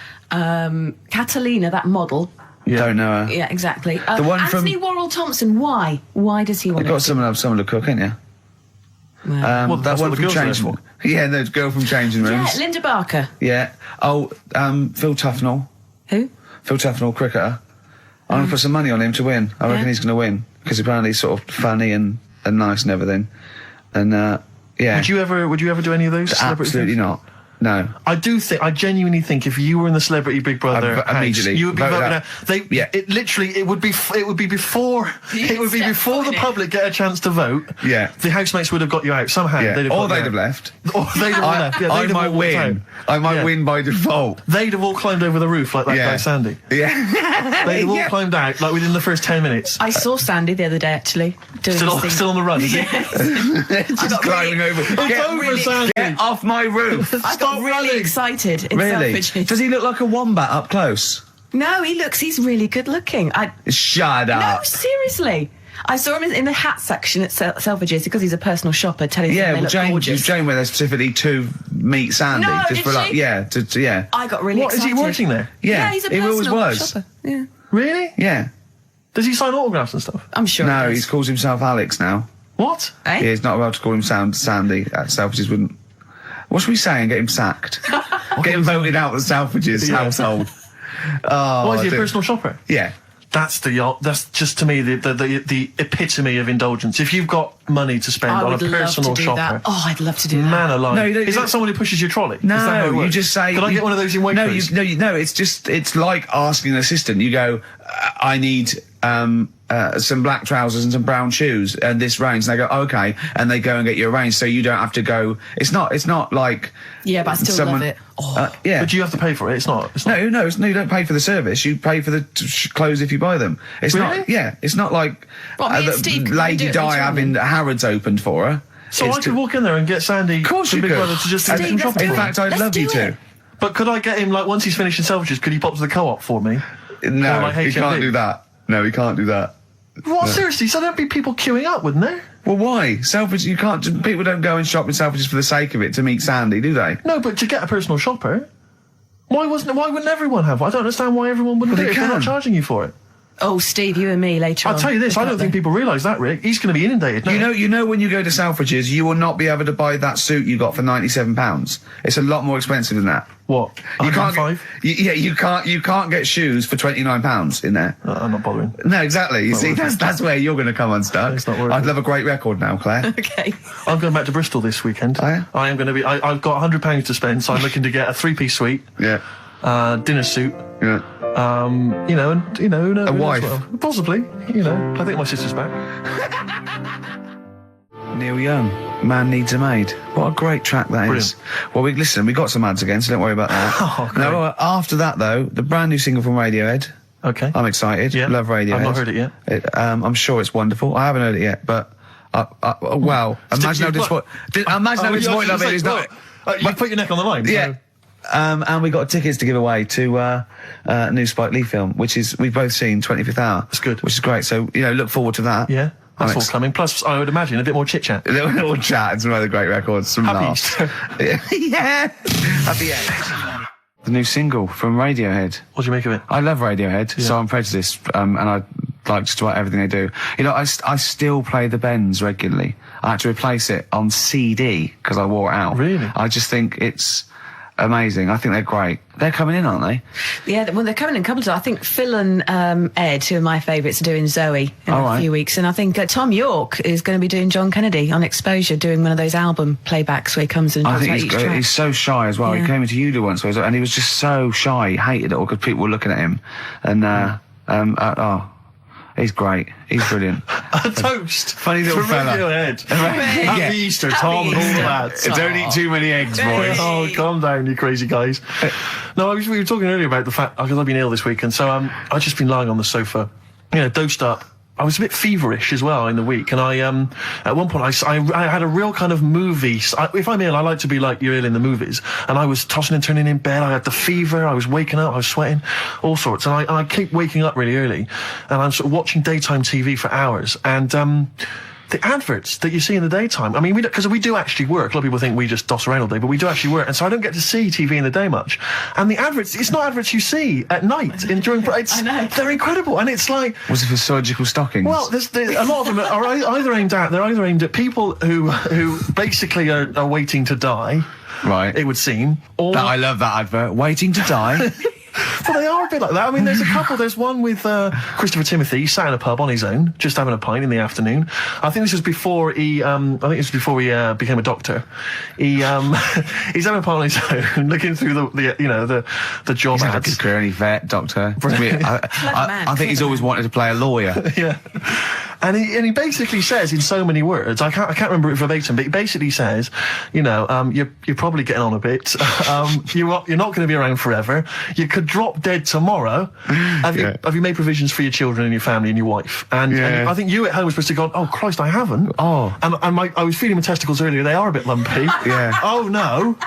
Catalina, that model. Don't know her. Yeah, exactly. The one Anthony from- Worrell Thompson, why? Why does he want You've got someone to cook, ain't you? Well, Well, That that's one what the from girls are there Changing Yeah, the girl from Changing yeah, Rooms. Linda Barker. Yeah. Oh, Phil Tufnell. Who? Phil Tufnell, cricketer. I'm going to put some money on him to win. I reckon Yeah. he's going to win. Because apparently he's sort of funny and nice and everything. And, yeah. Would you ever do any of those? celebrity Absolutely things? not. No. I genuinely think if you were in the Celebrity Big Brother I'd house, immediately you would be vote voted out. out. Yeah. It would be before the public get a chance to vote. Yeah. The housemates would have got you out somehow. Yeah. They'd have Or got you they'd out. have left. Or they'd have left. Yeah, I they'd have might all walked out. win. I might Yeah. win by default. They'd have all climbed over the roof like that Yeah. guy Sandy. Yeah. They'd have all Yeah. climbed out like within the first 10 minutes. I saw Sandy the other day, actually. Doing Still, his thing. still on the run, is he? Just got climbing over. It's over, Sandy. Get off my roof. I got Stop really running. excited in Really? Selfridges. Does he look like a wombat up close? No, he's really good looking. Shut No, up. seriously. I saw him in the hat section at Selfridges because he's a personal shopper telling Yeah, them they well, look gorgeous. Jane went there specifically to meet Sandy. No, just did for like, she? yeah, yeah. I got really What, is excited. he working there? Yeah, he's a he always personal was. shopper. Yeah, Really? Yeah. Does he sign autographs and stuff? I'm sure. No, he he calls himself Alex now. What? Yeah, he's not allowed to call him Sandy. Selfridges wouldn't. What should we say and get him sacked? Getting voted out of Selfridges household. Oh, Why is he a personal shopper? Yeah. That's just to me the epitome of indulgence. If you've got money to spend on a personal shopper, that. Oh, I'd love to do that. Man alive. No, is that someone who pushes your trolley? No, is that how it works? you just say. Could I get one of those in Waitrose? No. It's like asking an assistant. You go, I need some black trousers and some brown shoes and this range, and they go, okay, and they go and get you a range, so you don't have to go. It's not like. Yeah, but I still love it. Yeah, but you have to pay for it. It's not. No, you don't pay for the service. You pay for the clothes if you buy them. It's really? not. Yeah, it's not like Steve, Lady Di having Harrods opened for her. So I could walk in there and get Sandy, of course, the you Big could. Brother, to just do some shopping. In fact, I'd love you to. But could I get him, like, once he's finished in Selfridges, could he pop to the Co-op for me? No, like he can't do that. No, he can't do that. What? No. Seriously? So there'd be people queuing up, wouldn't there? Well, why? Selfridges, you can't. People don't go and shop in Selfridges for the sake of it to meet Sandy, do they? No, but to get a personal shopper, why wouldn't everyone have one? I don't understand why everyone wouldn't do it if they're not charging you for it. Oh, Steve, you and me later on. I'll tell you this, I don't think people realise that, Rick. He's going to be inundated now. You know when you go to Selfridges, you will not be able to buy that suit you got for £97. It's a lot more expensive than that. What? You can't get, you can't get shoes for £29 in there. I'm not bothering. No, exactly. You see, that's where you're going to come unstuck. It's not worth I'd it. love a great record now, Claire. Okay. I'm going back to Bristol this weekend. Oh, yeah? I am going to be. I've got £100 to spend, so I'm looking to get a 3-piece suite. Yeah. Dinner suit. Yeah. Who knows? A wife. Well. Possibly. I think my sister's back. Neil Young, Man Needs a Maid. What a great track that is. Well, we got some ads again, so don't worry about that. Oh, great. No, after that though, the brand new single from Radiohead. Okay. I'm excited. Yeah. Love Radiohead. I've not heard it yet. I'm sure it's wonderful. I haven't heard it yet, but wow. Imagine how disappointed I've been. It's not. You put your neck on the line. Yeah. So. And we got tickets to give away to a new Spike Lee film, which is we've both seen 25th Hour. That's good. Which is great. So look forward to that. Yeah, that's all coming. Plus, I would imagine a bit more chit chat. A little chat and some other great records. Some laughs. Yeah. Happy end. The new single from Radiohead. What do you make of it? I love Radiohead, so I'm prejudiced, and I like just about everything they do. I still play the Bends regularly. I had to replace it on CD because I wore it out. Really? I just think it's amazing. I think they're great. They're coming in, aren't they? Yeah, well, they're coming in a couple of times. I think Phil and Ed, who are my favourites, are doing Zoe in a few weeks. And I think Tom York is going to be doing John Kennedy on Exposure, doing one of those album playbacks where he comes and talks about each track. He's so shy as well. Yeah. He came into Udo once, and he was just so shy. He hated it all because people were looking at him. And, he's great. He's brilliant. A toast. Funny little fella. Radiohead. Happy Easter, Tom, and all that. Don't eat too many eggs, boys. Oh, calm down, you crazy guys. No, we were talking earlier about the fact, because I've been ill this week, and so I've just been lying on the sofa, dosed up. I was a bit feverish as well in the week, and I at one point I had a real kind of movie. If I'm ill, I like to be like you're ill in the movies, and I was tossing and turning in bed. I had the fever. I was waking up. I was sweating, all sorts, and I keep waking up really early, and I'm sort of watching daytime TV for hours, and the adverts that you see in the daytime. I mean, because we do actually work. A lot of people think we just doss around all day, but we do actually work, and so I don't get to see TV in the day much. And the adverts, it's not adverts you see at night during. I know. They're incredible, and it's like. Was it for surgical stockings? Well, there's a lot of them are either aimed at people who basically are waiting to die. Right. It would seem. Or I love that advert. Waiting to die. Well, they are a bit like that. I mean, there's a couple. There's one with Christopher Timothy. He sat in a pub on his own, just having a pint in the afternoon. I think this was before he. Became a doctor. He's having a pint on his own, looking through the job He's had a ads. good career, any vet, doctor. I think he's always wanted to play a lawyer. Yeah. And he basically says in so many words, I can't remember it verbatim, but he basically says, you're probably getting on a bit. You're not going to be around forever. You could drop dead tomorrow. Have you made provisions for your children and your family and your wife? And I think you at home were supposed to go, oh Christ, I haven't. Oh. And I was feeling my testicles earlier. They are a bit lumpy. Yeah. Oh no.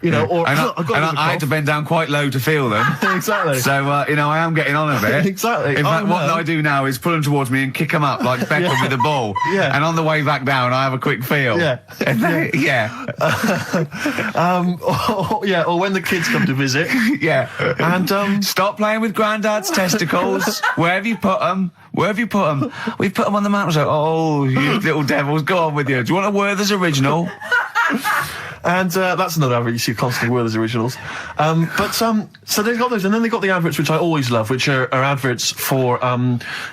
I had to bend down quite low to feel them. Exactly. So, I am getting on a bit. Exactly. In fact, what I do now is pull them towards me and kick them up like Beckham with the ball. Yeah. And on the way back down, I have a quick feel. Yeah. Or when the kids come to visit. Yeah. And, stop playing with Grandad's testicles. Where have you put them? We've put them on the mountain. So, oh, you little devils, go on with you. Do you want a Werther's original? And that's another advert you see constantly with as originals. So they've got those, and then they've got the adverts which I always love, which are adverts for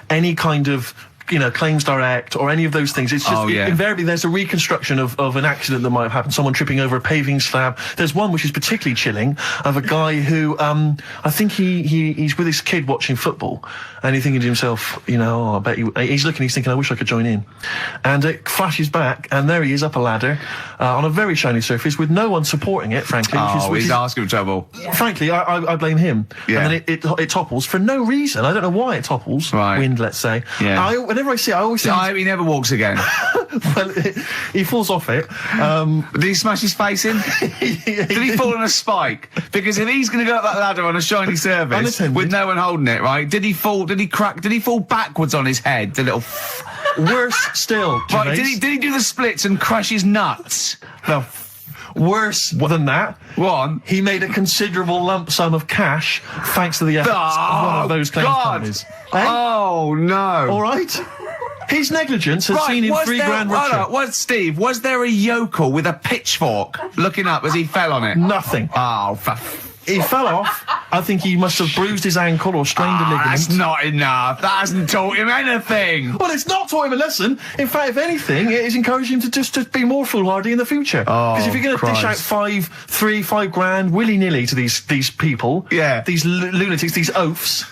any kind of Claims Direct or any of those things. It's just invariably there's a reconstruction of an accident that might have happened, someone tripping over a paving slab. There's one which is particularly chilling of a guy who I think he's with his kid watching football, and he's thinking to himself, I bet he's thinking, I wish I could join in. And it flashes back, and there he is up a ladder on a very shiny surface with no one supporting it, frankly. He's asking for trouble. Frankly, I blame him. Yeah. And then it topples for no reason. I don't know why it topples. Right. Wind, let's say. Yeah. Whenever I see it, I always think... I hope he never walks again. Well, he falls off it. Did he smash his face in? Did he fall on a spike? Because if he's going to go up that ladder on a shiny surface with no one holding it, right? Did he fall? Did he crack? Did he fall backwards on his head? The little... Worse still, Gervais. Right, did he do the splits and crush his nuts? No. Worse than that, he made a considerable lump sum of cash thanks to the efforts of one of those claims companies. Eh? Oh, no. All right. His negligence has seen him $3,000 richer. Steve, was there a yokel with a pitchfork looking up as he fell on it? Nothing. Oh, he fell off. I think he must have bruised his ankle or strained a ligament. That's not enough. That hasn't taught him anything. Well, it's not taught him a lesson. In fact, if anything, it has encouraged him to be more foolhardy in the future. Because if you're going to dish out $5 grand willy-nilly to these people, these lunatics, these oafs,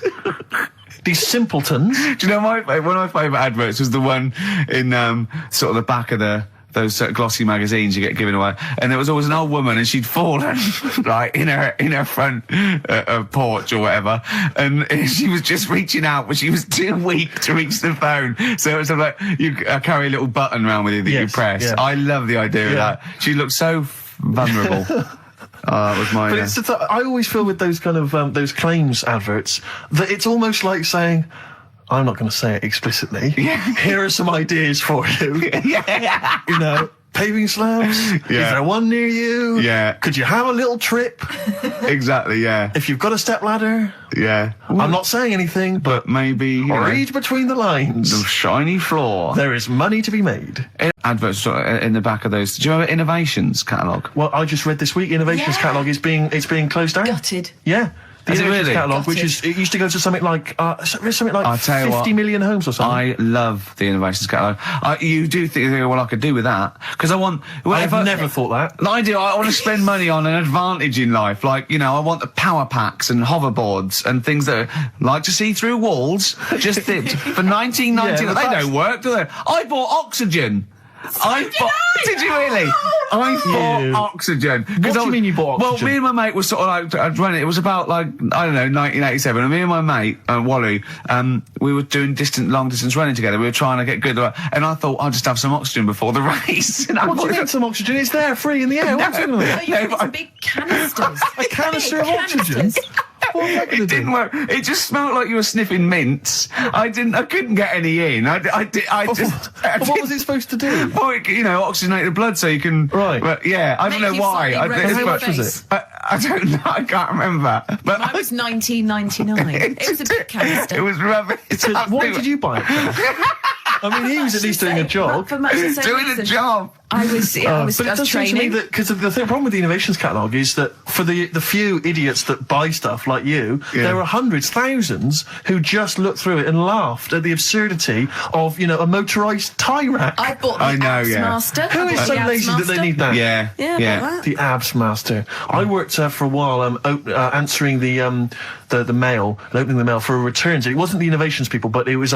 these simpletons. Do you know one of my favourite adverts was the one in sort of the back of those glossy magazines you get given away, and there was always an old woman, and she'd fallen right in her front porch or whatever, and she was just reaching out, but she was too weak to reach the phone. So it was like you carry a little button around with you that you press. Yeah. I love the idea of that. She looked so vulnerable. It was my. But I always feel with those kind of those claims adverts that it's almost like saying, I'm not going to say it explicitly. Here are some ideas for you. Paving slabs. Is there one near you? Yeah. Could you have a little trip? Exactly, yeah. If you've got a step ladder. Yeah. I'm not saying anything, but maybe read between the lines. The shiny floor. There is money to be made. Adverts in the back of those. Do you remember Innovations catalogue? Well, I just read this week Innovations catalogue is being closed down. Gutted. Yeah. The Innovations catalogue, Gutted. which it used to go to something like 50 million homes or something. I love the Innovations catalogue. You do think, well, I could do with that, because I want. I've never thought that. I do. I want to spend money on an advantage in life, like I want the power packs and hoverboards and things that are like to see through walls. Just for 1990, they don't work, do they? I bought oxygen. Did you really? I bought oxygen. What do you mean you bought oxygen? Well, me and my mate were sort of like, I'd run it. It was about like, I don't know, 1987. And me and my mate, Wally, we were doing long distance running together. We were trying to get good. And I thought, I'll just have some oxygen before the race. What do you need some oxygen? It's there, free in the air. What's in there? You put some big canisters. A canister of oxygen? It didn't work. It just smelled like you were sniffing mints. I couldn't get any in. What was it supposed to do? Well, oxygenate the blood so you can. Right. But I don't know why. How much was it? I don't know. I can't remember. But Mine was 1999. It was a big canister. It was rubbish. Why did you buy it for? I mean, he was at least doing a job. For much the same doing reason. a job. I was but it does seem to me that, because the problem with the Innovations catalogue is that for the few idiots that buy stuff like you, there are hundreds, thousands who just looked through it and laughed at the absurdity of, a motorised tie rack. I bought the Abs Master. Who is so lazy that they need that? Yeah. The Abs Master. I worked for a while answering the mail and opening the mail for a returns. It wasn't the Innovations people, but it was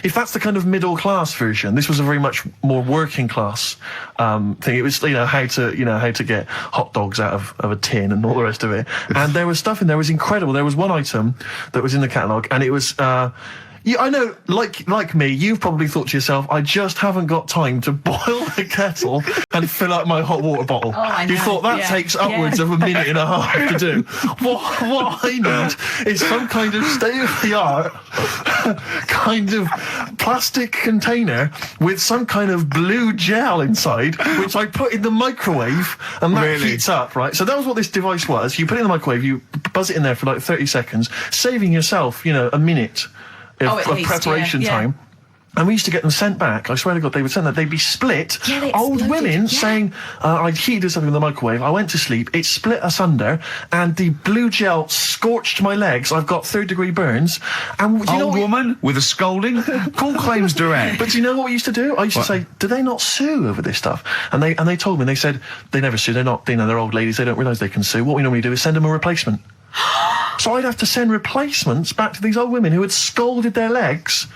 if that's the kind of middle class version, this was a very much more working class thing. It was how to get hot dogs out of a tin and all the rest of it. And there was stuff in there was incredible. There was one item that was in the catalogue, and it was I know, like me, you've probably thought to yourself, I just haven't got time to boil the kettle and fill up my hot water bottle. You thought that takes upwards of a minute and a half to do. What I need is some kind of state-of-the-art kind of plastic container with some kind of blue gel inside, which I put in the microwave, and that heats up, right? So that was what this device was. You put it in the microwave, you buzz it in there for like 30 seconds, saving yourself, a minute of preparation time. And we used to get them sent back. I swear to God, they would send that. They'd be split. Yeah, they Old exploded, women yeah. saying, I heated something in the microwave. I went to sleep. It split asunder, and the blue gel scorched my legs. I've got 3rd-degree burns. And do you know Old woman with a scolding. Call claims direct. But do you know what we used to do? I used to say, do they not sue over this stuff? And they told me, they said, they never sue. They're not, they're old ladies. They don't realise they can sue. What we normally do is send them a replacement. So I'd have to send replacements back to these old women who had scalded their legs.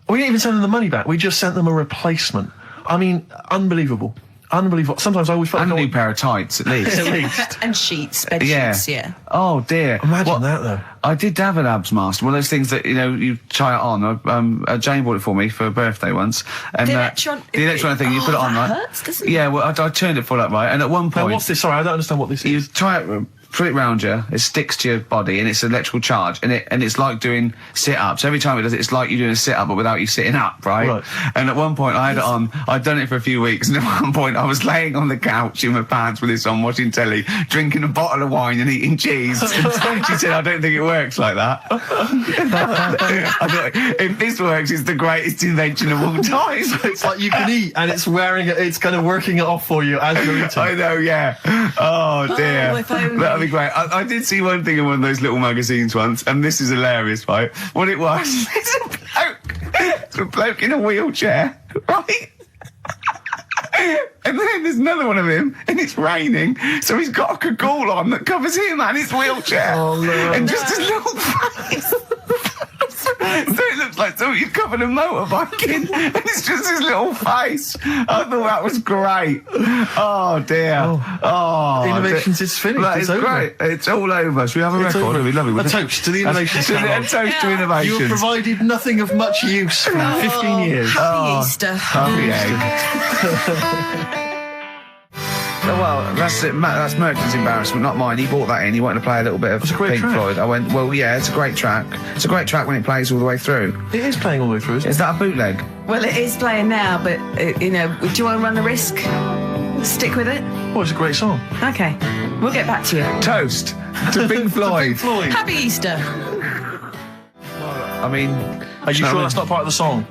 We didn't even send them the money back. We just sent them a replacement. I mean, unbelievable. Unbelievable. Sometimes I always felt And a like new pair of tights, at least. at least. And sheets, bed Yeah. sheets, yeah. Oh, dear. Imagine that, though. I did have an abs master. One of those things that, you try it on. Jane bought it for me for a birthday once. And, The the electron thing, you put it on, that right? hurts, doesn't it? Yeah, well, I turned it full up, right? And at one Now, point... what's this? Sorry, I don't understand what this You is. try it, put it round you, it sticks to your body, and it's an electrical charge, and it's like doing sit-ups. Every time it does it, it's like you're doing a sit-up, but without you sitting up, right? Right. And at one point, I had it on, I'd done it for a few weeks, and at one point, I was laying on the couch in my pants with this on, watching telly, drinking a bottle of wine and eating cheese. She said, I don't think it works like that. I thought, if this works, it's the greatest invention of all time. It's like you can eat, and it's kind of working it off for you as you're eating. I know, yeah. Oh, dear. if only. That'd be great. I did see one thing in one of those little magazines once, and this is hilarious, right? What it was, it's a bloke in a wheelchair, right? And then there's another one of him, and it's raining, so he's got a cagoule on that covers him and his wheelchair. Oh, no. And just his little face. So it looks like somebody's covered a motorbike in, and it's just his little face. I thought that was great. Oh, dear. Oh, Innovations is finished. That It's is over. great. It's all over. Should we have a record? over. It'd be lovely. A toast to the innovations. A toast to innovations. You have provided nothing of much use for 15 years. Happy Easter. Happy egg. Oh, well, that's it. That's Merton's embarrassment, not mine. He bought that in. He wanted to play a little bit of It's a great Pink track. Floyd. I went, well, yeah, it's a great track. It's a great track when it plays all the way through. It is playing all the way through, isn't it? Is that a bootleg? Well, it is playing now, but, do you want to run the risk? Stick with it? Well, it's a great song. Okay. We'll get back to you. Toast to Pink Floyd. Floyd. Happy Easter. I mean... Are you sure that's not part of the song?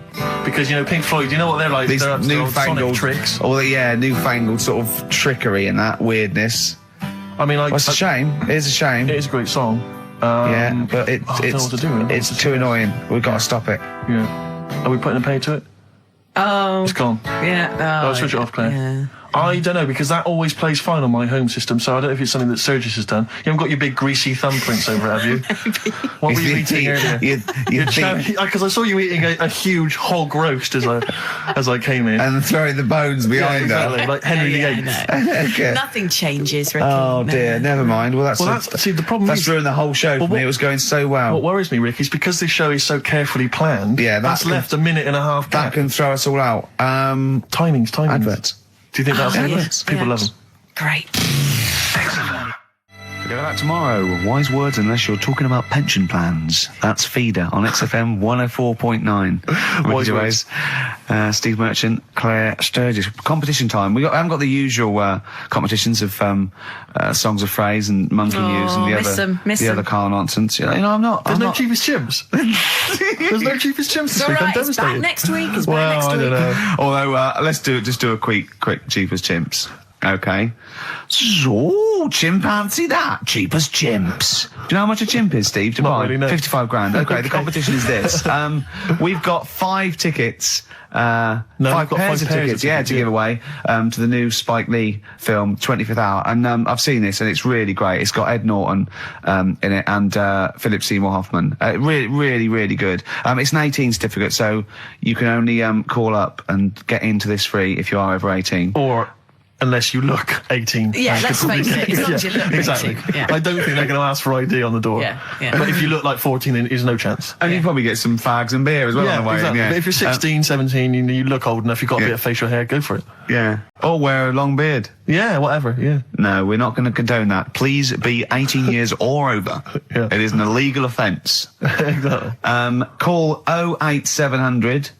Because, Pink Floyd, you know what they're like? These They're up to their old sonic newfangled tricks. Oh, yeah, newfangled sort of trickery and that weirdness. I mean, like... Well, it's a shame. It is a shame. It is a great song. Yeah, but I don't know what to do. it's too annoying. We've got to stop it. Yeah. Are we putting a pay to it? Oh. It's gone. Yeah. I'll switch it off, Claire. Yeah. I don't know, because that always plays fine on my home system, so I don't know if it's something that Sergis has done. You haven't got your big greasy thumbprints over it, have you? What were you eating earlier? Because I saw you eating a huge hog roast as I came in. And throwing the bones behind exactly, her. like Henry VIII. No. Okay. Nothing changes, Ricky. Oh, dear. No. Never mind. Well, See, the problem that's is... ruined the whole show for me. It was going so well. What worries me, Rick, is because this show is so carefully planned, Yeah, that's left a minute and a half That gap. can throw us all out. Timings. Adverts. Do you think that's yes. People Yeah. love them. Great. Forget about tomorrow. Wise words unless you're talking about pension plans. That's Feeder on XFM 104.9. Wise words. Steve Merchant, Claire Sturgis. Competition time. I haven't got the usual competitions of songs of phrase and monkey news and the other Carl nonsense. I'm not. There's I'm no not. cheapest chimps. There's no cheapest chimps this It's all week. I'm right. It's back devastated. next week. It's back Well, next I week. don't know. Although, let's do a quick cheapest chimps. Okay. So, chimpanzee that. Cheapest chimps. Do you know how much a chimp is, Steve? To Not buy? really, no. 55 grand. Okay, the competition is this. We've got 5 tickets. we've got pairs of five pairs tickets, of tickets, to give away to the new Spike Lee film, 25th Hour. And I've seen this, and it's really great. It's got Ed Norton in it and Philip Seymour Hoffman. Really, really, really good. It's an 18 certificate, so you can only call up and get into this free if you are over 18. Or unless you look 18. Yeah, let's face it. As long as you look exactly. 18. Yeah. I don't think they're going to ask for ID on the door. Yeah, yeah. But if you look like 14, then there's no chance. And you probably get some fags and beer as well on the way. exactly. Yeah. But if you're 16, 17, you look old enough, you've got a Yeah. bit of facial hair, go for it. Yeah. Or wear a long beard. Yeah, whatever, yeah. No, we're not going to condone that. Please be 18 years or over. Yeah. It is an illegal offence. Exactly. Call 08700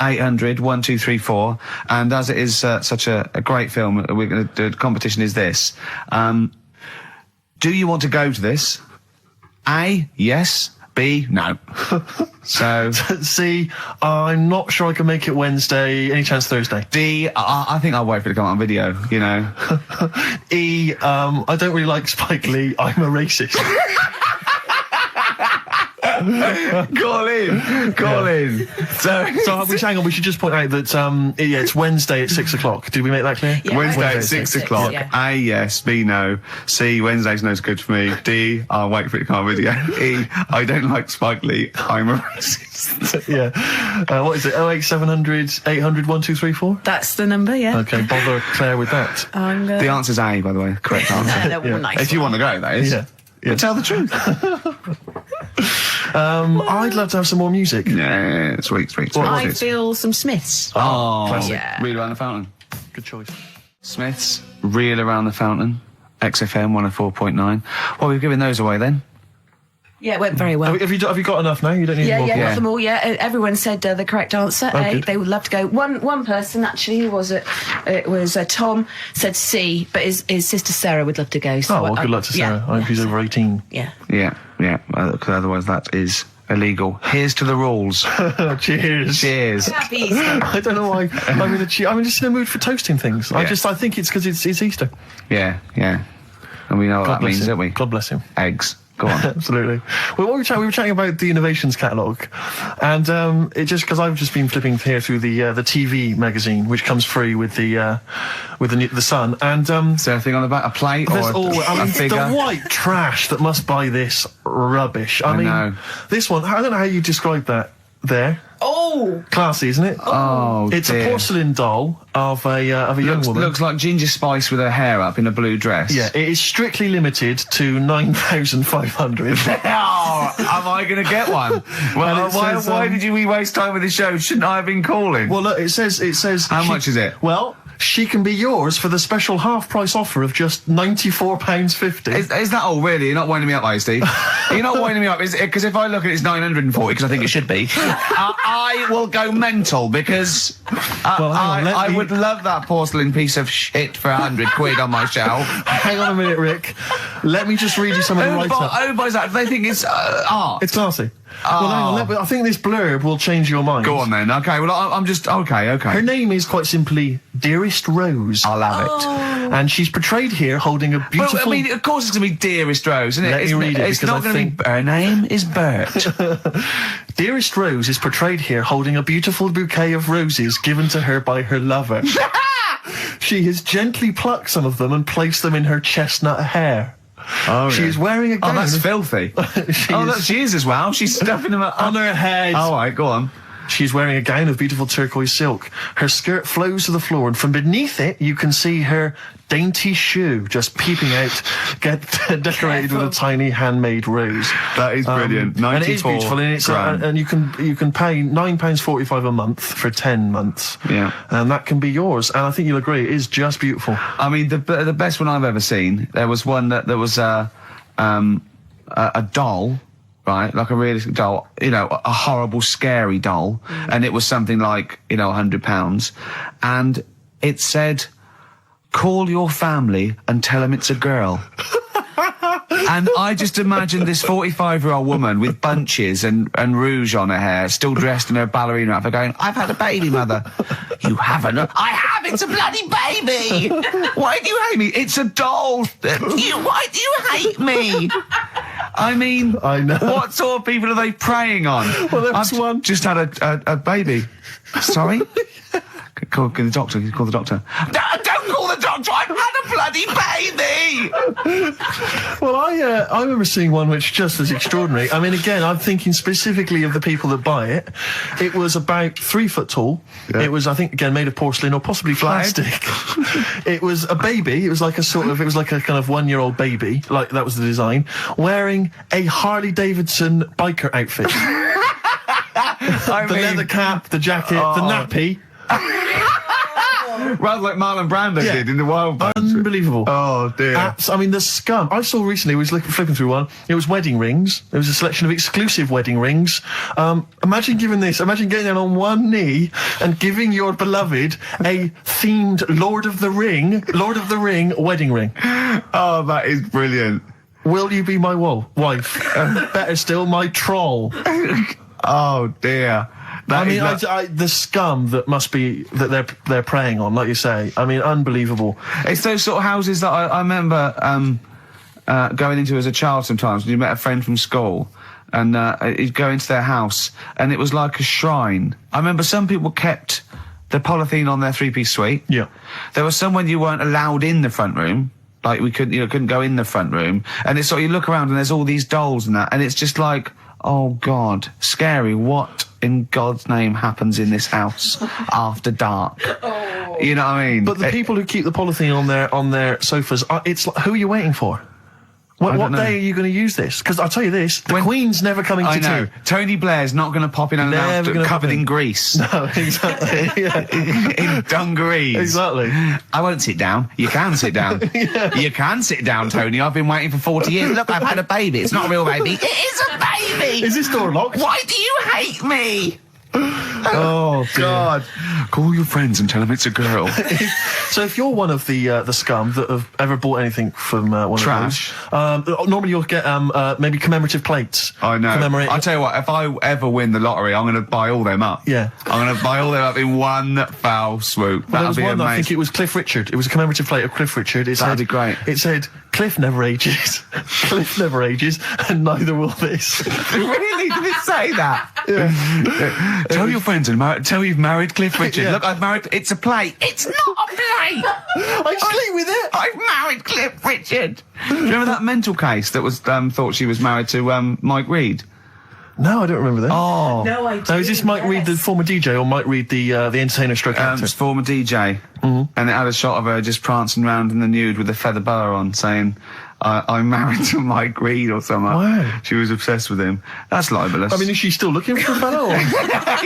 800 1234. And as it is such a great film, we're going to do a competition is this. Do you want to go to this? A, yes. B, no. So C, I'm not sure I can make it Wednesday. Any chance Thursday? D, I think I'll wait for it to come out on video, you know. E, I don't really like Spike Lee. I'm a racist. Call in. So hang on, we should just point out that it's Wednesday at 6 o'clock. Did we make that clear? Yeah, Wednesday at 6 o'clock. Yeah. A, yes. B, no. C, Wednesday's no good for me. D, I'll wait for it to come on video. E, I don't like Spike Lee. I'm a racist. Yeah. What is it? 08700 800 1234? That's the number, yeah. Okay, bother Claire with that. The answer's A, by the way. Correct answer. Nice if you want to go, that is. Yeah. But tell the truth. I'd love to have some more music. Yeah, sweet. I feel some Smiths. Oh, classic. Yeah. Reel Around the Fountain. Good choice. Smiths, Reel Around the Fountain, XFM 104.9. Well, we've given those away then. Yeah, it went very well. Have you got enough now? You don't need more? Got them all, yeah. Everyone said the correct answer, A. Good. They would love to go. One person, actually, who was it? It was Tom, said C, but his sister Sarah would love to go. So Oh, well, good luck to Sarah. I hope she's over 18. Yeah. Because otherwise that is illegal. Here's to the rules. Cheers. Happy Easter. I don't know why. I'm just in a mood for toasting things. I think it's because it's Easter. Yeah. And we know what that means, don't we? God bless him. Eggs. Go on. Absolutely. Well, we were chatting about the innovations catalogue, and it just because I've just been flipping here through the TV magazine, which comes free with the Sun, and is there anything on the back? A plate or a figure? The white trash that must buy this rubbish. I mean, know. This one. I don't know how you describe that. There. Oh! Classy, isn't it? Oh, it's dear. A porcelain doll of a young woman. Looks like Ginger Spice with her hair up in a blue dress. Yeah, it is strictly limited to 9,500. Oh, am I going to get one? Well, why did we waste time with the show? Shouldn't I have been calling? Well, look, it says. How much is it? Well, she can be yours for the special half-price offer of just £94.50. Is that all, really? You're not winding me up, are you, Steve? You're not winding me up, because if I look at it, it's 940, because I think it should be. I will go mental, because I would love that porcelain piece of shit for £100 on my shelf. Hang on a minute, Rick. Let me just read you some of the write-up. Who buys that? They think it's art. It's classy. Well, hang on, I think this blurb will change your mind. Go on then. Okay, well, I'm just... Okay. Her name is quite simply Dearest Rose. I'll have it. And she's portrayed here holding a beautiful... Well, I mean, of course it's going to be Dearest Rose, isn't it? Let me read it, it's not going to be... Her name is Bert. Dearest Rose is portrayed here holding a beautiful bouquet of roses given to her by her lover. She has gently plucked some of them and placed them in her chestnut hair. Oh, she is wearing a gown. Oh, that's filthy. She is as well. She's stuffing them up on her head. All right, go on. She's wearing a gown of beautiful turquoise silk. Her skirt flows to the floor, and from beneath it, you can see her dainty shoe just peeping out, decorated with a tiny handmade rose. That is brilliant. 94 and it is beautiful, and it's and you can pay £9.45 a month for 10 months. Yeah, and that can be yours. And I think you'll agree, it is just beautiful. I mean, the best one I've ever seen. There was one that there was a doll. Right, like a realistic doll, a horrible, scary doll, and it was something like, £100, and it said, "Call your family and tell them it's a girl." And I just imagined this 45-year-old woman with bunches and rouge on her hair, still dressed in her ballerina outfit, going, "I've had a baby, mother." "You haven't." "I have, it's a bloody baby." "Why do you hate me?" "It's a doll." "Why do you hate me?" I mean, I know. What sort of people are they preying on? Well, there was one. Just had a baby. Sorry? Call the doctor. Call the doctor. Don't call the doctor. I've had a bloody baby. Well, I remember seeing one which just was extraordinary. I mean, again, I'm thinking specifically of the people that buy it. It was about 3 foot tall. Yeah. It was, I think, again, made of porcelain or possibly plastic. It was a baby. It was like a kind of 1-year-old baby. Like, that was the design. Wearing a Harley Davidson biker outfit. The leather cap, the jacket, the nappy. Rather like Marlon Brando did in The Wild Bunch. Unbelievable. Oh, dear. I mean, the scum. I saw recently, I was flipping through one, it was wedding rings. There was a selection of exclusive wedding rings. Imagine getting down on one knee and giving your beloved a themed Lord of the Ring wedding ring. Oh, that is brilliant. Will you be my wife? Better still, my troll. Oh dear. The scum that must be that they're preying on, like you say. I mean, unbelievable. It's those sort of houses that I remember going into as a child sometimes when you met a friend from school. And you'd go into their house, and it was like a shrine. I remember some people kept the polythene on their three-piece suite. Yeah. There was some when you weren't allowed in the front room. Like, couldn't go in the front room. And it's sort of, you look around and there's all these dolls and that, and it's just like, oh God, scary. What in God's name happens in this house after dark? Oh. You know what I mean? But the people who keep the polythene on their sofas, it's like, who are you waiting for? What day are you going to use this? Because I'll tell you this, the Queen's never coming to tea. Tony Blair's not going to pop in unannounced covered in grease. No, exactly. In dungarees. Exactly. I won't sit down. You can sit down. Yeah. You can sit down, Tony. I've been waiting for 40 years. Look, I've had a baby. It's not a real baby. It is a baby. Is this door locked? Why do you hate me? Oh God! Call your friends and tell them it's a girl. So if you're one of the scum that have ever bought anything from one Trash. of those, normally you'll get maybe commemorative plates. I know. I'll tell you what, if I ever win the lottery, I'm going to buy all them up. Yeah. I'm going to buy all them up in one foul swoop. Well, That'll be one, amazing. I think it was Cliff Richard. It was a commemorative plate of Cliff Richard. That'd be great. It said, Cliff never ages. Cliff never ages, and neither will this. Really? Did it say that? Yeah. Tell your friends and tell you've married Cliff Richard. Yeah. Look, I've married... It's a plate. It's not a plate. I sleep with it. I've married Cliff Richard. Do you remember that mental case that was thought she was married to Mike Reed? No, I don't remember that. Oh. No, I do. Now, is this Mike Reed, the former DJ, or Mike Reed, the entertainer stroke actor? It's former DJ. And it had a shot of her just prancing around in the nude with a feather boa on, saying, I'm married to Mike Reed or something. Wow. She was obsessed with him. That's libelous. I mean, is she still looking for the fella?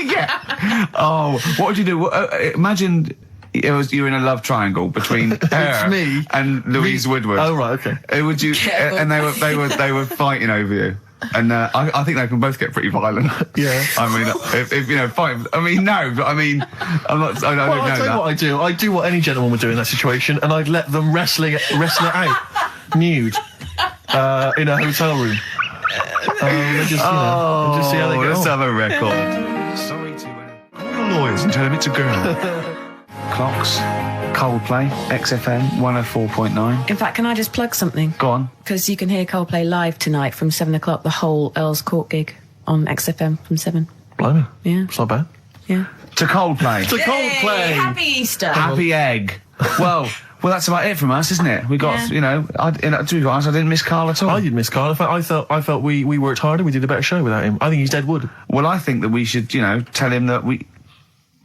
Yeah. Oh, what would you do? Imagine you were in a love triangle between her me and Louise Woodward. Oh, right, okay. Would you? And they were fighting over you. And I think they can both get pretty violent. Yeah. I mean, if you know, fight. I mean, no, but I mean, I'm not. I don't know I'll tell you what I do. I do what any gentleman would do in that situation, and I'd let them wrestle it out, nude, in a hotel room. Just see how they go. Let's have a record. Sorry to call the lawyers and tell them it's a girl. Clocks, Coldplay, XFM 104.9. In fact, can I just plug something? Go on. Because you can hear Coldplay live tonight from 7 o'clock, the whole Earl's Court gig on XFM from 7. Blimey. Yeah. It's not bad. Yeah. To Coldplay. To Coldplay. Happy Easter. Happy egg. Well, that's about it from us, isn't it? We got, to be honest, I didn't miss Karl at all. I didn't miss Karl. In fact, I felt we worked harder. We did a better show without him. I think he's dead wood. Well, I think that we should, tell him that we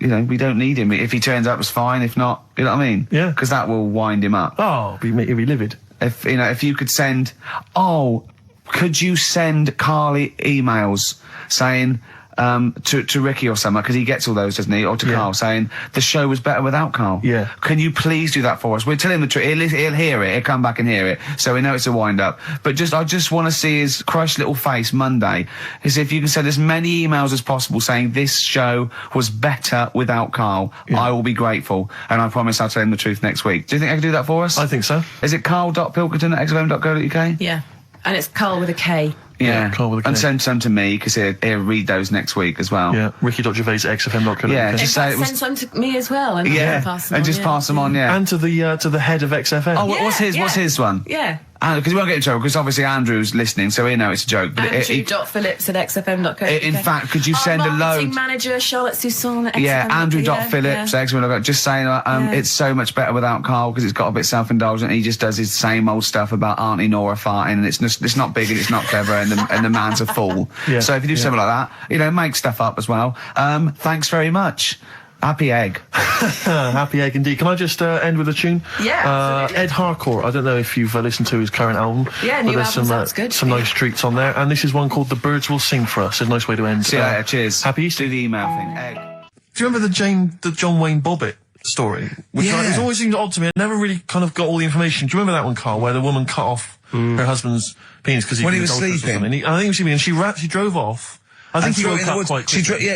don't need him. If he turns up, it's fine. If not, you know what I mean? Yeah. Because that will wind him up. Oh, he'll be livid. If you could send... could you send Karl emails saying... to Ricky or something, because he gets all those, doesn't he? Or to Karl, saying the show was better without Karl. Yeah. Can you please do that for us? We'll tell him the truth. He'll hear it. He'll come back and hear it. So we know it's a wind-up. But I just want to see his crushed little face Monday. Is if you can send as many emails as possible saying this show was better without Karl, I will be grateful. And I promise I'll tell him the truth next week. Do you think I can do that for us? I think so. Is it karl.pilkington@xfm.co.uk? Yeah. And it's Karl with a K. Yeah, Karl with a K. And send some to me, because he'll read those next week as well. Yeah, ricky.gervais@xfm.co.uk. Yeah, In just fact, say it was... send some to me as well. And pass them on, pass them on, yeah. And to the head of XFM. Oh, what's his one? Yeah. Because he won't get in trouble, because obviously Andrew's listening, so he know it's a joke. But Andrew.phillips@xfm.co.uk. in fact, could you send a load... Marketing manager, Charlotte Sousson at XFM. Yeah, Andrew.phillips, XFM.co.uk. Just saying, it's so much better without Karl, because it's got a bit self-indulgent. He just does his same old stuff about Auntie Nora farting, and it's not big and it's not clever, and the man's a fool. Yeah. So if you do something like that, make stuff up as well. Thanks very much. Happy egg. Happy egg indeed. Can I just end with a tune? Yeah, absolutely. Ed Harcourt. I don't know if you've listened to his current album. Yeah, but new there's album some, sounds good. some nice treats on there. And this is one called The Birds Will Sing For Us. It's a nice way to end. See you later. Cheers. Happy Easter. Do the email thing. Egg. Do you remember the John Wayne Bobbitt story? Which it's always seemed odd to me. I never really kind of got all the information. Do you remember that one, Karl, where the woman cut off her husband's penis because when he was sleeping? I think he was sleeping, and she drove off. I think he woke up quite quickly.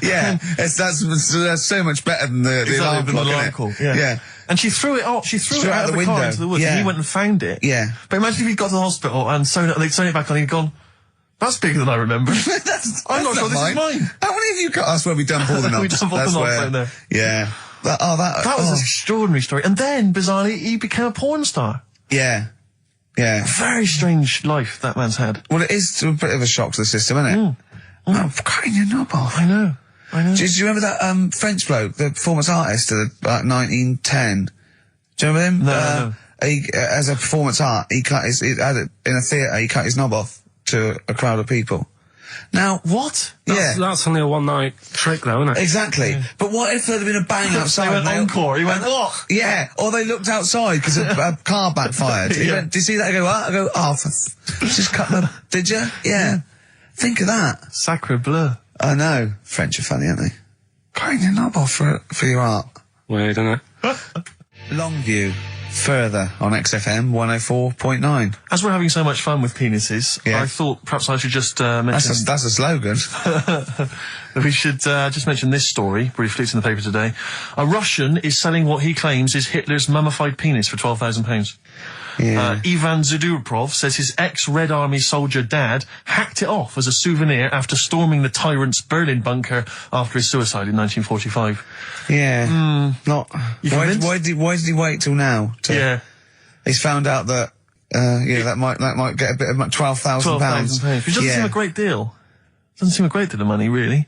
That's so much better than the alarm clock, isn't it? Yeah. And she threw it out. She threw it out of the car into the woods. Yeah. And he went and found it. Yeah. But imagine if he'd got to the hospital and they'd sewn it back on and he'd gone, that's bigger than I remember. I'm not sure this is mine. How many of you got us where we dump all the knobs? We dump all the knobs out there. Yeah. That was an extraordinary story. And then, bizarrely, he became a porn star. Yeah. Yeah. Very strange life that man's had. Well, it is a bit of a shock to the system, isn't it? Oh, cutting your knob off. I know. Do you remember that French bloke, the performance artist of about 1910? Do you remember him? No. He, as a performance art, in a theatre, he cut his knob off to a crowd of people. Now, what? That's only a one-night trick, though, isn't it? Exactly. Yeah. But what if there had been a bang outside? They went encore. He went, what? Yeah. Or they looked outside because a car backfired. He went, did you see that? I go, what? I go, just cut my... Did you? Yeah. Think of that. Sacre bleu. I know. French are funny, aren't they? Cutting your knob off for your art. Weird, isn't it? Longview. Further on XFM 104.9. As we're having so much fun with penises, I thought perhaps I should just mention... That's a slogan. We should just mention this story, briefly. It's in the paper today. A Russian is selling what he claims is Hitler's mummified penis for £12,000. Yeah. Ivan Zadurprov says his ex-Red Army soldier dad hacked it off as a souvenir after storming the tyrant's Berlin bunker after his suicide in 1945. Yeah. Why did he wait till now? Yeah. He's found out that that might get a bit of £12,000. Which doesn't seem a great deal. Doesn't seem a great deal of money, really.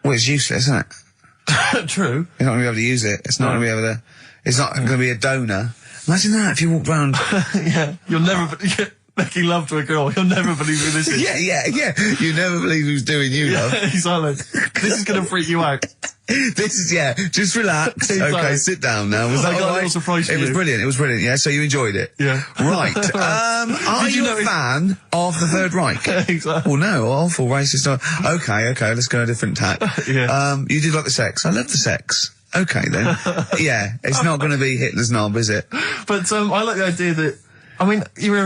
Well, it's useless, isn't it? True. You're not going to be able to use it. It's not going to be able to. It's not going to be a donor. Imagine that if you walked round. Yeah, you'll never making love to a girl. You'll never believe who this is. Yeah. You never believe who's doing you, love. Exactly. This is going to freak you out. This is just relax. Exactly. Okay, sit down now. Was that I got a little surprise for you. It was brilliant. Yeah, so you enjoyed it. Yeah. Right. Are you a fan of the Third Reich? Exactly. Well, no, awful racist. Okay, let's go a different tack. Yeah. You did like the sex. I love the sex. Okay then. Yeah, it's not going to be Hitler's knob, is it? But I like the idea that, I mean, you're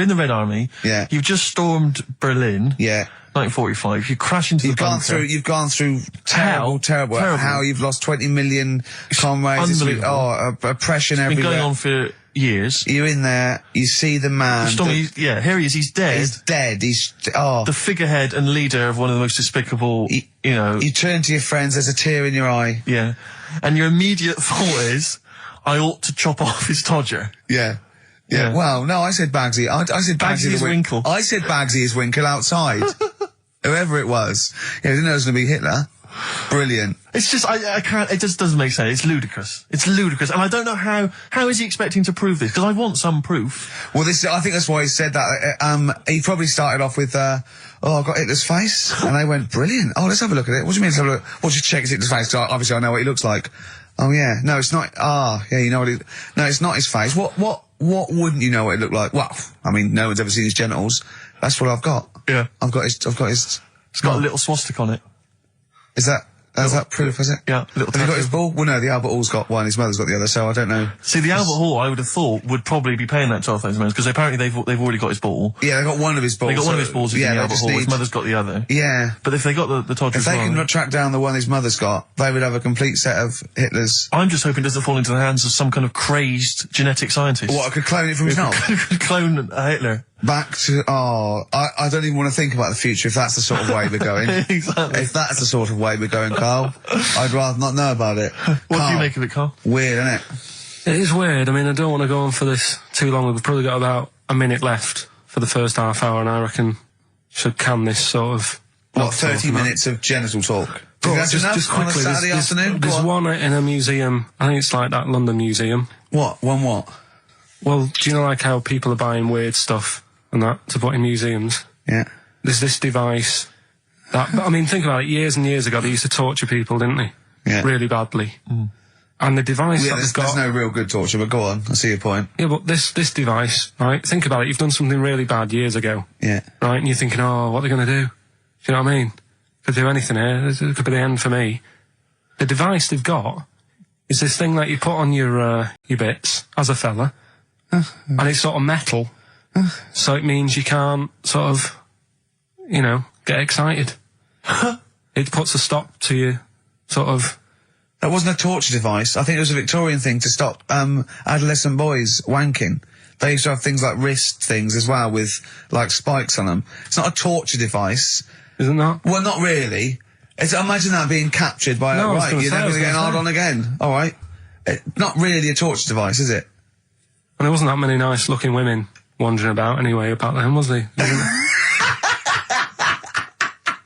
in the Red Army. Yeah. You've just stormed Berlin. Yeah. 1945. You crash into the bunker. You've gone through terrible. How you've lost 20 million comrades. Unbelievable. Oppression everywhere. Been going on for years. You're in there. You see the man. Here he is. He's dead. He's dead. The figurehead and leader of one of the most despicable. You turn to your friends. There's a tear in your eye. Yeah. And your immediate thought is, I ought to chop off his todger. Yeah. Well, no, I said Bagsy. I said Bagsy is Winkle. I said Bagsy is Winkle outside. Whoever it was. Yeah, I didn't know it was going to be Hitler. Brilliant. It's just, I can't, it just doesn't make sense. It's ludicrous. And I don't know how is he expecting to prove this? Because I want some proof. Well, I think that's why he said that. He probably started off with, I've got Hitler's face. And they went, brilliant. Oh, let's have a look at it. What do you mean let's have a look? Well, just check Hitler's face. Cause obviously I know what he looks like. Oh, yeah. No, it's not. You know what no, it's not his face. What wouldn't you know what it looked like? Well, I mean, no one's ever seen his genitals. That's what I've got. Yeah. I've got his. It's got a little swastika on it. Is that proof, is it? Yeah. Have you got his ball? Well, no, the Albert Hall's got one, his mother's got the other, so I don't know. See, the Albert Hall, I would have thought, would probably be paying that £12,000, because apparently they've already got his ball. Yeah, they got one of his balls. They got one of his balls in the Albert Hall, his mother's got the other. Yeah. But if they got the Todger if they can track down the one his mother's got, they would have a complete set of Hitler's. I'm just hoping it doesn't fall into the hands of some kind of crazed genetic scientist. What, I could clone it from his knob? Could clone Hitler. Back to, I don't even want to think about the future if that's the sort of way we're going. Exactly. If that's the sort of way we're going, Carl, I'd rather not know about it. What do you make of it, Carl? Weird, isn't it? It is weird. I mean, I don't want to go on for this too long. We've probably got about a minute left for the first half hour, and I reckon should can this sort of... What, 30 minutes of genital talk? Just quickly, on a Saturday afternoon? There's one in a museum. I think it's like that London museum. What? One what? Well, do you know like how people are buying weird stuff and that to put in museums? Yeah. There's this device that, I mean, think about it, years and years ago they used to torture people, didn't they? Yeah. Really badly. Mm. And the device that they've got... There's no real good torture, but go on, I see your point. Yeah, but this device, right, think about it, you've done something really bad years ago. Yeah. Right, and you're thinking, what are they going to do? Do you know what I mean? Could do anything here, it could be the end for me. The device they've got is this thing that you put on your bits, as a fella, and it's sort of metal, so it means you can't sort of, get excited. It puts a stop to you, sort of, That wasn't a torture device. I think it was a Victorian thing to stop adolescent boys wanking. They used to have things like wrist things as well with, like, spikes on them. It's not a torture device. Isn't that? Well, not really. Imagine that being captured by, right, you're never going to get hard on again. All right. Not really a torture device, is it? And there wasn't that many nice-looking women wandering about anyway about them, was there?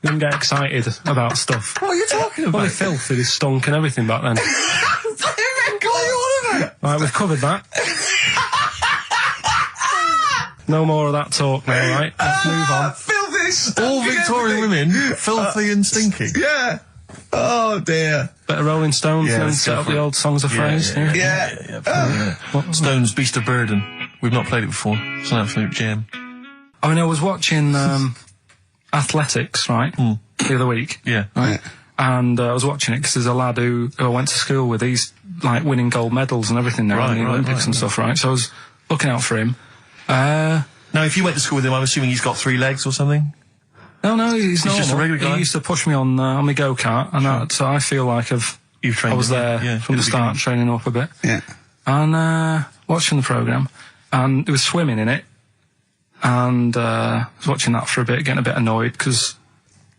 Didn't get excited about stuff. What are you talking about? Well, they filthy, they stunk and everything back then. What are you on about? Right, we've covered that. No more of that talk now, right? Let's move on. Filthy, all Victorian women, filthy and stinky. Yeah. Oh, dear. Better Rolling Stones than set up the old songs of phrase. Yeah. Stones, Beast of Burden. We've not played it before. It's an absolute gem. I mean, I was watching athletics, right, the other week. Yeah. Right? And I was watching it because there's a lad who I went to school with. He's, like, winning gold medals and everything now in the Olympics and stuff, right? So I was looking out for him. Now, if you went to school with him, I'm assuming he's got 3 legs or something? No, he's normal. Just a regular guy? He used to push me on my go-kart, and so I feel like I was there from the start, training up a bit. Yeah. And watching the programme, and there was swimming in it, and I was watching that for a bit, getting a bit annoyed, because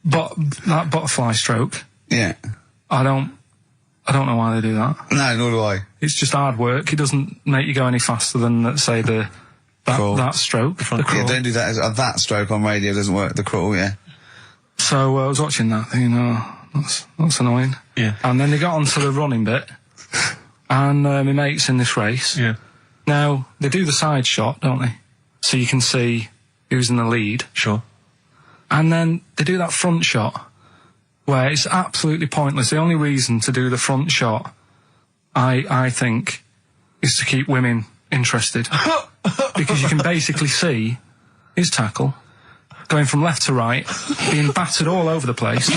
that butterfly stroke, Yeah. I don't know why they do that. No, nor do I. It's just hard work. It doesn't make you go any faster than, let's say, that stroke. The crawl. Yeah, don't do that. That stroke on radio doesn't work. The crawl, yeah. So I was watching that, thinking, that's annoying. Yeah. And then they got onto the running bit, and my mate's in this race. Yeah. Now, they do the side shot, don't they? So you can see who's in the lead. Sure. And then they do that front shot, where it's absolutely pointless. The only reason to do the front shot, I think, is to keep women interested. Because you can basically see his tackle going from left to right, being battered all over the place.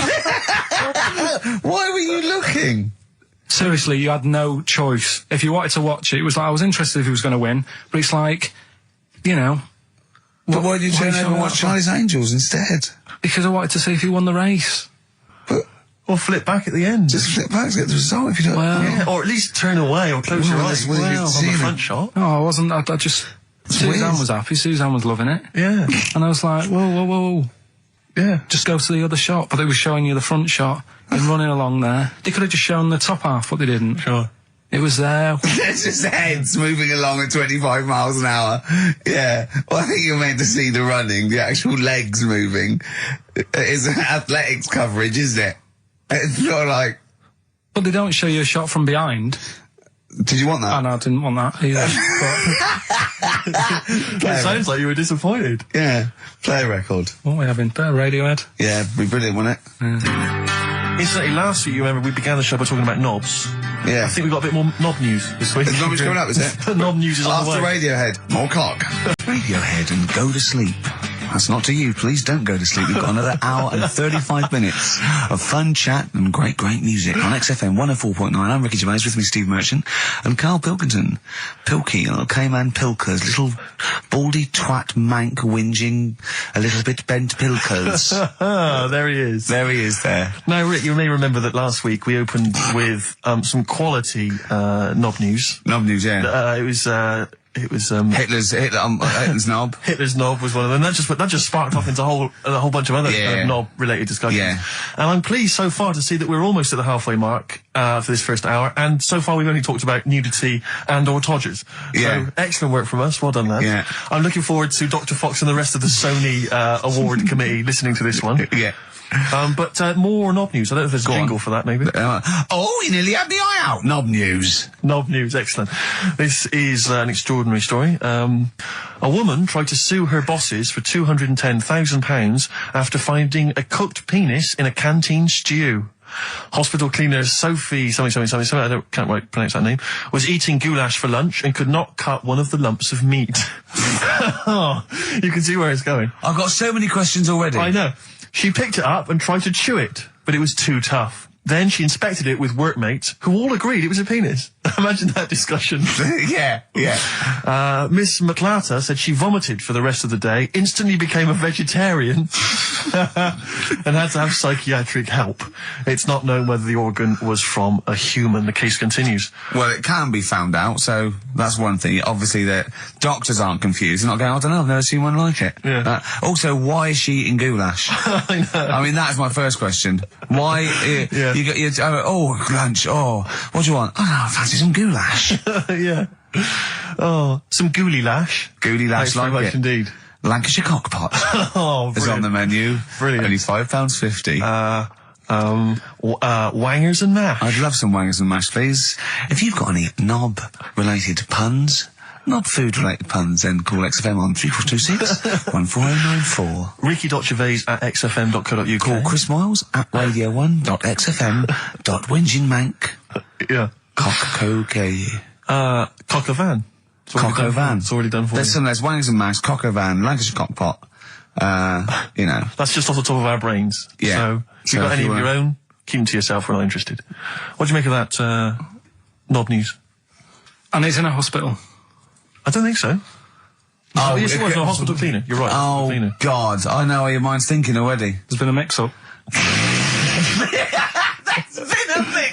Why were you looking? Seriously, you had no choice. If you wanted to watch it, it was like, I was interested if he was going to win, but it's like, you know... But why did you turn over and watch Charlie's Angels instead? Because I wanted to see if he won the race. But... Or flip back at the end. Just flip back to get the result if you don't... Well... Yeah, or at least turn away or close your eyes on the front shot. No, I wasn't. I just... Suzanne was happy. Suzanne was loving it. Yeah. And I was like, whoa. Yeah. Just go to the other shot. But they were showing you the front shot and running along there. They could have just shown the top half, but they didn't. Sure. It was there. It's just heads moving along at 25 miles an hour. Yeah. Well, I think you're meant to see the running, the actual legs moving. It's athletics coverage, isn't it? It's not like... But they don't show you a shot from behind. Did you want that? Oh, no, I didn't want that either. It sounds like you were disappointed. Yeah. Play a record. What are we having? Better Radiohead? Yeah, it'd be brilliant, wouldn't it? Incidentally, last week, you remember, we began the show by talking about knobs. Yeah. I think we've got a bit more knob news this week. There's knobs coming up, is it? Knob news is on the way. After Radiohead. More cock. Radiohead and go to sleep. That's not to you. Please don't go to sleep. We've got another hour and 35 minutes of fun chat and great music on XFM 104.9. I'm Ricky Gervais, with me Steve Merchant and Karl Pilkington. Pilky, little K-Man Pilkers, little baldy twat mank whinging, a little bit bent Pilkers. There he is. There he is there. Now, Rick, you may remember that last week we opened with some quality knob news. Knob news, yeah. It was Hitler's knob. Hitler's knob was one of them. That just sparked off into a whole bunch of other kind of knob-related discussions. Yeah. And I'm pleased so far to see that we're almost at the halfway mark for this first hour. And so far we've only talked about nudity and/or todgers. Yeah. So excellent work from us. Well done, lads. Yeah. I'm looking forward to Dr. Fox and the rest of the Sony award committee listening to this one. Yeah. But more knob news. I don't know if there's a jingle for that, maybe. We nearly had the eye out. Knob news. Knob news, excellent. This is an extraordinary story. A woman tried to sue her bosses for £210,000 after finding a cooked penis in a canteen stew. Hospital cleaner Sophie something, I can't quite pronounce that name, was eating goulash for lunch and could not cut one of the lumps of meat. You can see where it's going. I've got so many questions already. I know. She picked it up and tried to chew it, but it was too tough. Then she inspected it with workmates, who all agreed it was a penis. Imagine that discussion. Yeah. Miss McClarter said she vomited for the rest of the day, instantly became a vegetarian, and had to have psychiatric help. It's not known whether the organ was from a human. The case continues. Well, it can be found out, so that's one thing. Obviously, the doctors aren't confused. They're not going, I don't know, I've never seen one like it. Yeah. Also, why is she eating goulash? I know. I mean, that's my first question. Why, Yeah. you get, lunch, what do you want? Oh, no, I fancy some goulash. Yeah. Oh, some gooly lash. Gooly lash, Thanks very like much it. indeed. Lancashire cockpot Oh, is on the menu. Brilliant. Only £5.50. Wangers and mash. I'd love some wangers and mash, please. If you've got any knob-related puns, knob-food-related puns, then call XFM on 3426 14094. Ricky.Gervais@xfm.co.uk. Call Chris Miles at radio1.xfm.winginmank. Yeah. Cock-co-gay. Cock a van. Cock o' van. It's already done for you. There's wangers and mash, cock o' van, Lancashire cockpot. That's just off the top of our brains. Yeah. So, if you've got any of your own, keep them to yourself. We're not interested. What do you make of that, knob news? And he's in a hospital. I don't think so. Oh, yes, it was a hospital cleaner. You're right. Oh, cleaner. God. I know how your mind's thinking already. There's been a mix-up.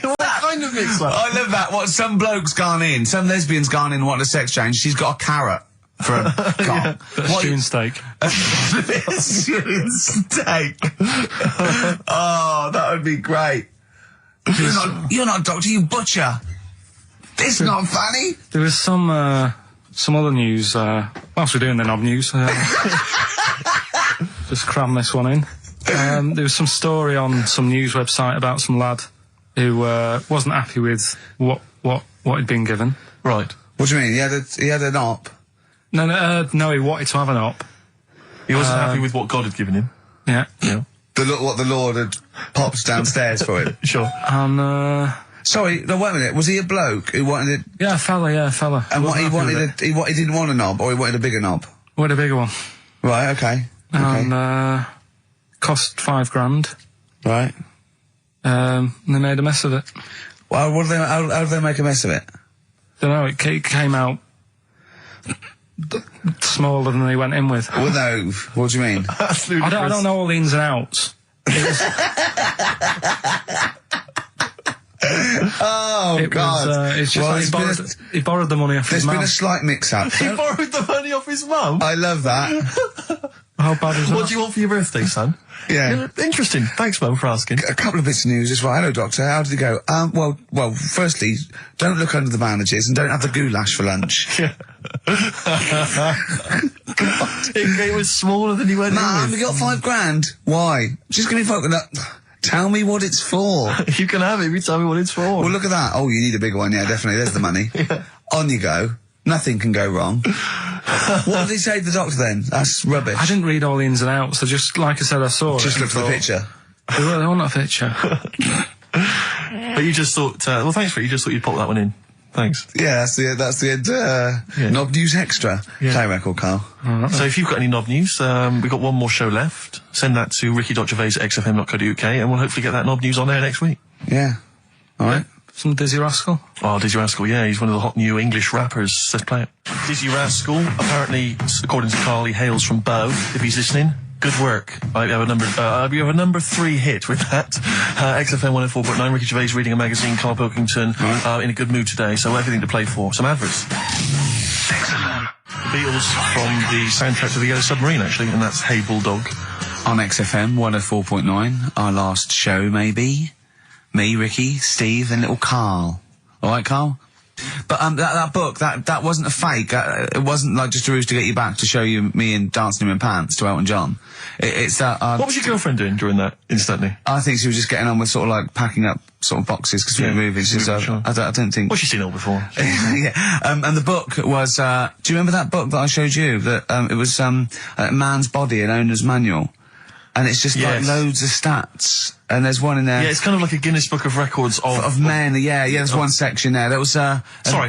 What kind of mix up? I love that. What, some bloke's gone in, some lesbian's gone in and wanted a sex change. She's got a carrot for a cock. Stewing steak. Stewing steak. Oh, that would be great. You're not a doctor, you butcher. This is not funny. There was some other news, whilst we're doing the knob news, just cram this one in. There was some story on some news website about some lad who wasn't happy with what he'd been given. Right. What do you mean? He had an op? No, he wanted to have an op. He wasn't happy with what God had given him. Yeah. Yeah. What the Lord had popped downstairs for him? Sure. And, Sorry, no, wait a minute. Was he a bloke who wanted it? yeah, a fella. And what he wanted, he didn't want a knob, or he wanted a bigger knob? Wanted a bigger one. Right, okay. And, cost £5,000. Right. And they made a mess of it. Well, how did they make a mess of it? Don't know, it came out smaller than they went in with. Well, no, what do you mean? I don't know all the ins and outs. Oh, God. It's just like he borrowed the money off his mum. There's been a slight mix-up. He borrowed the money off his mum? I love that. How bad is that? What do you want for your birthday, son? Yeah. Interesting. Thanks, Mum, for asking. A couple of bits of news as well. Hello, Doctor. How did it go? Well, firstly, don't look under the bandages and don't have the goulash for lunch. Yeah. It was smaller than you went in Mum, with. we got £5,000. Why? Just give me tell me what it's for. You can have it if you tell me what it's for. Well, look at that. Oh, you need a bigger one. Yeah, definitely. There's the money. Yeah. On you go. Nothing can go wrong. What did he say to the doctor then? That's rubbish. I didn't read all the ins and outs. I just, like I said, I saw Just it. looked at the picture. They want a picture. But you just thought, well, thanks for it. You just thought you'd pop that one in. Thanks. Yeah, that's the end. Knob News Extra. Yeah. Play record, Carl. So if you've got any knob news, we've got one more show left. Send that to ricky.gervais@xfm.co.uk and we'll hopefully get that knob news on there next week. Yeah. All right. Some Dizzy Rascal. Oh, Dizzy Rascal, yeah, he's one of the hot new English rappers. Let's play it. Dizzy Rascal, apparently, according to Carl, he hails from Bow, if he's listening. Good work. You have a number 3 hit with that. XFM 104.9, Ricky Gervais reading a magazine, Karl Pilkington, in a good mood today, so everything to play for. Some adverts. Excellent. The Beatles from the soundtrack to The Yellow Submarine, actually, and that's Hey Bulldog. On XFM 104.9, our last show, maybe. Me, Ricky, Steve, and little Carl. All right, Carl? But that book, that wasn't a fake. It wasn't like just a ruse to get you back to show you me and dancing in pants to Elton John. It's that. What was your girlfriend doing during that, instantly? I think she was just getting on with sort of like packing up sort of boxes because we were moving. So sure. I don't think. Well, she's seen it all before. Yeah. And the book was. Do you remember that book that I showed you? That it was Man's Body, an owner's manual, and it's just like loads of stats. and there's one in there. Yeah, it's kind of like a Guinness Book of Records of men. Yeah, there's one section there. That was. Sorry,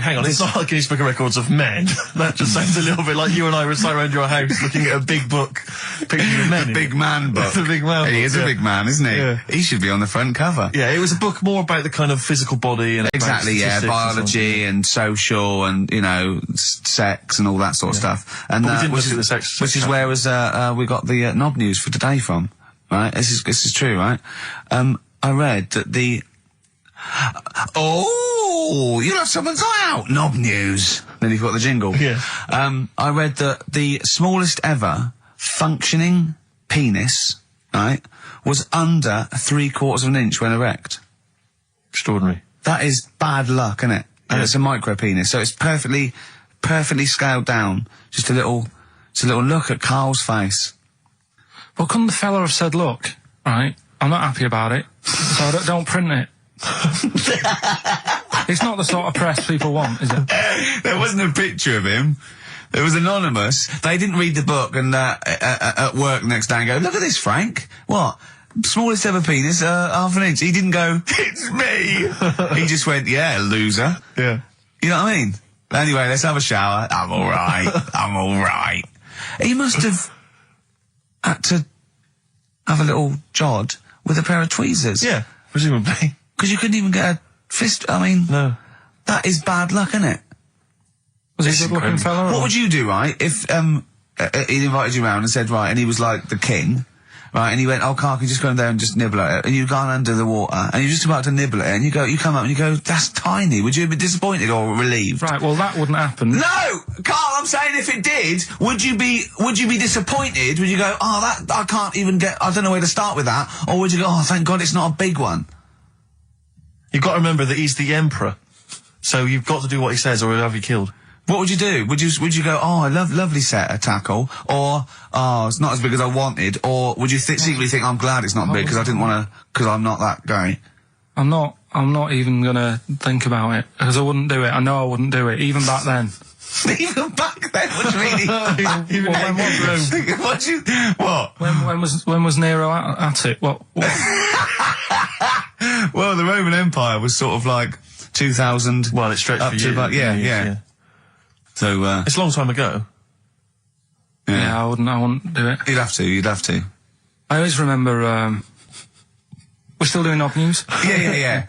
hang on. It's not like Guinness Book of Records of men. That just sounds a little bit like you and I were sat around your house looking at a big book, picture of men. The big man book. The big man. He is a big man, isn't he? Yeah. He should be on the front cover. Yeah, it was a book more about the kind of physical body and exactly. Yeah, biology and social and sex and all that sort of stuff. And we didn't look at the sex. Which is where we got the knob news for today from. Right, this is true, right? I read that you'll have someone's eye out. Knob news. Then you've got the jingle. Yeah. I read that the smallest ever functioning penis, right, was under 3/4 of an inch when erect. Extraordinary. That is bad luck, isn't it? And it's a micro penis, so it's perfectly scaled down. Just a little look at Carl's face. Well, couldn't the fella have said, look, right, I'm not happy about it, so don't print it. It's not the sort of press people want, is it? There wasn't a picture of him. It was anonymous. They didn't read the book and at work the next day and go, look at this, Frank. What? Smallest ever penis, half an inch. He didn't go, it's me. He just went, yeah, loser. Yeah. You know what I mean? Anyway, let's have a shower. I'm all right. He must have had to have a little jod with a pair of tweezers. Yeah, presumably. Because you couldn't even get a fist. I mean, no. That is bad luck, isn't it? Was he a good-looking fella? What would you do, right, if he invited you round and said, right, and he was like the king, right, and he went, oh, Carl, can you just go in there and just nibble at it? And you've gone under the water, and you're just about to nibble at it, and you come up and you go, that's tiny. Would you be disappointed or relieved? Right, well, that wouldn't happen. No! Carl, I'm saying if it did, would you be disappointed? Would you go, oh, that, I can't even get, I don't know where to start with that? Or would you go, oh, thank God it's not a big one? You've got to remember that he's the emperor. So you've got to do what he says or he'll have you killed. What would you do? Would you go, oh, I lovely set a tackle, or, oh, it's not as big as I wanted, or would you secretly think, I'm glad it's not big because I didn't want to, because I'm not that guy? I'm not even gonna think about it, because I wouldn't do it. I know I wouldn't do it, even back then. Even back then? What do you mean? Even when When was Nero at it? What? Well, the Roman Empire was sort of like 2000. Well, it stretched up for to years. about, yeah. So, it's a long time ago. Yeah, I wouldn't do it. You'd have to. I always remember, we're still doing knob news? Yeah.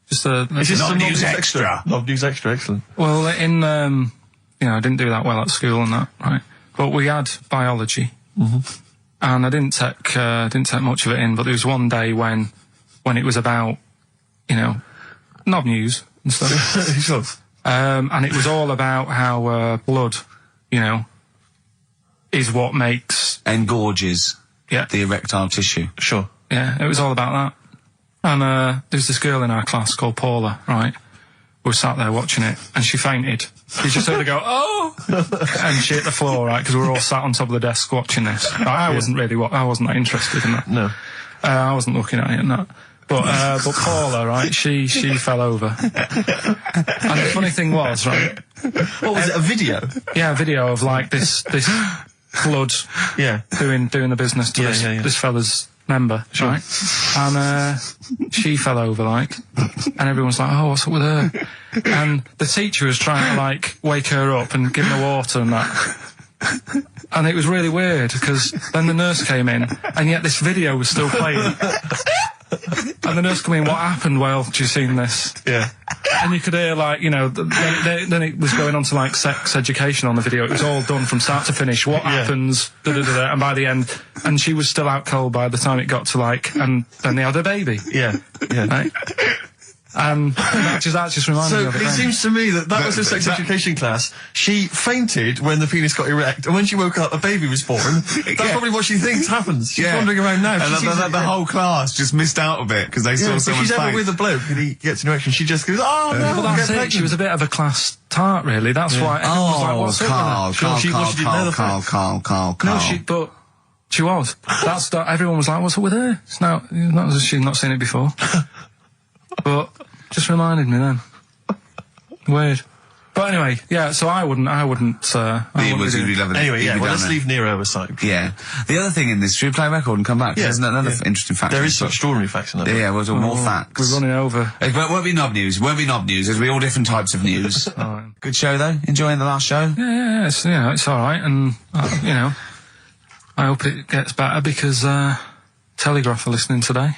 Just it's just knob news extra. Knob news extra, excellent. Well, I didn't do that well at school and that, right? But we had biology. Mm-hmm. And I didn't take much of it in, but there was one day when it was about, knob news and stuff. And it was all about how blood, is what makes... engorges the erectile tissue. Sure. Yeah, it was all about that. And there's this girl in our class called Paula, right? We were sat there watching it, and she fainted. You just heard her go, oh! And she hit the floor, right? Because we were all sat on top of the desk watching this. I wasn't that interested in that. No. I wasn't looking at it and that. But Paula, right, she fell over. And the funny thing was, right... What was it, a video? Yeah, a video of, like, this blood doing the business to this fella's member, right? And she fell over, like, and everyone's like, oh, what's up with her? And the teacher was trying to, like, wake her up and give her water and that. And it was really weird, because then the nurse came in, and yet this video was still playing. And the nurse came in, what happened? Well, do you seen this? Yeah. And you could hear, like, then it was going on to, like, sex education on the video. It was all done from start to finish. What happens? And by the end, and she was still out cold by the time it got to, like, and then they had a baby. Yeah. Right? And that just reminded me of it. So it seems to me that was her sex education class. She fainted when the penis got erect, and when she woke up, a baby was born. That's probably what she thinks happens. She's wandering around now. And the whole class just missed out a bit because they saw someone's face. If she's ever with a bloke and he gets an erection, she just goes, oh, no, well, that's it. She was a bit of a class tart, really. That's why everyone was like, what's up with Carl. No, but she was. Everyone was like, what's up with her? It's not as if she'd not seen it before. But just reminded me then. Weird. But anyway, yeah, so I wouldn't, He would be loving it. Anyway, He'd be let's down leave Nero aside. there. Yeah. The other thing in this, should we play a record and come back? Yeah, There's another yeah. interesting fact. There is some extraordinary facts in that. Yeah, well, more facts. we're running over. It won't be knob news. Won't be knob news. There'll be all different types of news. Good show, though? Enjoying the last show? Yeah, it's alright, and, you know, I hope it gets better because, Telegraph are listening today.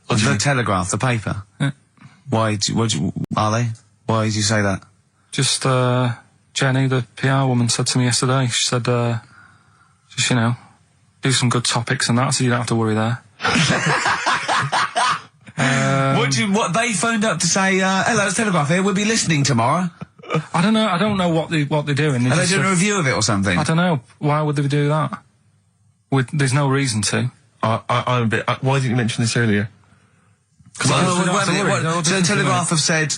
The Telegraph, the paper? Yeah. Why are they? Why did you say that? Just, Jenny, the PR woman, said to me yesterday, she said, just, you know, do some good topics and that, so you don't have to worry there. What they phoned up to say, hello, it's Telegraph here, we'll be listening tomorrow. I don't know what they're doing. Are they doing a review of it or something? I don't know. Why would they do that? There's no reason to. I'm a bit... why didn't you mention this earlier? So the Telegraph have said,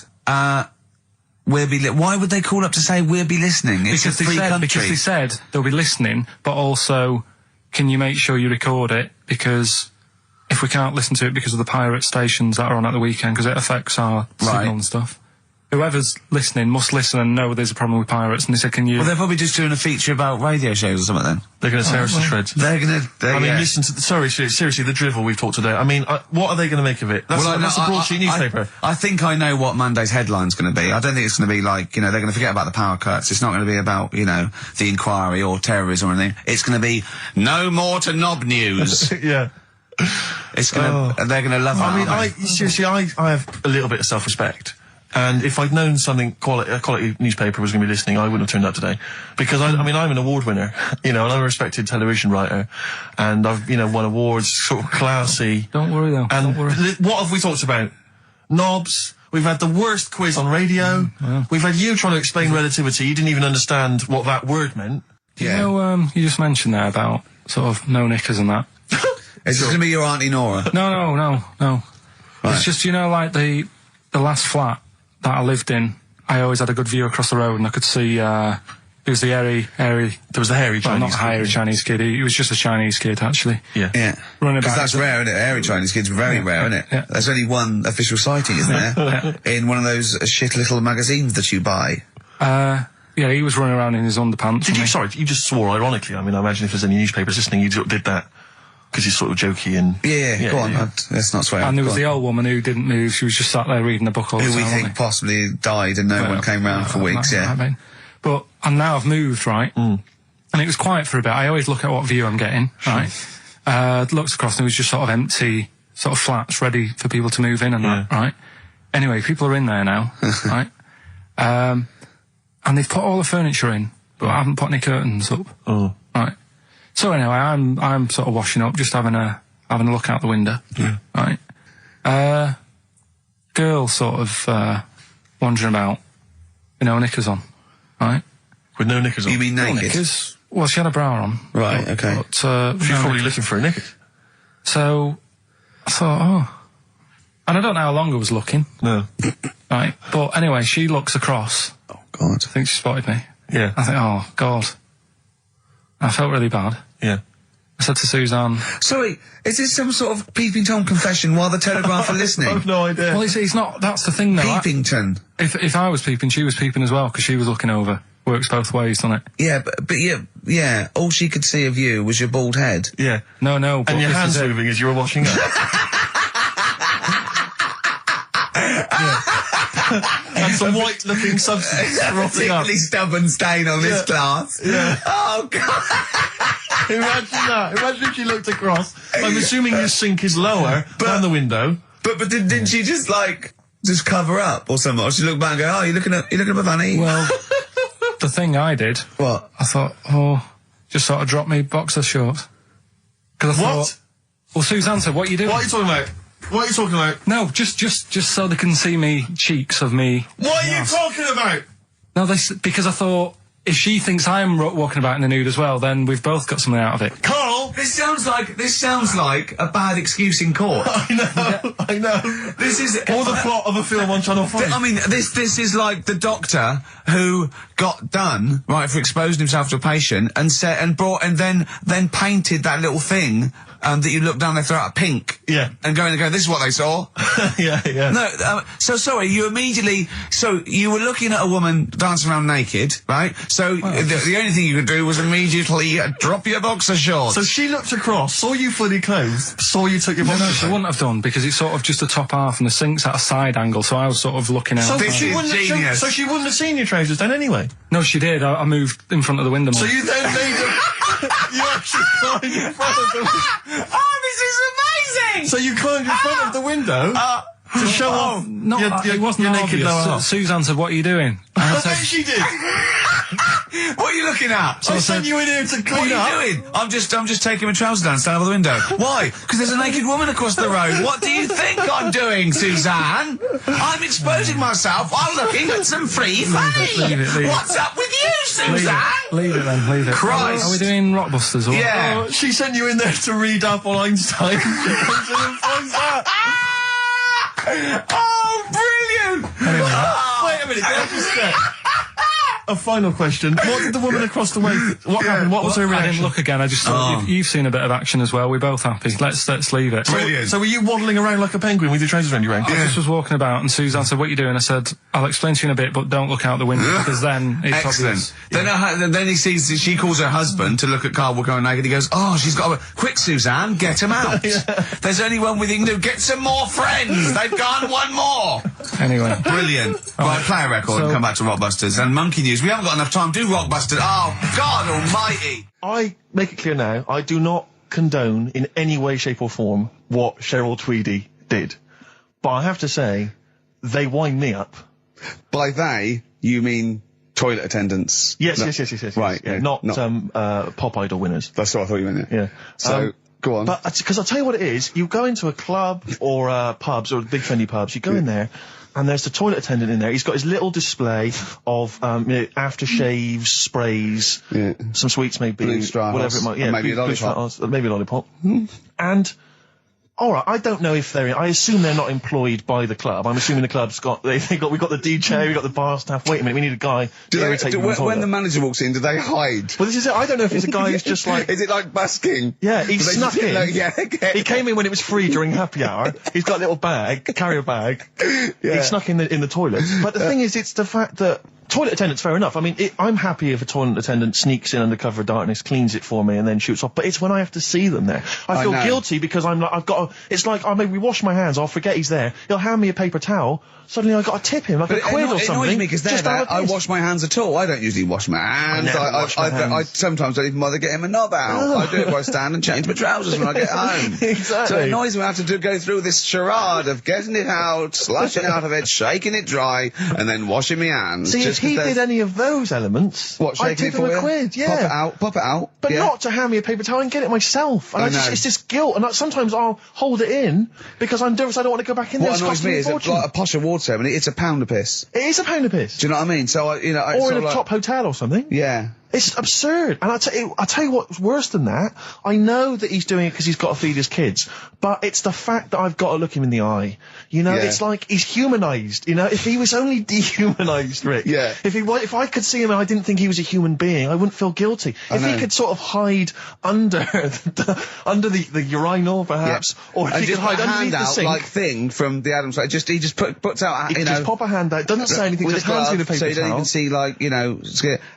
why would they call up to say we'll be listening? It's because a free country. Because they said they'll be listening, but also, can you make sure you record it? Because if we can't listen to it because of the pirate stations that are on at the weekend, because it affects our signal and stuff. Whoever's listening must listen and know there's a problem with pirates, and they said, can you... Well, they're probably just doing a feature about radio shows or something then. They're going to tear us to shreds. They're going to... I mean, listen to... seriously, the drivel we've talked today. I mean, what are they going to make of it? That's a broadsheet newspaper. I think I know what Monday's headline's going to be. I don't think it's going to be like, you know, they're going to forget about the power cuts. It's not going to be about, you know, the inquiry or terrorism or anything. It's going to be no more to knob news. Yeah. It's going to... They're going to love that. I mean, seriously, I have a little bit of self-respect. And if I'd known something a quality newspaper was going to be listening, I wouldn't have turned up today. Because I mean, I'm an award winner, you know, and I'm a respected television writer, and I've, you know, won awards, sort of classy. Don't worry though. And don't worry. What have we talked about? Knobs. We've had the worst quiz on radio. We've had you trying to explain relativity. You didn't even understand what that word meant. Yeah. You know, you just mentioned there about sort of no knickers and that. Is this going to be your Auntie Nora? No. Right. It's just, you know, like the last flat that I lived in, I always had a good view across the road, and I could see, it was the hairy... There was the hairy Chinese not hairy Chinese kid, he was just a Chinese kid, actually. Yeah. Because that's rare, isn't it? Hairy Chinese kids are very rare, isn't it? Yeah. There's only one official sighting, isn't there? In one of those shit little magazines that you buy. Yeah, he was running around in his underpants. Sorry, you just swore ironically. I mean, I imagine if there's any newspapers listening, you did that. Because he's sort of jokey and... Yeah, go on, let's not swear. And there was the old woman who didn't move, she was just sat there reading a book all the time. Who we think possibly died and no one came round for weeks, But, and now I've moved, right? And it was quiet for a bit. I always look at what view I'm getting, right? Looked across and it was just sort of empty, sort of flats ready for people to move in and that, right? Anyway, people are in there now, right? And they've put all the furniture in, but I haven't put any curtains up, right? So anyway, I'm sort of washing up, just having a look out the window, right? Girl sort of wandering about, you know, knickers on, right? With no knickers on? You mean naked? Knickers. Well, she had a bra on. Right, okay. But, she's probably looking for a knickers. So I thought, and I don't know how long I was looking. No. Right, but anyway, she looks across. Oh God! I think she spotted me. Yeah. I think, oh God. I felt really bad. Yeah. I said to Suzanne... Sorry, is this some sort of Peeping Tom confession while the Telegraph are listening? I've no idea. Well, it's not... That's the thing, though. Peepington. If I was peeping, she was peeping as well, because she was looking over. Works both ways, doesn't it? Yeah, but yeah, all she could see of you was your bald head. Yeah. No, but and your hands moving as you were washing up. And some white-looking substance frothing up. Particularly stubborn stain on this glass. Yeah. Oh, God. Imagine that. Imagine if she looked across. I'm assuming your sink is lower than the window. But didn't she just, just cover up or something? Or she looked back and go, oh, you're looking up a funny? Well, the thing I did... What? I thought, just sort of drop me boxer shorts. Because I thought... Well, Suzanne said, what are you doing? What are you talking about? What are you talking about? No, just so they can see me cheeks of me. What are you talking about? No, because I thought if she thinks I'm walking about in the nude as well, then we've both got something out of it. Carl, this sounds like a bad excuse in court. I know. This is or the plot of a film on Channel 5. I mean, this is like the doctor who got done for exposing himself to a patient and then painted that little thing that you look down their throat at pink. Yeah. And go, this is what they saw. yeah. No, so sorry, you immediately, so you were looking at a woman dancing around naked, right? So the only thing you could do was immediately drop your boxer shorts. So she looked across, saw you fully clothed, saw you took your boxer shorts. She wouldn't have done, because it's sort of just the top half and the sink's at a side angle, so I was sort of looking out. So she wouldn't have seen your trousers then anyway? No, she did. I moved in front of the window more. So you then made you actually climbed in front of the window. Oh, this is amazing! So you climbed in front of the window to show off No, your it wasn't naked obvious. lower half. Suzanne said, "What are you doing?" I bet she did. What are you looking at? I sent you in here to clean up. What are you doing? I'm just taking my trousers down, stand over the window. Why? Because there's a naked woman across the road. What do you think I'm doing, Suzanne? I'm exposing myself while looking at some free fame. Leave it. What's up with you, Suzanne? Leave it then, leave it. Christ. Are we doing Rockbusters? Or? Yeah. Oh, she sent you in there to read up on Einstein. Oh, brilliant! Anyway, Wait a minute, can I just say... A final question. What did the woman across the way... What happened? What was her I reaction? didn't look again. I just thought you've seen a bit of action as well. We're both happy. Let's leave it. Brilliant. So were you waddling around like a penguin with your trousers around your ankle? I just was walking about, and Suzanne said, "What are you doing?" I said, "I'll explain to you in a bit, but don't look out the window, because then it's Excellent. obvious." Then he sees, she calls her husband to look at Karl walking around naked. He goes, "Oh, she's got a... Quick, Suzanne, get him out. There's only one we can do. Get some more friends. They've gone one more." Anyway. Brilliant. Right, play a record and come back to Rockbusters. And Monkey News. We haven't got enough time. Do Rockbusters. Oh, God almighty. I make it clear now, I do not condone in any way, shape or form what Cheryl Tweedy did. But I have to say, they wind me up. By they, you mean toilet attendants? Yes. Right, Yeah, yeah, not Pop Idol winners. That's what I thought you meant, Yeah. So, go on. But, because I'll tell you what it is, you go into a club or pubs, or big friendly pubs, you go in there, and there's the toilet attendant in there. He's got his little display of aftershaves, sprays, some sweets maybe, Blue Straw whatever it might. Yeah, maybe a lollipop. Maybe a lollipop. And all right, I don't know if they're. I assume they're not employed by the club. I'm assuming the club's got. We've got the DJ, we've got the bar staff. Wait a minute, we need a guy. When the manager walks in, do they hide? Well, this is it. I don't know if it's a guy who's just like. Is it like busking? Yeah, he snuck in. Okay. He came in when it was free during happy hour. He's got a little bag, carrier bag. He snuck in the toilet. But the thing is, it's the fact that. Toilet attendants, fair enough. I mean, I'm happy if a toilet attendant sneaks in under cover of darkness, cleans it for me, and then shoots off. But it's when I have to see them there. I feel guilty because I'm like, it's like, I maybe wash my hands, I'll forget he's there. He'll hand me a paper towel. Suddenly I've got to tip him like a quid or something. It annoys me because I wash my hands at all. I don't usually wash my hands. I sometimes don't even bother getting my knob out. I do it while I stand and change my trousers when I get home. Exactly. So it annoys me I have to go through this charade of getting it out, slushing out of it, shaking it dry, and then washing my hands. See, if he did any of those elements, I'd tip him a quid, yeah. Pop it out. But not to hand me a paper towel and get it myself. And it's just guilt. And sometimes I'll hold it in because I'm nervous I don't want to go back in there. What annoys me is like a posh award ceremony, it's a pound a piss. It is a pound a piss. Do you know what I mean? So, or in a top hotel or something. Yeah. It's absurd. And I'll tell you what's worse than that. I know that he's doing it because he's got to feed his kids. But it's the fact that I've got to look him in the eye. You know, it's like he's humanised. You know, if he was only dehumanised, Rick. Yeah. If I could see him and I didn't think he was a human being, I wouldn't feel guilty. If he could sort of hide under the urinal, perhaps, or if he could hide underneath the sink. Like thing from the Adams side. He just puts out, you know. Just pop a hand out. Doesn't say anything. Just hands me the paper so you don't even see, like, you know,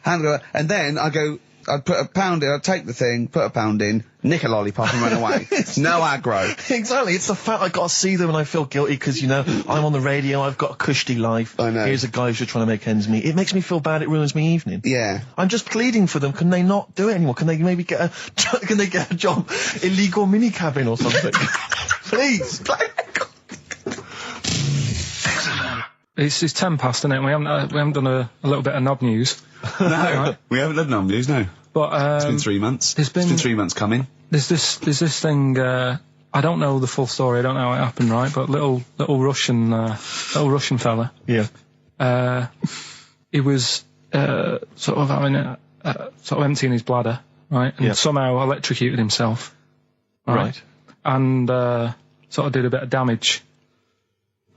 hand over, and then I'd put a pound in, I'd take the thing, put a pound in, nick a lollipop and run away. No aggro. Exactly. It's the fact I've got to see them and I feel guilty because, you know, I'm on the radio, I've got a cushy life. I know. Here's a guy who's just trying to make ends meet. It makes me feel bad, it ruins my evening. Yeah. I'm just pleading for them. Can they not do it anymore? Can they maybe get a job, illegal mini cabin or something? Please. It's 10 past, isn't it? We haven't done a little bit of knob news. No, right? We haven't done knob news, no. But it's been 3 months. It's been 3 months coming. There's this thing. I don't know the full story. I don't know how it happened, right? But little Russian fella. Yeah. He was sort of having sort of emptying his bladder, right? And somehow electrocuted himself. Right. And sort of did a bit of damage.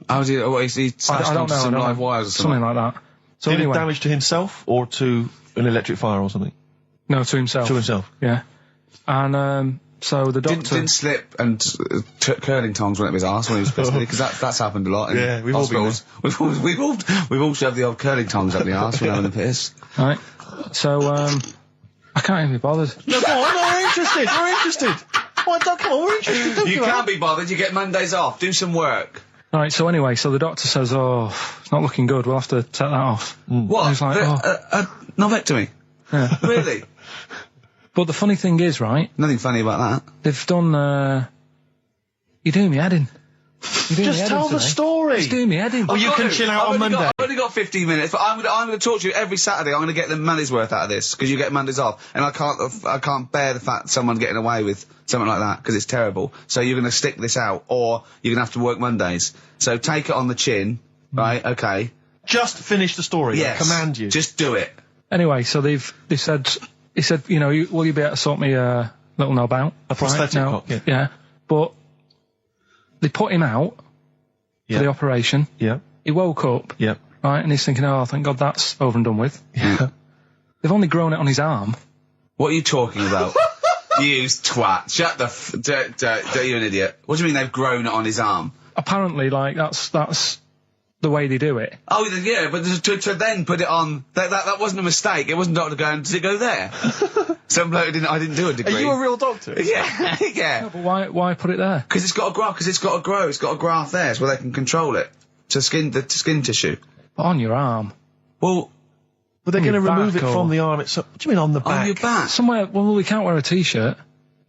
How did he smashed onto some live wires or something? Something like that. So did anyway, it damage to himself or to an electric fire or something? No, to himself. To himself. Yeah. And So the doctor didn't slip and took curling tongs went up his arse when he was pissing, because that's happened a lot. In we've all been there. We've all shoved the old curling tongs up the arse when having a piss. Right. So I can't even be bothered. No, come on, we're interested. We're interested. Come on, we're interested. Don't You can't be bothered. You get Mondays off. Do some work. All right. So anyway, so the doctor says, "Oh, it's not looking good. We'll have to take that off." What? He's like, Novectomy. Yeah. Really? But the funny thing is, right? Nothing funny about that. They've done. You're doing me head in. Just tell the story. It's doing me head in. Oh, you can chill out on Monday. I've only got 15 minutes, but I'm going to talk to you every Saturday. I'm going to get the money's worth out of this, because you get Mondays off, and I can't bear the fact someone getting away with something like that, because it's terrible. So you're going to stick this out, or you're going to have to work Mondays. So take it on the chin, right? Okay. Just finish the story. Yes. I command you. Just do it. Anyway, so they said, he said, will you be able to sort me a little knob out? A prosthetic cock, yeah. Yeah. But they put him out for the operation. Yeah. He woke up. Yeah. Right, and he's thinking, oh, thank God that's over and done with. Yeah. They've only grown it on his arm. What are you talking about? You twat. Shut the don't you an idiot. What do you mean they've grown it on his arm? Apparently, like, that's the way they do it. Oh, yeah, but to then put it on, that wasn't a mistake. It wasn't doctor going, did it go there? Some bloke I didn't do a degree. Are you a real doctor? Yeah, yeah. No, but why put it there? Because it's got to grow, it's got a graft there, so they can control it. To skin tissue. But on your arm. Well, But they're going to your remove it back from the arm itself. What do you mean on the back? on your back. Somewhere, well, we can't wear a t-shirt.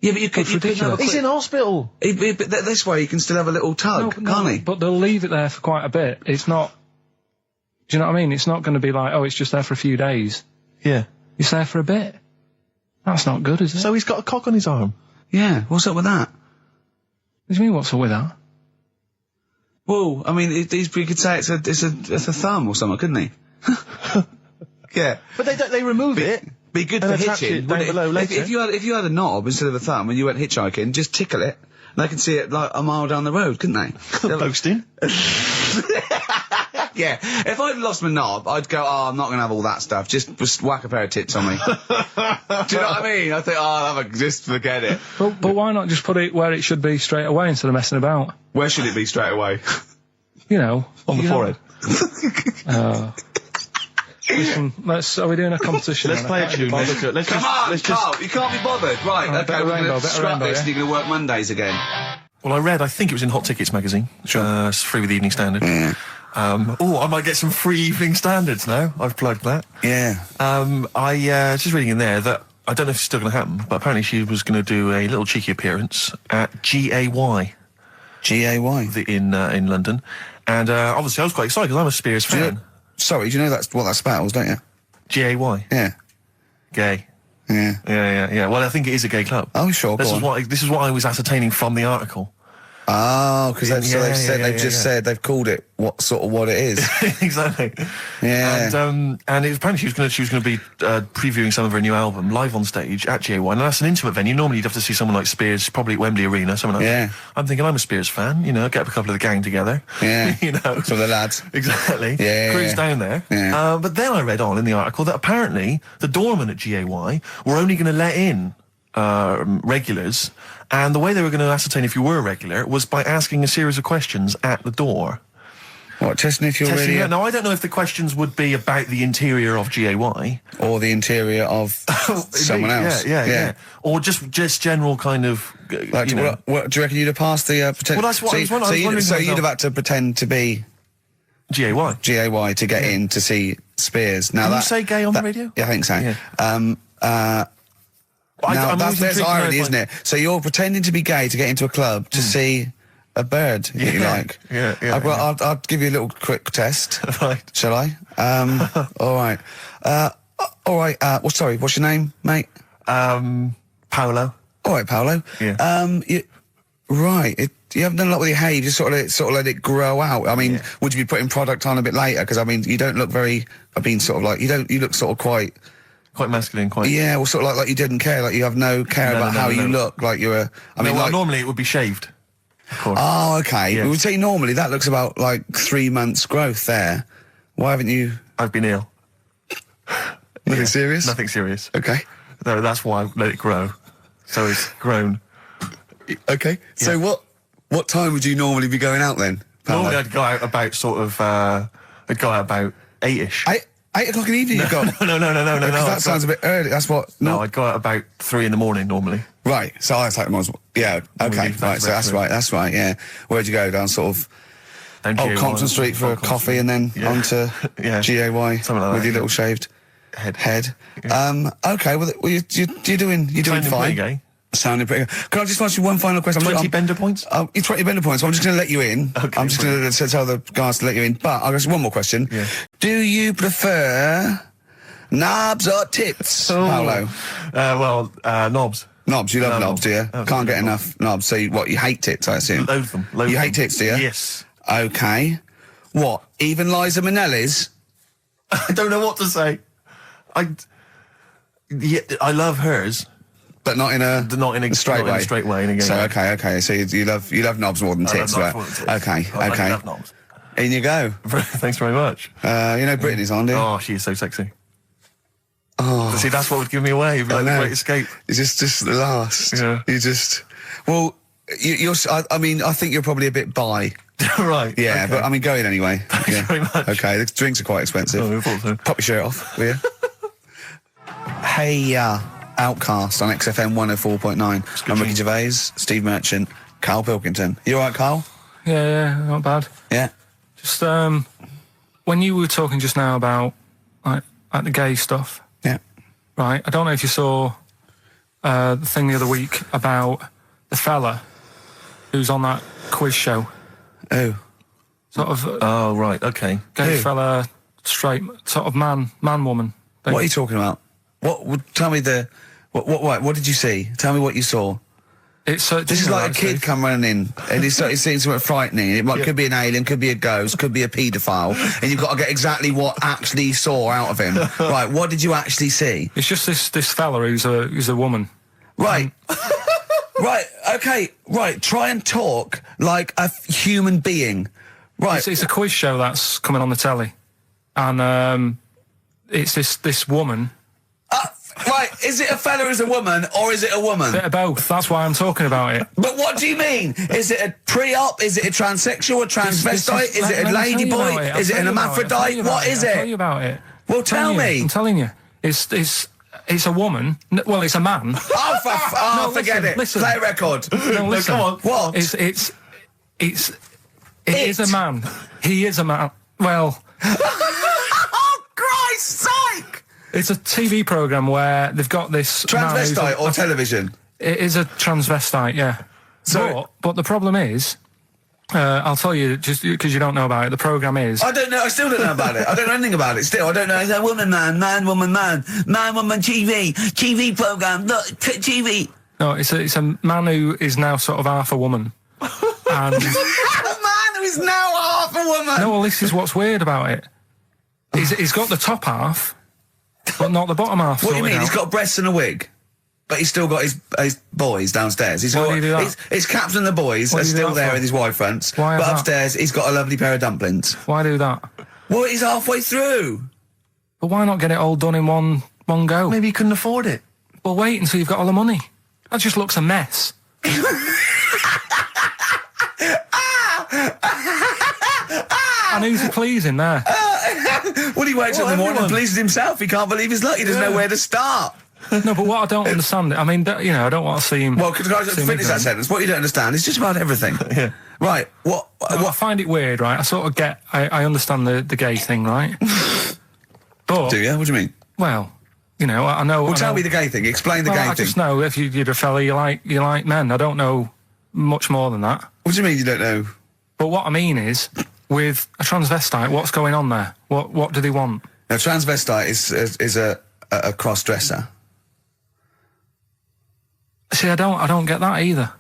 Yeah, but you could ridiculous. have a He's in hospital. but this way you can still have a little tug, can't he? But they'll leave it there for quite a bit. It's not... Do you know what I mean? It's not going to be like, oh, it's just there for a few days. Yeah. It's there for a bit. That's not good, is it? So he's got a cock on his arm. Yeah, what's up with that? What do you mean, what's up with that? Well, I mean, he could say it's a thumb or something, couldn't he? Yeah. But they remove it. Be good for And attach hitching. it down wouldn't it? below later. If you had a knob instead of a thumb and you went hitchhiking, just tickle it, and they can see it like a mile down the road, couldn't they? Posting. Yeah. If I'd lost my knob, I'd go, oh, I'm not going to have all that stuff. Just whack a pair of tits on me. Do you know what I mean? I think, oh, just forget it. But why not just put it where it should be straight away instead of messing about? Where should it be straight away? You know. On the forehead. Listen, are we doing a competition? Let's play a tune. Come on, Carl, you can't be bothered. Right, okay, we're going to scrap this and you're going to work Mondays again. Well, I think it was in Hot Tickets magazine. Sure. It's free with the Evening Standard. Yeah. I might get some free Evening Standards now. I've plugged that. Yeah. I just reading in there that I don't know if it's still going to happen, but apparently she was going to do a little cheeky appearance at GAY. GAY? In London. And obviously I was quite excited because I'm a Spears fan. Sorry, do you know that's what that spells, don't you? GAY? Yeah. Gay. Yeah. Yeah. Well, I think it is a gay club. Oh, sure, This is what I was ascertaining from the article. Oh, because they've called it what it is. Exactly. Yeah. And it was apparently she was going to be previewing some of her new album live on stage at GAY, and that's an intimate venue. Normally you'd have to see someone like Spears, probably at Wembley Arena, something like that. I'm thinking I'm a Spears fan, get up a couple of the gang together. Yeah. Some of the lads. Exactly. Yeah. Cruise down there. Yeah. But then I read on in the article that apparently the doorman at GAY were only going to let in regulars, and the way they were going to ascertain if you were a regular was by asking a series of questions at the door. What, testing if you're really... Now, I don't know if the questions would be about the interior of GAY. Or the interior of someone else. Yeah. Or just general kind of... What, do you reckon you'd have passed the... pretend? Well, that's what I was wondering. So you'd have had to pretend to be... GAY to get in to see Spears. Now Can you say gay on the radio? Yeah, I think so. Yeah. There's irony, isn't it? So you're pretending to be gay to get into a club to see a bird, if you like. Yeah. I'll give you a little quick test. Right. Shall I? All right. All right. What's your name, mate? Paolo. All right, Paolo. Yeah. You haven't done a lot with your hair. You just sort of let it grow out. I mean, would you be putting product on a bit later? Because I mean, you don't look very. You look sort of quite masculine, quite... Yeah, well, sort of like you didn't care, like you have no care about how you look, like you're normally it would be shaved, of course. Oh, okay. Yes. We would say normally that looks about, 3 months growth there. Why haven't you... I've been ill. Nothing serious? Nothing serious. Okay. No, that's why I let it grow. So it's grown. Okay. So what time would you normally be going out then, Paolo? Normally I'd go out about sort of, I'd go out about 8-ish. 8 o'clock in the evening you've got? No. That sounds a bit early. That's what... No, I'd go out about 3 in the morning normally. Right, so I take them. Yeah, okay, right, so that's right, yeah. Where'd you go? Down sort of Compton Street for a coffee and then on to GAY with your little shaved head. Yeah. Okay, well, you're doing fine. Gay. Sounding pretty good. Can I just ask you one final question? 20 bender points? 20 bender points. I'm just going to let you in. Okay, I'm just going to tell the guys to let you in. But I've got one more question. Yeah. Do you prefer knobs or tits, Paolo? Knobs. Knobs, you love knobs, do you? Can't get enough knobs. So you hate tits, I assume? Loathe them. You hate tits, do you? Yes. Okay. What? Even Liza Minnelli's? I don't know what to say. I love hers. But not in a straight way. In a straight way. In a gay so way. okay. So you love knobs more than tits, right? Okay. I love knobs. In you go. Thanks very much. Brittany's on, do you? Oh, she is so sexy. Oh. See, that's what would give me away. It'd be like the Great Escape. It's just the last. Yeah. You just. Well, you're. I mean, I think you're probably a bit bi. Right. Yeah, okay. but I mean, go in anyway. Thanks very much. Okay, the drinks are quite expensive. Oh, I thought so. Pop your shirt off, will you? Hey, Outcast on XFM 104.9. I'm Ricky Gervais, Steve Merchant, Karl Pilkington. You all right, Karl? Yeah, not bad. Yeah. Just when you were talking just now about like the gay stuff. Yeah. Right. I don't know if you saw the thing the other week about the fella who's on that quiz show. Oh. Sort of. Oh, right. Okay. Gay fella, straight, sort of man, woman. What are you talking about? Tell me what did you see? Tell me what you saw. This is like a kid come running in and he's seeing something frightening. It could be an alien, could be a ghost, could be a paedophile, and you've got to get exactly what actually you saw out of him. Right, what did you actually see? It's just this fella who's a woman. Right. Right, okay, right, try and talk like a human being. Right. It's a quiz show that's coming on the telly. And it's this woman. Right, is it a fella as a woman, or is it a woman? Bit of both, that's why I'm talking about it. But what do you mean? Is it a pre-op? Is it a transsexual, a transvestite? Is it a lady boy? Is it an hermaphrodite? What is it? I'll tell you about it. Well, tell me. I'm telling you. It's a woman. Well, it's a man. Forget it. Listen. Play a record. No, listen. Come on. What? It is a man. He is a man. Well. Oh, Christ's sake! It's a TV programme where they've got this... Transvestite or television? It is a transvestite, yeah. But the problem is... I'll tell you, just because you don't know about it, the programme is... I don't know, I still don't know about it. I don't know anything about it still. I don't know. It's a woman, man, woman, TV programme, look, TV. No, it's a man who is now sort of half a woman. And... A man who is now half a woman! No, well, this is what's weird about it. He's got the top half, but not the bottom half. What do you mean? He's got breasts and a wig? But he's still got his boys downstairs. His Captain and the boys are still there with his wife fronts. But upstairs, he's got a lovely pair of dumplings. Why do that? Well, he's halfway through. But why not get it all done in one go? Maybe he couldn't afford it. Well, wait until you've got all the money. That just looks a mess. And who's he pleasing there? Well, he wakes up in the morning and pleases himself. He can't believe his luck. He doesn't know where to start. No, but what I don't understand, I mean, I don't want to see him... Well, can I finish that sentence? What you don't understand is just about everything. Yeah. Right, what... I find it weird, right? I sort of I understand the gay thing, right? But... Do you? What do you mean? Well, I know... Well, tell me the gay thing. Explain the gay thing. I just know if you're a fella, you like men. I don't know much more than that. What do you mean you don't know? But what I mean is, with a transvestite, what's going on there? What do they want? A transvestite is a cross-dresser. See, I don't get that either.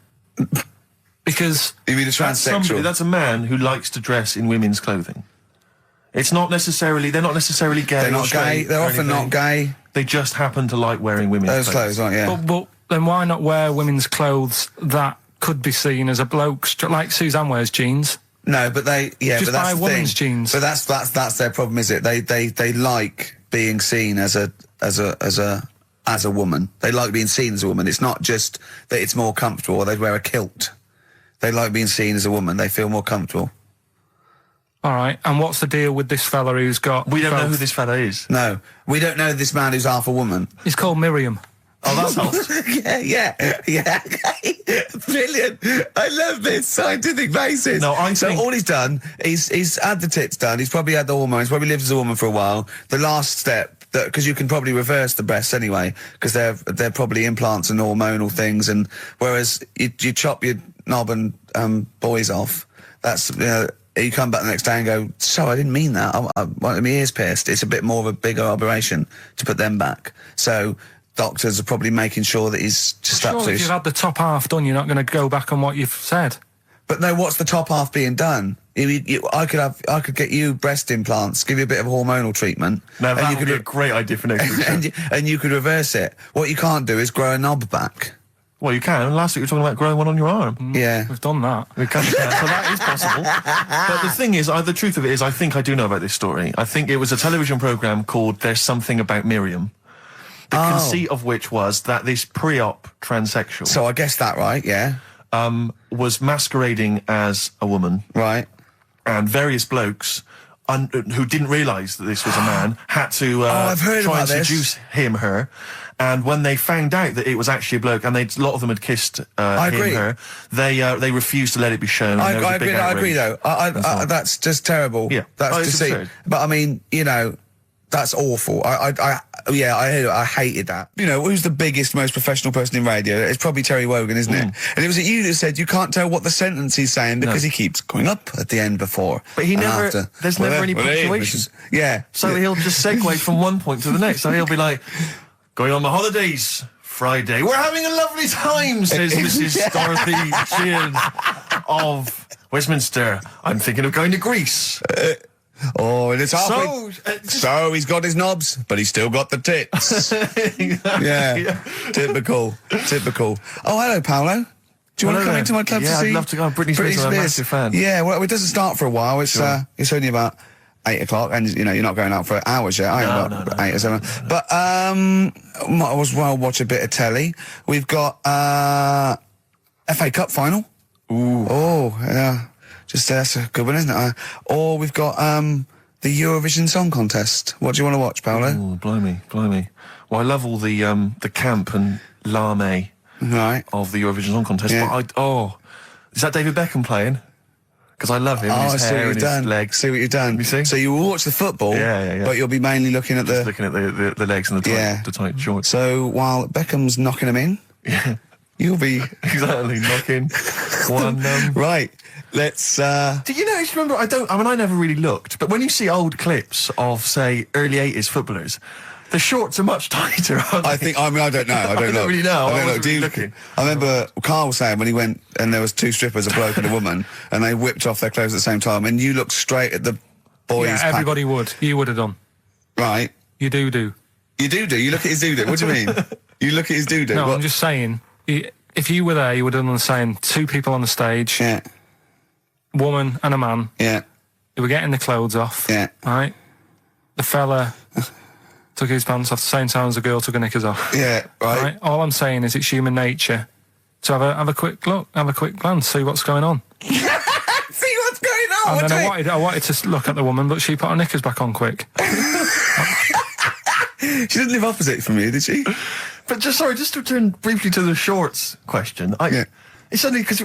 Because... You mean a transsexual? That's a man who likes to dress in women's clothing. They're not necessarily gay. They're not gay. They're often not gay. They just happen to like wearing women's clothes, aren't you? But then why not wear women's clothes that could be seen as a bloke's, like Suzanne wears jeans? No, but but that's buy the women's thing. jeans. But that's their problem, is it? They like being seen as a as a woman. They like being seen as a woman. It's not just that it's more comfortable or they'd wear a kilt. They like being seen as a woman. They feel more comfortable. All right, and what's the deal with this fella who's got... We don't know who this fella is. No, we don't know this man who's half a woman. He's called Miriam. Oh, that's helps. yeah. Brilliant. I love this scientific basis. No, So all he's done, he's had the tits done, he's probably had the hormones, probably lived as a woman for a while. The last step, because you can probably reverse the breasts anyway, because they're probably implants and hormonal things, and whereas you chop your knob and boys off, that's... you come back the next day and go, so I didn't mean that. I wanted my ears pierced. It's a bit more of a bigger operation to put them back. So doctors are probably making sure that he's just Sure, if you've had the top half done, you're not going to go back on what you've said. But no, what's the top half being done? I could get you breast implants, give you a bit of hormonal treatment. No, that would be a great idea for next week. and you could reverse it. What you can't do is grow a knob back. Well, you can. Last week we were talking about growing one on your arm. Yeah. We've done that. We can, so that is possible. But the thing is, the truth of it is, I think I do know about this story. I think it was a television programme called There's Something About Miriam. The conceit of which was that this pre-op transsexual... So I guessed that right, yeah. Was masquerading as a woman. Right. And various blokes... who didn't realise that this was a man, had to I've heard try about and this. seduce her. And when they found out that it was actually a bloke, and a lot of them had kissed her, they refused to let it be shown. I agree, though. That's just terrible. Yeah. That's deceit. Absurd. But I mean, that's awful. I hated that. Who's the biggest, most professional person in radio? It's probably Terry Wogan, isn't it? And it was you that said you can't tell what the sentence he's saying because he keeps going up at the end before. But he never. After. There's never any punctuation. Yeah. So he'll just segue from one point to the next. So he'll be like, going on my holidays. Friday. We're having a lovely time, says Mrs. Dorothy Sheehan of Westminster. I'm thinking of going to Greece. And it's halfway. So he's got his knobs, but he's still got the tits. Yeah. Typical. Oh, hello, Paolo. Do you want to come into my club to see? Yeah, I'd love to go. Britney Spears, I'm a massive fan. Yeah, well, it doesn't start for a while. It's it's only about 8 o'clock, and you're not going out for hours yet. No. 8 or 7. But might as well watch a bit of telly. We've got FA Cup final. Ooh. Oh, yeah. That's a good one, isn't it? Or we've got the Eurovision Song Contest. What do you want to watch, Paolo? Oh, blimey. Well, I love all the camp and lame of the Eurovision Song Contest. Yeah. But is that David Beckham playing? Because I love him. And his hair and his legs. See what you've done. You see? So you will watch the football, but you'll be mainly looking at the legs and the tight shorts. So while Beckham's knocking them in, you'll be exactly knocking one. Right. Let's. Do you notice? Remember, I never really looked, but when you see old clips of, say, early '80s footballers, the shorts are much tighter. Aren't they? I don't know. I don't really know. I don't know. Looking. I remember Carl was saying when he went and there was 2 strippers, a bloke and a woman, and they whipped off their clothes at the same time, and you looked straight at the boys. Yeah, everybody would. You would have done. Right. You do. You do. You look at his doo-doo. What do you mean? You look at his doo-doo. No, I'm just saying. If you were there, you would have done the same. 2 people on the stage. Yeah. Woman and a man. Yeah. They were getting the clothes off. Yeah. Right? The fella took his pants off the same time as the girl took her knickers off. Yeah, right. All I'm saying is it's human nature to have a quick look, have a quick glance, see what's going on. See what's going on? And then I wanted to look at the woman, but she put her knickers back on quick. She didn't live opposite from you, did she? But just to return briefly to the shorts question. It's only because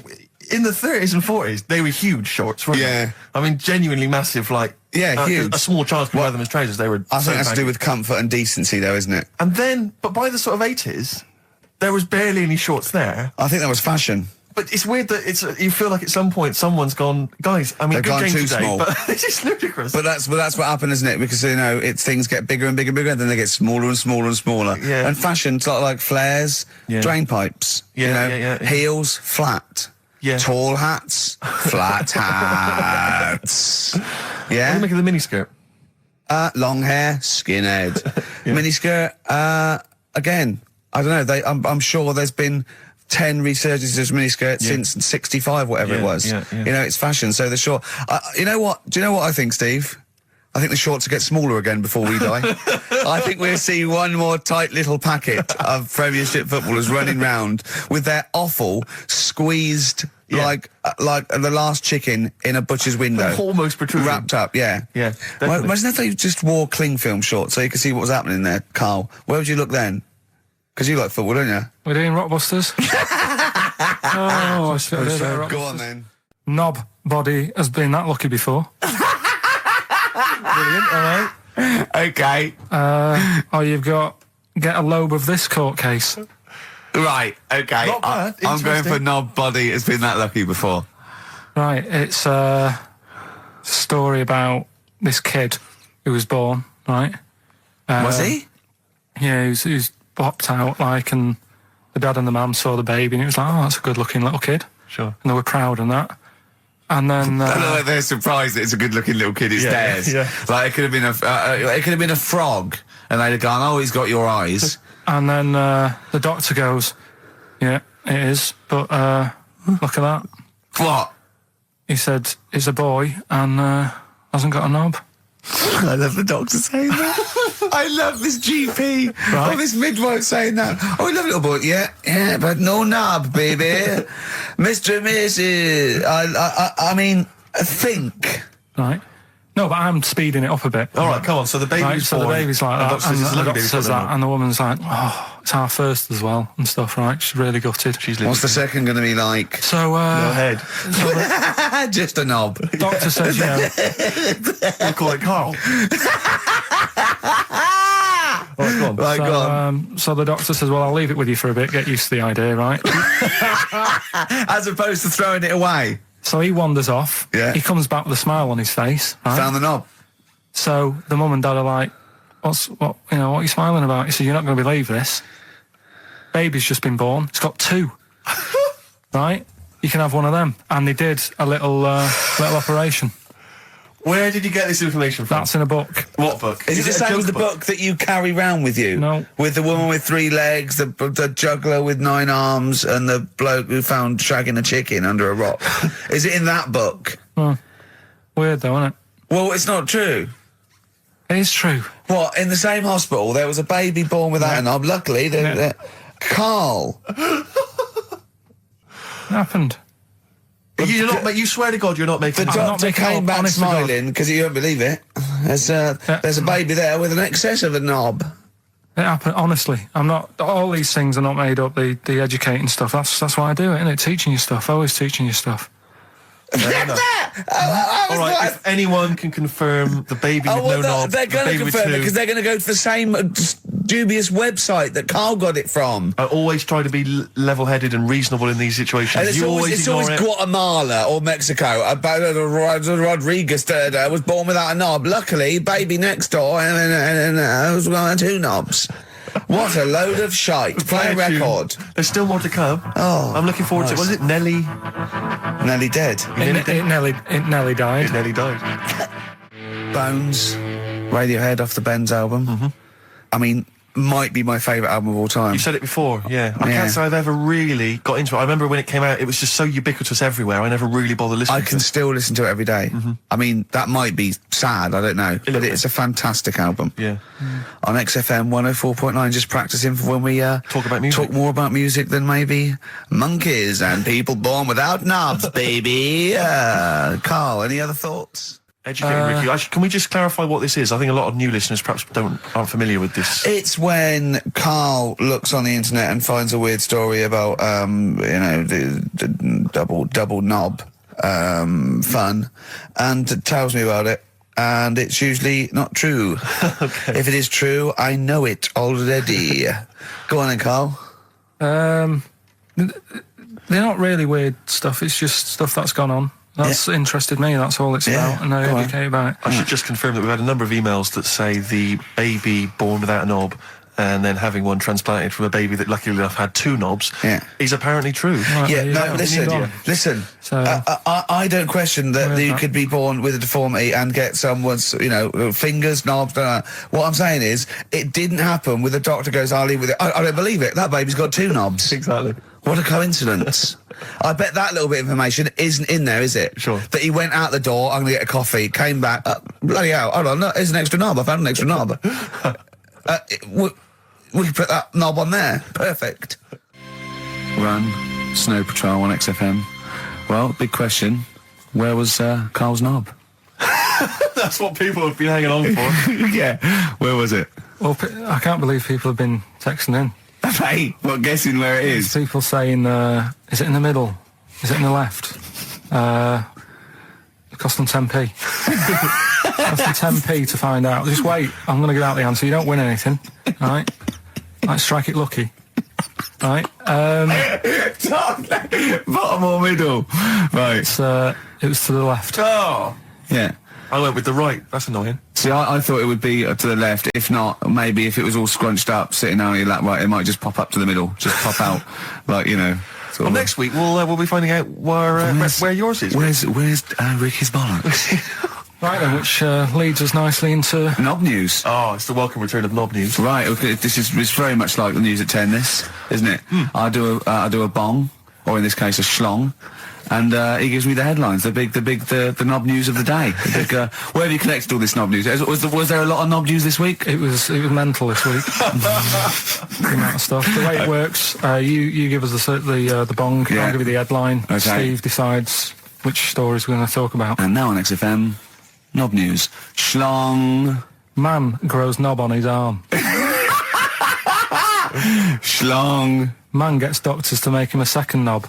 in the 30s and 40s, they were huge shorts, weren't they? I mean, genuinely massive, huge. A small child could wear them as trousers. They were. I think that's to do with comfort and decency, though, isn't it? And then, but by the sort of 80s, there was barely any shorts there. I think that was fashion. But it's weird that you feel like at some point someone's gone, guys, I mean, they've gone too small. But this is ludicrous. But that's what happened, isn't it? Because, things get bigger and bigger and bigger, and then they get smaller and smaller and smaller. Yeah. And fashion's like flares, drain pipes, heels, flat. Yeah. Tall hats, flat hats. What do you make of the miniskirt? Long hair, skinhead. Miniskirt, again, I don't know, I'm sure there's been 10 resurgences of miniskirts since 65, whatever it was. Yeah. It's fashion, so the short. Do you know what I think, Steve? I think the shorts will get smaller again before we die. I think we'll see one more tight little packet of Premiership footballers running round with their offal squeezed like the last chicken in a butcher's window. Almost protruding. Wrapped up, yeah. Yeah, Well, imagine if they just wore cling film shorts so you could see what was happening there, Carl. Where would you look then? Because you like football, don't you? We're doing Rockbusters. I should have done Go on then. Knob body has been that lucky before. Brilliant, all right. Okay. You've got get a lobe of this court case. Right, okay. Not bad, I'm going for interesting. knob body. It's been that lucky before. Right, it's a story about this kid who was born, right? Was he? Yeah, he was popped out, and the dad and the mum saw the baby, and it was like, oh, that's a good-looking little kid. Sure. And they were proud and that. And then... I know they're surprised that it's a good-looking little kid. It's theirs. Yeah. Like, it could have been a frog, and they'd have gone, oh, he's got your eyes. And then the doctor goes, yeah, it is, but look at that. What? He said, it's a boy and hasn't got a knob. I love the doctor saying that. I love this GP Right. or this midwife saying that. Oh, I love little boy. Yeah, but no knob, baby. Mr. and Mrs. I mean, think. Right. No, but I'm speeding it up a bit. All right, come on. So the baby's Right, so the born, baby's like that, and the doctor says that, and and the woman's like, oh, it's our first as well, and stuff, right? She's really gutted. she's What's the second going to be like? So, Go ahead. so the Just a knob. doctor says, you know, We'll call it Carl. All right, go on. Right, go on. so the doctor says, well, I'll leave it with you for a bit, get used to the idea, right? As opposed to throwing it away. So he wanders off. Yeah. He comes back with a smile on his face, right? Found the knob. So the mum and dad are like, what are you smiling about? He said, you're not going to believe this. Baby's just been born. It's got two. Right? You can have one of them. And they did a little operation. Where did you get this information from? That's in a book. What book? Is it the a same as joke the book that you carry round with you? No. With the woman with 3 legs, the juggler with 9 arms, and the bloke who found shagging a chicken under a rock. Is it in that book? Weird though, isn't it? Well, it's not true. It is true. What, in the same hospital, there was a baby born without a knob. Luckily, Carl. It happened. You swear to God you're not making The this I'm up. not doctor making it came up, back honest to God. smiling because you don't believe it. There's a baby there with an excess of a knob. It happened, honestly. I'm not, all these things are not made up, the educating stuff. That's why I do it, innit? Teaching you stuff, always teaching you stuff. All right, if anyone can confirm the baby with no knob, they're the going to baby with confirm it two, because they're going to go to the same dubious website that Carl got it from. I always try to be level-headed and reasonable in these situations. And it's You always ignore it. Guatemala or Mexico. Rodriguez was born without a knob. Luckily, baby next door and was got 2 knobs. What a load of shite. Play a record. There's still more to come. Oh, I'm looking forward to it. Was it Nelly? Nearly dead. It nearly died. Nelly died. Bones, Radiohead off the Benz album. I mean, might be my favourite album of all time. You said it before, yeah. I Yeah. can't say I've ever really got into it. I remember when it came out, it was just so ubiquitous everywhere. I never really bothered listening I to can it. still listen to it every day. I mean, that might be sad, I don't know. But it's a fantastic album. Yeah. On XFM 104.9, just practicing for when we Talk about music. talk more about music than maybe monkeys and people born without knobs, baby. Carl, any other thoughts? Educating Ricky. Can we just clarify what this is? I think a lot of new listeners perhaps aren't familiar with this. It's when Carl looks on the internet and finds a weird story about, the double knob fun, and tells me about it. And it's usually not true. Okay. If it is true, I know it already. Go on then, Carl. They're not really weird stuff, it's just stuff that's gone on. That's interested me, that's all it's about, and I go on. educate about it. I should just confirm that we've had a number of emails that say the baby born without a knob and then having one transplanted from a baby that luckily enough had 2 knobs is apparently true. Right, Yeah, there you no, go. listen. So- I don't question that you could be born with a deformity and get someone's, fingers, knobs. What I'm saying is, it didn't happen with the doctor goes, I'll leave with it. I don't believe it. That baby's got 2 knobs. Exactly. What a coincidence. I bet that little bit of information isn't in there, is it? Sure. That he went out the door, I'm going to get a coffee, came back, bloody hell, hold on, no, here's an extra knob, I found an extra knob. We can put that knob on there. Perfect. Run, Snow Patrol on XFM. Well, big question, where was Karl's knob? That's what people have been hanging on for. Yeah, where was it? Well, I can't believe people have been texting in. Hey, well, guessing where it is. People saying, is it in the middle? Is it in the left? It cost them 10p. Cost them 10p to find out. Just wait, I'm going to give out the answer. You don't win anything, right? Like, strike it lucky. Right? Bottom or middle? Right. It was to the left. Oh! Yeah. I went with the right. That's annoying. See, I thought it would be to the left. If not, maybe if it was all scrunched up, sitting down on your lap, right, it might just pop up to the middle. Just pop out, like, you know. Well, next week we'll be finding out where yours is. Where's Ricky's bollocks? Right then, which leads us nicely into knob news. Oh, it's the welcome return of knob news. Right, okay, it's very much like the news at 10. This, isn't it? I do a bong, or in this case a schlong. And he gives me the headlines, the knob news of the day. Where have you collected all this knob news? Was there a lot of knob news this week? It was mental this week. The amount of stuff. The way it works, you give us the bong, Yeah. I'll give you the headline. Okay. Steve decides which stories we're going to talk about. And now on XFM, knob news. Schlong. Man grows knob on his arm. Schlong. Man gets doctors to make him a second knob.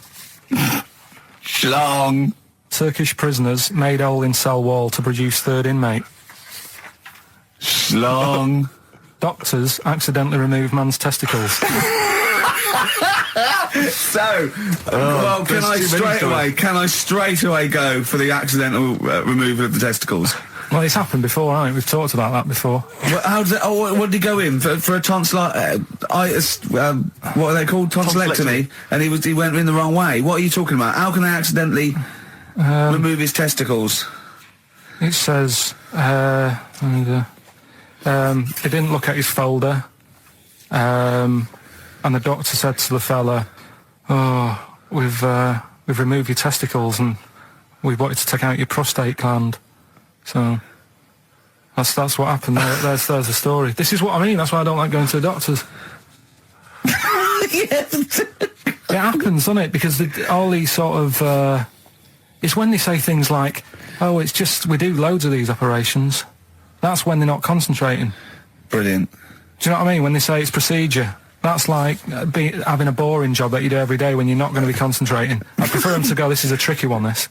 Schlong. Turkish prisoners made hole in cell wall to produce third inmate. Schlong. Doctors accidentally remove man's testicles. So, well, can I straight away go for the accidental removal of the testicles? Well, it's happened before, hasn't it? We've talked about that before. How did what did he go in for a tonsillitis? What are they called? Tonsillectomy. And he went in the wrong way. What are you talking about? How can they accidentally remove his testicles? It says he didn't look at his folder, and the doctor said to the fella, "Oh, we've removed your testicles and we wanted to take out your prostate gland." So that's what happened. There's the story. This is what I mean. That's why I don't like going to the doctors. Yes. It happens, doesn't it? Because all these sort of it's when they say things like, "Oh, it's just we do loads of these operations." That's when they're not concentrating. Brilliant. Do you know what I mean? When they say it's procedure, that's like having a boring job that you do every day when you're not going to be concentrating. I prefer them to go, "This is a tricky one, this."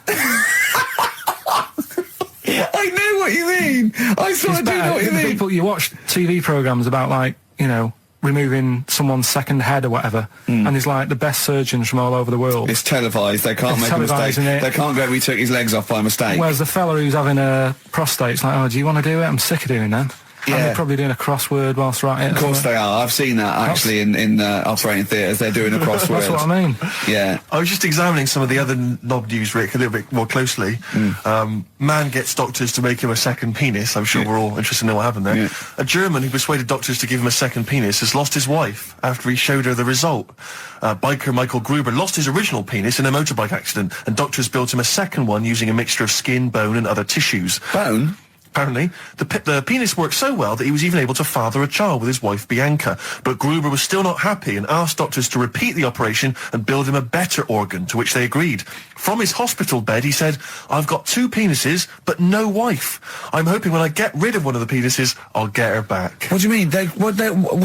I know what you mean. I sort of do know what you mean. People, you watch TV programmes about, like, you know, removing someone's second head or whatever, and there's like the best surgeons from all over the world. It's televised. They can't make a mistake. They can't go, "We took his legs off by mistake." Whereas the fella who's having a prostate's like, "Oh, do you want to do it? I'm sick of doing that." Yeah. And they're probably doing a crossword whilst they're at it. Of course they are. I've seen that actually in operating theatres. They're doing a crossword. That's what I mean. Yeah. I was just examining some of the other knob news, Rick, a little bit more closely. Man gets doctors to make him a second penis. I'm sure we're all interested in what happened there. Yeah. A German who persuaded doctors to give him a second penis has lost his wife after he showed her the result. Biker Michael Gruber lost his original penis in a motorbike accident, and doctors built him a second one using a mixture of skin, bone, and other tissues. Bone? Apparently, the penis worked so well that he was even able to father a child with his wife Bianca. But Gruber was still not happy and asked doctors to repeat the operation and build him a better organ, to which they agreed. From his hospital bed, he said, "I've got 2 penises, but no wife. I'm hoping when I get rid of one of the penises, I'll get her back." What do you mean?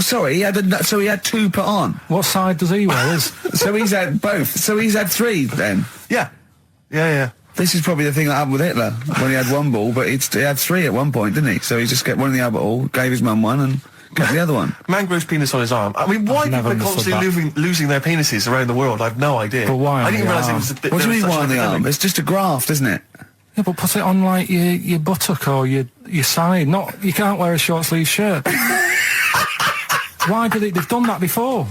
Sorry, he had 2 put on. What side does he wear? So he's had both. So he's had 3 then. Yeah. Yeah. This is probably the thing that happened with Hitler, when he had 1 ball, but he had 3 at one point, didn't he? So he just kept one in the Albert Hall, gave his mum one, and kept the other one. Man grows penis on his arm. I mean, why people are constantly losing their penises around the world? I've no idea. But why? I didn't realise it was a bit. What do you mean, why on the arm? It's just a graft, isn't it? Yeah, but put it on, like, your buttock or your side. You can't wear a short sleeve shirt. Why do they've done that before?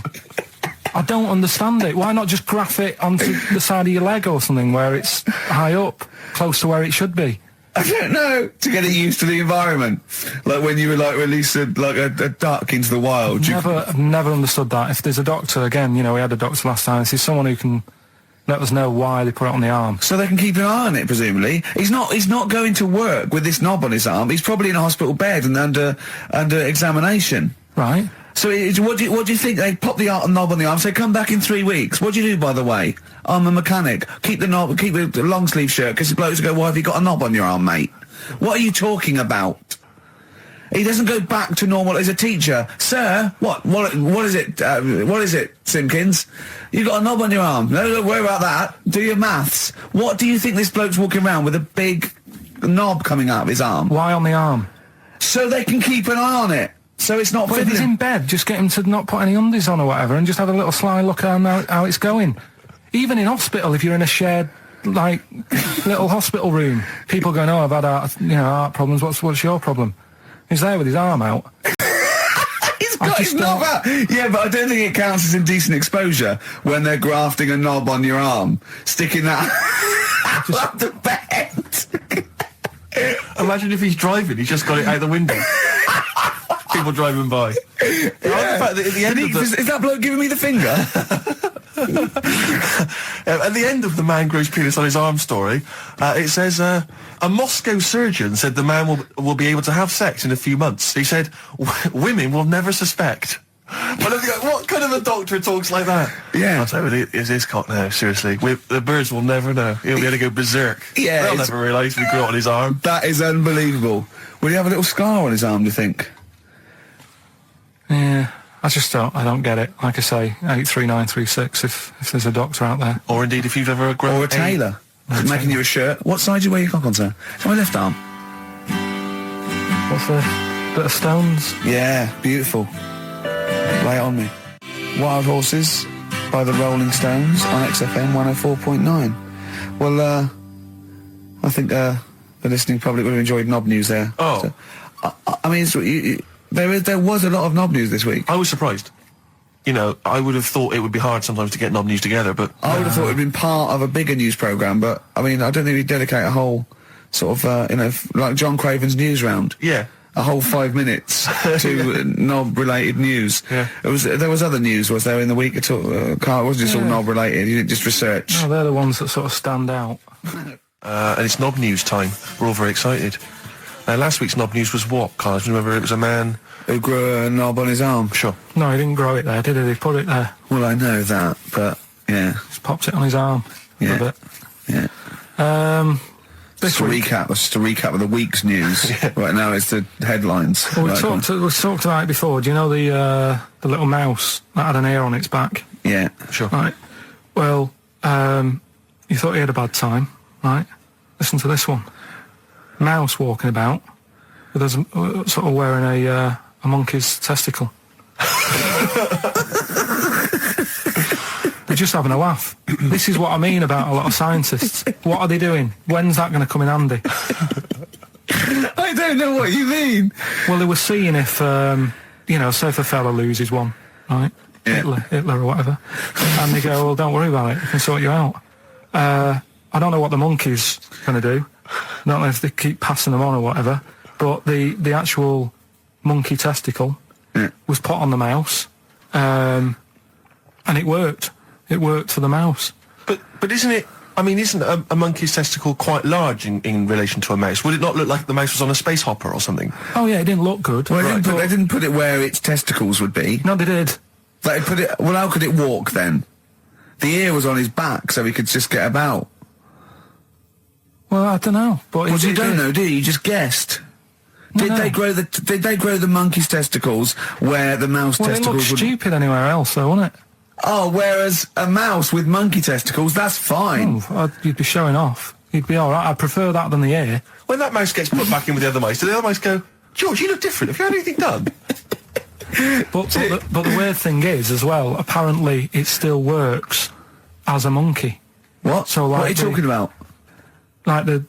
I don't understand it. Why not just graph it onto the side of your leg or something where it's high up, close to where it should be? I don't know. To get it used to the environment, like when you were like released a duck into the wild. I've never understood that. If there's a doctor, again, we had a doctor last time. If there's someone who can let us know why they put it on the arm, so they can keep an eye on it. Presumably, he's not going to work with this knob on his arm. He's probably in a hospital bed and under examination. Right. So what do you think? They pop the knob on the arm, say come back in 3 weeks. What do you do, by the way? I'm a mechanic. Keep the long sleeve shirt, because the blokes go, why have you got a knob on your arm, mate? What are you talking about? He doesn't go back to normal as a teacher. Sir, what is it? What is it, Simpkins? You got a knob on your arm. No, don't worry about that. Do your maths. What do you think this bloke's walking around with a big knob coming out of his arm? Why on the arm? So they can keep an eye on it. So it's not... But if he's in bed, just get him to not put any undies on or whatever, and just have a little sly look at how it's going. Even in hospital, if you're in a shared, little hospital room, people going, oh, I've had heart problems, what's your problem? He's there with his arm out. He's got his knob out! Yeah, but I don't think it counts as indecent exposure when they're grafting a knob on your arm, sticking that out the bed. Imagine if he's driving, he's just got it out the window. People driving by. Yeah. At the end is that bloke giving me the finger? At the end of the man grows penis on his arm story, it says, a Moscow surgeon said the man will be able to have sex in a few months. He said, women will never suspect. What kind of a doctor talks like that? Yeah. I'll tell you, it's his cock now, seriously. The birds will never know. He'll be able to go berserk. Yeah. They'll never realise we grew it on his arm. That is unbelievable. Will he have a little scar on his arm, do you think? Yeah, I don't get it. Like I say, 83936 if there's a doctor out there. Or indeed if you've ever grown... Or a tailor. Making you a shirt. What side do you wear your cock on, sir? It's my left arm. What's the bit of stones? Yeah, beautiful. Lay it on me. Wild Horses by the Rolling Stones on XFM 104.9. Well, I think the listening public would have enjoyed knob news there. Oh. So, I mean, there was a lot of knob news this week. I was surprised. I would have thought it would be hard sometimes to get knob news together, but... I would have thought it would have been part of a bigger news programme, but, I mean, I don't think we'd dedicate a whole sort of, like John Craven's news round. Yeah. A whole 5 minutes to knob-related news. Yeah. There was other news, was there, in the week at all? Carl, it wasn't just all knob-related, you didn't just research. No, they're the ones that sort of stand out. And it's knob news time. We're all very excited. Last week's knob news was what, Carl? Do you remember it was a man... who grew a knob on his arm? Sure. No, he didn't grow it there, did he? He put it there. Well, I know that, but, yeah. Just popped it on his arm for a bit. Yeah. This week... Just a recap of the week's news. Right now it's the headlines. Well, we talked about it before. Do you know the little mouse that had an ear on its back? Yeah. Sure. Right. Well, you thought he had a bad time, right? Listen to this one. Mouse walking about with us sort of wearing a monkey's testicle. They're just having a laugh. This is what I mean about a lot of scientists. What are they doing? When's that going to come in handy? I don't know what you mean. Well, they were seeing if, say if a fella loses one, right? Yeah. Hitler or whatever. And they go, well, don't worry about it. We can sort you out. I don't know what the monkey's going to do. I don't know if they keep passing them on or whatever. But the actual monkey testicle was put on the mouse. And it worked. It worked for the mouse. But isn't it... I mean, isn't a monkey's testicle quite large in relation to a mouse? Would it not look like the mouse was on a space hopper or something? Oh, yeah, it didn't look good. Well, they didn't put it where its testicles would be. No, they did. They put it... Well, how could it walk, then? The ear was on his back, so he could just get about. Well, I don't know. But well, you don't know, do you? You just guessed. Did they grow the monkey's testicles where the mouse testicles would... Well, it looked stupid anywhere else, though, wouldn't it? Oh, whereas a mouse with monkey testicles, that's fine. Oh, you'd be showing off. You'd be all right. I'd prefer that than the ear. When that mouse gets put back in with the other mice, do the other mice go, George, you look different. Have you had anything done? But the weird thing is, as well, apparently it still works as a monkey. What? So, like, what are you talking about? Like the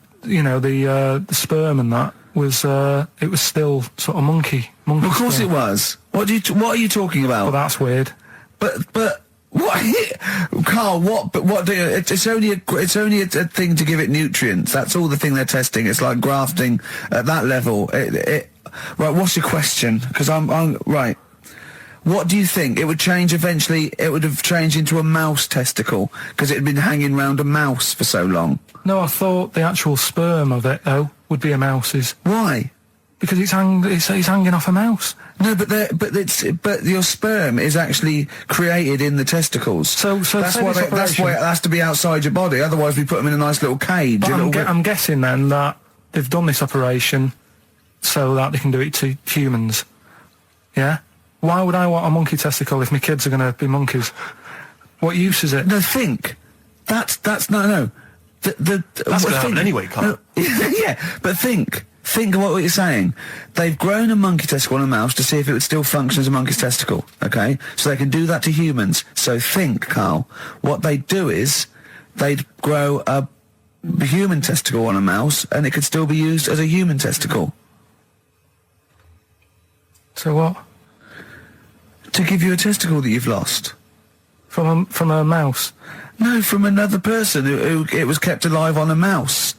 sperm and that was it was still sort of monkey. Of course sperm. it was. What are you talking about? Well, that's weird. But What, Carl? What do you? It's only a thing to give it nutrients. That's all the thing they're testing. It's like grafting at that level. Right. What's your question? Because I'm right. What do you think? It would change eventually. It would have changed into a mouse testicle because it had been hanging round a mouse for so long. No, I thought the actual sperm of it though would be a mouse's. Why? Because it's hanging off a mouse. No, but your sperm is actually created in the testicles. So that's why it has to be outside your body. Otherwise, we put them in a nice little cage. But I'm guessing then that they've done this operation so that they can do it to humans. Yeah. Why would I want a monkey testicle if my kids are going to be monkeys? What use is it? No, think. That's no. That's going to happen anyway, Carl. No, yeah, but think. Think of what you're saying. They've grown a monkey testicle on a mouse to see if it would still function as a monkey's testicle, okay? So they can do that to humans. So think, Carl, what they'd do is they'd grow a human testicle on a mouse and it could still be used as a human testicle. So what? To give you a testicle that you've lost. From a mouse? No, from another person who it was kept alive on a mouse.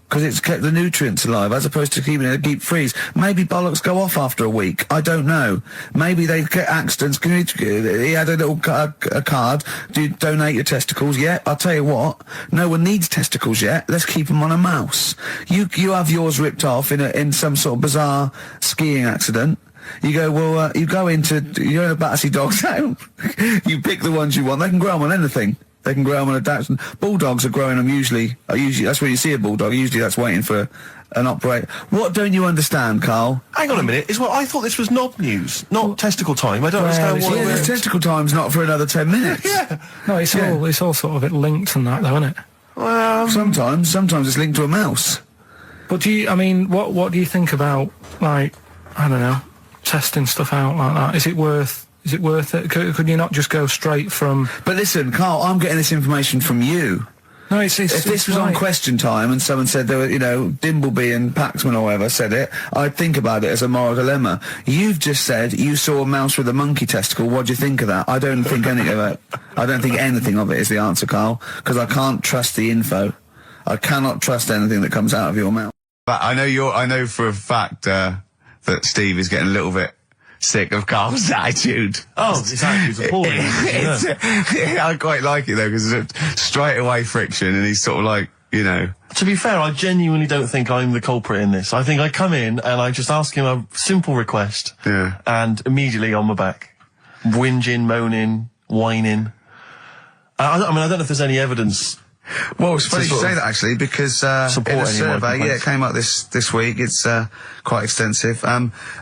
Because it's kept the nutrients alive, as opposed to keeping it in a deep freeze. Maybe bollocks go off after a week. I don't know. Maybe they get accidents. He had a little a card. Do you donate your testicles? Yeah, I'll tell you what. No one needs testicles yet. Let's keep them on a mouse. You have yours ripped off in some sort of bizarre skiing accident. You go, well, you're in a Battersea Dog Town. You pick the ones you want. They can grow them on anything. They can grow them on a Dachshund. Bulldogs are growing them usually that's where you see a bulldog. Usually that's waiting for an operate. What don't you understand, Carl? Hang on a minute. I thought this was knob news, not testicle time. I don't understand what... Yeah, testicle time's not for another 10 minutes. Yeah. No, it's all sort of linked and that, though, isn't it? Well... Sometimes it's linked to a mouse. But what do you think about, like, I don't know, testing stuff out like that? Is it worth it? Could you not just go straight from... But listen, Carl, I'm getting this information from you. No, if this was on Question Time and someone said there were, Dimbleby and Paxman or whoever said it, I'd think about it as a moral dilemma. You've just said you saw a mouse with a monkey testicle. What do you think of that? I don't think anything of it. I don't think anything of it is the answer, Carl, because I can't trust the info. I cannot trust anything that comes out of your mouth. But I know for a fact that Steve is getting a little bit sick of Carl's attitude. Oh, his attitude's appalling. I quite like it though, because it's straight away friction, and he's sort of like, To be fair, I genuinely don't think I'm the culprit in this. I think I come in and I just ask him a simple request, and immediately on my back, whinging, moaning, whining. I don't know if there's any evidence. Well, it's funny you say that actually, because in a survey, it came up this week. It's quite extensive.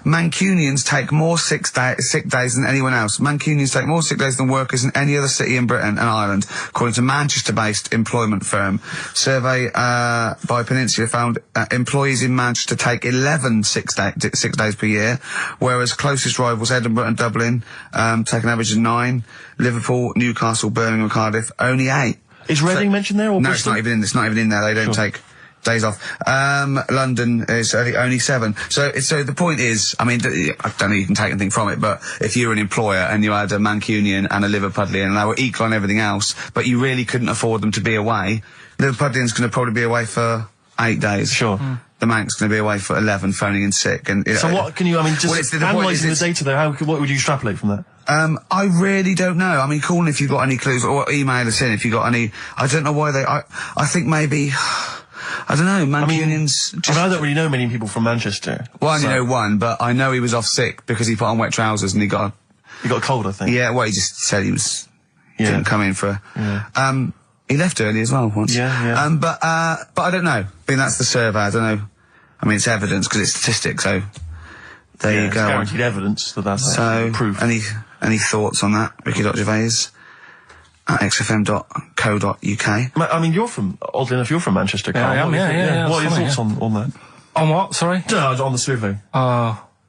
Mancunians take more sick days than anyone else. Mancunians take more sick days than workers in any other city in Britain and Ireland, according to Manchester-based employment firm. Survey by Peninsula found employees in Manchester take 11 sick days per year, whereas closest rivals Edinburgh and Dublin take an average of 9. Liverpool, Newcastle, Birmingham, and Cardiff only 8. Is Reading mentioned there, or no? Bristol? It's not even in there. They don't take days off. London is only 7. So the point is, I mean, I don't know you can take anything from it, but if you're an employer and you had a Mancunian and a Liverpudlian and they were equal on everything else, but you really couldn't afford them to be away, Liverpudlian's going to probably be away for 8 days. Sure. The Manc's going to be away for 11, phoning in sick. And so what can you? I mean, just analysing the data there. What would you extrapolate from that? I really don't know. I mean, call in if you've got any clues, or email us in if you've got any. I don't know why they. I think maybe. I don't know. Mancunians. I don't really know many people from Manchester. Well, I only know one, but I know he was off sick because he put on wet trousers and he got a cold, I think. Yeah. Well, he just said he was. Didn't come in for. Yeah. He left early as well once. Yeah. But I don't know. I mean, that's the survey. I don't know. I mean, it's evidence because it's statistics. So there you go. It's guaranteed evidence that's proof. Any thoughts on that, Ricky.Gervais at xfm.co.uk? I mean, oddly enough, you're from Manchester, Carl. Yeah, I am, yeah. What are your thoughts on that? On what, sorry? On the survey.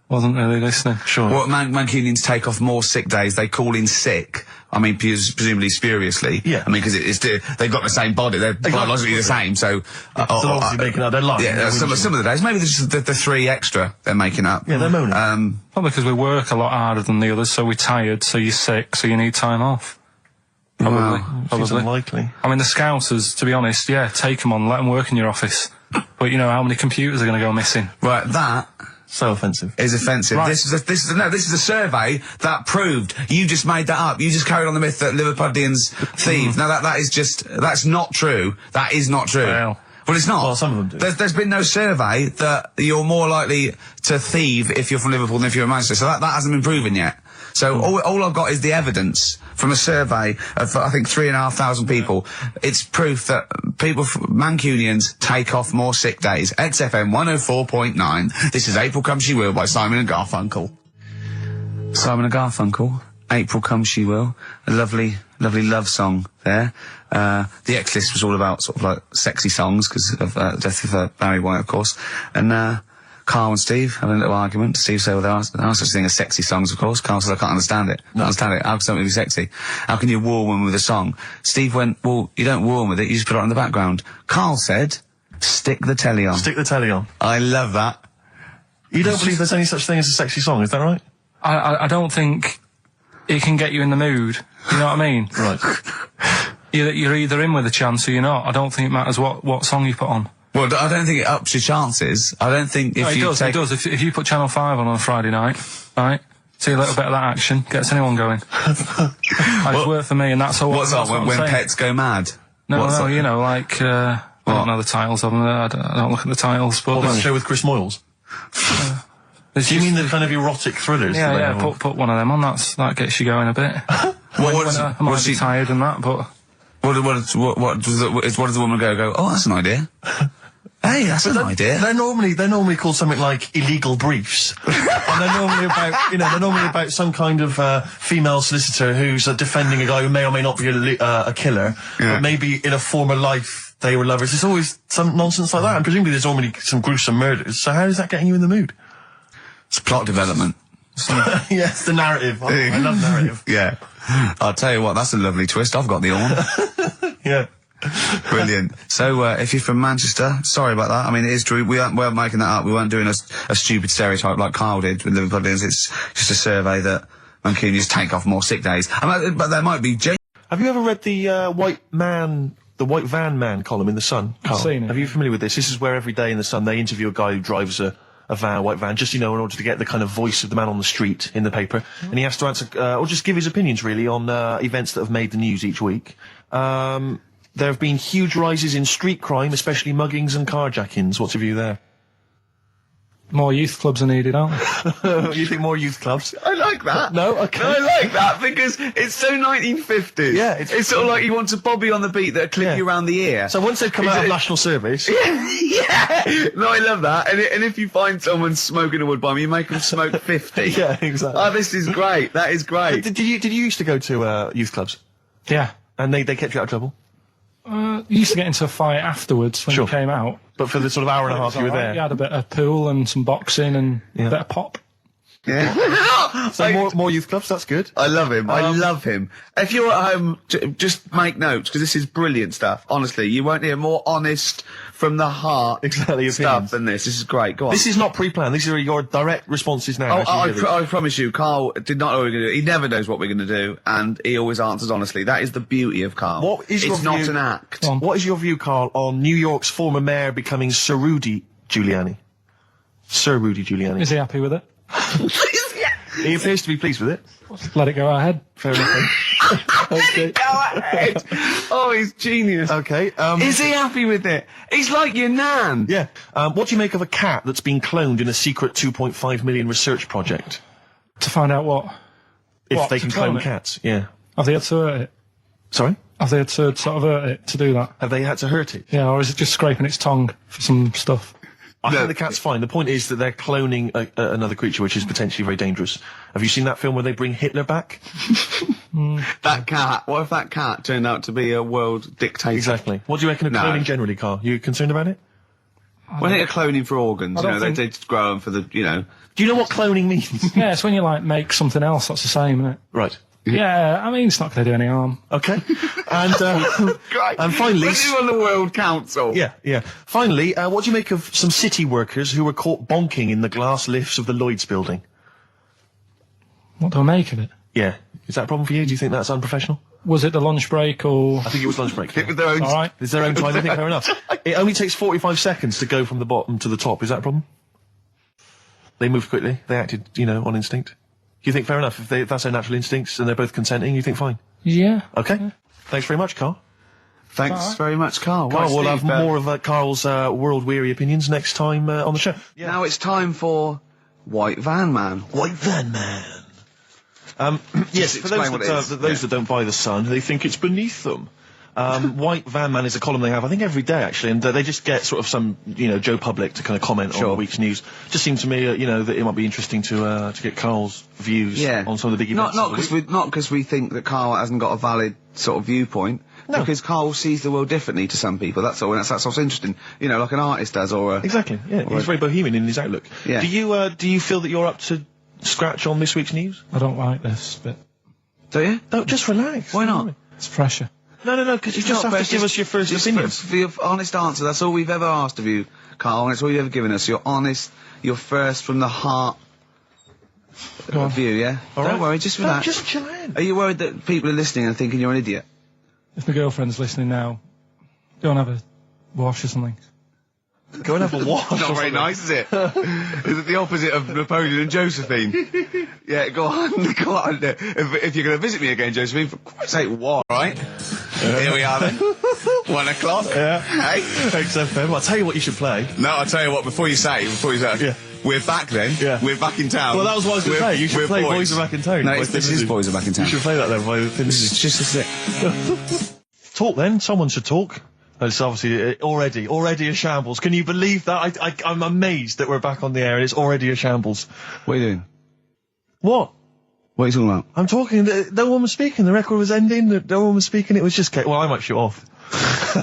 Wasn't really listening. Sure. Well, Mancunians take off more sick days. They call in sick. I mean, presumably spuriously. Yeah. I mean, because they've got the same body. They're biologically the same, so... they're obviously making up. They're lying. Yeah, some of the days. Maybe there's just the 3 extra they're making up. Yeah, they're moaning. Probably because we work a lot harder than the others, so we're tired, so you're sick, so you need time off. Probably. Seems Probably. unlikely. I mean, the Scousers, to be honest, yeah, take them on, let them work in your office. But you know how many computers are going to go missing? Right, that So offensive. is offensive. Right. This is a survey that proved you just made that up. You just carried on the myth that Liverpudlians thieve. Now that's not true. That is not true. Well, it's not. Well, some of them do. There's been no survey that you're more likely to thieve if you're from Liverpool than if you're in Manchester. So that hasn't been proven yet. So all I've got is the evidence from a survey of, I think, 3,500 people. It's proof that Mancunians take off more sick days. XFM 104.9. This is April Come She Will by Simon and Garfunkel. Simon and Garfunkel, April Come She Will. A lovely love song there. The X list was all about sort of like sexy songs because of the death of Barry White, of course. And Carl and Steve having a little argument. Steve said, well, there are such thing as sexy songs, of course. Carl said, I can't understand it. How can something be sexy? How can you woo one with a song? Steve went, well, you don't woo one with it, you just put it on the background. Carl said, stick the telly on. Stick the telly on. I love that. You don't believe there's any such thing as a sexy song, is that right? I don't think it can get you in the mood. You know what I mean? Right. You're either in with a chance or you're not. I don't think it matters what song you put on. Well, I don't think it ups your chances. I don't think if it does. If you put Channel 5 on a Friday night, right, see a little bit of that action, gets anyone going. It's worked for me, and that's all. What's that, when pets go mad? No, you know, like, I don't know the titles of them, I don't look at the titles, but... That show with Chris Moyles? Do you mean the kind of erotic thrillers? Yeah, put one of them on, that gets you going a bit. I might be tired and that, but... What does the woman go, oh, that's an idea. Hey, that's an idea. They're normally called something like illegal briefs. And they're normally about some kind of female solicitor who's defending a guy who may or may not be a killer, but maybe in a former life they were lovers. There's always some nonsense like that, and presumably there's normally some gruesome murders. So how is that getting you in the mood? It's plot development. Yes, the narrative. I love narrative. Yeah. I'll tell you what, that's a lovely twist. I've got the horn. Yeah. Brilliant. So, if you're from Manchester, sorry about that. I mean, it is true. We aren't making that up. We weren't doing a stupid stereotype like Carl did with Liverpudlians. It's just a survey that Mancunians take off more sick days. But there might be... Have you ever read the White Van Man column in The Sun, Carl? I've seen it. Are you familiar with this? This is where every day in The Sun they interview a guy who drives a white van, just, in order to get the kind of voice of the man on the street in the paper. And he has to answer, or just give his opinions, really, on events that have made the news each week. There have been huge rises in street crime, especially muggings and carjackings. What's your view there? More youth clubs are needed, aren't there? You think more youth clubs? I like that. No? Okay. I like that because it's so 1950s. Yeah, it's sort of like you want a Bobby on the beat that'll clip you around the ear. So once they've come out of national service... Yeah. No, I love that. And if you find someone smoking a wood bomb, you make them smoke 50. Yeah, exactly. Oh, this is great. That is great. Did you used to go to youth clubs? Yeah. And they kept you out of trouble? You used to get into a fight afterwards when you came out. But for the sort of hour and a half you were there? You had a bit of pool and some boxing and a bit of pop. Yeah. So more youth clubs, that's good. I love him. I love him. If you're at home, just make notes, because this is brilliant stuff. Honestly, you won't hear more honest, from the heart stuff opinions than this. This is great. Go on. This is not pre-planned. These are your direct responses now. I promise you, Carl did not know what we were going to do. He never knows what we're going to do, and he always answers honestly. That is the beauty of Carl. It's not an act. What is your view, Carl, on New York's former mayor becoming Sir Rudy Giuliani? Sir Rudy Giuliani. Is he happy with it? He appears to be pleased with it. Let it go ahead. Fair enough. Okay. Go ahead. Oh, he's genius. Okay. Is he happy with it? He's like your nan. Yeah. What do you make of a cat that's been cloned in a secret 2.5 million research project? To find out what? If they can clone cats, yeah. Have they had to hurt it? Sorry? Have they had to sort of hurt it to do that? Have they had to hurt it? Yeah, or is it just scraping its tongue for some stuff? I think the cat's fine. The point is that they're cloning another creature, which is potentially very dangerous. Have you seen that film where they bring Hitler back? That cat. What if that cat turned out to be a world dictator? Exactly. What do you reckon of cloning generally, Carl? You concerned about it? Well, I think they're cloning for organs. They grow them for the, Do you know what cloning means? Yeah, it's when you, make something else that's the same, isn't it? Right. Yeah, I mean, it's not going to do any harm. Okay. And finally... When you on the World Council. Yeah. Finally, what do you make of some city workers who were caught bonking in the glass lifts of the Lloyd's building? What do I make of it? Yeah. Is that a problem for you? Do you think that's unprofessional? Was it the lunch break or? I think it was lunch break. With their own. All right. It's their own time. I think fair enough. It only takes 45 seconds to go from the bottom to the top. Is that a problem? They moved quickly. They acted, on instinct. You think fair enough? If that's their natural instincts and they're both consenting, you think fine? Yeah. Okay. Yeah. Thanks very much, Carl. Thanks very much, Carl. Carl, Right, we'll Steve, have more of Carl's world-weary opinions next time on the show. Yeah. Now it's time for White Van Man. White Van Man. Yes, for explain what it is. those that don't buy The Sun, they think it's beneath them. White Van Man is a column they have, I think, every day, actually, and they just get sort of some, Joe Public to kind of comment on the week's news. Just seems to me, that it might be interesting to get Carl's views on some of the big events. Not because we think that Carl hasn't got a valid sort of viewpoint. No. Because Carl sees the world differently to some people, that's all, and that's what's interesting. Like an artist does, or a... Exactly, yeah. He's very bohemian in his outlook. Yeah. Do you feel that you're up to scratch on this week's news? I don't like this bit. Do you? No, just relax. Why not? It's pressure. No, because you just have to give us your first opinion. For your honest answer, that's all we've ever asked of you, Carl, and it's all you've ever given us. Your honest, your first from the heart view, yeah? Don't worry, just relax. Just chill in. Are you worried that people are listening and thinking you're an idiot? If my girlfriend's listening now, go and have a wash or something. Go and have a wash. Not very nice, is it? Is it the opposite of Napoleon and Josephine? Yeah, go on. If you're going to visit me again, Josephine, for Christ's sake, what? Right? Here we are then. 1 o'clock. Yeah. Hey? XFM. I'll tell you what you should play. No, I'll tell you what, before you say, Yeah. We're back then. Yeah. We're back in town. Well, that was what I was going to say. You should play Boys Are Back in Town. No, this is Boys Are Back in Town. You should play that then. It's just a sec. Talk then. Someone should talk. It's obviously already a shambles. Can you believe that? I'm amazed that we're back on the air and it's already a shambles. What are you doing? What? What are you talking about? I'm talking. No one was speaking. The record was ending. No one was speaking. It was just... Well, I might shut off.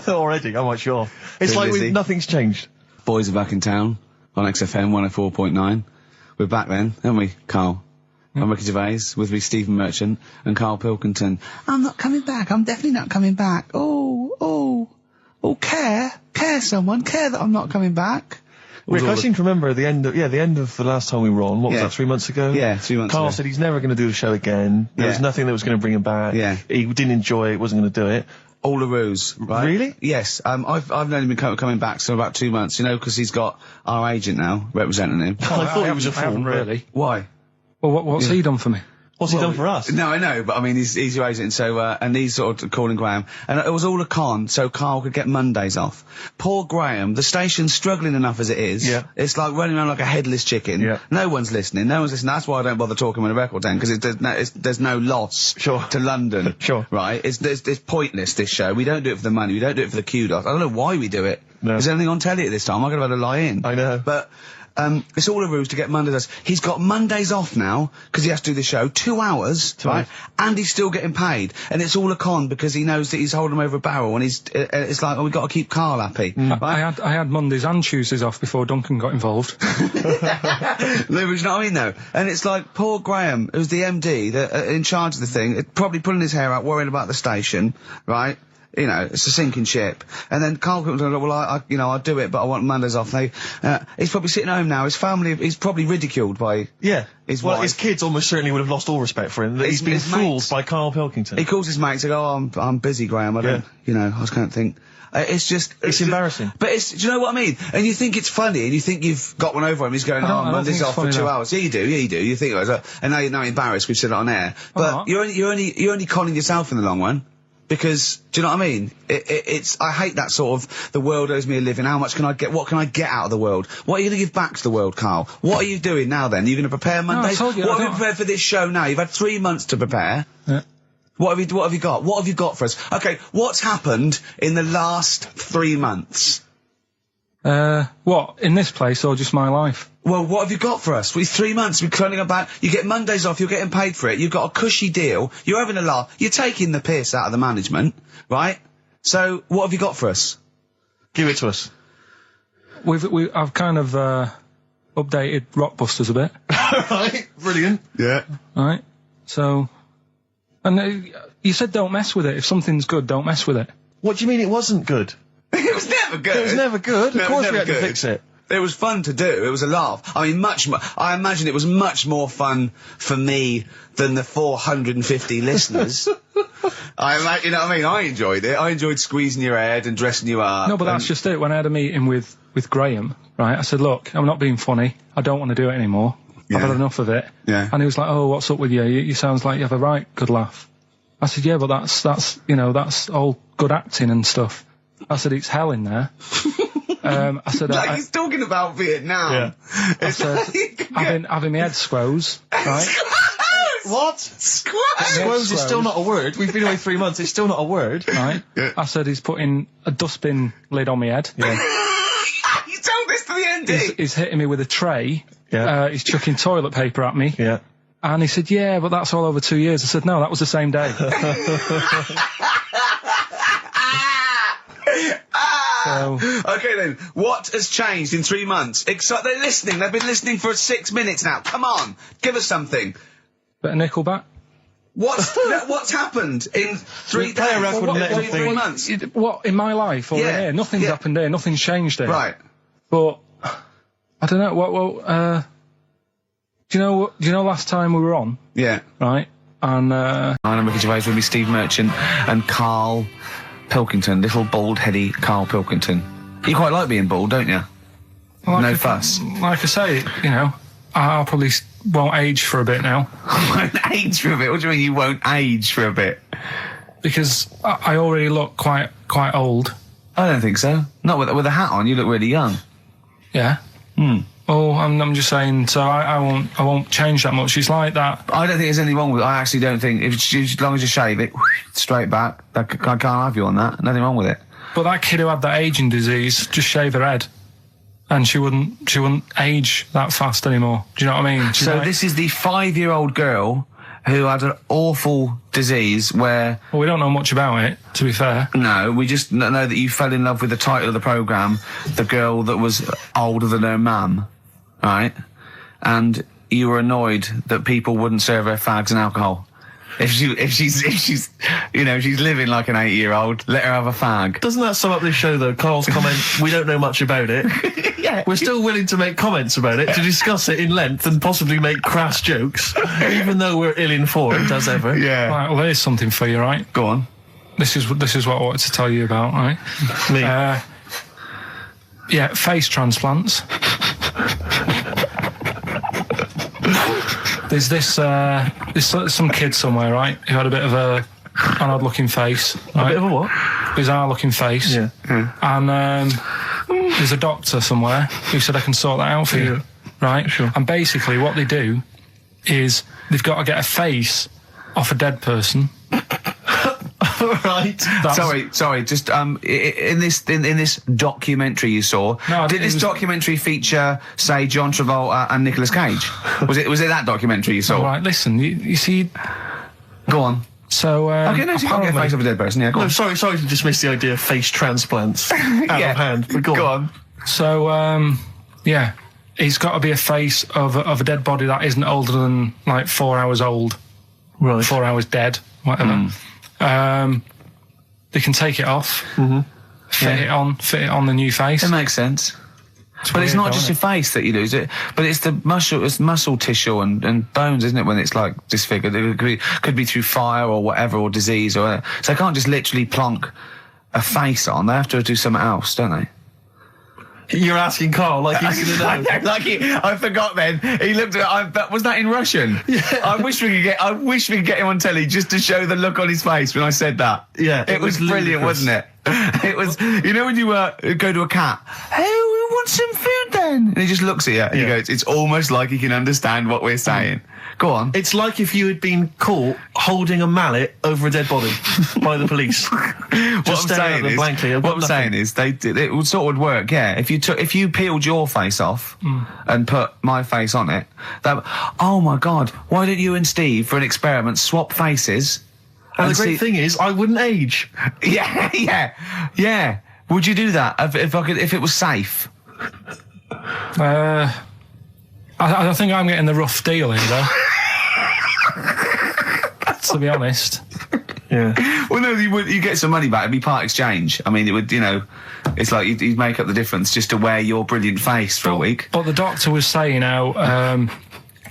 Already, I might shut off. It's like nothing's changed. Boys Are Back in Town on XFM 104.9. We're back then, aren't we, Carl? I'm Ricky Gervais, with me Stephen Merchant and Karl Pilkington. I'm not coming back. I'm definitely not coming back. Oh, care that I'm not coming back. Rick, I seem to remember the end of the last time we were on. What was that, 3 months ago? Yeah, 3 months ago. Carl said he's never going to do the show again. There was nothing that was going to bring him back. Yeah. He didn't enjoy it, wasn't going to do it. All a ruse, right? Really? Yes. I've only been coming back for about 2 months, because he's got our agent now, representing him. I thought he was a fool. Really? Why? Well, what's he done for me? What's he done for us? No, I know, but I mean, he's your agent, so, and he's sort of calling Graham. And it was all a con, so Carl could get Mondays off. Poor Graham, the station's struggling enough as it is. Yeah. It's like running around like a headless chicken. Yeah. No one's listening. That's why I don't bother talking on a record then, because there's no loss to London. Sure. Right? It's pointless, this show. We don't do it for the money, we don't do it for the kudos. I don't know why we do it. No. Is there anything on telly at this time? I'm going to have to lie in. I know. But... it's all a ruse to get Mondays. He's got Mondays off now, because he has to do the show, 2 hours, right? And he's still getting paid. And it's all a con, because he knows that he's holding him over a barrel, and it's like, we've got to keep Carl happy. Right? I had Mondays and Tuesdays off before Duncan got involved. No, but you know what I mean, though? And it's like, poor Graham, who's the MD, in charge of the thing, probably pulling his hair out, worrying about the station, right? It's a sinking ship. And then Karl comes along, well, I'll do it, but I want Mondays off. He's probably sitting home now. His family, he's probably ridiculed by his wife. His kids almost certainly would have lost all respect for him. He's been fooled by Karl Pilkington. He calls his mates and goes, I'm busy, Graham. I don't, I just can't think. It's embarrassing. But do you know what I mean? And you think it's funny, and you think you've got one over him. He's going, Monday's off for 2 hours. Yeah, you do. You think it was, and now you're embarrassed. We've said it on air. But you're only conning yourself in the long run. Because, do you know what I mean? I hate that sort of, the world owes me a living, what can I get out of the world? What are you going to give back to the world, Carl? What are you doing now then? Are you going to prepare Mondays? What have you prepared for this show now? You've had 3 months to prepare. Yeah. What have you got? What have you got for us? Okay, what's happened in the last 3 months? What? In this place or just my life? Well, what have you got for us? With 3 months, we're turning about, you get Mondays off, you're getting paid for it, you've got a cushy deal, you're having a laugh, you're taking the piss out of the management, right? So, what have you got for us? Give it to us. I've kind of, updated Rockbusters a bit. Right, brilliant. Yeah. Right, so, and you said don't mess with it. If something's good, don't mess with it. What do you mean it wasn't good? It was never good. It was never good. Of course we had to fix it. It was fun to do. It was a laugh. I mean, I imagine it was much more fun for me than the 450 listeners. You know what I mean? I enjoyed it. I enjoyed squeezing your head and dressing you up. No, but that's just it. When I had a meeting with Graham, right, I said, look, I'm not being funny. I don't want to do it anymore. Yeah. I've had enough of it. Yeah. And he was like, oh, what's up with you? You sounds like you have a right good laugh. I said, yeah, but that's all good acting and stuff. I said, it's hell in there. I said, like he's talking about Vietnam. Yeah. I said, having my head squoze, right? What? Squoze is still not a word. We've been away 3 months. It's still not a word. Right. Yeah. I said, he's putting a dustbin lid on my head. Yeah. You told this to the ND. He's hitting me with a tray. Yeah. He's chucking toilet paper at me. Yeah. And he said, yeah, but that's all over 2 years. I said, no, that was the same day. So, okay then, what has changed in 3 months? They're listening. They've been listening for 6 minutes now. Come on, give us something. bit of Nickelback. What's happened in 3 play a record and let him 3 think. months? What in my life or in here? Nothing's happened here. Nothing's changed here. Right. But I don't know. Do you know last time we were on? Yeah. Right. And I'm Ricky Gervais with me, Steve Merchant and Karl Pilkington, little bald-heady Karl Pilkington. You quite like being bald, don't you? No fuss. Like I say, I'll probably won't age for a bit now. Won't age for a bit? What do you mean you won't age for a bit? Because I already look quite old. I don't think so. Not with a hat on. You look really young. Yeah. Oh, I'm just saying. So I won't change that much. It's like that. I don't think there's anything wrong with it. I actually don't think. As long as you shave it straight back, I can't have you on that. Nothing wrong with it. But that kid who had that aging disease just shaved her head, and she wouldn't age that fast anymore. Do you know what I mean? So this is the 5-year-old girl who had an awful disease where... Well, we don't know much about it, to be fair. No, we just know that you fell in love with the title of the programme, the girl that was older than her mum, right? And you were annoyed that people wouldn't serve her fags and alcohol. If she's living like an 8-year-old, let her have a fag. Doesn't that sum up this show, though? Carl's comment, we don't know much about it. Yeah. We're still willing to make comments about it, to discuss it in length and possibly make crass jokes, even though we're ill-informed, as ever. Yeah. Right, well, there's something for you, right? Go on. This is what I wanted to tell you about, right? Me. Yeah, face transplants. There's there's some kid somewhere, right, who had a bit of an odd-looking face. Right? A bit of a what? Bizarre-looking face. Yeah. And there's a doctor somewhere who said I can sort that out for you, right? Sure. And basically what they do is they've got to get a face off a dead person. Right. Sorry. Just in this documentary you saw, did this documentary feature, say, John Travolta and Nicolas Cage? Was it that documentary you saw? All right. Listen, you see. Go on. So okay, no, so you can't get a face of a dead person. Yeah, go on. Sorry to dismiss the idea of face transplants out of hand. But go on. So yeah, it's got to be a face of a dead body that isn't older than like 4 hours old. Right. 4 hours dead. Whatever. They can take it off, fit it on the new face. It makes sense. But it's not just your face that you lose it, but it's the muscle tissue and bones, isn't it, when it's like disfigured? It could be through fire or whatever, or disease or whatever. So they can't just literally plonk a face on. They have to do something else, don't they? You're asking Carl like he's gonna know. I forgot then. He looked at was that in Russian? Yeah. I wish we could get him on telly just to show the look on his face when I said that. Yeah. It was brilliant, wasn't it? It was, when you go to a cat, hey, we want some food then. And he just looks at you and he goes, it's almost like he can understand what we're saying. Go on. It's like if you had been caught holding a mallet over a dead body by the police. What I'm saying is, it would sort of work, yeah. If you peeled your face off and put my face on it, oh my God, why don't you and Steve, for an experiment, swap faces? And the great thing is, I wouldn't age. Yeah. Would you do that if it was safe? I think I'm getting the rough deal here, though. To be honest. Yeah. Well, no, you get some money back. It'd be part exchange. I mean, it would, it's like you'd make up the difference just to wear your brilliant face for a week. But the doctor was saying how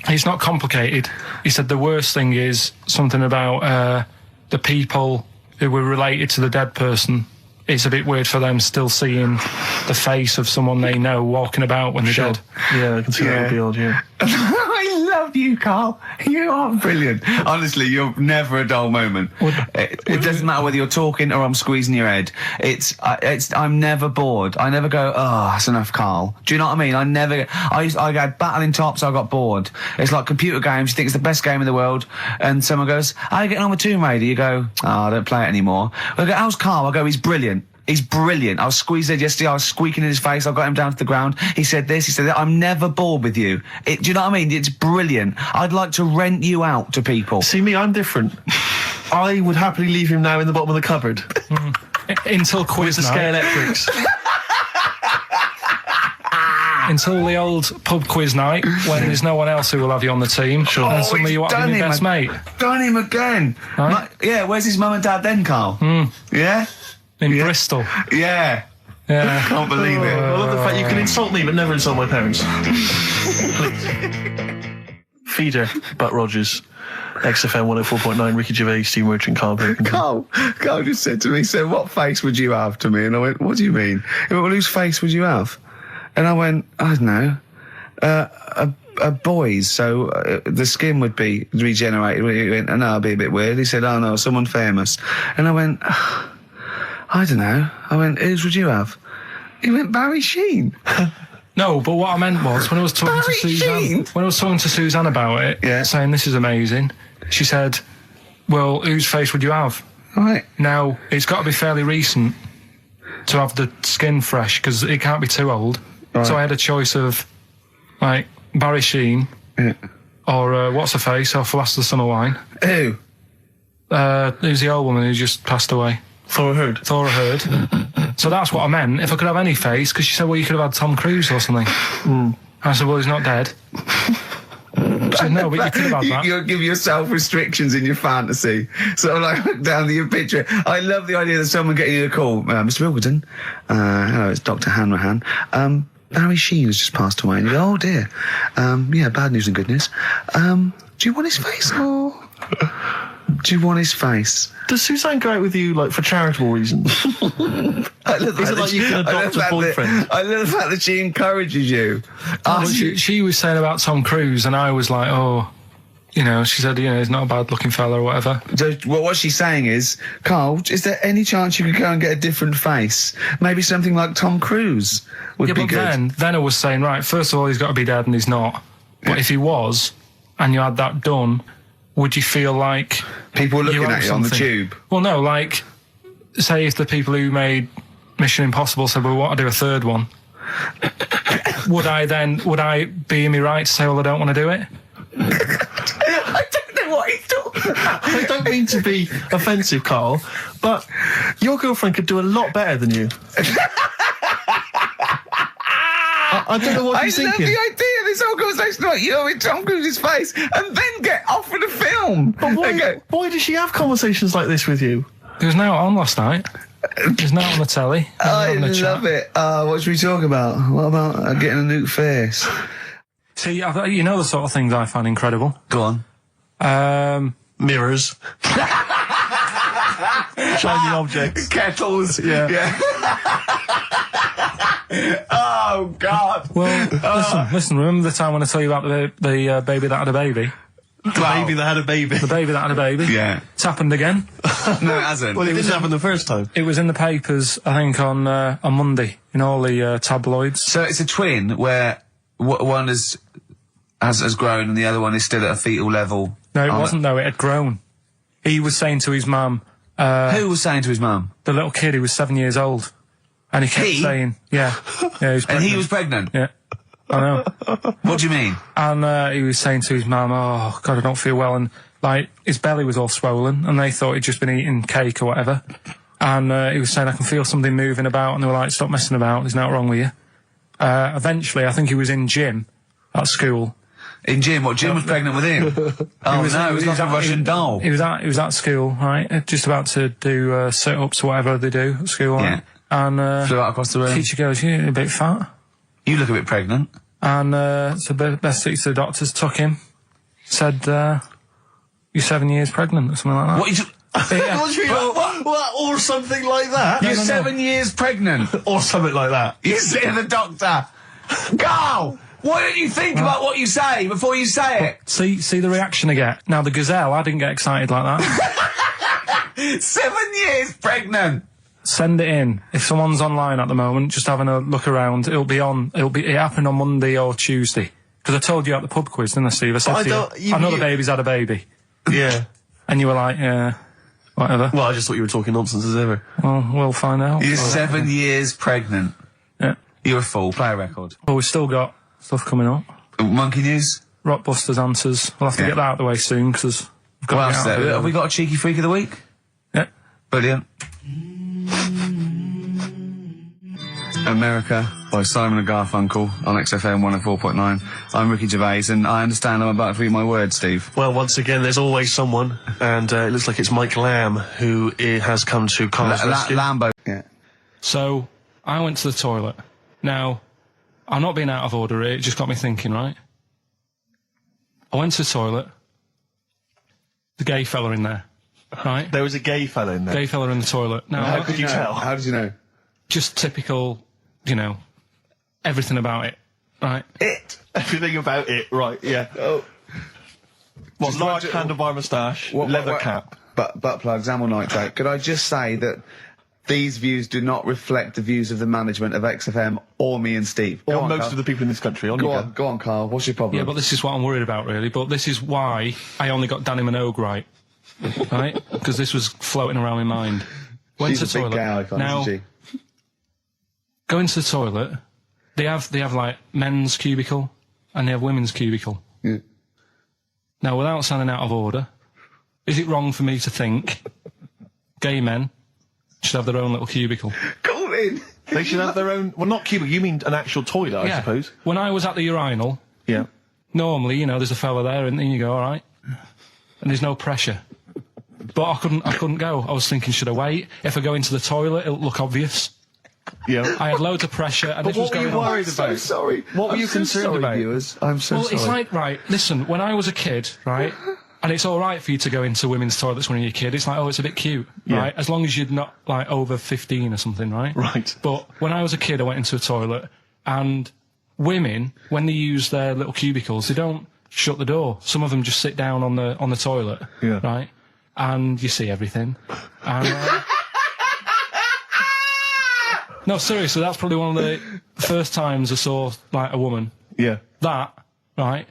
it's not complicated. He said the worst thing is something about the people who were related to the dead person. It's a bit weird for them still seeing the face of someone they know walking about when they're dead. Yeah, I can see that would be odd, yeah. I love you, Carl. You are brilliant. Honestly, you're never a dull moment. It doesn't matter whether you're talking or I'm squeezing your head. I'm never bored. I never go, oh, that's enough, Carl. Do you know what I mean? I had battling tops, I got bored. It's like computer games. You think it's the best game in the world, and someone goes, how are you getting on with Tomb Raider? You go, oh, I don't play it anymore. I go, how's Carl? I go, he's brilliant. He's brilliant. I was squeezed it yesterday. I was squeaking in his face. I got him down to the ground. He said this. He said that. I'm never bored with you. Do you know what I mean? It's brilliant. I'd like to rent you out to people. See me, I'm different. I would happily leave him now in the bottom of the cupboard. Until quiz with the night. Scalextrics. Until the old pub quiz night, when there's no one else who will have you on the team. Sure. And suddenly you want to be your best mate. Done him again. Right? Where's his mum and dad then, Carl? Yeah? In Bristol. Yeah. Yeah. Can't believe it. I love the fact you can insult me but never insult my parents. Feeder, Butt Rogers, XFM 104.9, Ricky Gervais, Steve Merchant, Karl Pilkington. Carl just said to me, so what face would you have to me? And I went, what do you mean? He went, well, whose face would you have? And I went, I don't know, a boy's, so the skin would be regenerated. He went, oh, no, it'd be a bit weird. He said, oh no, someone famous. And I went, I don't know. I went, whose would you have? He went, Barry Sheen. No, but what I meant was when I was talking to Suzanne about it, saying this is amazing, she said, well, whose face would you have? Right. Now, it's got to be fairly recent to have the skin fresh, because it can't be too old. Right. So I had a choice of, like, Barry Sheen, or what's her face off Last of the Summer Wine. Who? Who's the old woman who just passed away? Thora Hird. So that's what I meant. If I could have any face, because she said, well, you could have had Tom Cruise or something. I said, well, he's not dead. She said, no, but you could have had that. You give yourself restrictions in your fantasy. So like, look down to your picture. I love the idea that someone getting you a call. Mr. Wilkerton, hello, it's Dr. Hanrahan. Barry Sheen has just passed away. And you go, oh dear. Yeah, bad news and good news. Do you want his face? Do you want his face? Does Suzanne go out with you, like, for charitable reasons? Is it like you can adopt a boyfriend? I love the fact that she encourages you. She was saying about Tom Cruise, and I was like, oh, she said, he's not a bad-looking fella or whatever. So, what she's saying is, Carl, is there any chance you could go and get a different face? Maybe something like Tom Cruise would be good. Then I was saying, right, first of all, he's got to be dead, and he's not. But if he was, and you had that done, would you feel like people were looking at you on the tube? Well, no, like, say if the people who made Mission Impossible said, well, we want to do a third one, would I be in my right to say, well, I don't want to do it? I don't know what he's talking about. I don't mean to be offensive, Carl, but your girlfriend could do a lot better than you. I don't know what he's thinking. I love the idea of this whole conversation about you in Tom Cruise's face and then get offered a film. But why does she have conversations like this with you? It was now on last night. It was now on the telly. I love it. What should we talk about? What about getting a new face? See, you know the sort of things I find incredible. Go on. Mirrors. Shiny objects. Kettles. Yeah. Oh, God. Well, listen, remember the time when I told you about the baby that had a baby? The baby that had a baby. The baby that had a baby. Yeah. It's happened again. No, it hasn't. Well, it didn't happen the first time. It was in the papers, I think, on Monday, in all the tabloids. So it's a twin where one has grown and the other one is still at a fetal level. No, it wasn't, though. It had grown. He was saying to his mum... Who was saying to his mum? The little kid who was 7 years old. And he kept saying... Yeah, he was pregnant. And he was pregnant? Yeah. I know. What do you mean? And he was saying to his mum, oh, God, I don't feel well. And, like, his belly was all swollen, and they thought he'd just been eating cake or whatever. And he was saying, I can feel something moving about. And they were like, stop messing about. There's nothing wrong with you. Eventually, I think he was in gym at school. In Jim? What, Jim was pregnant with him? Oh, no, it was like a Russian doll. He was at school, right? Just about to do sit-ups or whatever they do at school, right? Yeah. And flew out across the room. Teacher goes, "You're a bit fat." You look a bit pregnant. And so best to the doctors took him, said, "You're 7 years pregnant," or something like that. What? What? Or something like that? You're 7 years pregnant. Or something like that. You say to the doctor, Carl, why don't you think about what you say before you say it? See the reaction I get. Now, the gazelle, I didn't get excited like that. 7 years pregnant. Send it in. If someone's online at the moment, just having a look around, it happened on Monday or Tuesday. Because I told you at the pub quiz, didn't I, Steve? I said to you, I know the baby's had a baby. Yeah. And you were like, yeah, whatever. Well, I just thought you were talking nonsense as ever. Well, we'll find out. You're 7 years pregnant. Yeah. You're a fool. Play a record. Well, we've still got stuff coming up. Monkey News? Rockbusters answers. We'll have to get that out of the way soon, because we've got to get out of it. Have we got a cheeky freak of the week? Yeah. Brilliant. America by Simon and Garfunkel on XFM 104.9. I'm Ricky Gervais, and I understand I'm about to read my words, Steve. Well, once again, there's always someone, and it looks like it's Mike Lamb who has come to Carl's rescue. Lambo. Yeah. So, I went to the toilet. Now, I'm not being out of order here, it just got me thinking, right? I went to the toilet. The gay fella in there, right? There was a gay fella in there. Gay fella in the toilet. Now, how could you tell? How did you know? Just typical, everything about it, right? Everything about it, right, yeah. Oh. What, large handlebar moustache, leather cap. Butt plugs, amyl nitrate. Could I just say that these views do not reflect the views of the management of XFM or me and Steve. Or most of the people in this country. Go on, Carl. What's your problem? Yeah, but this is what I'm worried about, really. But this is why I only got Danny Minogue right. Right? Because this was floating around my mind. Went to the toilet. Now, go into the toilet. They have like men's cubicle and they have women's cubicle. Yeah. Now, without sounding out of order, is it wrong for me to think gay men should have their own little cubicle? Go in. They should have their own. Well, not cubicle. You mean an actual toilet, I suppose. When I was at the urinal, normally, there's a fella there, and then you go, all right, and there's no pressure. But I couldn't go. I was thinking, should I wait? If I go into the toilet, it'll look obvious. Yeah. I had loads of pressure, and but this was going on. What were you worried about? I'm so sorry. What were you concerned about? Viewers? I'm so sorry. Well, it's like, right, listen, when I was a kid, right, and it's all right for you to go into women's toilets when you're a kid. It's like, oh, it's a bit cute, right? As long as you're not, like, over 15 or something, right? Right. But when I was a kid, I went into a toilet, and women, when they use their little cubicles, they don't shut the door. Some of them just sit down on the toilet, right? And you see everything. And, no, seriously, that's probably one of the first times I saw, like, a woman. Yeah. That, right?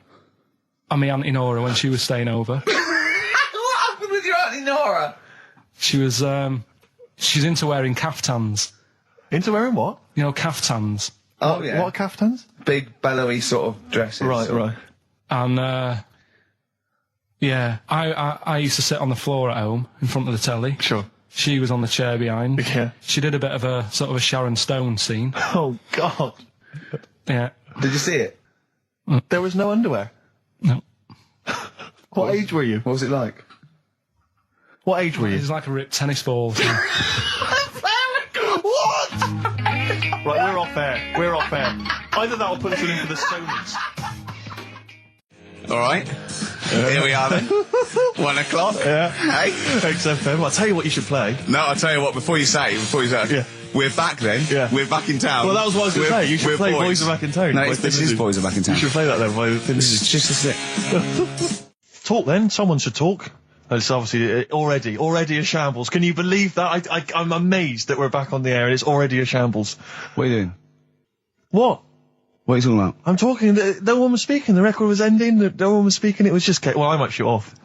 And my Auntie Nora when she was staying over. What happened with your Auntie Nora? She was, she's into wearing caftans. Into wearing what? Caftans. Oh, yeah. What are caftans? Big, bellowy sort of dresses. Right. And, I used to sit on the floor at home in front of the telly. Sure. She was on the chair behind. Yeah. She did a bit of a sort of a Sharon Stone scene. Oh, God. Yeah. Did you see it? There was no underwear? No. What age were you? What was it like? What age were you? It was like a ripped tennis ball. What? Right, we're off air. Either that or put us in for the Stoners. All right. Here we are then. 1 o'clock. Yeah. Hey. XFM. I'll tell you what you should play. No, I'll tell you what, before you say. Yeah. We're back then. Yeah. We're back in town. Well, that was what I was going to say. You should play Boys Are Back in Town. No, this is Boys Are Back in Town. You should play that then. This is just a sip. Talk then. Someone should talk. It's obviously already a shambles. Can you believe that? I'm amazed that we're back on the air and it's already a shambles. What are you doing? What? What are you talking about? I'm talking. No one was speaking. The record was ending. No one was speaking. It was just. Well, I might shoot off.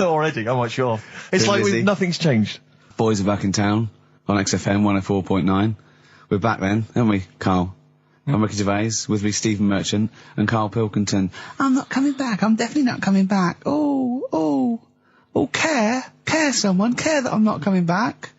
Already, I might shoot off. It's like nothing's changed. Boys Are Back in Town on XFM 104.9. We're back then, aren't we, Carl? I'm Ricky Gervais, with me Stephen Merchant and Karl Pilkington. I'm not coming back. I'm definitely not coming back. Oh, care someone. Care that I'm not coming back.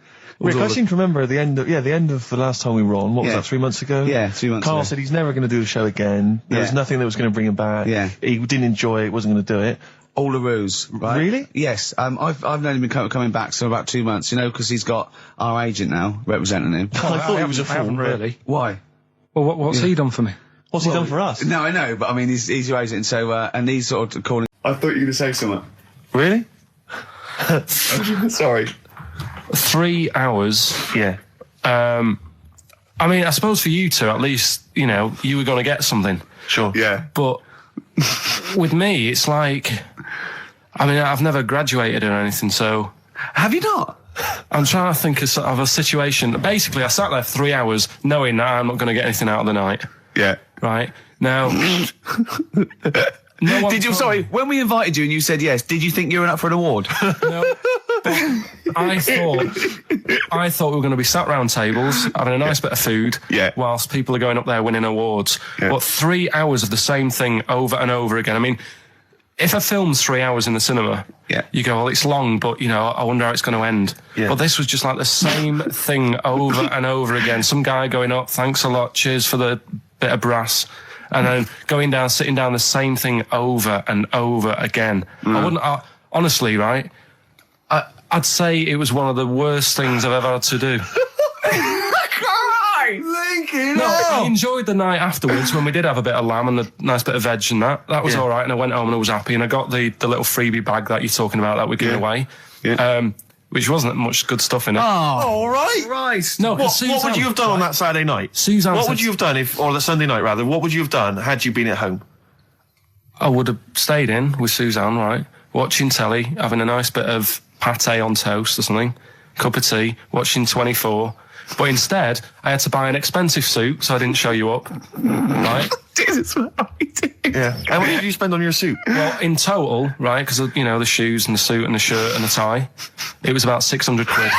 Rick, I seem to remember at the end of the last time we were on, what was that, 3 months ago? Yeah, 3 months ago. Carl said he's never going to do the show again. There was nothing that was going to bring him back. Yeah. He didn't enjoy it, wasn't going to do it. All the ruse, right? Really? Yes. I've known him coming back for about 2 months, because he's got our agent now representing him. I thought he was a fool. Really? Why? Well, what's he done for me? What's he done for us? No, I know, but I mean, he's your agent, so, and he's sort of calling. I thought you were going to say something. Really? Sorry. 3 hours. Yeah. I mean, I suppose for you two, at least, you were going to get something. Sure. Yeah. But with me, it's like, I mean, I've never graduated or anything, so... Have you not? I'm trying to think of a situation. Basically, I sat there for 3 hours knowing that I'm not going to get anything out of the night. Yeah. Right? Now... Sorry, when we invited you and you said yes, did you think you were up for an award? No. I thought we were going to be sat round tables having a nice bit of food whilst people are going up there winning awards. Yeah. But 3 hours of the same thing over and over again. I mean, if a film's 3 hours in the cinema, you go, well, it's long, but, I wonder how it's going to end. Yeah. But this was just like the same thing over and over again. Some guy going up, thanks a lot, cheers for the bit of brass. And then going down, sitting down, the same thing over and over again. Honestly, right, I'd say it was one of the worst things I've ever had to do. I enjoyed the night afterwards when we did have a bit of lamb and a nice bit of veg and that. That was all right, and I went home and I was happy, and I got the little freebie bag that you're talking about that we're giving away. Yeah. Which wasn't much good stuff in it. Oh, all right. Right. No, what would you have done on that Saturday night? Suzanne what would you have done or the Sunday night rather, what would you have done had you been at home? I would have stayed in with Suzanne, right, watching telly, having a nice bit of pate on toast or something, cup of tea, watching 24. But instead, I had to buy an expensive suit so I didn't show you up, right? Jesus, what are we doing? Yeah. How much did you spend on your suit? Well, in total, right, because, the shoes and the suit and the shirt and the tie, it was about 600 quid.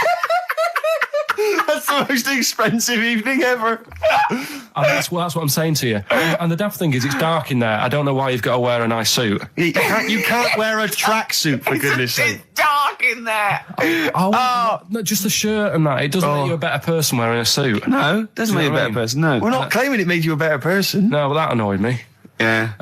That's the most expensive evening ever. And that's what I'm saying to you. And the daft thing is, it's dark in there. I don't know why you've got to wear a nice suit. You can't wear a tracksuit, for goodness sake. It's dark in there. No, just the shirt and that. It doesn't make you a better person wearing a suit. No, doesn't make you a better person, no. We're not claiming it made you a better person. No, well, that annoyed me. Yeah.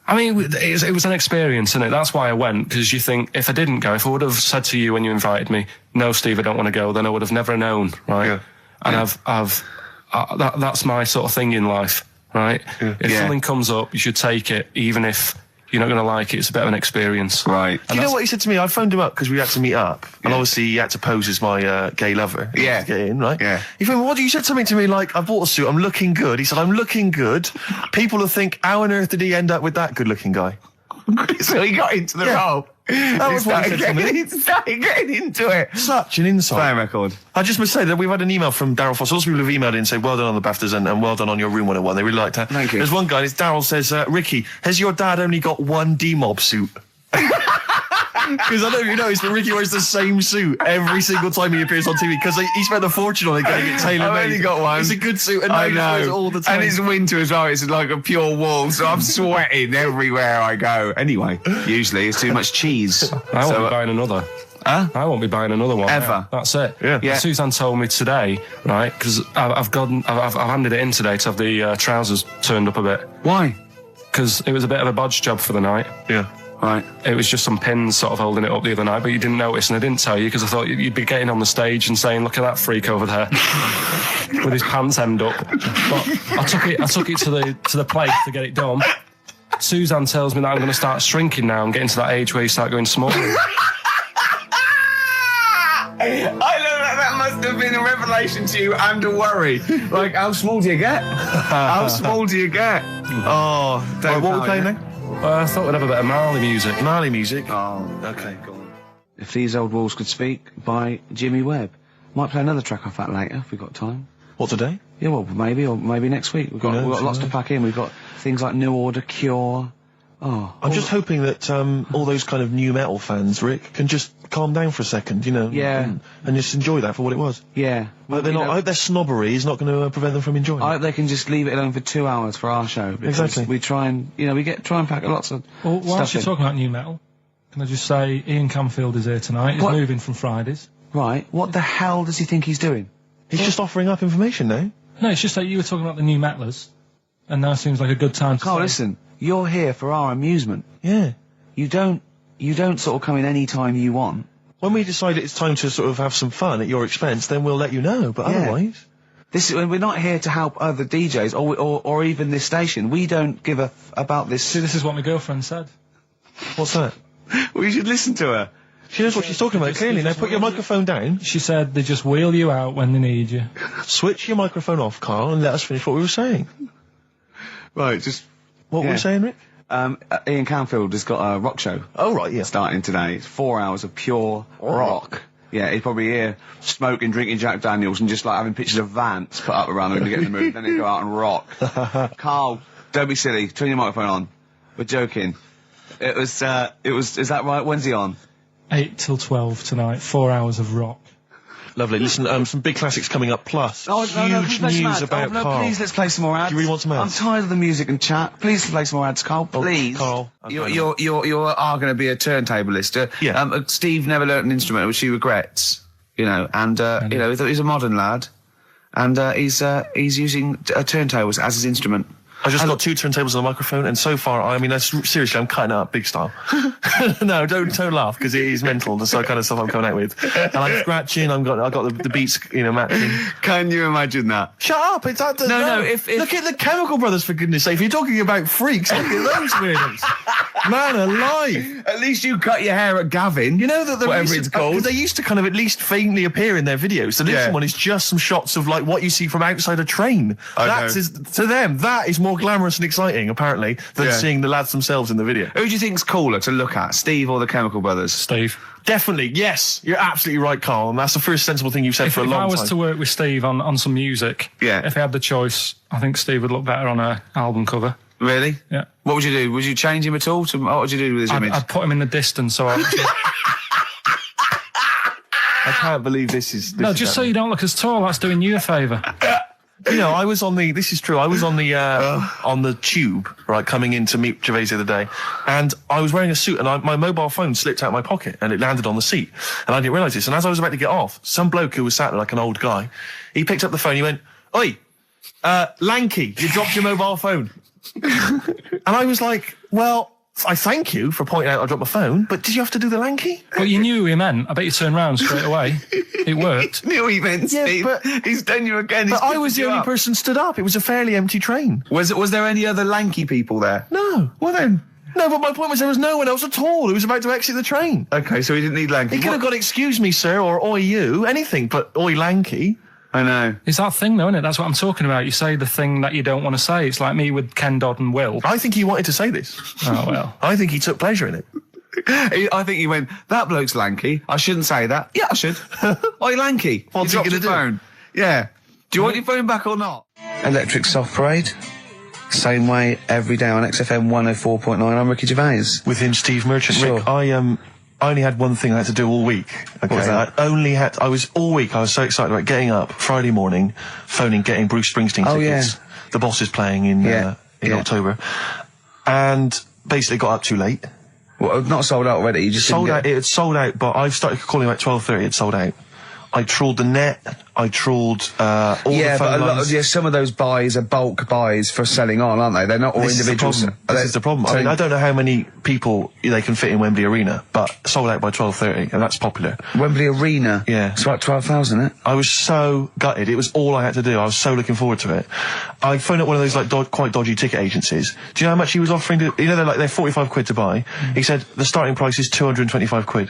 I mean, it was an experience, isn't it? That's why I went, because you think, if I didn't go, if I would have said to you when you invited me, no, Steve, I don't want to go, then I would have never known, right? Yeah. And that's my sort of thing in life, right? Yeah. If something comes up, you should take it, even if you're not going to like it. It's a bit of an experience. Right. Do you know what he said to me? I phoned him up because we had to meet up. And obviously he had to pose as my gay lover. Yeah. To get in, right? Yeah. He phoned, you said something to me like, I bought a suit, I'm looking good. He said, I'm looking good. People will think, how on earth did he end up with that good-looking guy? So he got into the role. That was what he said to me. He started getting into it. Such an insight. Fair record. I just must say that we've had an email from Darryl Foss. Lots of people have emailed in and say, well done on the BAFTAs and well done on your Room 101. They really liked that. Thank you. There's one guy, Darryl says, Ricky, has your dad only got one D-Mob suit? Because I don't know if you noticed, but Ricky wears the same suit every single time he appears on TV because he spent a fortune on it getting it tailor-made. I've only got one. It's a good suit, and I he wears it all the time. And it's winter as well. It's like a pure wool, so I'm sweating everywhere I go. Anyway, usually it's too much cheese. I won't be buying another. Huh? I won't be buying another one. Ever. That's it. Yeah. Suzanne told me today, right, because I've handed it in today to have the trousers turned up a bit. Why? Because it was a bit of a bodge job for the night. Yeah. Right. It was just some pins sort of holding it up the other night, but you didn't notice, and I didn't tell you because I thought you'd be getting on the stage and saying, "Look at that freak over there with his pants hemmed up." But I took it to the place to get it done. Suzanne tells me that I'm going to start shrinking now and getting to that age where you start going smaller. I know that must have been a revelation to you and a worry. Like, how small do you get? How small do you get? Oh, what are we playing now? I thought we'd have a bit of Marley music. Marley music? Oh, okay, go on. If These Old Walls Could Speak by Jimmy Webb. Might play another track off that later if we've got time. What, today? Yeah, well, maybe, or maybe next week. We've got lots to pack in. We've got things like New Order, Cure. I'm just hoping that all those kind of new metal fans, Rick, can just calm down for a second, Yeah. and just enjoy that for what it was. Yeah. Well, I hope their snobbery is not going to prevent them from enjoying it. I hope they can just leave it alone for 2 hours for our show. Exactly. We try and, try and pack lots of Well, whilst stuff you're in. talking about new metal, can I just say Ian Camfield is here tonight. He's moving from Fridays. Right. What the hell does he think he's doing? He's just offering up information now. No, it's just that you were talking about the new metalers, and now seems like a good time to Carl, say. listen, you're here for our amusement. Yeah. You don't sort of come in any time you want. When we decide it's time to sort of have some fun at your expense, then we'll let you know, but otherwise... We're not here to help other DJs or even this station. We don't give about this. See, this is what my girlfriend said. What's that? Well, you should listen to her. She knows what she's talking about, clearly. Now put your microphone down. She said they just wheel you out when they need you. Switch your microphone off, Carl, and let us finish what we were saying. Right, just... What were we saying, Rick? Ian Canfield has got a rock show. Oh, right, yeah. Starting today. It's 4 hours of pure rock. Yeah, he's probably here smoking, drinking Jack Daniels and just like having pictures of Vance put up around him to get in the mood. Then he'll go out and rock. Carl, don't be silly. Turn your microphone on. We're joking. Is that right? When's he on? 8 till 12 tonight. 4 hours of rock. Lovely. Listen, some big classics coming up, plus huge please news about Carl. Please, let's play some more ads. Do you really want some ads? I'm tired of the music and chat. Please play some more ads, Carl. Please. Carl. You are going to be a turntablist. Yeah. Steve never learnt an instrument, which he regrets. You know, and you know, he's a modern lad, and he's using turntables as his instrument. I just got 2 turntables and a microphone, and so far, I mean, seriously, I'm cutting it up big style. No, don't laugh, because it is mental, the kind of stuff I'm coming out with. And I'm scratching, I got the beats, you know, matching. Can you imagine that? Shut up, it's that. No, look at the Chemical Brothers, for goodness sake. If you're talking about freaks, look at those weirdos. Man alive. At least you cut your hair at Gavin. You know that whatever it's called. They used to kind of at least faintly appear in their videos. The next one is just some shots of like what you see from outside a train. To them, that is more glamorous and exciting, apparently, than seeing the lads themselves in the video. Who do you think's cooler to look at, Steve or the Chemical Brothers? Steve. Definitely, yes. You're absolutely right, Carl, and that's the first sensible thing you've said for a long time. If I was to work with Steve on some music, if I had the choice, I think Steve would look better on an album cover. Really? Yeah. What would you do? Would you change him at all? What would you do with his image? I'd put him in the distance, so I can't believe this is... No, just so you don't look as tall, that's doing you a favour. You know, I was on the... This is true. I was on the tube, right, coming in to meet Gervais the other day, and I was wearing a suit, and my mobile phone slipped out of my pocket, and it landed on the seat, and I didn't realise this. And as I was about to get off, some bloke who was sat there like an old guy, he picked up the phone, he went, "Oi, lanky, you dropped your mobile phone." And I was like, well, I thank you for pointing out I dropped my phone, but did you have to do the lanky? Well, you knew who he meant. I bet you turned round straight away. It worked. Knew he meant, Steve. But he's done you again. But I was the only person stood up. It was a fairly empty train. Was there any other lanky people there? No. Well then. No, but my point was there was no one else at all who was about to exit the train. Okay, so he didn't need lanky. He could have got "excuse me, sir," or "oi you," anything, but "oi lanky." I know. It's that thing, though, isn't it? That's what I'm talking about. You say the thing that you don't want to say. It's like me with Ken Dodd and Will. I think he wanted to say this. Oh, well. I think he took pleasure in it. I think he went, "That bloke's lanky. I shouldn't say that." Yeah, I should. Oi, lanky. What's he going to do? Phone. Yeah. Do you want your phone back or not? Electric Soft Parade. Same way every day on XFM 104.9. I'm Ricky Gervais. With him, Steve Merchant. Sure. Rick, I only had one thing I had to do all week. Okay, what was that? I was so excited about getting up Friday morning, phoning, getting Bruce Springsteen tickets. Yeah. The Boss is playing in October, and basically got up too late. Well, not sold out already. You just sold out. It had sold out, but I started calling at 12:30. It sold out. I trawled the net. I trawled all the phone lines. Some of those buys are bulk buys for selling on, aren't they? They're not all individuals. This is the problem. I mean, I don't know how many people they can fit in Wembley Arena, but sold out by 12:30, and that's popular. Wembley Arena? Yeah. It's about 12,000, isn't it? I was so gutted. It was all I had to do. I was so looking forward to it. I phoned up one of those quite dodgy ticket agencies. Do you know how much he was offering to, they're 45 quid to buy. He said the starting price is 225 quid.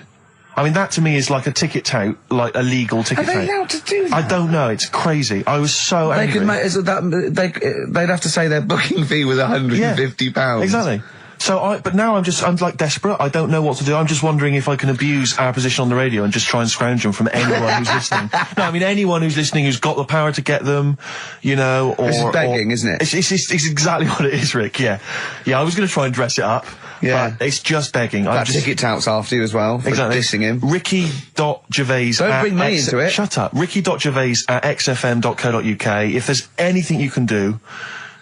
I mean, that to me is like a ticket tout, like a legal ticket tout. Are they allowed to do that? I don't know. It's crazy. I was so angry. They'd have to say their booking fee was £150. Yeah, exactly. But now I'm like desperate. I don't know what to do. I'm just wondering if I can abuse our position on the radio and just try and scrounge them from anyone who's listening. No, I mean anyone who's listening who's got the power to get them, or... This is begging, isn't it? It's exactly what it is, Rick, yeah. Yeah, I was going to try and dress it up. Yeah. But it's just begging. That ticket tout's after you as well, for dissing him. Ricky.Gervais... Don't bring me into it. Shut up. Ricky.Gervais@xfm.co.uk. If there's anything you can do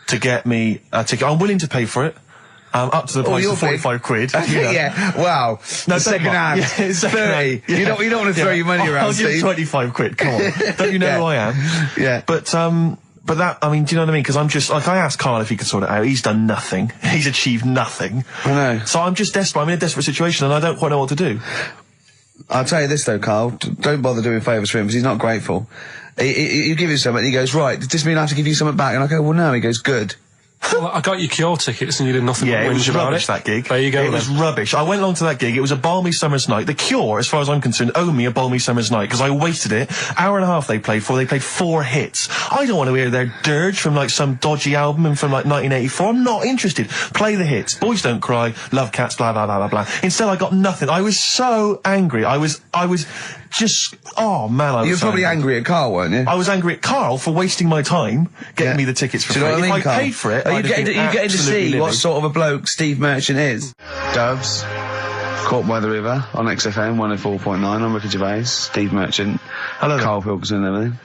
to get me a ticket, I'm willing to pay for it. Up to the price of 45 quid. Yeah, wow. No, second hand. Yeah, 30. You don't want to throw your money around, I'll give Steve. 25 quid, come on. Don't you know who I am? Yeah. But that, I mean, do you know what I mean? Because I'm just, like, I asked Karl if he could sort it out. He's done nothing. He's achieved nothing. I know. So I'm just desperate. I'm in a desperate situation and I don't quite know what to do. I'll tell you this though, Karl, don't bother doing favours for him because he's not grateful. You give him something and he goes, right, does this mean I have to give you something back? And I go, well, no. He goes, good. Well, I got you Cure tickets and you did nothing but it was whinge about rubbish, it. that gig. There you go. It was rubbish. I went along to that gig. It was a balmy summer's night. The Cure, as far as I'm concerned, owe me a balmy summer's night because I wasted it. Hour and a half they played for. They played 4 hits. I don't want to hear their dirge from like some dodgy album and from like 1984. I'm not interested. Play the hits. Boys Don't Cry, Love Cats, blah, blah, blah, blah, blah. Instead, I got nothing. I was so angry. I was just, oh man, I was You were so probably angry at Karl, weren't you? I was angry at Karl for wasting my time getting me the tickets for Do you know free. what I mean, If I Karl? paid for it, Are you I'd have getting been to see absolutely what livid. sort of a bloke Steve Merchant is? Doves, Caught by the River on XFM 104.9. I'm Ricky Gervais, Steve Merchant, Hello. Karl Pilkington and everything.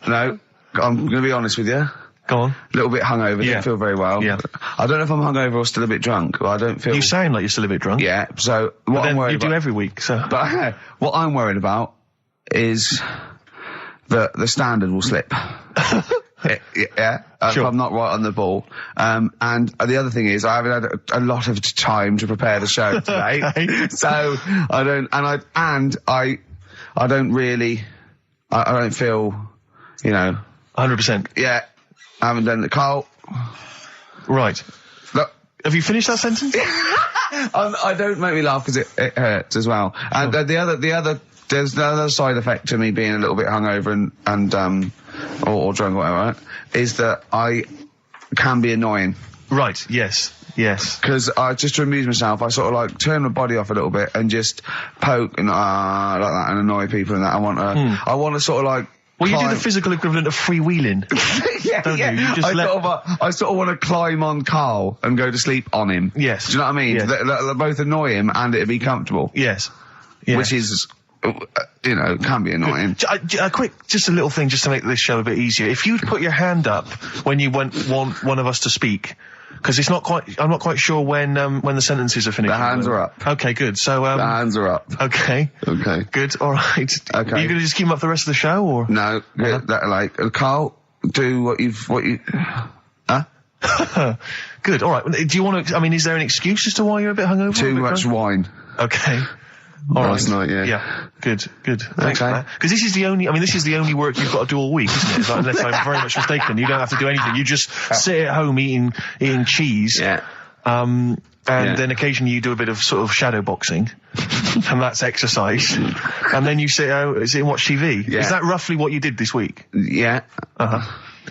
No, I'm going to be honest with you. Go on. A little bit hungover, Yeah. don't feel very well. Yeah. I don't know if I'm hungover or still a bit drunk, but I don't feel... You sound like you're still a bit drunk. Yeah, so what But I'm then worried you do about... every week, so... But what I'm worried about is that the standard will slip. Yeah, Sure. if I'm not right on the ball. And the other thing is I haven't had a lot of time to prepare the show today. Okay. So I don't feel, you know... 100%. Yeah, I haven't done the... Karl... Right. Look, Have you finished that sentence? I don't make me laugh because it hurts as well. And there's the other side effect to me being a little bit hungover or drunk or whatever, right, is that I can be annoying. Right, yes. Because just to amuse myself, I sort of like turn my body off a little bit and just poke and like that and annoy people and that. I want to sort of like... Well, you do the physical equivalent of freewheeling. Yeah, don't yeah. you? You just I sort of want to climb on Karl and go to sleep on him. Yes. Do you know what I mean? Yes. They both annoy him and it'd be comfortable. Yes. Which is, can be annoying. Just a little thing just to make this show a bit easier. If you'd put your hand up when you want one of us to speak, because I'm not quite sure when the sentences are finished. The hands are up. Okay, good. So, The hands are up. Okay. Okay. Good, alright. Okay. Are you gonna just keep them up the rest of the show, or? No, Karl, do what you... Huh? Good, alright. Do you want to, is there an excuse as to why you're a bit hungover? Too much wine. Okay. All Last right. night, yeah. Yeah. Good. Thanks for Okay. that. Because this is the only work you've got to do all week, isn't it? Like, unless I'm very much mistaken. You don't have to do anything. You just sit at home eating cheese. Yeah. And then occasionally you do a bit of sort of shadow boxing. And that's exercise. And then you sit and watch TV. Yeah. Is that roughly what you did this week? Yeah. Uh-huh.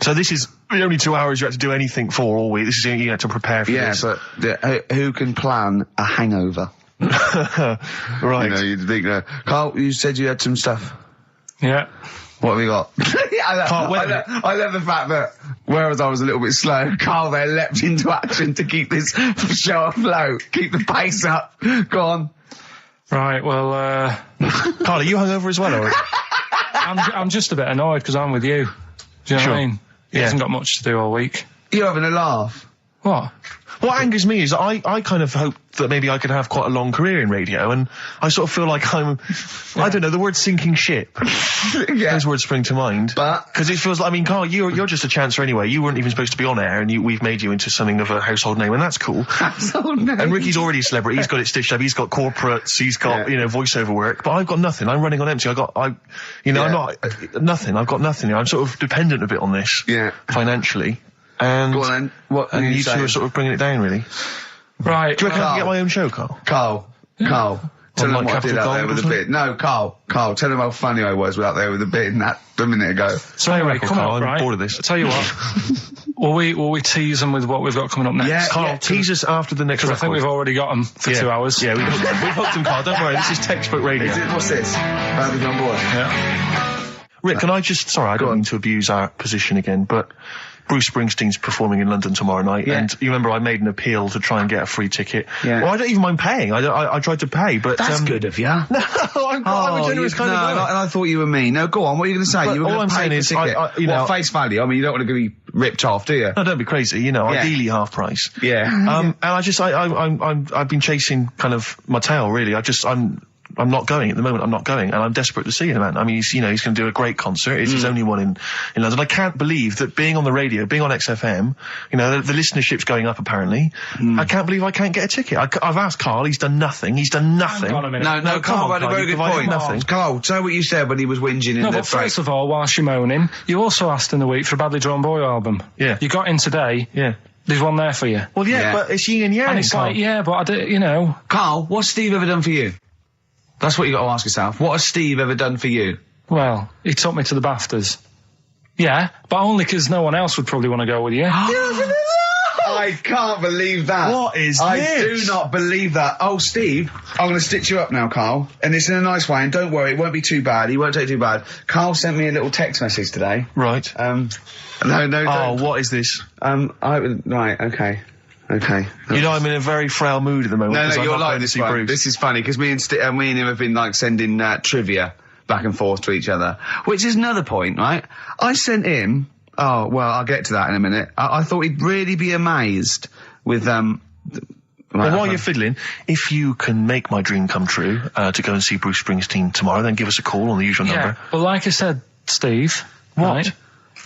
So this is the only 2 hours you had to do anything for all week. This is you had to prepare for this. Yeah, but who can plan a hangover? Right. You'd think, Karl, you said you had some stuff. Yeah. What have you got? I love the fact that, whereas I was a little bit slow, Karl there leapt into action to keep this show afloat, keep the pace up. Go on. Right, well, Karl, are you hungover as well, or? I'm just a bit annoyed because I'm with you. Do you know what I mean? He hasn't got much to do all week. You're having a laugh. What? What angers me is I kind of hope that maybe I could have quite a long career in radio, and I sort of feel like I don't know, the word sinking ship. Yeah. Those words spring to mind. But... Because it feels like, Karl, you're just a chancer anyway. You weren't even supposed to be on air, and we've made you into something of a household name, and that's cool. Household name. And Ricky's already a celebrity. He's got it stitched up. He's got corporates. He's got, voiceover work. But I've got nothing. I'm running on empty. I'm not, nothing. I've got nothing. I'm sort of dependent a bit on this. Yeah. Financially. And, go on then. What and you two are sort of bringing it down, really. Right. Do you reckon I can get my own show, Karl? Karl. Tell them what I did out there with a bit. No, Karl, tell them how funny I was out there with a bit a minute ago. So anyway, come on, I'm right? bored of this. I'll tell you what. will we tease them with what we've got coming up next? Yeah, Karl, tease us after the next Because I record. think we've already got them for 2 hours. Yeah, we've hooked them, Karl. Don't worry, this is textbook radio. What's this? Band on board. Yeah. Rick, can I just... Sorry, I don't mean to abuse our position again, but... Bruce Springsteen's performing in London tomorrow night, and you remember I made an appeal to try and get a free ticket. Yeah. Well, I don't even mind paying. I tried to pay, but... That's good of you. No, I'm a generous kind of guy. And I thought you were me. No, go on, what are you going to say? But you were all going I'm to pay saying for is, ticket. you know... face value? I mean, you don't want to be ripped off, do you? No, don't be crazy. You know, ideally half price. Yeah. And I've been chasing kind of my tail, really. I'm not going at the moment. I'm not going, and I'm desperate to see him, man. I mean, he's going to do a great concert. It's his only one in London. I can't believe that being on the radio, being on XFM, you know, the listenership's going up apparently. I can't believe I can't get a ticket. I've asked Carl. He's done nothing. Hang on a minute. No, Carl had a very good point. Nothing. Carl, say what you said when he was whinging in the but first of all, whilst you're moaning, you also asked in the week for a Badly Drawn Boy album. Yeah. You got in today. Yeah. There's one there for you. Well, yeah. But it's yin and yang. And it's like, but I do, you know. Carl, what's Steve ever done for you? That's what you got to ask yourself. What has Steve ever done for you? Well, he took me to the BAFTAs. Yeah, but only because no one else would probably want to go with you. I can't believe that. What is I this? do not believe that. Oh, Steve, I'm going to stitch you up now, Carl. And it's in a nice way, and don't worry, it won't be too bad. He won't take it too bad. Carl sent me a little text message today. Right. No, Oh, what is this? Right, okay. Okay. You know, I'm in a very frail mood at the moment. No, you're like this this one. This is funny, because me and him have been, like, sending trivia back and forth to each other. Which is another point, right? I sent him... Oh, well, I'll get to that in a minute. I thought he'd really be amazed with, Well, while you're fiddling, if you can make my dream come true, to go and see Bruce Springsteen tomorrow, then give us a call on the usual number. Well, like I said, Steve... What? Right,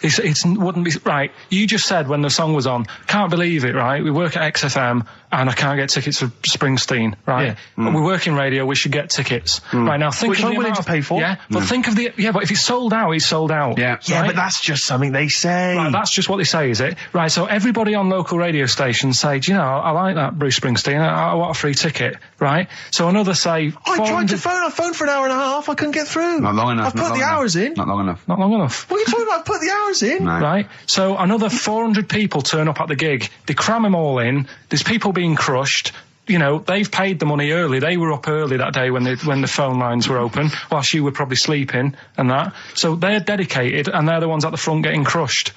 it wouldn't be... Right, you just said when the song was on, can't believe it, right? We work at XFM, and I can't get tickets for Springsteen, right? Yeah. But we work in radio, we should get tickets. Right, now think Which of I'm the willing amount to pay for. Yeah, but think of the... Yeah, but if it's sold out, it's sold out. Yeah. Yeah, right? but that's just something they say. Right, that's just what they say, is it? Right, so everybody on local radio stations say, do you know, I like that Bruce Springsteen, I want a free ticket, right? So another say... I tried to phone, I phoned for an hour and a half, I couldn't get through. Not long enough. I've put the hours in. Not long enough. Not long enough. What are you talking about? I've put the hours in. No. Right, so another 400 people turn up at the gig. They cram them all in. There's people being crushed. You know, they've paid the money early. They were up early that day when the phone lines were open, whilst you were probably sleeping and that. So they're dedicated, and they're the ones at the front getting crushed.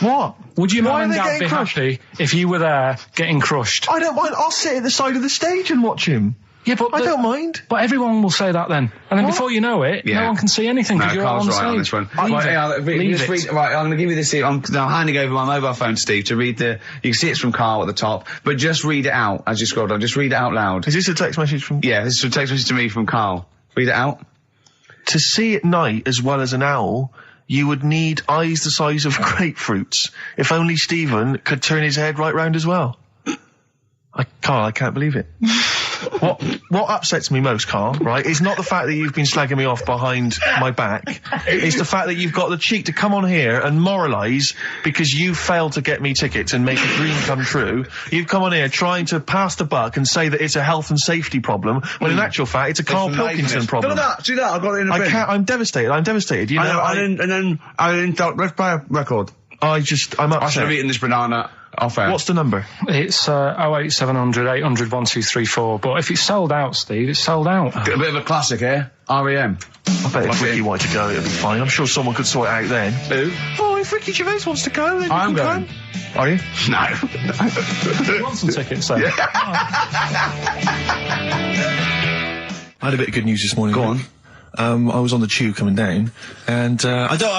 What? Would your Why mum and are they dad getting be crushed? happy if you were there getting crushed? I don't mind. I'll sit at the side of the stage and watch him. Yeah, but I don't mind. But everyone will say that then, and then before you know it, no one can see anything because you're Carl's on the right stage. on this one. Leave it. Right, I'm going to give you this. I'm handing over my mobile phone to Steve to read the... You can see it's from Carl at the top, but just read it out as you scroll down. Just read it out loud. Is this a text message from... Yeah, this is a text message to me from Carl. Read it out. To see at night as well as an owl, you would need eyes the size of grapefruits. If only Stephen could turn his head right round as well. Carl, I can't believe it. What upsets me most, Carl, right, is not the fact that you've been slagging me off behind my back. It's the fact that you've got the cheek to come on here and moralise because you failed to get me tickets and make a dream come true. You've come on here trying to pass the buck and say that it's a health and safety problem, when in actual fact it's a Karl Pilkington problem. See that, I've got it in a bin. I'm devastated, you know. Let's play a record. I'm I should upset. have eaten this banana off air. What's the number? It's 08700 800 1234. But if it's sold out, Steve, it's sold out. A bit of a classic here. R.E.M. I bet if Ricky wanted to go, it'd be fine. I'm sure someone could sort it out then. Who? Oh, if Ricky Gervais wants to go, then I'm you can going. go. Are you? No. You want some tickets, then? I had a bit of good news this morning. Go on. I was on the tube coming down, and I don't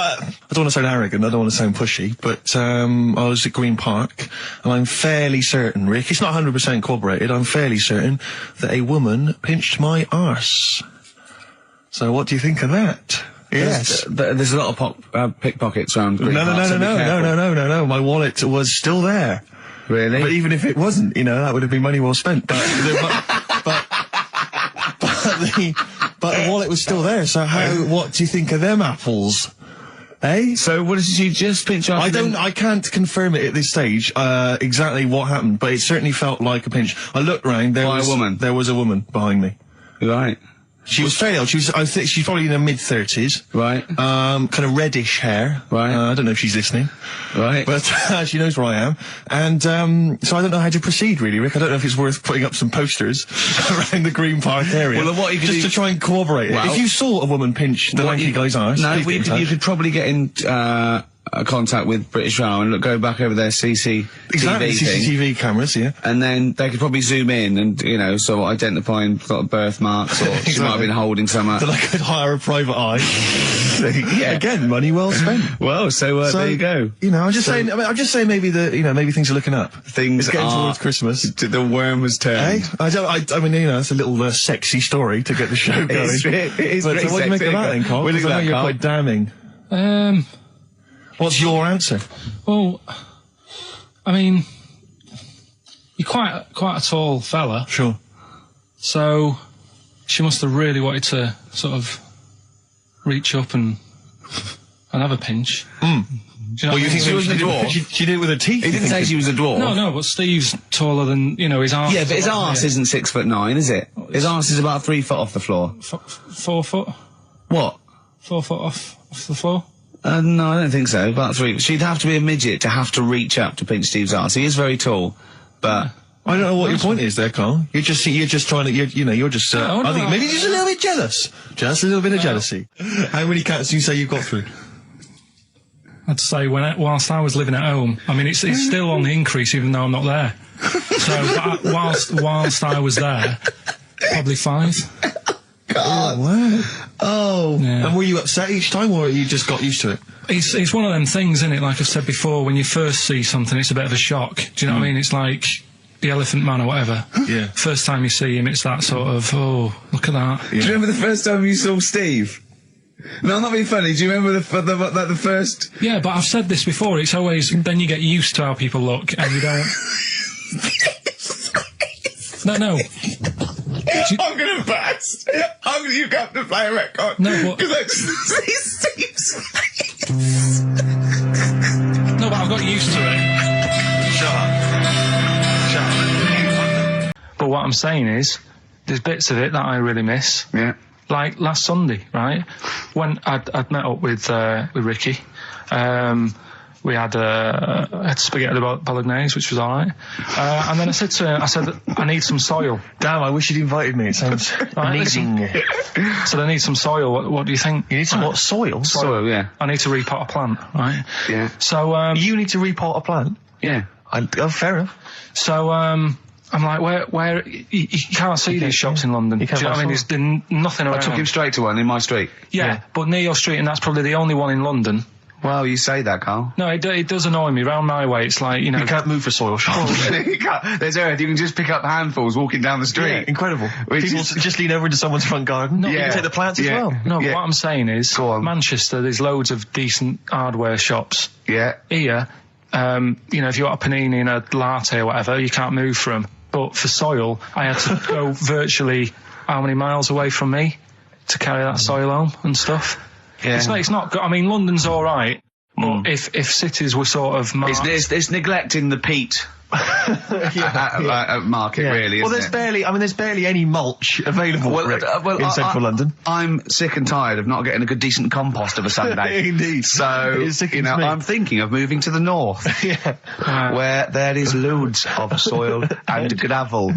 want to sound arrogant, I don't want to sound pushy, but I was at Green Park, and I'm fairly certain, Rick, it's not 100% corroborated, I'm fairly certain that a woman pinched my arse. So what do you think of that? Yes. There's a lot of pickpockets around Green Park, so be careful. No, my wallet was still there. Really? But even if it wasn't, you know, that would have been money well spent. But the wallet was still there, so what do you think of them apples? Eh? So what did you just pinch off? I can't confirm it at this stage, exactly what happened, but it certainly felt like a pinch. I looked round, there was a woman behind me. Right. She was fairly old. I think she's probably in her mid-30s. Right. Kind of reddish hair. Right. I don't know if she's listening. Right. But she knows where I am. And so I don't know how to proceed, really, Rick. I don't know if it's worth putting up some posters around the Green Park area. Well, what you could just do... to try and corroborate it. If you saw a woman pinch the lanky guy's arse... No, you could probably get in... contact with British Rail and go back over their CCTV Exactly, thing. CCTV cameras, yeah. And then they could probably zoom in and, you know, sort of identify and got birthmarks, or she might have been holding some. Then I could hire a private eye. Yeah. Again, money well spent. Well, so there you go. You know, I'm just saying. I mean, I'm just saying. Maybe maybe things are looking up. Things it's getting are towards Christmas. The worm has turned. Hey, I mean, you know, it's a little sexy story to get the show going. It is but pretty what do you make of that, then, Carl? What do you think of that, you're Carl? quite damning. What's your answer? Well, I mean, you're quite a tall fella. Sure. So she must have really wanted to sort of reach up and have a pinch. Mm. Do you know what I mean? think she was a dwarf? She did it with her teeth. He didn't say she was a dwarf. No, but Steve's taller than, you know, his arse. Yeah, but his arse isn't 6'9", is it? His arse is about 3 foot off the floor. 4 foot? What? 4 foot off the floor? No, I don't think so. About 3. She'd have to be a midget to have to reach up to pinch Steve's arse. He is very tall, but I don't know what your point is there, Carl. You're just trying to, you're just, I think maybe just a little bit jealous. Just a little bit of jealousy. How many cats do you say you've got through? I'd say whilst I was living at home, I mean, it's still on the increase even though I'm not there. So, but whilst I was there, probably 5. God. Oh, wow. Oh. Yeah. And were you upset each time, or you just got used to it? It's one of them things, isn't it? Like I've said before, when you first see something, it's a bit of a shock. Do you know what I mean? It's like the Elephant Man or whatever. Yeah. First time you see him, it's that sort of, oh, look at that. Yeah. Do you remember the first time you saw Steve? No, I'm not being funny. Do you remember the first? Yeah, but I've said this before. It's always, then you get used to how people look, and you don't. No. I'm gonna burst. You have to play a record. No, what? Because I just see Steve's face. No, but I've got used to it. Shut up. But what I'm saying is, there's bits of it that I really miss. Yeah. Like last Sunday, right? When I'd met up with Ricky, we had spaghetti bolognese, which was all right. And then I said to him, I need some soil. Damn, I wish you'd invited me. It sounds amazing. So I need some soil. What do you think? You need some what? Soil? Soil, yeah. I need to repot a plant, right? Yeah. So you need to repot a plant? Yeah. Fair enough. So I'm like, where you can't see these shops in London. Do you know what I mean? There's nothing around. I took him straight to one in my street. Yeah, but near your street, and that's probably the only one in London. Well, you say that, Carl. No, it does annoy me. Round my way, it's like, you know... You can't move for soil shops. You can't. There's earth. You can just pick up handfuls walking down the street. Yeah, incredible. Which People just lean over into someone's front garden. You can take the plants as well. No, but what I'm saying is, Go on. Manchester, there's loads of decent hardware shops. Yeah. Here, you know, if you want a panini and a latte or whatever, you can't move from. But for soil, I had to go virtually how many miles away from me to carry that soil home and stuff. Yeah. It's not good. I mean, London's all right. But if cities were sort of marked... It's neglecting the peat market, really, isn't there's barely any mulch available in central London. I'm sick and tired of not getting a good, decent compost of a Sunday. Indeed. So, you know, I'm thinking of moving to the north, where there is loads of soil and gravel.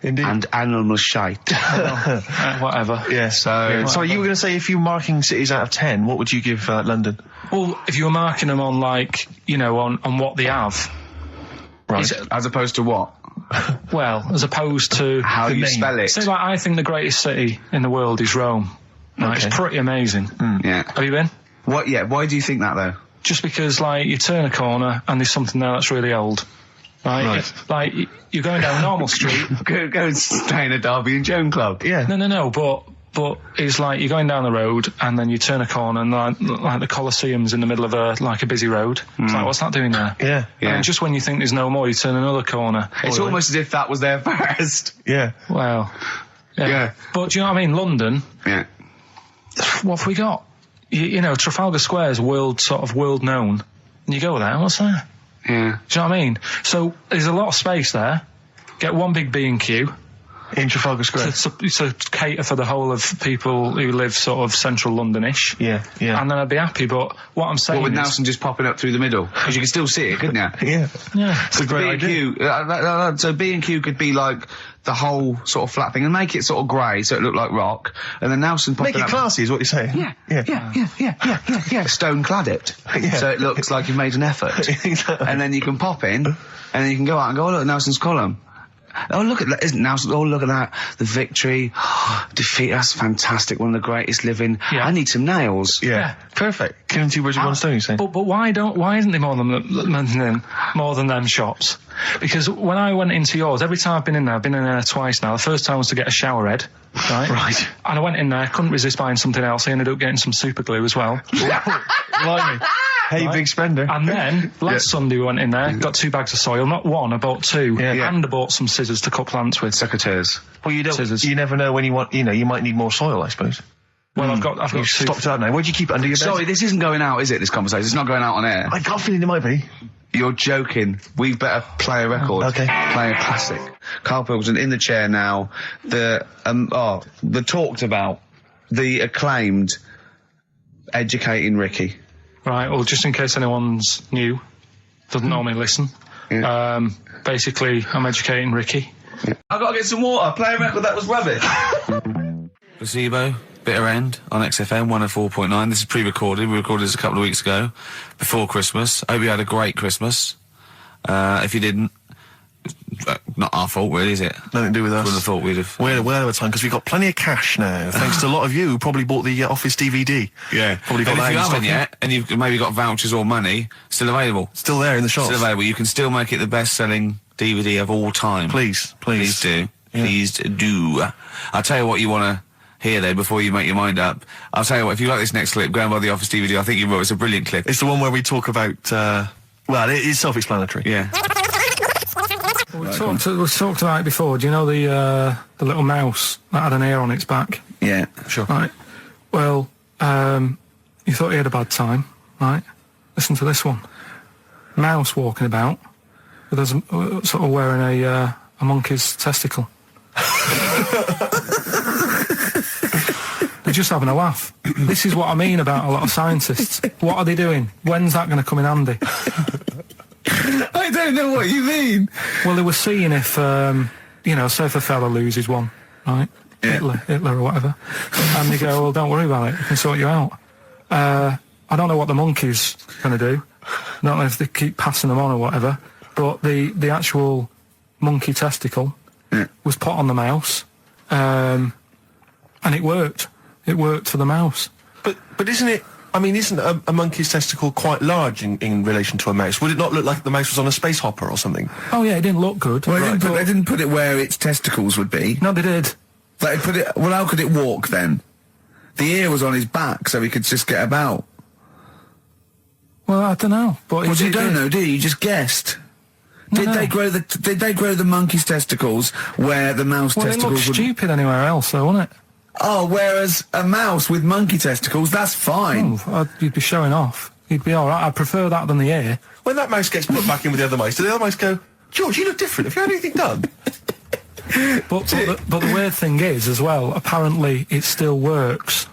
Indeed. And animal shite. whatever. Yeah. So you were going to say, if you were marking cities out of 10, what would you give London? Well, if you were marking them on, like, you know, on what they have. Right. As opposed to what? Well, as opposed to... How you spell it. So, like, I think the greatest city in the world is Rome. Right? Okay. It's pretty amazing. Yeah. Have you been? What? Yeah. Why do you think that, though? Just because, like, you turn a corner and there's something there that's really old. Right. Like, you're going down Normal Street. go and stay in a Derby and Joan club. Yeah. No, but it's like you're going down the road and then you turn a corner and like the Colosseum's in the middle of a busy road. It's like, what's that doing there? Yeah. And just when you think there's no more, you turn another corner. It's almost as if that was there first. Yeah. Well, Yeah. But do you know what I mean? London. Yeah. What have we got? You know, Trafalgar Square's world known. And you go there, what's there? Yeah. Do you know what I mean? So there's a lot of space there. Get one big B&Q, In Trafalgar Square. To cater for the whole of people who live sort of central Londonish. Yeah. And then I'd be happy, but what I'm saying with is... Nelson just popping up through the middle? Because you can still see it, couldn't you? Yeah. It's a great idea. So B&Q could be like the whole sort of flat thing and make it sort of grey so it looked like rock, and then Nelson popping up... Make it classy is what you're saying. Yeah. Stone clad it. So it looks like you've made an effort. And then you can pop in, and then you can go out and go, oh look, Nelson's column. Oh look at that, isn't Nelson? Oh look at that, the victory, defeat, that's fantastic, one of the greatest living. I need some nails. Perfect. Killing two birds with one stone, you say? But why isn't there more than them shops? Because when I went into yours, every time I've been in there twice now. The first time was to get a shower head, right? And I went in there, couldn't resist buying something else. I ended up getting some super glue as well. Blimey. Hey, big spender. And then, last Sunday we went in there, got 2 bags of soil, not one, I bought 2. And I bought some scissors to cut plants with. Secateurs. Well, Scissors. you never know when you want, you might need more soil, I suppose. Well, I've got You've stocked out now. Where do you keep it under your bed? Sorry, this isn't going out, is it, this conversation? It's not going out on air. I got a feeling it might be. You're joking. We better play a record. Okay. Play a classic. Karl Pilkington in the chair now. The talked about, the acclaimed Educating Ricky. Right, well, just in case anyone's new, doesn't normally listen, basically, I'm educating Ricky. I've got to get some water. Play a record that was rubbish. Placebo, Bitter End on XFM 104.9. This is pre-recorded. We recorded this a couple of weeks ago, before Christmas. Hope you had a great Christmas. If you didn't, not our fault, really, is it? Nothing to do with us. Would have thought we'd have... We're of time, because we've got plenty of cash now, thanks to a lot of you who probably bought the Office DVD. Yeah. Probably got and that if you in haven't stock yet, and you've maybe got vouchers or money, still available. Still there in the shops. Still available. You can still make it the best-selling DVD of all time. Please do. Yeah. Please do. I'll tell you what you want to hear, though, before you make your mind up. I'll tell you what, if you like this next clip, go and buy the Office DVD. I think you will. It's a brilliant clip. It's the one where we talk about, well, it is self-explanatory. Yeah. We talked about it before. Do you know the little mouse that had an ear on its back? Yeah. Sure. Right. Well, you thought he had a bad time, right? Listen to this one. Mouse walking about with us, sort of wearing a monkey's testicle. They're just having a laugh. This is what I mean about a lot of scientists. What are they doing? When's that going to come in handy? I don't know what you mean. Well, they were seeing if, say if a fella loses one, right? Yeah. Hitler or whatever. And they go, well, don't worry about it. We can sort you out. I don't know what the monkey's going to do. I don't know if they keep passing them on or whatever. But the actual monkey testicle was put on the mouse. And it worked. It worked for the mouse. But isn't it... I mean, isn't a monkey's testicle quite large in relation to a mouse? Would it not look like the mouse was on a space hopper or something? Oh, yeah, it didn't look good. Well, they didn't put it where its testicles would be. No, they did. They put it... Well, how could it walk, then? The ear was on his back, so he could just get about. Well, I don't know. But you don't know, do you? You just guessed. Did they grow the monkey's testicles where the mouse testicles would... Well, it looked stupid anywhere else, though, wouldn't it? Oh, whereas a mouse with monkey testicles, that's fine. Oh, you'd be showing off. You'd be all right. I prefer that than the ear. When that mouse gets put back in with the other mice, do the other mice go, George, you look different. Have you had anything done? But the weird thing is, as well, apparently it still works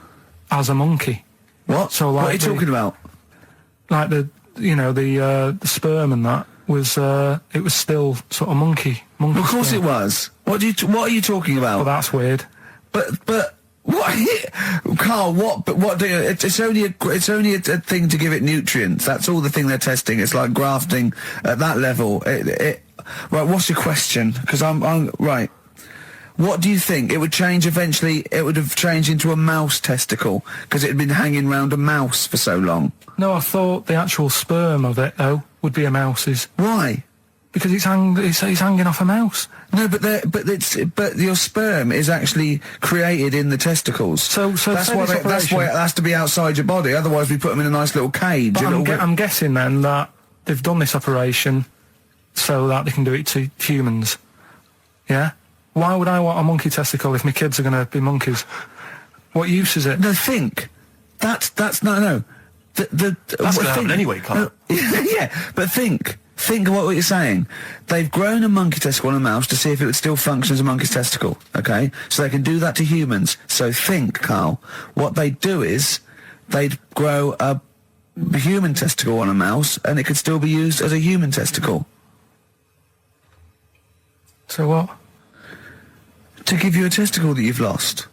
as a monkey. What? So, like, what are you talking about? Like the sperm and that was it was still sort of monkey. Of course it was. What are you talking about? Well, that's weird. But what, Karl? What do you? It's only a thing to give it nutrients. That's all the thing they're testing. It's like grafting at that level. Right. What's your question? Because I'm right. What do you think? It would change eventually. It would have changed into a mouse testicle because it had been hanging round a mouse for so long. No, I thought the actual sperm of it though would be a mouse's. Why? Because it's hanging off a mouse. No, but your sperm is actually created in the testicles. So that's why it has to be outside your body. Otherwise, we put them in a nice little cage. But I'm guessing then that they've done this operation so that they can do it to humans. Yeah. Why would I want a monkey testicle if my kids are going to be monkeys? What use is it? No, think. That's no. That's going to happen anyway, Karl. No, yeah, but think Think of what you're saying. They've grown a monkey testicle on a mouse to see if it would still function as a monkey's testicle, okay? So they can do that to humans. So think, Carl, what they'd do is they'd grow a human testicle on a mouse and it could still be used as a human testicle. So what? To give you a testicle that you've lost.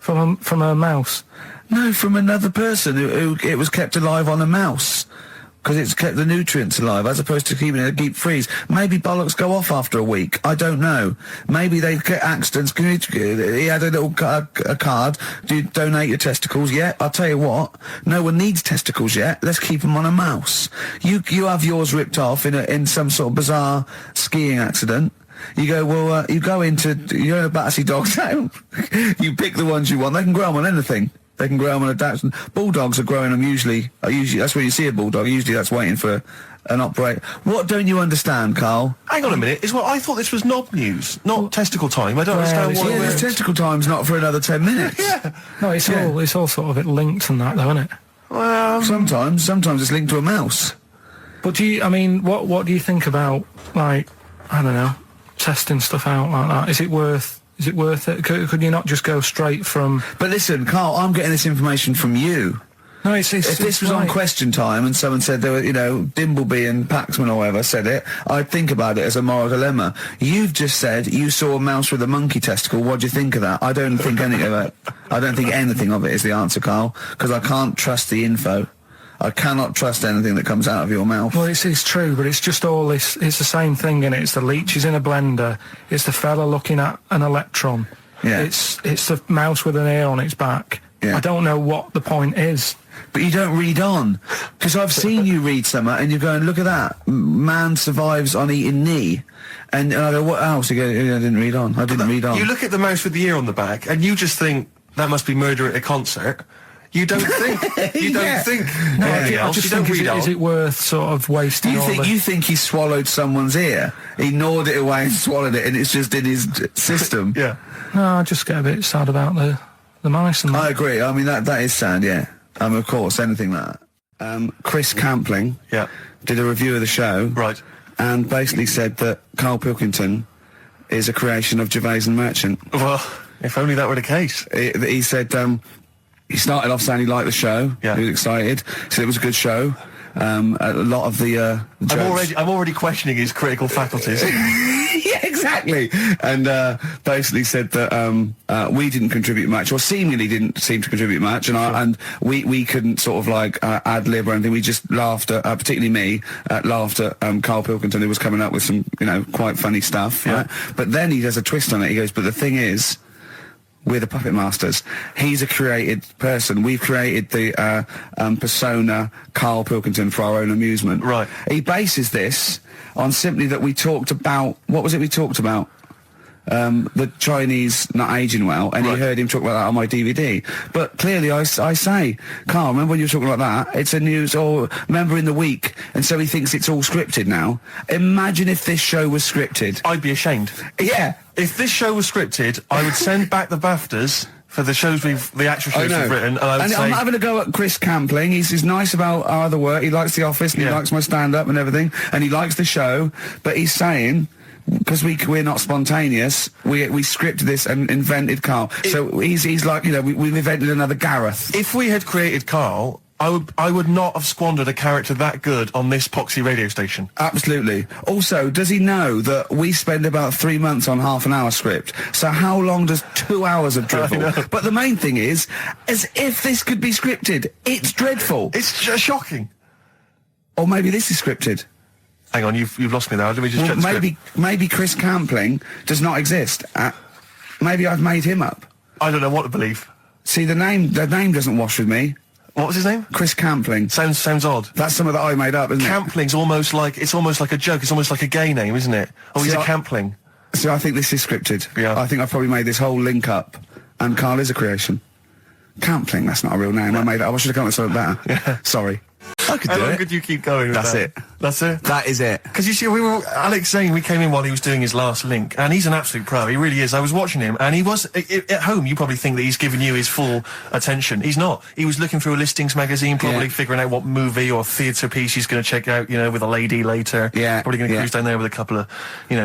From a mouse? No, from another person who it was kept alive on a mouse. Because it's kept the nutrients alive, as opposed to keeping it in a deep freeze. Maybe bollocks go off after a week. I don't know. Maybe they get accidents. He had a little a card. Do you donate your testicles? Yeah, I'll tell you what. No one needs testicles yet. Let's keep them on a mouse. You have yours ripped off in some sort of bizarre skiing accident. You go, well, you're in a Battersea Dog Town. You pick the ones you want. They can grow them on anything. They can grow them on a Dachshund. Bulldogs are growing them usually, that's where you see a bulldog. Usually that's waiting for an operator. What don't you understand, Carl? Hang on a minute. I thought this was knob news, not testicle time. I don't understand what this testicle time's not for another 10 minutes. Yeah. No, it's all sort of linked and that, though, isn't it? Well, sometimes it's linked to a mouse. But what do you think about, like, I don't know, testing stuff out like that? Is it worth it? Could you not just go straight from... But listen, Carl, I'm getting this information from you. No, if this was on Question Time and someone said there were, Dimbleby and Paxman or whatever said it, I'd think about it as a moral dilemma. You've just said you saw a mouse with a monkey testicle. What do you think of that? I don't think anything of it. I don't think anything of it is the answer, Carl, because I can't trust the info. I cannot trust anything that comes out of your mouth. Well, it's true, but it's just all this. It's the same thing, innit? It's the leeches in a blender. It's the fella looking at an electron. Yeah. It's the mouse with an ear on its back. Yeah. I don't know what the point is. But you don't read on. Because I've seen you read something and you're going, look at that. Man survives on eating knee. And I go, what else? You go, I didn't read on. I didn't read on. You look at the mouse with the ear on the back and you just think, that must be murder at a concert. You don't think. You don't think. No, I just think, is it worth sort of wasting You think he swallowed someone's ear? He gnawed it away and swallowed it and it's just in his system? Yeah. No, I just get a bit sad about the mice and that. I agree. I mean, that is sad, yeah. Of course, anything like that. Chris Campling did a review of the show. Right. And basically said that Karl Pilkington is a creation of Gervais and Merchant. Well, if only that were the case. He said... he started off saying he liked the show. Yeah. He was excited. Said it was a good show. A lot of the jokes. I'm already questioning his critical faculties. Yeah, exactly. And basically said that we didn't contribute much, or seemingly didn't seem to contribute much, and we couldn't sort of like ad lib or anything. We just laughed at, particularly me, laughed at Karl Pilkington, who was coming up with some quite funny stuff. Yeah. Right? But then he does a twist on it. He goes, but the thing is, we're the puppet masters. He's a created person. We've created the persona Karl Pilkington for our own amusement. Right. He bases this on simply that we talked about... What was it we talked about? The Chinese not aging well, and he heard him talk about that on my DVD. But clearly I say, Carl, remember when you were talking about that? It's a news, or remember in the week, and so he thinks it's all scripted now. Imagine if this show was scripted. I'd be ashamed. Yeah. If this show was scripted, I would send back the BAFTAs for the actual shows we've written, and I would say... I'm not having a go at Chris Campling. He's nice about our other work. He likes The Office, and he likes my stand-up and everything, and he likes the show, but he's saying... Because we're not spontaneous, we scripted this and invented Karl. So he's like, we've invented another Gareth. If we had created Karl, I would not have squandered a character that good on this poxy radio station. Absolutely. Also, does he know that we spend about 3 months on half an hour script? So how long does 2 hours of drivel? But the main thing is, as if this could be scripted, it's dreadful. It's shocking. Or maybe this is scripted. Hang on, you've lost me now. Let me just check the script. Maybe Chris Campling does not exist. Maybe I've made him up. I don't know what to believe. See, the name doesn't wash with me. What was his name? Chris Campling. Sounds odd. That's something that I made up, isn't it? Campling's almost like a joke. It's almost like a gay name, isn't it? Oh, he's a Campling. So I think this is scripted. Yeah. I think I've probably made this whole link up, and Karl is a creation. Campling, that's not a real name. I made it up. I should have come up with something better. Yeah. Sorry. I could How do long it. could you keep going with That's that? it. That's it? That is it. Because you see, Alex Zane, we came in while he was doing his last link, and he's an absolute pro, he really is. I was watching him, and he was, at home, you probably think that he's giving you his full attention. He's not. He was looking through a listings magazine, probably figuring out what movie or theatre piece he's going to check out, with a lady later. Yeah. Probably going to cruise down there with a couple of,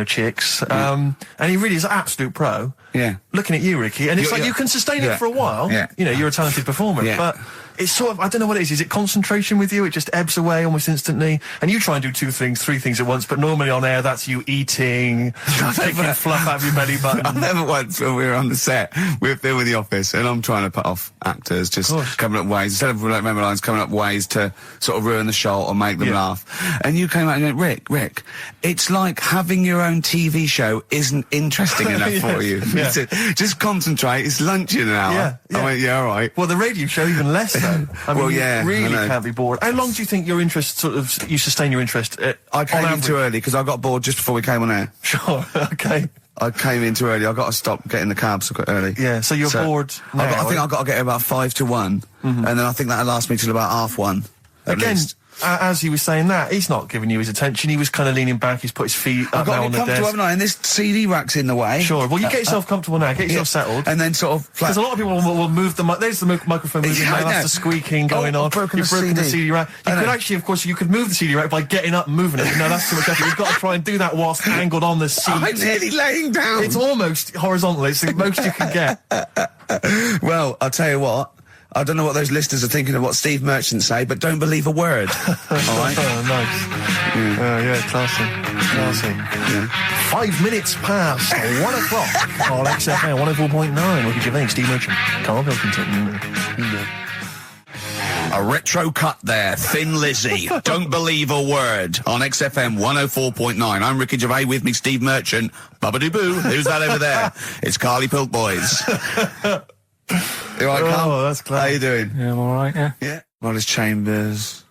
chicks. And he really is an absolute pro. Yeah. Looking at you, Ricky, and it's like you can sustain it for a while. Yeah. You're a talented performer, but it's sort of, I don't know what it is. Is it concentration with you? It just ebbs away almost instantly. And you try and do 2 things, 3 things at once, but normally on air, that's you eating, picking fluff out of your belly button. I never once, when we were on the set, we were filming The Office, and I'm trying to put off actors, just coming up ways, instead of member lines, coming up ways to sort of ruin the shot or make them laugh. And you came out and went, Rick, it's like having your own TV show isn't interesting enough for you. Yeah. Just concentrate, it's lunch in an hour. I went, all right. Well, the radio show even less so. I mean, you really I know. can't be bored. How long do you think your interest you sustain your interest? I came in too early because I got bored just before we came on air. Sure, okay. I came in too early. I got to stop getting the cabs quite early. Yeah, so you're bored now. I think I've got to get about 5 to 1, and then I think that'll last me till about 1:30. Again, as he was saying that, he's not giving you his attention. He was kind of leaning back. He's put his feet up now on the desk. I've got to be comfortable, haven't I? And this CD rack's in the way. Sure. Well, you get yourself comfortable now. Get yourself settled. And then sort of... Because a lot of people will move the... There's the microphone moving. That's the squeaking going on. You've broken the CD rack. You could actually, of course, you could move the CD rack by getting up and moving it. No, that's too much effort. You've got to try and do that whilst angled on the seat. I'm nearly laying down. It's almost horizontal. It's the most you can get. Well, I'll tell you what. I don't know what those listeners are thinking of what Steve Merchant say, but don't believe a word. All right? Oh, nice. Classy. Yeah. 5 minutes past 1 o'clock on XFM 104.9. Look at Gervais, Steve Merchant, Karl Pilkington. A retro cut there, Thin Lizzy. Don't believe a word on XFM 104.9. I'm Ricky Gervais, with me Steve Merchant. Bubba-doo-boo. Who's that over there? It's Carly Pilk Boys. You all right, Carl? Oh, that's clever. How you doing? Yeah, I'm all right, yeah. Yeah. Wallace Chambers,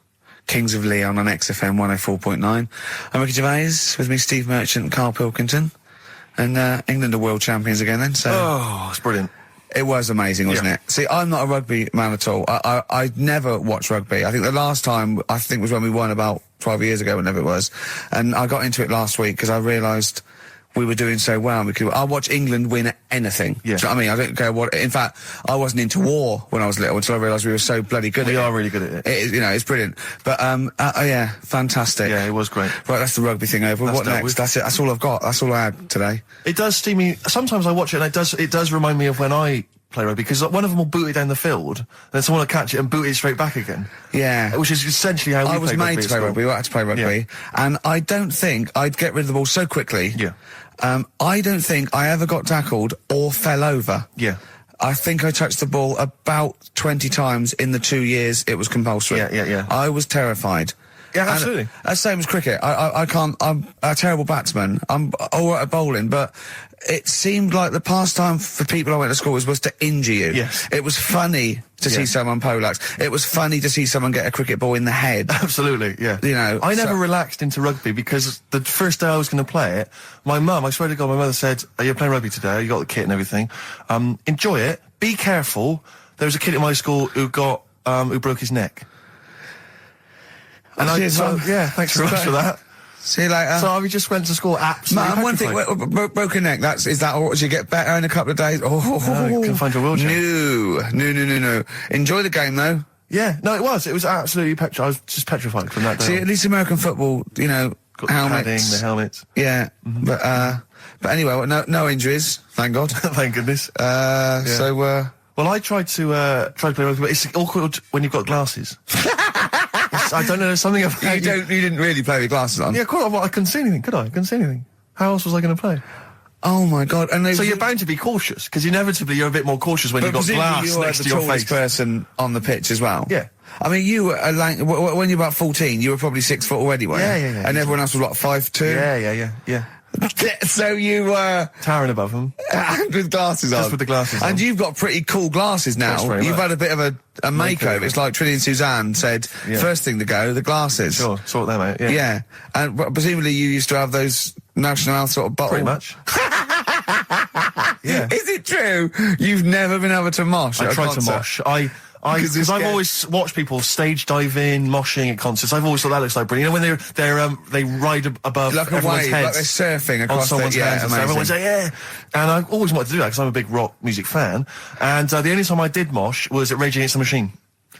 Kings of Leon on XFM 104.9. I'm Ricky Gervais, with me Steve Merchant and Karl Pilkington. And England are world champions again then, so... Oh, it's brilliant. It was amazing, wasn't it? See, I'm not a rugby man at all. I never watched rugby. I think the last time, was when we won about 12 years ago, whenever it was. And I got into it last week because I realised we were doing so well. I watch England win anything. Yeah. Do you know what I mean? I don't care what... In fact, I wasn't into war when I was little until I realised we were so bloody good at it. We are really good at it. It's brilliant. But, yeah, fantastic. Yeah, it was great. Right, that's the rugby thing over. What next? With. That's it. That's all I've got. That's all I had today. It does steam me... Sometimes I watch it and it does remind me of when I play rugby, because one of them will boot it down the field, and then someone will catch it and boot it straight back again. Yeah. Which is essentially how we play rugby. I was made to play rugby. I had to play rugby. And I don't think I'd get rid of the ball so quickly. Yeah. I don't think I ever got tackled or fell over. Yeah. I think I touched the ball about 20 times in the 2 years it was compulsory. Yeah. I was terrified. Yeah, absolutely. And that's the same as cricket. I can't... I'm a terrible batsman. I'm all right at bowling, but it seemed like the pastime for people I went to school was to injure you. Yes. It was funny to see someone poleaxe. It was funny to see someone get a cricket ball in the head. Absolutely, yeah. You know, I never relaxed into rugby because the first day I was going to play it, my mum, I swear to God, my mother said, "You're playing rugby today, you got the kit and everything. Enjoy it, be careful." There was a kid at my school who broke his neck. And thanks very much for that. See you later. So we just went to school absolutely Man, one thing, broken neck, is that, or did you get better in a couple of days? No, you can find your wheelchair. No. Enjoy the game, though. Yeah, no, it was absolutely I was just petrified from that day. See, at least American football, got the padding, the helmets. Yeah, but anyway, no injuries, thank God. Thank goodness. So, well, I tried to play rugby, but it's awkward when you've got glasses. I don't know, there's something about you didn't really play with glasses on? Yeah, of course, I couldn't see anything, could I? I couldn't see anything. How else was I going to play? Oh my God! So you're bound to be cautious, because inevitably you're a bit more cautious when you've got glass next to your face. You were the tallest person on the pitch as well. Yeah. I mean, you were when you were about 14, you were probably 6 foot already, weren't you? Yeah. And everyone else was, what, 5'2"? Yeah. So you were... towering above them. And with glasses on. Just with the glasses on. And you've got pretty cool glasses now. You've had a bit of a makeover. It's like Trinity and Suzanne said, first thing to go, the glasses. Sure, sort them out, yeah. Yeah. And presumably you used to have those National Health sort of bottles. Pretty much. Yeah. Is it true? You've never been able to mosh? I tried to mosh. Because I've always watched people stage dive in, moshing at concerts. I've always thought that looks like brilliant. You know, when they ride above like a everyone's wave, heads, like they're surfing across on someone's heads. And everyone's like, yeah. And I always wanted to do that because I'm a big rock music fan. And the only time I did mosh was at Rage Against the Machine.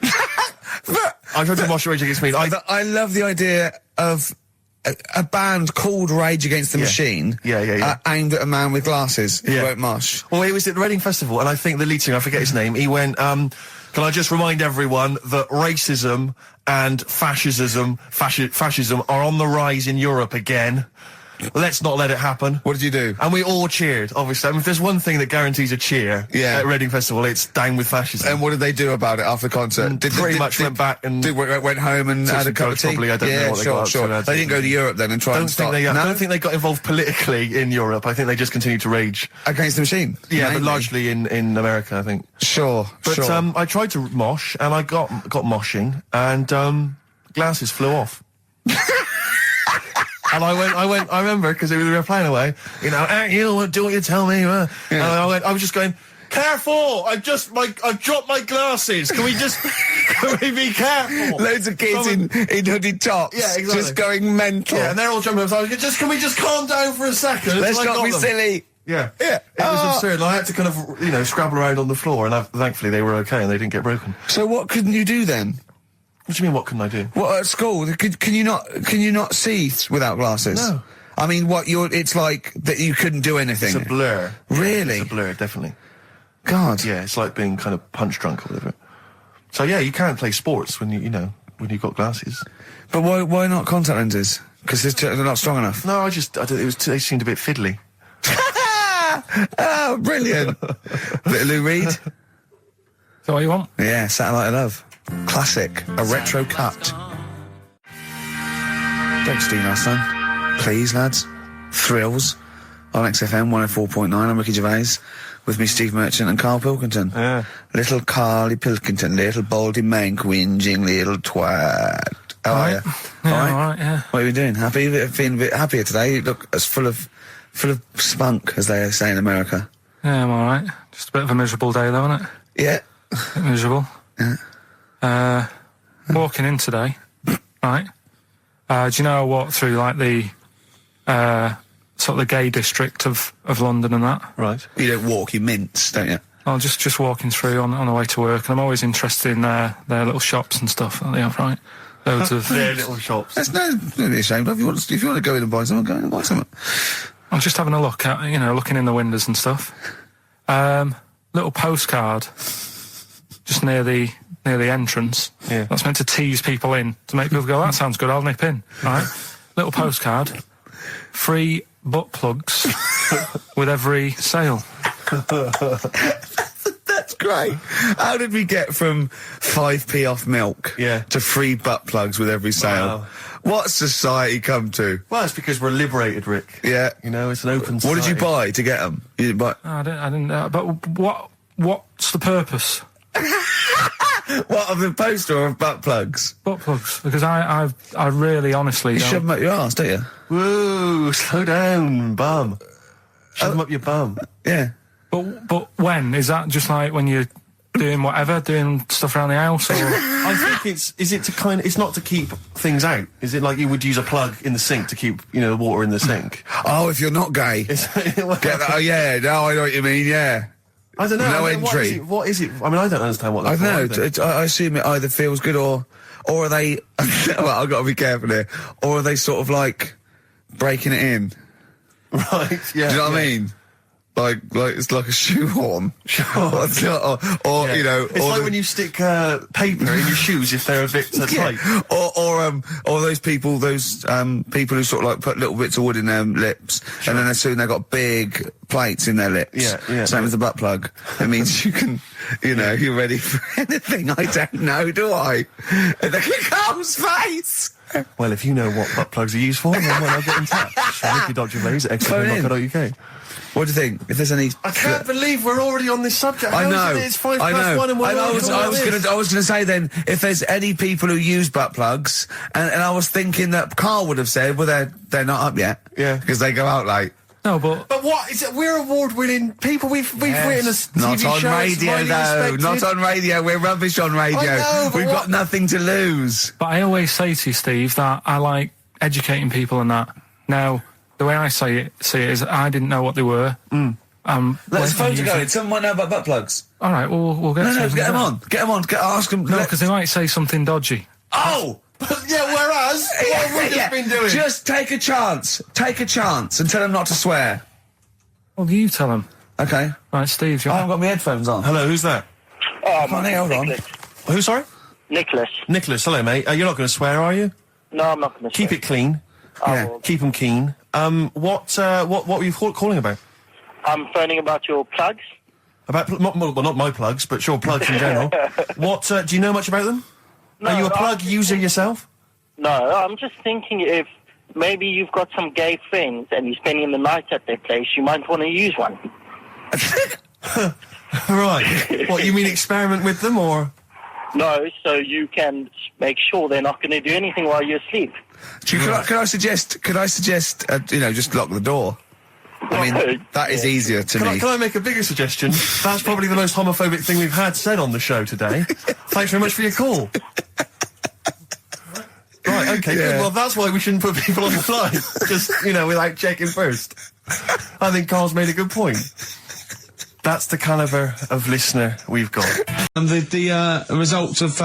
I tried to mosh at Rage Against the Machine. I love the idea of a band called Rage Against the Machine. Aimed at a man with glasses who won't mosh. Well, it was at the Reading Festival, and I think the lead singer, I forget his name, he went, can I just remind everyone that racism and fascism are on the rise in Europe again. Let's not let it happen. What did you do? And we all cheered, obviously. I mean, if there's one thing that guarantees a cheer at Reading Festival, it's down with fascism. And what did they do about it after the concert? Pretty much went back and... went home and had a cup of tea? Probably, I don't know what they got up to. They didn't go to Europe then and try and stop... I don't think they got involved politically in Europe. I think they just continued to rage. Against the Machine? Yeah, but largely in America, I think. Sure. I tried to mosh, and I got moshing, and glasses flew off. And I remember, because we were playing away, you know, you do what you tell me. And I was just going, careful! I've dropped my glasses. Can we be careful? Loads of kids in hooded tops. Yeah, exactly. Just going mental. Yeah, and they're all jumping up. So I was going, can we just calm down for a second? Let's not be silly. Yeah. It was absurd. And I had to kind of, scrabble around on the floor, and thankfully they were okay and they didn't get broken. So what couldn't you do then? What do you mean, what couldn't I do? Well, at school, can you not see without glasses? No. I mean, it's like that you couldn't do anything. It's a blur. Really? It's a blur, definitely. God. Yeah, it's like being kind of punch drunk or whatever. So yeah, you can't play sports when when you've got glasses. But why not contact lenses? Because they're not strong enough. No, they seemed a bit fiddly. Oh, brilliant. Bit of Lou Reed. Is that what you want? Yeah, Satellite of Love. Classic. A retro cut. Don't steal our son. Please, lads. Thrills. On XFM 104.9. I'm Ricky Gervais. With me, Steve Merchant and Karl Pilkington. Yeah. Little Carly Pilkington. Little baldy mank whinging little twat. How are you? Yeah, all right, yeah. What are you doing? Happy? Feeling a bit happier today? You look as full of spunk, as they say in America. Yeah, I'm all right. Just a bit of a miserable day, though, isn't it? Yeah. A bit miserable. Yeah. Walking in today, right? Do you know I walked through, like, the sort of the gay district of London and that? Right. You don't walk, you mince, don't you? I'm just walking through on the way to work, and I'm always interested in their little shops and stuff that they have, right? Loads of their little shops. There's no be ashamed of. If you want to go in and buy something, go in and buy something. I'm just having a look at, looking in the windows and stuff. Little postcard just near the entrance. Yeah. That's meant to tease people in, to make people go, that sounds good, I'll nip in. Right? Little postcard. Free butt plugs with every sale. That's great. How did we get from 5p off milk to free butt plugs with every sale? Wow. What's society come to? Well, it's because we're liberated, Rick. Yeah. It's an open society. What did you buy to get them? You didn't buy... I didn't but what's the purpose? What, of the poster or of butt plugs? Butt plugs. Because I really honestly You don't... shove them up your arse, don't you? Whoa, slow down, bum. Shove them up your bum. Yeah. But when? Is that just like when you're doing whatever, doing stuff around the house? Or? I think it's not to keep things out. Is it like you would use a plug in the sink to keep, the water in the sink? Oh, if you're not gay. Get that, oh, yeah, no, I know what you mean, yeah. I don't know. No entry. What is it? I mean, I don't understand what I that's don't know. I assume it either feels good or are they... well, I've got to be careful here. Or are they sort of like breaking it in? Right, yeah. Do you know what I mean? Like it's like a shoehorn. Or It's like when you stick paper in your shoes if they're a bit tight. Or those people who sort of like put little bits of wood in their lips, and then as soon they've got big plates in their lips. Yeah. Same as the butt plug. It means you can, you're ready for anything. I don't know, do I? Comes face. Well, if you know what butt plugs are used for, then I'll get in touch. Ricky.Gervais at xfm.co.uk. What do you think? If there's any... I can't believe we're already on this subject. I know. It's 1:05 and we're I was going to say then, if there's any people who use butt plugs, and I was thinking that Karl would have said, well, they're not up yet. Yeah. Because they go out late. No, but what is it? We're award-winning people. We've written a TV Not on show. It's radio, highly though. respected. Not on radio. We're rubbish on radio. I know, but We've got nothing to lose. But I always say to you, Steve, that I like educating people and that. Now, the way I see it is I didn't know what they were. Let's phone to go. Someone know about butt plugs. All right, we'll get No, get them on. Get them on. Ask them. No, because they might say something dodgy. Oh! Yeah, whereas, what have we just been doing? Just take a chance. Take a chance and tell them not to swear. Well, you tell them. Okay. Right, Steve, I haven't got my headphones on. Hello, who's that? Hold on. Who, sorry? Nicholas. Nicholas, hello, mate. You're not going to swear, are you? No, I'm not going to Keep it clean. Yeah. Keep them keen. What were you calling about? I'm phoning about your plugs. About, not my plugs, but your plugs in general. What, do you know much about them? No, Are you a plug user yourself? No, I'm just thinking if maybe you've got some gay friends and you're spending the night at their place, you might want to use one. Right. What, you mean experiment with them, or...? No, so you can make sure they're not going to do anything while you're asleep. Could I suggest, just lock the door? I mean, that is easier to me. Can I make a bigger suggestion? That's probably the most homophobic thing we've had said on the show today. Thanks very much for your call. Right, okay, good. Well, that's why we shouldn't put people on the line. Just, without checking first. I think Carl's made a good point. That's the calibre of listener we've got. And the results of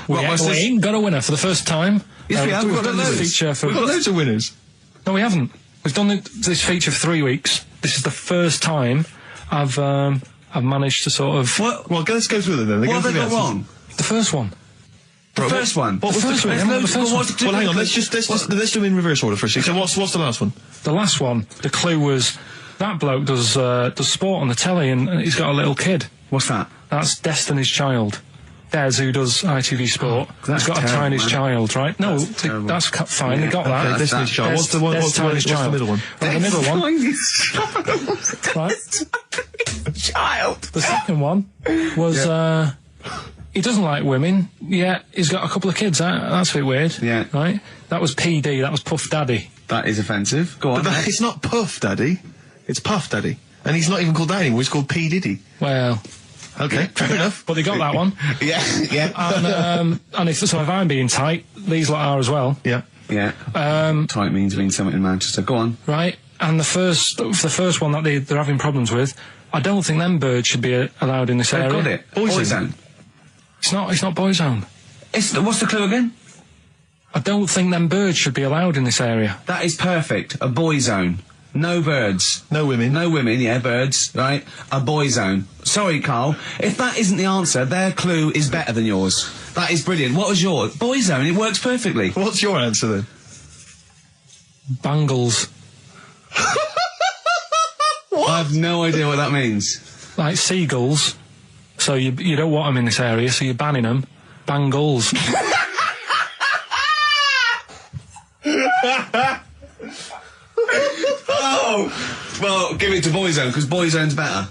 We ain't got a winner for the first time. Yes, we have. We've got loads. We've got loads of winners. No, we haven't. We've done this feature for 3 weeks. This is the first time I've managed to sort of. Well, let's go through them then. What have they got wrong? The first one. The first one. What was the first one? Well, hang on. Let's do them in reverse order for a second. So what's the last one? The last one. The clue was that bloke does sport on the telly and he's got a little kid. What's that? That's Destiny's Child. Des, who does ITV Sport, that's he's got terrible, a Chinese man. child, right? No, that's fine. They got that. Okay, Destiny's Child. What's the middle one? Well, the middle one. Right. Child. The second one was he doesn't like women. Yeah, he's got a couple of kids. That's a bit weird. Yeah. Right. That was PD. That was Puff Daddy. That is offensive. Go on. But it's not Puff Daddy. It's Puff Daddy. And he's not even called that anymore. He's called P. Diddy. Well. Okay, fair enough. But they got that one. Yeah. And if I'm being tight, these lot are as well. Yeah. Yeah. Tight means something in Manchester. Go on. Right. And the first one that they're having problems with, I don't think them birds should be allowed in this area. They've got it. Boyzone. It's not Boyzone. What's the clue again? I don't think them birds should be allowed in this area. That is perfect. A boyzone. No birds. No women. No women, yeah, birds, right? A boy zone. Sorry, Carl. If that isn't the answer, their clue is better than yours. That is brilliant. What was yours? Boy zone, it works perfectly. What's your answer then? Bangles. I have no idea what that means. Like seagulls. So you don't want them in this area, so you're banning them. Bangles. Oh! Well, give it to Boyzone, because Boyzone's better.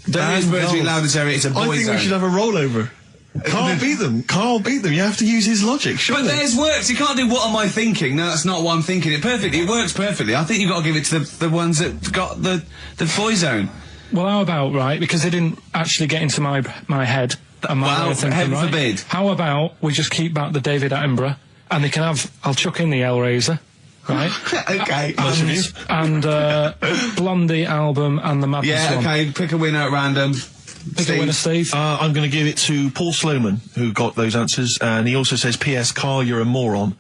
Don't use birds to be allowed in this area, it's a Boyzone. I think we should have a rollover. Carl beat them. Carl beat them. You have to use his logic, surely. But theirs works. You can't do what am I thinking. No, that's not what I'm thinking. It perfectly. It works perfectly. I think you've got to give it to the ones that got the Boyzone. Well, how about, right, because they didn't actually get into my head and my way of thinking, heaven right? forbid. How about we just keep back the David Attenborough and they can have, I'll chuck in the Hellraiser, right? Okay. And Blondie album and the Madness Yeah, one. okay, pick a winner at random. Pick a winner, Steve. I'm going to give it to Paul Sloman, who got those answers, and he also says, P.S. Carl, you're a moron.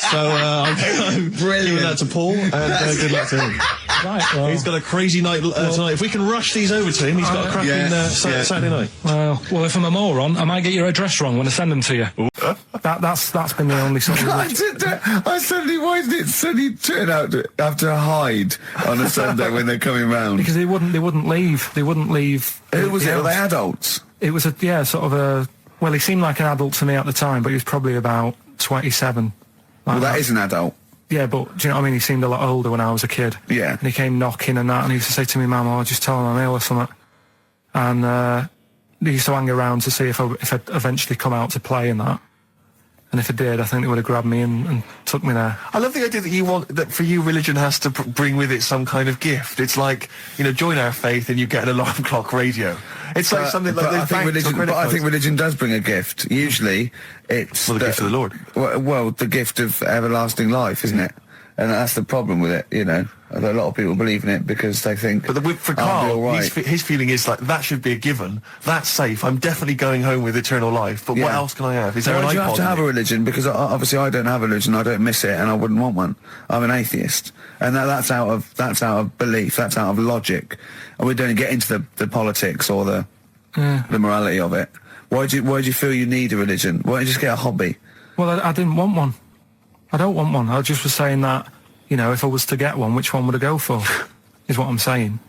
So I'm giving that to Paul, and good luck to him. Right, well, he's got a crazy night tonight. If we can rush these over to him, he's got a cracking Saturday night. Well, if I'm a moron, I might get your address wrong when I send them to you. That's been the only sort of... I suddenly, why did it suddenly turn out to have to hide on a Sunday when they're coming round? Because they wouldn't leave. They wouldn't leave. Who was it? Were they adults? It was well, he seemed like an adult to me at the time, but he was probably about 27. Well, that is an adult. Yeah, but do you know what I mean? He seemed a lot older when I was a kid. Yeah. And he came knocking and that, and he used to say to me, Mum, I'll just tell him I'm ill or something. And he used to hang around to see if I'd eventually come out to play and that. And if I did, I think they would have grabbed me and took me there. I love the idea that for you, religion has to bring with it some kind of gift. It's like, join our faith and you get an alarm clock radio. It's like something like I think religion does bring a gift. Usually, it's the gift of the Lord. Well, the gift of everlasting life, isn't it? And that's the problem with it, A lot of people believe in it because they think. But for Karl, his feeling is like that should be a given. That's safe. I'm definitely going home with eternal life. But what else can I have? Is there an iPod? You have to have a religion because obviously I don't have a religion. I don't miss it, and I wouldn't want one. I'm an atheist, and that's out of belief. That's out of logic, and we don't get into the politics or the morality of it. Why do you feel you need a religion? Why don't you just get a hobby? Well, I didn't want one. I don't want one. I just was saying that, if I was to get one, which one would I go for? Is what I'm saying.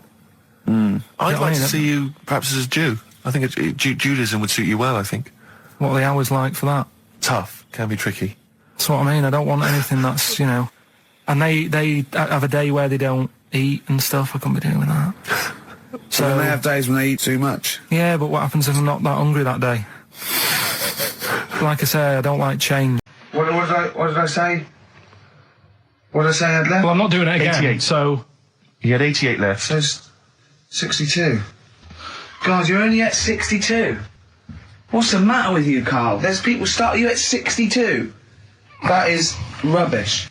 I'd like to see you perhaps as a Jew. I think Judaism would suit you well, I think. What are the hours like for that? Tough. Can be tricky. That's what I mean. I don't want anything that's, And they have a day where they don't eat and stuff. I couldn't be doing that. So then they have days when they eat too much. Yeah, but what happens if I'm not that hungry that day? Like I say, I don't like change. What did I say? What did I say I had left? Well, I'm not doing it again, 88. so... You had 88 left. So 62. God, you're only at 62. What's the matter with you, Karl? There's people start you at 62. That is rubbish.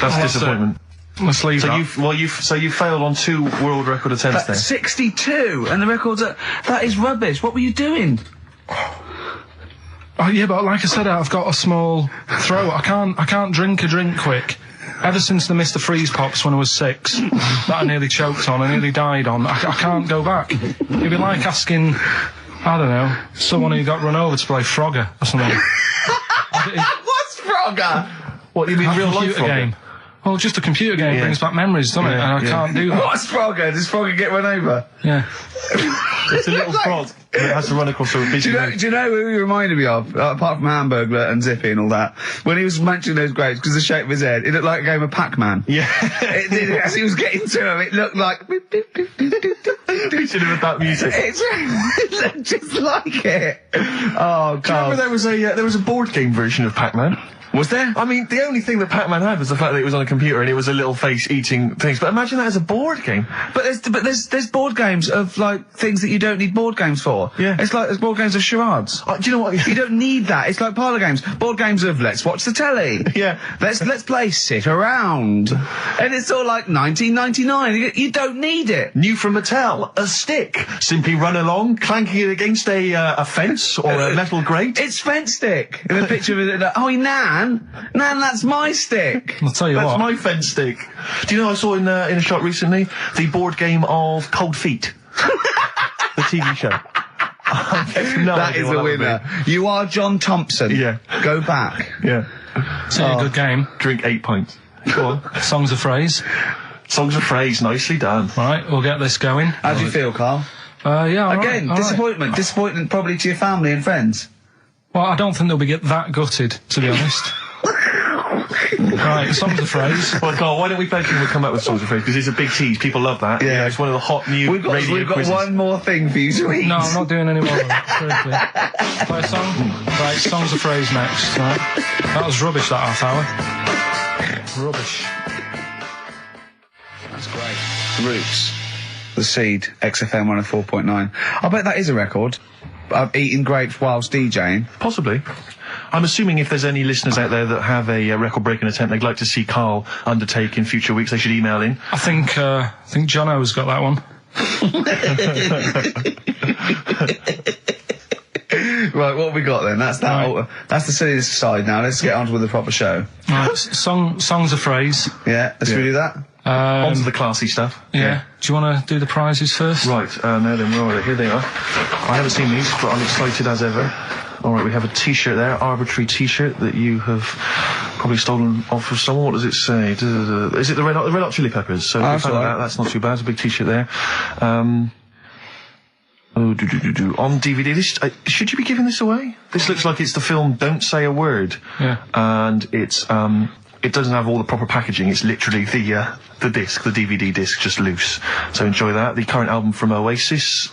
That's disappointment. My sleeves up. So you failed on 2 world record attempts then. 62, and the record's that is rubbish. What were you doing? Oh, yeah, but like I said, I've got a small throat. I can't drink a drink quick. Ever since the Mr. Freeze Pops when I was 6, that I nearly choked on, I nearly died on, I can't go back. It'd be like asking, I don't know, someone who got run over to play Frogger or something. What's Frogger? What, you mean real life Frogger? Game. Well, just a computer game brings back memories, doesn't it? And I can't do that. What's Frogger? Does Frogger get run over? Yeah. It's a little frog. It has to run across a big... Do you know who he reminded me of? Apart from Hamburglar and Zippy and all that. When he was munching those grapes, because the shape of his head, it looked like a game of Pac-Man. Yeah. It did, as he was getting to him, it looked like... We should have had that music. It looked just like it. Oh, God. Do you remember there was a board game version of Pac-Man? Was there? I mean, the only thing that Pac-Man had was the fact that it was on a computer and it was a little face eating things. But imagine that as a board game. But there's board games of like things that you don't need board games for. Yeah. It's like there's board games of charades. Do you know what? You don't need that. It's like parlour games. Board games of let's watch the telly. Yeah. Let's play sit around. And it's all like 1999. You don't need it. New from Mattel, a stick. Simply run along, clanking it against a fence or a metal grate. It's fence stick. And a picture of it. Nan, that's my stick. I'll tell you what. That's my fence stick. Do you know I saw in a shot recently the board game of Cold Feet, the TV show. That is a winner. You are John Thompson. Yeah. Go back. Yeah. It's a good game. Drink 8 pints. Go on. Songs of phrase. Songs of phrase. Nicely done. Right, we'll get this going. How do you feel, Karl? Yeah. Again, disappointment. Right. Disappointment probably to your family and friends. Well, I don't think they'll be that gutted, to be honest. Right, songs of phrase. Well, Karl, why don't we we'll come back with songs of phrase, because it's a big tease. People love that. Yeah. It's one of the hot new radio quizzes. We've got one more thing for you to eat. No, I'm not doing any more of that. Play a song? Right, songs of phrase next. Right. That was rubbish, that half hour. Rubbish. That's great. Roots. The Seed, XFM 104.9. I bet that is a record. Eating grapes whilst DJing. Possibly. I'm assuming if there's any listeners out there that have a record-breaking attempt they'd like to see Karl undertake in future weeks, they should email in. I think Jono's got that one. Right, what have we got then? That's that. Right. That's the silliness side now. Let's get on with the proper show. Right, songs of phrase. Yeah, let's do that. On to the classy stuff. Yeah. Do you want to do the prizes first? Right, now then, where are they? Here they are. I haven't seen these, but I'm excited as ever. Alright, we have a t-shirt there, arbitrary t-shirt that you have probably stolen off of someone. What does it say? Is it the Red Hot Chili Peppers? So that's not too bad. It's a big t-shirt there. On DVD. Should you be giving this away? This looks like it's the film Don't Say a Word. Yeah. And it's it doesn't have all the proper packaging. It's literally the disc, the DVD disc, just loose. So enjoy that. The current album from Oasis,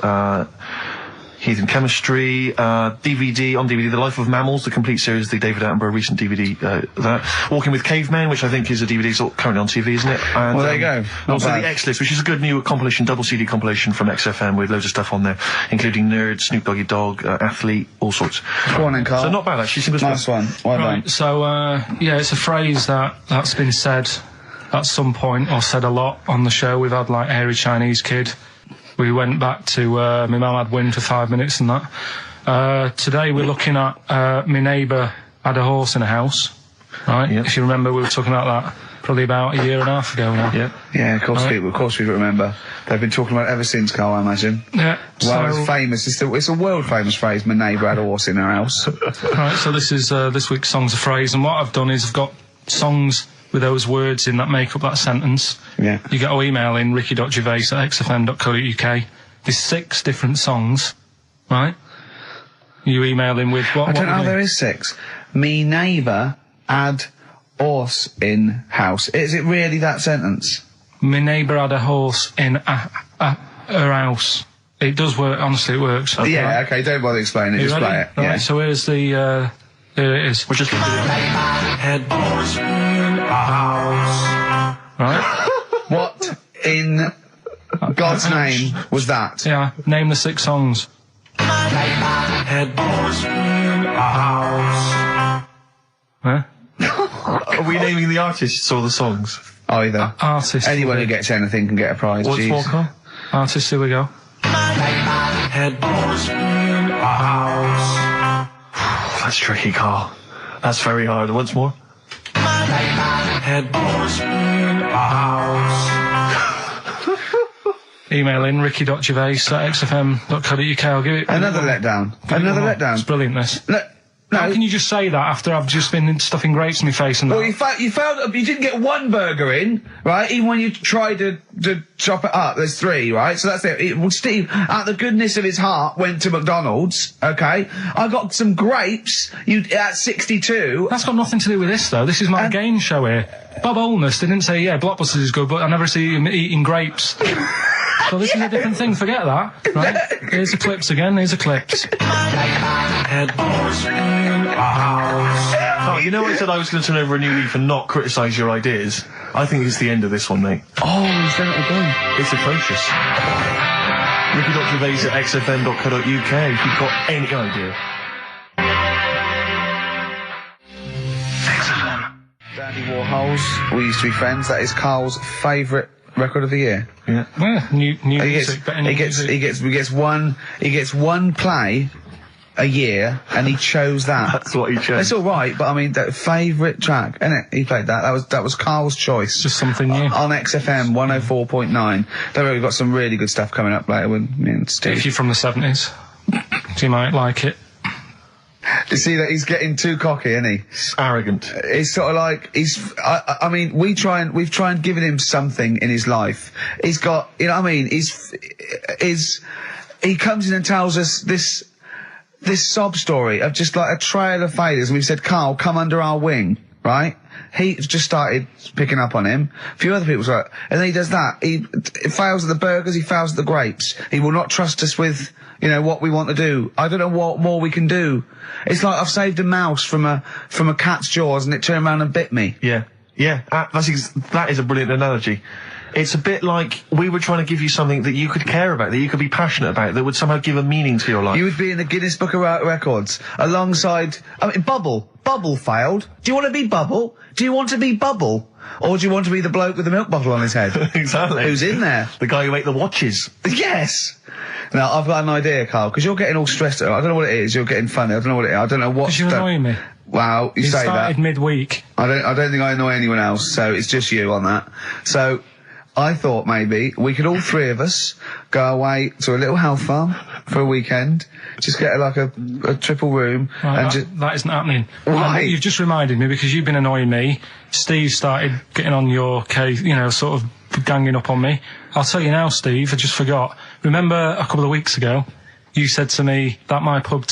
Heathen Chemistry, DVD, on DVD, The Life of Mammals, the complete series, the David Attenborough recent DVD, that. Walking with Cavemen, which I think is a DVD, it's currently on TV, isn't it? And, well, there you go. And also the X-List, which is a good new compilation, double CD compilation from XFM with loads of stuff on there, including Nerd, Snoop Doggy Dogg, Athlete, all sorts. Go on then, Carl. So not bad, actually. Nice one. Well done. So, yeah, it's a phrase that's been said at some point, or said a lot on the show. We've had, like, Hairy Chinese Kid. We went back to my mum had wind for 5 minutes and that. Today we're looking at my neighbour had a horse in a house, right? Yep. If you remember, we were talking about that probably about a year and a half ago now. Yeah, of course, right. Of course we remember. They've been talking about it ever since, Carl, I imagine. Yeah. Well, it's famous. It's a world famous phrase. My neighbour had a horse in her house. Right. So this is this week's Songs of Phrase, and what I've done is I've got songs with those words in that make up that sentence. Yeah. You get to email in ricky.gervais@xfm.co.uk. There's 6 different songs, right? You email in with what? I don't know, there is 6. Me neighbour had horse in house. Is it really that sentence? My neighbour had a horse in her house. It does work, honestly, it works. Okay. Yeah, okay, don't bother explaining it, just play it. Right, yeah. So here's the, here it is. We're just going to do it. Head horse in a house. Right? What in God's name was that? Yeah, name the 6 songs. Head horse in a house. Huh? Are we naming the artists or the songs? Either. Artists. Anyone who gets anything can get a prize. What's more, Carl? Artists, here we go. Head horse in a house. That's tricky, Carl. That's very hard. Once more. Head horse in a house. Email in ricky.gervais@xfm.co.uk. I'll give it Another letdown. Another letdown. It's brilliant, this. No. How can you just say that after I've just been stuffing grapes in my face and that? Well, you failed. You didn't get one burger in, right? Even when you tried to chop it up, there's 3, right? So that's it. Steve, out of the goodness of his heart, went to McDonald's. Okay, I got some grapes. At 62. That's got nothing to do with this, though. This is my game show here. Bob Holness didn't say, yeah, Blockbusters is good, but I never see him eating grapes. So this is a different thing. Forget that. Right? Here's the clips again. Here's the clips. Head horse in a house. Oh, you know I said I was going to turn over a new leaf and not criticise your ideas? I think it's the end of this one, mate. Oh, he's done it again. It's atrocious. ricky.gervais@xfm.co.uk if you've got any idea. XFM. Dandy Warhols. We used to be friends. That is Carl's favourite record of the year. Yeah. Well, new music. He gets one play a year, and he chose that. That's what he chose. It's all right, but I mean, that favourite track, isn't it? He played that. That was Carl's choice. Just something new on XFM 104.9. Don't worry, we've got some really good stuff coming up later with me and Steve. If you're from the 70s, you might like it. You see that he's getting too cocky, isn't he? Arrogant. He's sort of like I mean, we've tried giving him something in his life. He's got, you know what I mean? He comes in and tells us this sob story of just like a trail of failures, and we've said, Carl, come under our wing, right? He just started picking up on him. A few other people's like, and then he does that. He fails at the burgers, he fails at the grapes. He will not trust us with, you know, what we want to do. I don't know what more we can do. It's like I've saved a mouse from a cat's jaws and it turned around and bit me. Yeah. That is a brilliant analogy. It's a bit like we were trying to give you something that you could care about, that you could be passionate about, that would somehow give a meaning to your life. You would be in the Guinness Book of Records alongside, I mean, Bubble. Bubble failed. Do you want to be Bubble? Do you want to be Bubble? Or do you want to be the bloke with the milk bottle on his head? Exactly. Who's in there? The guy who ate the watches. Yes! Now, I've got an idea, Carl, because you're getting all stressed out. I don't know what it is. You're getting funny. I don't know what it is. I don't know what... Because you're annoying me. Wow, you say that. It started midweek. I don't think I annoy anyone else, so it's just you on that. So, I thought maybe we could all 3 of us go away to a little health farm for a weekend, just get a triple room, right, that isn't happening. Why? You've just reminded me, because you've been annoying me. Steve started getting on your case, you know, sort of ganging up on me. I'll tell you now, Steve, I just forgot. Remember a couple of weeks ago, you said to me that my pub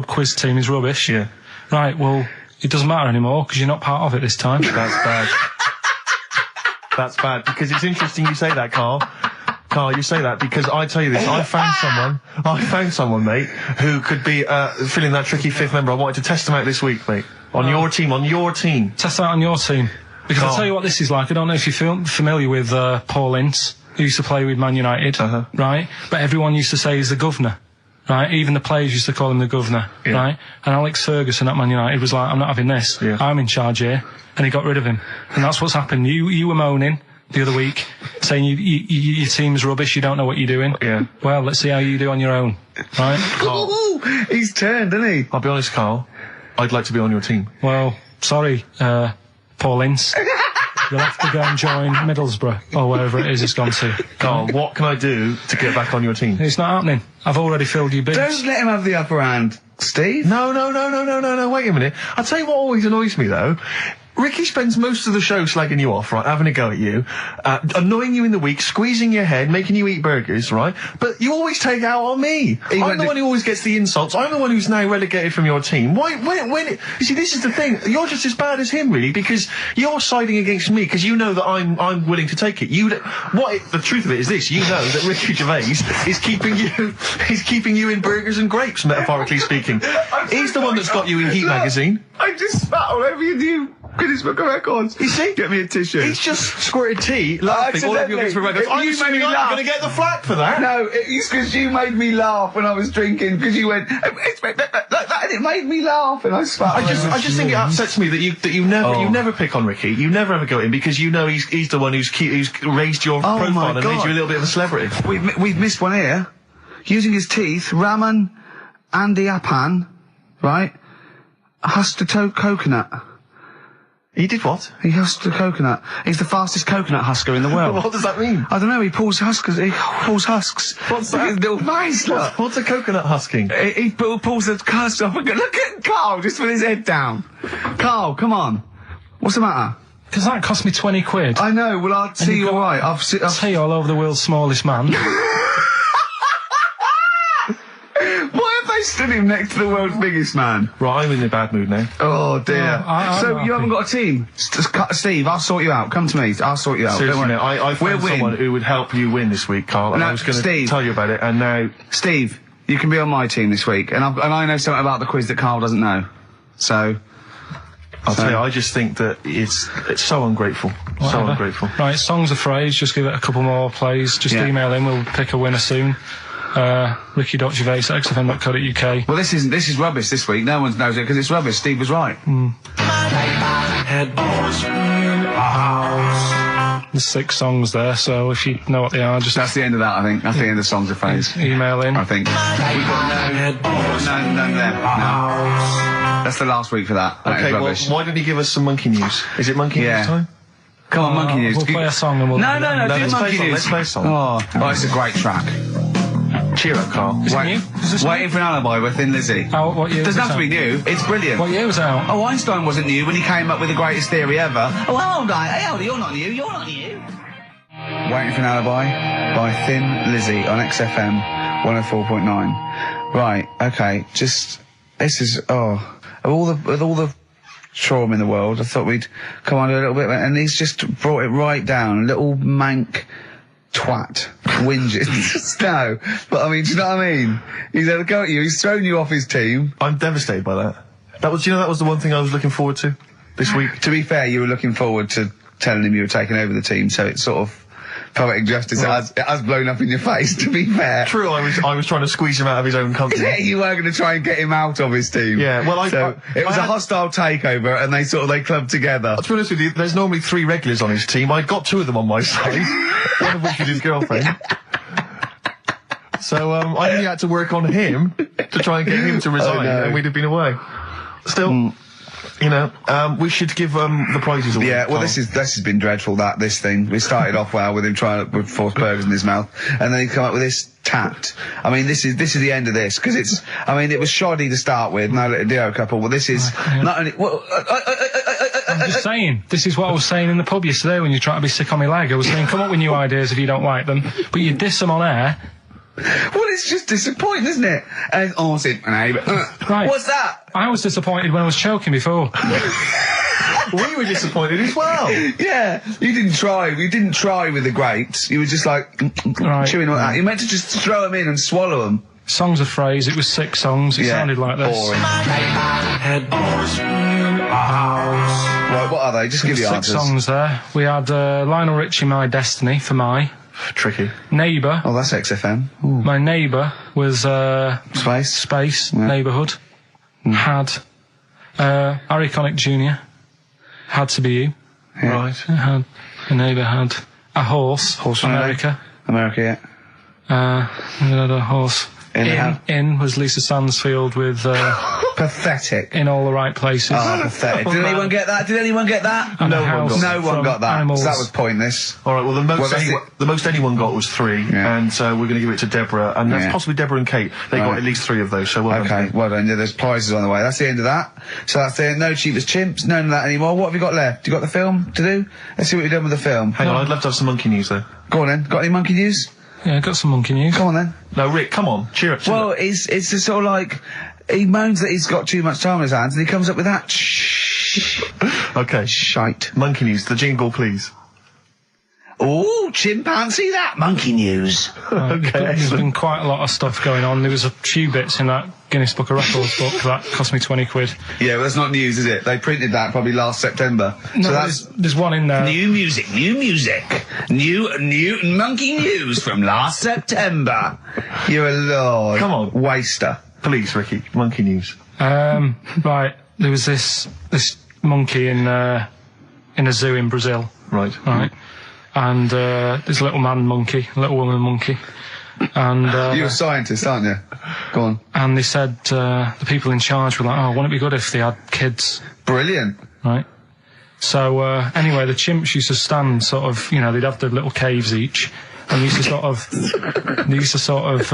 quiz team is rubbish. Yeah. Right, well, it doesn't matter anymore, because you're not part of it this time. That's bad. That's bad, because it's interesting you say that, Carl, Carl, you say that because I tell you this, I found someone, mate, who could be filling that tricky fifth member. I wanted to test him out this week, mate. On your team. Test out on your team. Because I'll tell you what this is like. I don't know if you're familiar with Paul Ince, who used to play with Man United, right? But everyone used to say he's the governor, right? Even the players used to call him the governor, right? And Alex Ferguson at Man United was like, I'm not having this. Yeah. I'm in charge here. And he got rid of him. And that's what's happened. You were moaning the other week, saying your team's rubbish, you don't know what you're doing. Yeah. Well, let's see how you do on your own, right? Ooh, he's turned, isn't he? I'll be honest, Carl, I'd like to be on your team. Well, sorry, Paul Ince. You'll have to go and join Middlesbrough, or wherever it is it's gone to. Carl, what can I do to get back on your team? It's not happening. I've already filled your bins. Don't let him have the upper hand, Steve. No, wait a minute. I'll tell you what always annoys me, though. Ricky spends most of the show slagging you off, right, having a go at you, annoying you in the week, squeezing your head, making you eat burgers, right? But you always take it out on me. I'm the one who always gets the insults. I'm the one who's now relegated from your team. You see, this is the thing. You're just as bad as him, really, because you're siding against me because you know that I'm willing to take it. The truth of it is this: you know that Ricky Gervais is keeping you in burgers and grapes, metaphorically speaking. He's the one that's got you in Heat magazine. I just spat all over your new Guinness Book of Records. You see? Get me a tissue. He's just squirted tea, laughing all over your Guinness Book of Records. You made me laugh. I'm going to get the flak for that. No, it's because you made me laugh when I was drinking, because you went, it's like that, and it made me laugh, and I spat. I just think it upsets me that you never pick on Ricky. You never ever go in because you know he's the one who's raised your profile and made you a little bit of a celebrity. We've missed one here. Using his teeth, Raman Andiapan, right? Husked a coconut. He did what? He husked a coconut. He's the fastest coconut husker in the world. What does that mean? I don't know. He pulls husks. What's that? Little mice. What's a coconut husking? He pulls the husk off. Look at Carl just with his head down. Carl, come on. What's the matter? Because that cost me 20 quid. I know. Well, I'll see you all right. I've tea all over the world's smallest man. Why have they stood him next to the world's biggest man? Right, I'm in a bad mood now. Oh, dear. So you haven't got a team? Steve, I'll sort you out. Come to me. I'll sort you out. Seriously, no, I found someone who would help you win this week, Carl, and I was going to tell you about it, and now... Steve, you can be on my team this week, and I know something about the quiz that Carl doesn't know. So... I'll tell you, I just think that it's so ungrateful. Whatever. So ungrateful. Right, song's a phrase. Just give it a couple more plays. Just email in. We'll pick a winner soon. Ricky.Gervais@xfm.co.uk. Well, this is rubbish this week. No one knows it because it's rubbish. Steve was right. There's 6 songs there, so if you know what they are, just... That's the end of that, I think. That's the end of Songs of Phrase. Email in. I think. We've got none there. No. That's the last week for that. Okay, well, why didn't he give us some monkey news? Is it monkey news time? Come on, monkey news. We'll play a song and we'll... No, do monkey news. Let's play a song. Oh, it's a great track. Cheer up, Carl. Is it new? Waiting for an Alibi with Thin Lizzy. What year? Doesn't have to be new. It's brilliant. What year was it out? Oh, Einstein wasn't new when he came up with the greatest theory ever. Oh, hold on. Hey, hold on. You're not new. Waiting for an Alibi by Thin Lizzy on XFM 104.9. Right, okay, this is, with all the trauma in the world, I thought we'd come on a little bit, and he's just brought it right down, little mank twat, whinges. No, but I mean, do you know what I mean? He's had a go at you, he's thrown you off his team. I'm devastated by that. That was the one thing I was looking forward to this week. To be fair, you were looking forward to telling him you were taking over the team, so it's sort of poetic justice. It has blown up in your face, to be fair. True, I was trying to squeeze him out of his own company. Yeah, you were going to try and get him out of his team. Yeah, well, it was a hostile takeover, and they clubbed together. To be honest with you, there's normally 3 regulars on his team. I got 2 of them on my side, one of which is his girlfriend. So I only had to work on him to try and get him to resign, and we'd have been away. Still... You know, we should give the prizes away. Yeah, well, this has been dreadful. This thing. We started off well with him trying to force burgers in his mouth, and then he come up with this tat. I mean, this is the end of this because it's. I mean, it was shoddy to start with. No little duo couple. Well, this is not only. Well, I'm just saying. This is what I was saying in the pub yesterday when you try to be sick on my leg. I was saying, come up with new ideas if you don't like them, but you diss them on air. Well, it's just disappointing, isn't it? And right. What's that? I was disappointed when I was choking before. We were disappointed as well. Yeah, you didn't try. You didn't try with the grapes. You were just like chewing on that. You meant to just throw them in and swallow them. Songs of phrase. It was 6 songs. It sounded like this. Boring. Right, what are they? Just give the 6 answers. songs there. We had Lionel Richie, My Destiny, for my. Tricky. Neighbour. Oh, that's XFM. Ooh. My Neighbour was Space. Yeah. Neighbourhood. Had Harry Connick Jr. Had to be you. Yeah. Right. Had a Neighbour had a horse. From America. America, yeah. We had a horse. In was Lisa Stansfield with Pathetic. In All the Right Places. Oh, pathetic. Did anyone get that? And No one got that. Animals. So that was pointless. All right. Well, the most anyone got was 3, and we're going to give it to Deborah, and that's possibly Deborah and Kate. They got at least 3 of those. So well done. Well done. Yeah, there's prizes on the way. That's the end of that. So that's the no cheapest chimps. None of that anymore. What have you got left? You got the film to do? Let's see what you've done with the film. Hang on. I'd love to have some monkey news though. Go on then. Got any monkey news? Yeah, I got some monkey news. Go on then. No, Rick, come on, cheer up. Well, it's just sort of like he moans that he's got too much time on his hands, and he comes up with that Okay. shite. Monkey news, the jingle, please. Oh, chimpanzee, that monkey news. Okay. There's been quite a lot of stuff going on. There was a few bits in that Guinness Book of Records book that cost me 20 quid. Yeah, well, that's not news, is it? They printed that probably last September. No, so that's there's one in there. New music. New monkey news from last September. You're a lord. Come on. Waster. Please, Ricky, monkey news. Right, there was this monkey in a zoo in Brazil. Right. And this little man monkey, little woman monkey. And you're a scientist, aren't you? Go on. And they said the people in charge were like, oh, wouldn't it be good if they had kids? Brilliant. Right. So anyway, the chimps used to stand sort of, you know, they'd have their little caves each, and they used to sort of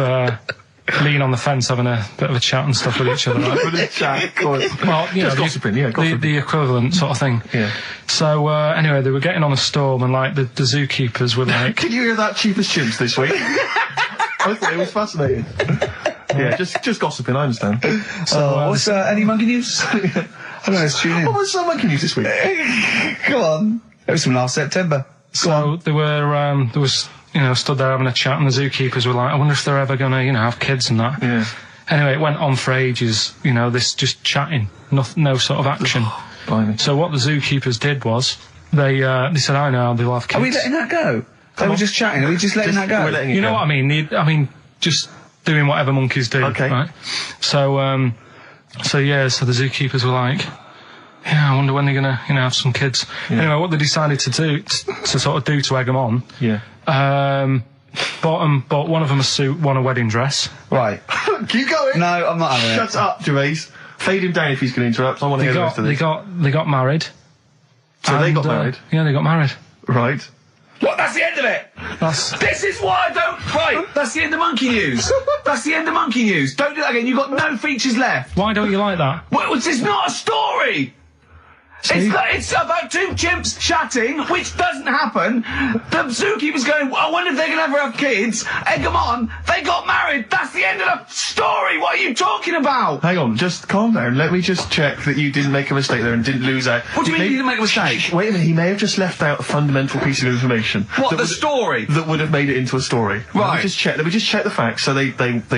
lean on the fence having a bit of a chat and stuff with each other. Right? Well, you know, the equivalent sort of thing. Yeah. So anyway, they were getting on a storm, and like the zookeepers were like, Did you hear that cheapest chimps this week? I thought it was fascinating. Yeah, just gossiping, I understand. So what's any monkey news? I don't know, let's tune in. What was some monkey news this week? Come on. It was from last September. So they were there was, you know, stood there having a chat, and the zookeepers were like, I wonder if they're ever gonna, you know, have kids and that. Yeah. Anyway, it went on for ages, you know, this just chatting, no sort of action. Blimey. So what the zookeepers did was, they said, I know, they'll have kids. Are we letting that go? They were just chatting, are we just letting that go? We're letting it You know go. what I mean? Just doing whatever monkeys do. Okay. Right? So the zookeepers were like, yeah, I wonder when they're gonna, you know, have some kids. Yeah. Anyway, what they decided to do, to sort of do to egg them on, bought one of them a suit, one a wedding dress. Right. Keep going. No, I'm not having it. Shut up, Gervais. Fade him down if he's going to interrupt. I want to hear the rest of this. They got married. So they got married? Yeah, they got married. Right. What? That's the end of it. This is why I don't. Right. That's the end of monkey news. That's the end of monkey news. Don't do that again. You've got no features left. Why don't you like that? Well, it's not a story. It's about 2 chimps chatting, which doesn't happen. The zookeeper's going, I wonder if they're going to ever have kids. Egg them on. They got married. That's the end of the story. What are you talking about? Hang on, just calm down. Let me just check that you didn't make a mistake there and didn't lose out. What do you mean you didn't make a mistake? Wait a minute, he may have just left out a fundamental piece of information. What, the story? That would have made it into a story. Right. Let me just check the facts. So they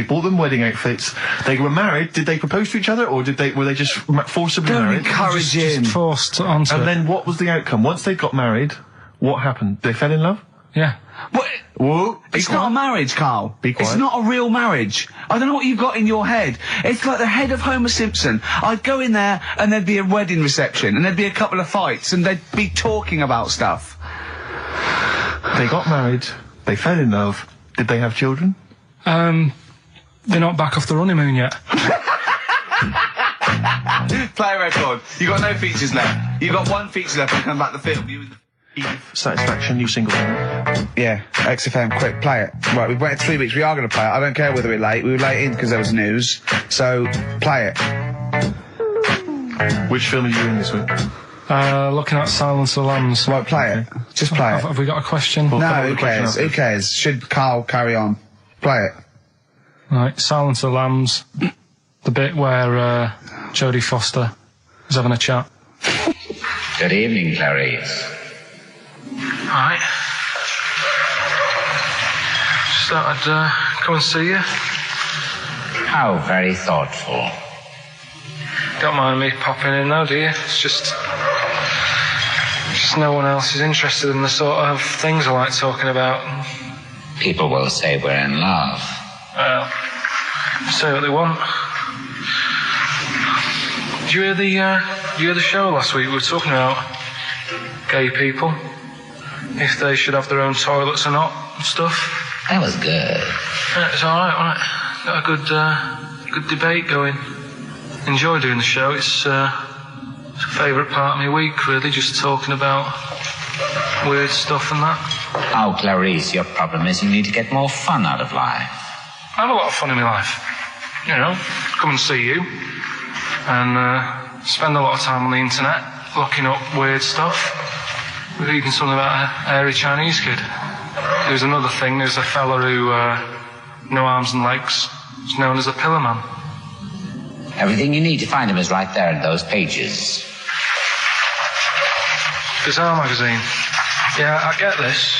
bought them wedding outfits. They were married. Did they propose to each other, or were they just forcibly Don't married? encourage him. Just forced onto And it. then what was the outcome? Once they got married, what happened? They fell in love? Yeah. What? Whoa. It's not a marriage, Carl. Be quiet. It's not a real marriage. I don't know what you've got in your head. It's like the head of Homer Simpson. I'd go in there and there'd be a wedding reception and there'd be a couple of fights and they'd be talking about stuff. They got married. They fell in love. Did they have children? They're not back off the honeymoon yet. Play a record. You got no features left. You got 1 feature left and come back to the film. Satisfaction, new single. Yeah, XFM, quick, play it. Right, we've waited 3 weeks. We are going to play it. I don't care whether we're late. We were late in because there was news. So, play it. Which film are you in this week? Looking at Silence of the Lambs. Right, play it. Just play it. Have we got a question? No, who cares? Who cares? Should Carl carry on? Play it. Right, Silence of the Lambs. The bit where Jodie Foster is having a chat. Good evening, Clarice. Right. Just thought I'd come and see you. How very thoughtful. Don't mind me popping in though, do you? It's just no one else is interested in the sort of things I like talking about. People will say we're in love. Well, say what they want. Did you hear the show last week? We were talking about gay people, if they should have their own toilets or not and stuff. That was good. Yeah, it's all right, wasn't it? Got a good debate going. Enjoy doing the show. It's a favourite part of my week, really, just talking about weird stuff and that. Oh, Clarice, your problem is you need to get more fun out of life. I have a lot of fun in my life. You know, come and see you and spend a lot of time on the internet looking up weird stuff. We're reading something about a hairy Chinese kid. There's another thing. There's a fella who no arms and legs. He's known as a pillar man. Everything you need to find him is right there in those pages. Bizarre magazine. Yeah, I get this.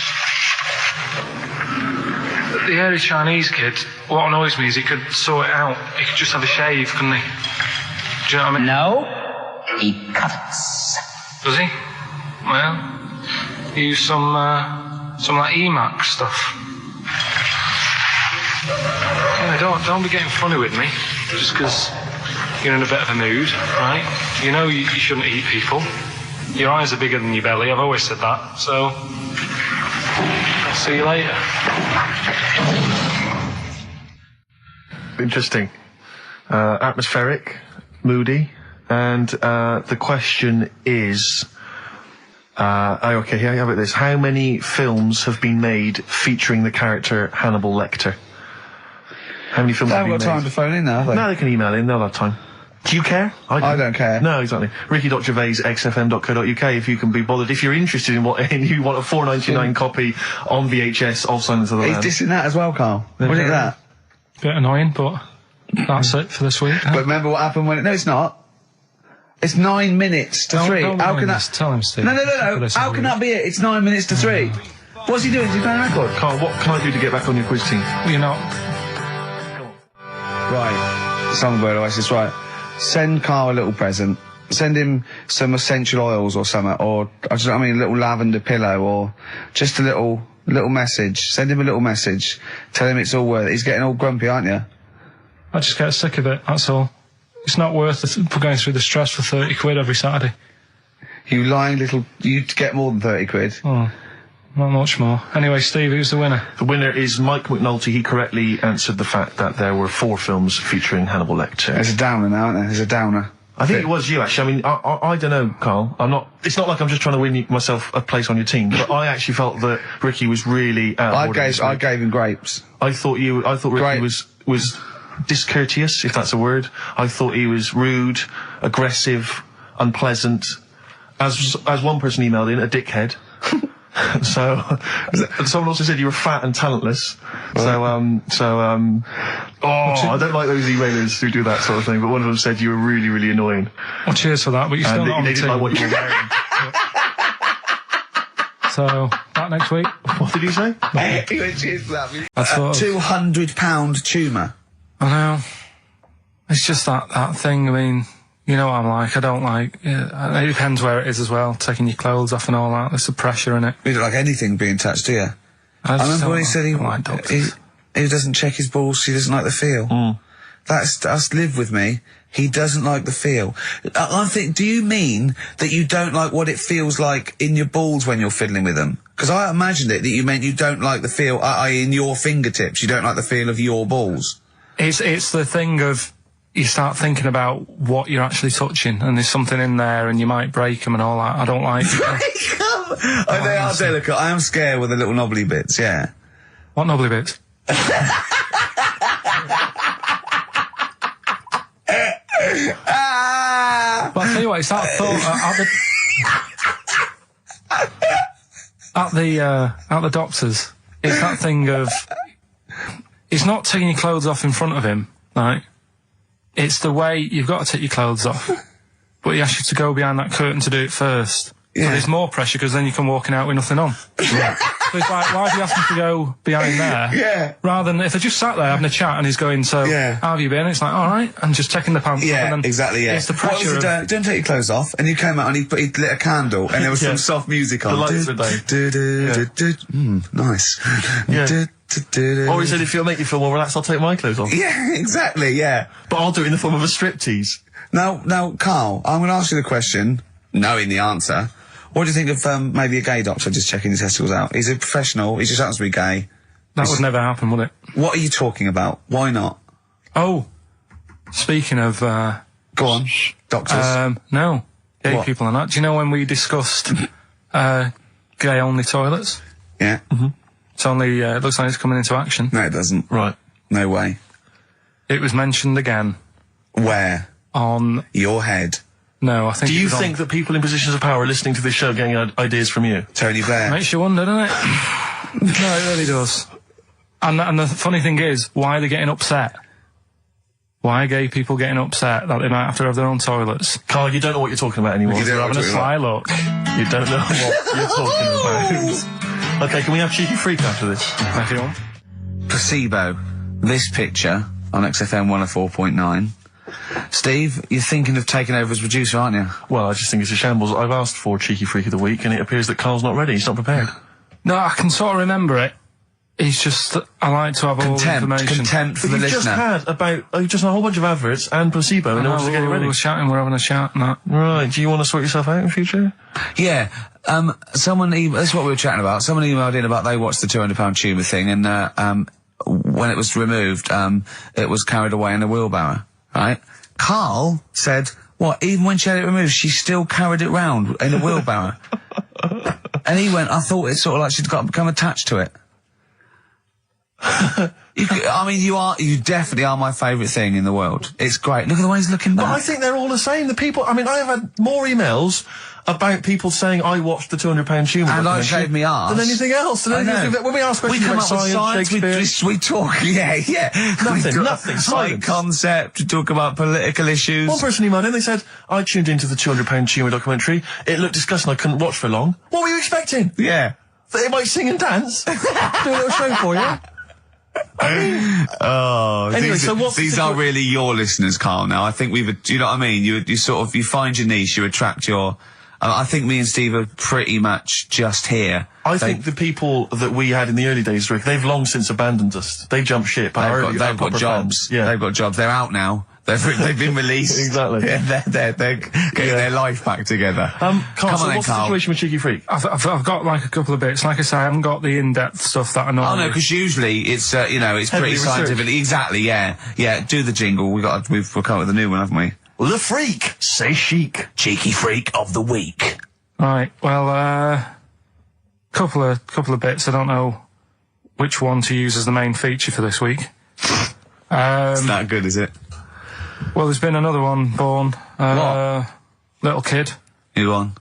The hairy Chinese kid, what annoys me is he could sort it out. He could just have a shave, couldn't he? Do you know what I mean? No, he cuts. Does he? Well, he used some like Emacs stuff. Yeah, don't be getting funny with me, just because you're in a bit of a mood, right? You know you shouldn't eat people. Your eyes are bigger than your belly, I've always said that, so I'll see you later. Interesting. Atmospheric, moody, and the question is, okay, here, how about this? How many films have been made featuring the character Hannibal Lecter? How many films have been made? They haven't got time to phone in now, have they? No, they can email in, they'll have time. Do you care? I don't care. No, exactly. Ricky.Gervais, xfm.co.uk, if you can be bothered. If you're interested in what, and you want a $4.99 copy on VHS of Silence of the Lambs. He's dissing that as well, Carl. What do you think of that? Bit annoying, but that's it for this week. Huh? But remember what happened when... No, it's not. It's 9 minutes to 3. How can that... Tell him, Steve. No. How can that be it? It's 9 minutes to 3. What's he doing? Is he playing a record? Carl, what can I do to get back on your quiz team? You're not. Right. Songbird Oasis, right. Send Carl a little present. Send him some essential oils or something, or, a little lavender pillow, or just a little message. Send him a little message. Tell him it's all worth it. He's getting all grumpy, aren't you? I just get sick of it, that's all. It's not worth going through the stress for 30 quid every Saturday. You lying little... You'd get more than 30 quid. Oh, not much more. Anyway, Steve, who's the winner? The winner is Mike McNulty. He correctly answered the fact that there were 4 films featuring Hannibal Lecter. There's a downer now, isn't there? There's a downer. I think it was you, actually. I mean, I don't know, Carl. It's not like I'm just trying to win myself a place on your team, but I actually felt that Ricky was really I gave him grapes. I thought Ricky was discourteous, if that's a word. I thought he was rude, aggressive, unpleasant. As one person emailed in, a dickhead. So, someone also said you were fat and talentless. I don't like those emailers who do that sort of thing, but one of them said you were really, really annoying. Well, cheers for that, but you're still not on the team. They didn't like what you were wearing. So, back next week. What did you say? He went, cheers for that. A £200 tumour. I know. It's just that thing, I mean... You know what I'm like, I don't like... Yeah, it depends where it is as well, taking your clothes off and all that. There's the pressure in it. You don't like anything being touched, do you? I remember when he said he doesn't check his balls, he doesn't like the feel. That's live with me. He doesn't like the feel. I think, do you mean that you don't like what it feels like in your balls when you're fiddling with them? Because I imagined it that you meant you don't like the feel, in your fingertips, you don't like the feel of your balls. It's the thing of... You start thinking about what you're actually touching, and there's something in there, and you might break them and all that. I don't like... Break them? Oh, they are delicate. I am scared with the little knobbly bits, yeah. What knobbly bits? But I'll tell you what, it's that thought... at the doctor's, it's that thing of... It's not taking your clothes off in front of him, right? It's the way you've got to take your clothes off, but he asks you to go behind that curtain to do it first. Yeah. So there's more pressure because then you come walking out with nothing on. So it's like, why do you ask me to go behind there? Yeah. Rather than if I just sat there having a chat and he's going, so Yeah. how have you been? It's like, all right, and just taking the pants off. Yeah, And then exactly, yeah. It's the What was pressure he doing? Don't take your clothes off. And you came out and he lit a candle and there was some soft music on. The lights were down. Nice. Yeah. Or he said, if you'll make you feel more relaxed, I'll take my clothes off. Yeah, exactly, yeah. But I'll do it in the form of a striptease. Now, Carl, I'm going to ask you the question, knowing the answer. What do you think of maybe a gay doctor just checking his testicles out? He's a professional, he just happens to be gay. That would never happen, would it? What are you talking about? Why not? Oh, speaking of... Go on, doctors. No, gay What? people are not. Do you know when we discussed gay-only toilets? Yeah. It's only, it looks like it's coming into action. No, it doesn't. Right. No way. It was mentioned again Where? on... Your head. No, I think... Do it you was on- think that people in positions of power are listening to this show getting ideas from you? Tony Blair. Makes you wonder, doesn't it? No, it really does. And the funny thing is, why are they getting upset? Why are gay people getting upset that they might have to have their own toilets? Carl, you don't know what you're talking about anymore. You They're don't having a know sly look. You don't know what you're talking about. Okay, can we have Cheeky Freak after this? If you want. Placebo. This picture on XFM 104.9. Steve, you're thinking of taking over as producer, aren't you? Well, I just think it's a shambles. I've asked for Cheeky Freak of the Week, and it appears that Carl's not ready. He's not prepared. No, I can sort of remember it. It's just, I like to have all the information. Contempt for But the you've just listener. had just a whole bunch of adverts and placebo in order to get it ready. We're chatting, we're having a chat and that. Right, do you want to sort yourself out in future? Yeah, someone, this is what we were chatting about. Someone emailed in about they watched the £200 tumour thing and, when it was removed, it was carried away in a wheelbarrow, right? Carl said, what, even when she had it removed, she still carried it round in a wheelbarrow? And he went, I thought it's sort of like she'd become attached to it. You definitely are my favourite thing in the world. It's great. Look at the way he's looking back. But I think they're all the same. The people, I mean, I have had more emails about people saying I watched the £200 tumour and I shaved me arse than anything else. I know. When we ask questions we come about up with science, Shakespeare, we talk, yeah. Nothing, High silence. concept, we talk about political issues. One person emailed in, they said, I tuned into the £200 tumour documentary. It looked disgusting, I couldn't watch for long. What were you expecting? Yeah. That it might sing and dance? Do a little show for you? Anyway, so what's these are really your listeners, Carl, now. I think do you know what I mean? You find your niche, you attract your... I think me and Steve are pretty much just here. I think the people that we had in the early days, Rick, they've long since abandoned us. They jumped ship. They've got jobs. Yeah. They've got jobs. They're out now. They've been released. Exactly. Yeah, they're getting their life back together. Carl, Come on so then, what's the Carl. situation with Cheeky Freak? I've got like a couple of bits. Like I say, I haven't got the in-depth stuff that I know. Oh no, because usually it's it's Heavily pretty researched. scientific. Exactly, yeah. Do the jingle. We've come up with a new one, haven't we? The Freak, say chic. Cheeky Freak of the Week. Right, well, couple of bits. I don't know which one to use as the main feature for this week. It's not good, is it? Well, there's been another one born. What? Little kid. Who on?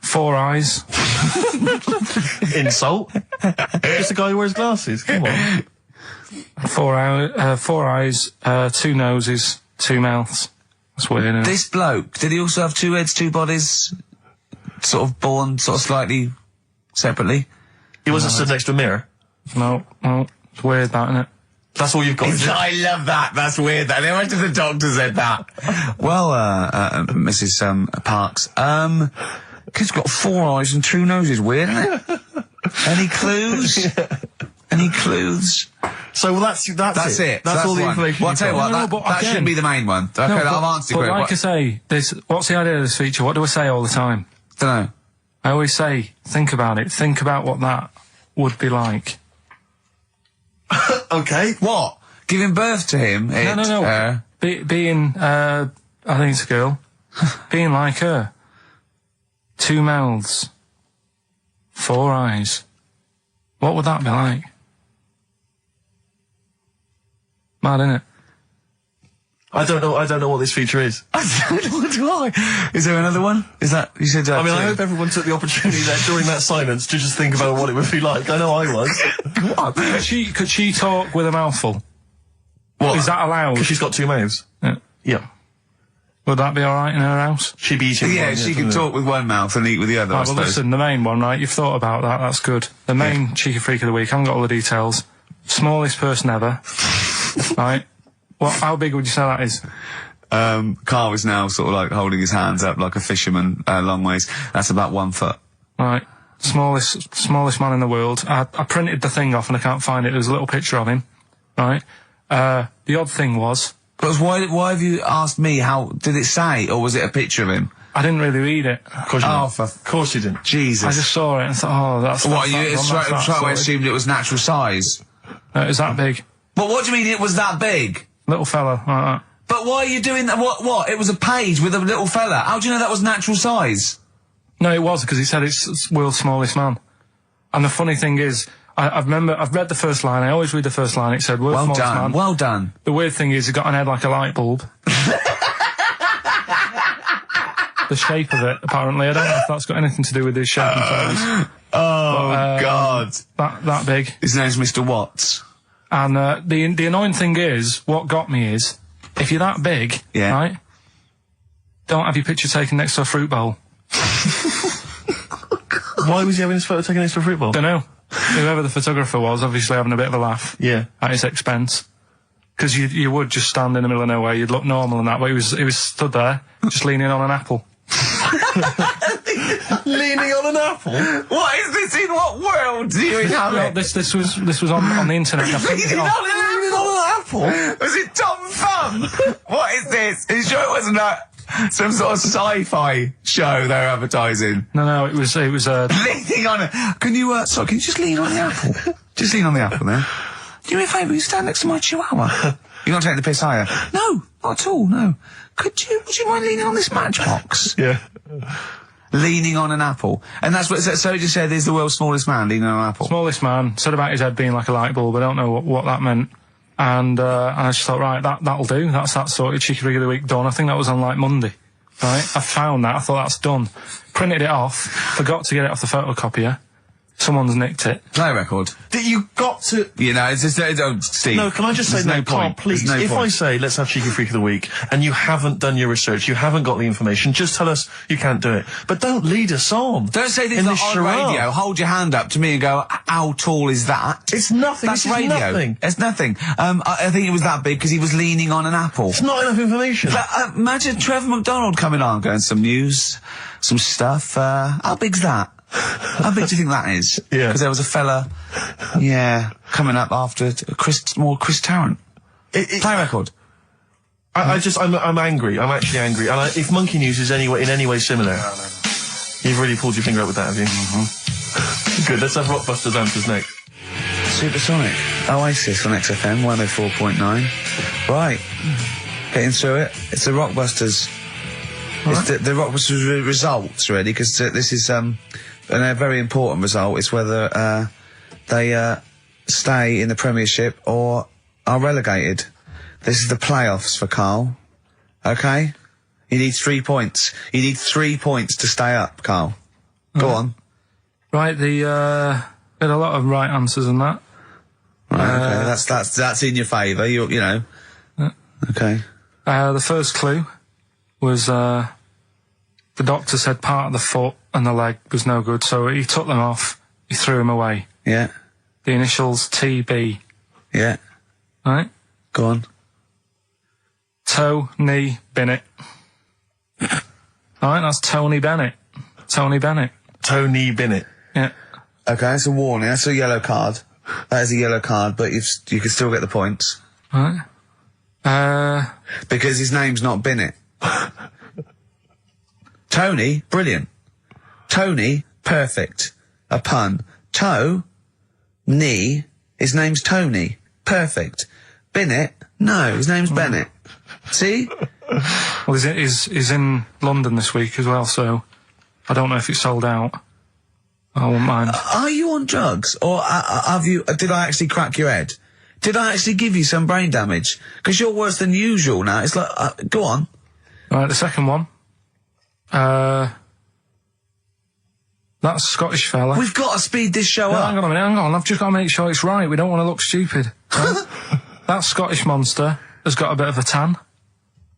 4 eyes. Insult. Just a guy who wears glasses. Come on. 4 eyes, 2 noses, 2 mouths. That's weird, isn't it? This bloke, did he also have 2 heads, 2 bodies? Sort of born slightly separately? He wasn't stood next to a mirror. No, it's weird, that, isn't it? That's all you've got. I love that. That's weird. That. Why did the doctor said that? Well, Mrs. Parks, kid's got 4 eyes and 2 noses. Weird, isn't it? Any clues? Yeah. Any clues? So well, that's it. That's all the one. information. Well, I'll tell you what, No, but that again- shouldn't be the main one. Okay, I've answered but your like I say, what's the idea of this feature? What do I say all the time? Don't know. I always say, think about it. Think about what that would be like. Okay. What? Giving birth to him? No. Being, I think it's a girl. Being like her. 2 mouths. 4 eyes. What would that be like? Mad, innit? I don't know what this feature is. I don't know why. Is there another one? Is that, you said that? I mean, I hope everyone took the opportunity there during that silence to just think about what it would be like. I know I was. What? Could she talk with a mouthful? What? Is that allowed? Because she's got 2 mouths. Yeah. Yeah. Would that be alright in her house? She'd be eating Yeah, one, she can talk with one mouth and eat with the other, I Right, well, suppose. listen, the main one, right? You've thought about that. That's good. The main cheeky freak of the week. I haven't got all the details. Smallest person ever. Right? How big would you say that is? Carl is now sort of like holding his hands up like a fisherman, long ways. That's about 1 foot. Right. Smallest man in the world. I printed the thing off and I can't find it. There's a little picture of him. Right? The odd thing was... But why have you asked me how... Did it say, or was it a picture of him? I didn't really read it. Of course you didn't. Of course you didn't. Jesus. I just saw it and thought, that's... What, you that's straight away assumed it was natural size? No, it was that big. But what do you mean it was that big? Little fella, like that. But why are you doing that? What? It was a page with a little fella. How do you know that was natural size? No, it was, because he said it's world's smallest man. And the funny thing is... I've read the first line. I always read the first line. It said, "World's smallest man." Well done. The weird thing is, he got an head like a light bulb. The shape of it, apparently. I don't know if that's got anything to do with his shape and size. God. That big. His name's Mr. Watts. And the annoying thing is, what got me is, if you're that big, right, don't have your picture taken next to a fruit bowl. Why was he having his photo taken next to a fruit bowl? Don't know. Whoever the photographer was, obviously having a bit of a laugh. Yeah. At his expense. Because you would just stand in the middle of nowhere, you'd look normal and that, but he was stood there, just leaning on an apple. Leaning on an apple? What is this? In what world do you inhabit? This was on the internet. I printed it off. Leaning on an apple? Was it Tom Thumb? What is this? Are you sure it wasn't some sort of sci-fi show they're advertising? No, it was leaning on it. Can you just lean on the apple? Just lean on the apple there. Do me a favour, you stand next to my chihuahua. You're not taking the piss, are you? No, not at all, no. Would you mind leaning on this matchbox? Yeah. Leaning on an apple. And that's what, so you just said there's the world's smallest man leaning on an apple. Smallest man, said about his head being like a light bulb, I don't know what that meant. And I just thought, right, that'll do. That's that sorted. Cheeky Rig of the Week done. I think that was on like Monday. Right? I found that. I thought that's done. Printed it off. Forgot to get it off the photocopier. Someone's nicked it. Play record. You got to... You know, it's just... Steve. No, can I just say, no, Carl, please, no if point. I say, let's have Cheeky Freak of the Week, and you haven't done your research, you haven't got the information, just tell us you can't do it. But don't lead us on. Don't say this on radio. Hold your hand up to me and go, how tall is that? It's nothing. That's this is radio. Nothing. It's nothing. I think it was that big because he was leaning on an apple. It's not enough information. But, imagine Trevor McDonald coming on, going, some news, some stuff. How big's that? How big do you think that is? Yeah. Because there was a fella, coming up after Chris Tarrant. Play record. I'm angry. I'm actually angry. And if Monkey News is in any way similar, you've really pulled your finger out with that, have you? Mm-hmm. Good. Let's have Rockbusters answers next. Supersonic. Oasis on XFM 104.9. Right. Getting through it. It's the Rockbusters. Right. It's the Rockbusters results, really, because this is a very important result. It's whether they stay in the Premiership or are relegated. This is the playoffs for Carl. Okay? You need 3 points. You need 3 points to stay up, Carl. Go on. Right, got a lot of right answers in that. Right, okay, that's in your favour, you know. Okay. The first clue was, the doctor said part of the foot and the leg was no good, so he took them off, he threw them away. Yeah. The initials TB. Yeah. Right? Go on. Tony Bennett. Alright, that's Tony Bennett. Tony Bennett. Tony Bennett. Yeah. Okay, that's a warning. That's a yellow card. That is a yellow card, but you can still get the points. Right. Because his name's not Bennett. Tony, brilliant. Tony, perfect. A pun. Toe, knee, his name's Tony. Perfect. Bennett, no, his name's Bennett. See? Well, he's in London this week as well, so I don't know if it's sold out. I won't mind. Are you on drugs? Or did I actually crack your head? Did I actually give you some brain damage? Because you're worse than usual now. It's like, go on. Right, the second one. That Scottish fella. We've got to speed this show up. Hang on a minute, hang on. I've just got to make sure it's right. We don't want to look stupid. Right? That Scottish monster has got a bit of a tan.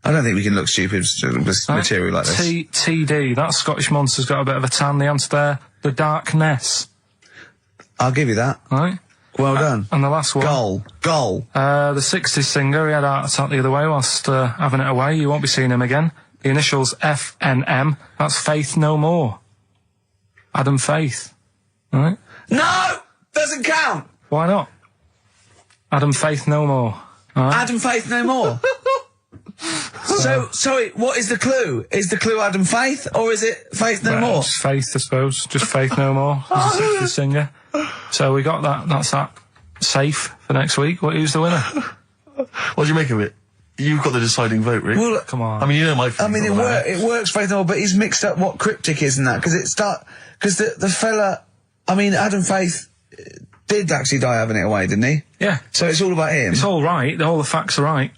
I don't think we can look stupid with material like this. TD, that Scottish monster's got a bit of a tan. The answer there, the Darkness. I'll give you that. Right. Well done. And the last one. Goal. The 60s singer, he had a heart attack the other way whilst having it away. You won't be seeing him again. The initials FNM. That's Faith No More. Adam Faith. Right? No! Doesn't count! Why not? Adam Faith No More. Right? Adam Faith No More. So, sorry, what is the clue? Is the clue Adam Faith, or is it Faith No More? Just Faith, I suppose. Just Faith No More. He's a 60s singer. So we got that. That's that. Safe for next week. Who's the winner? What do you make of it? You've got the deciding vote, Rick. Well, come on. I mean, you know my feelings. I mean, it works, Faith No More, but he's mixed up what cryptic is and that, because the fella, I mean, Adam Faith did actually die having it away, didn't he? Yeah. So it's all about him. It's all right. All the facts are right.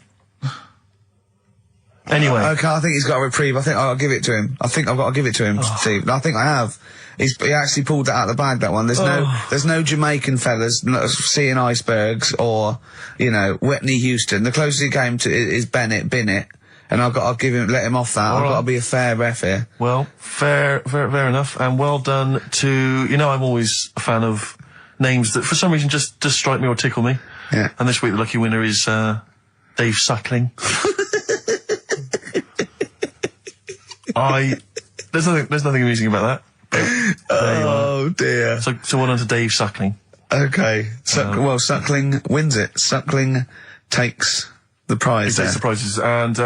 Anyway. Okay, I think he's got a reprieve. I think I'll give it to him. I think I've got to give it to him, Steve. I think I have. He actually pulled that out of the bag, that one. There's no Jamaican fellas seeing icebergs or, Whitney Houston. The closest he came to is Bennett, and I'll let him off that. I've got to be a fair ref here. Well, fair enough, and well done to, I'm always a fan of names that for some reason just strike me or tickle me. Yeah. And this week the lucky winner is, Dave Suckling. There's nothing amusing about that. Oh dear. So well done to Dave Suckling. Okay. Suckling wins it. Suckling takes the prize. He takes the prizes, and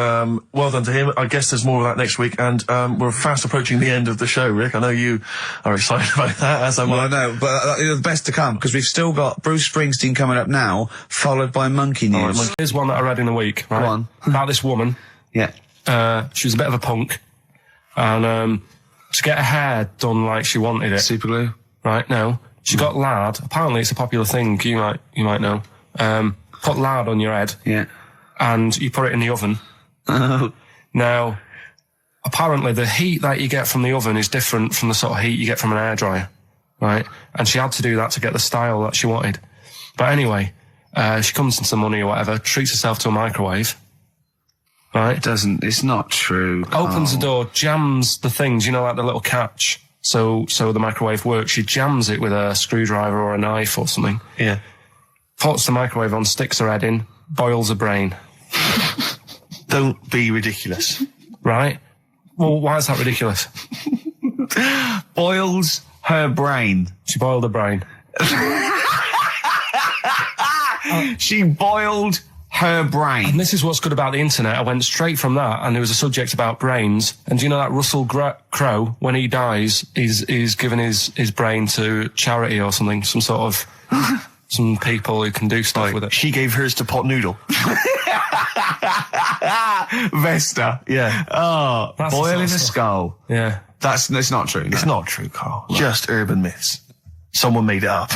well done to him. I guess there's more of that next week, and we're fast approaching the end of the show, Rick. I know you are excited about that, as am I. Well, I know, but the best to come, because we've still got Bruce Springsteen coming up now, followed by Monkey News. Right, here's one that I read in the week, right? Go on. About this woman. Yeah. She was a bit of a punk, and to get her hair done like she wanted it. Super glue. Right, no. She got lard. Apparently it's a popular thing, you might know. Put lard on your head. Yeah. And you put it in the oven. Oh. Now, apparently the heat that you get from the oven is different from the sort of heat you get from an hairdryer. Right? And she had to do that to get the style that she wanted. But anyway, she comes into some money or whatever, treats herself to a microwave. Right? It's not true. Carl. Opens the door, jams the things, like the little catch. So the microwave works. She jams it with a screwdriver or a knife or something. Yeah. Puts the microwave on, sticks her head in, boils her brain. Don't be ridiculous. Right? Well, why is that ridiculous? Boils her brain. She boiled her brain. She boiled her brain. And this is what's good about the internet. I went straight from that, and there was a subject about brains. And do you know that Russell Crowe, when he dies, he's given his brain to charity or something, some sort of some people who can do stuff with it. She gave hers to Pot Noodle. Vesta. Yeah. Oh, That's boiling a stuff. skull. Yeah. It's not true. It's not true, Carl. Just urban myths. Someone made it up.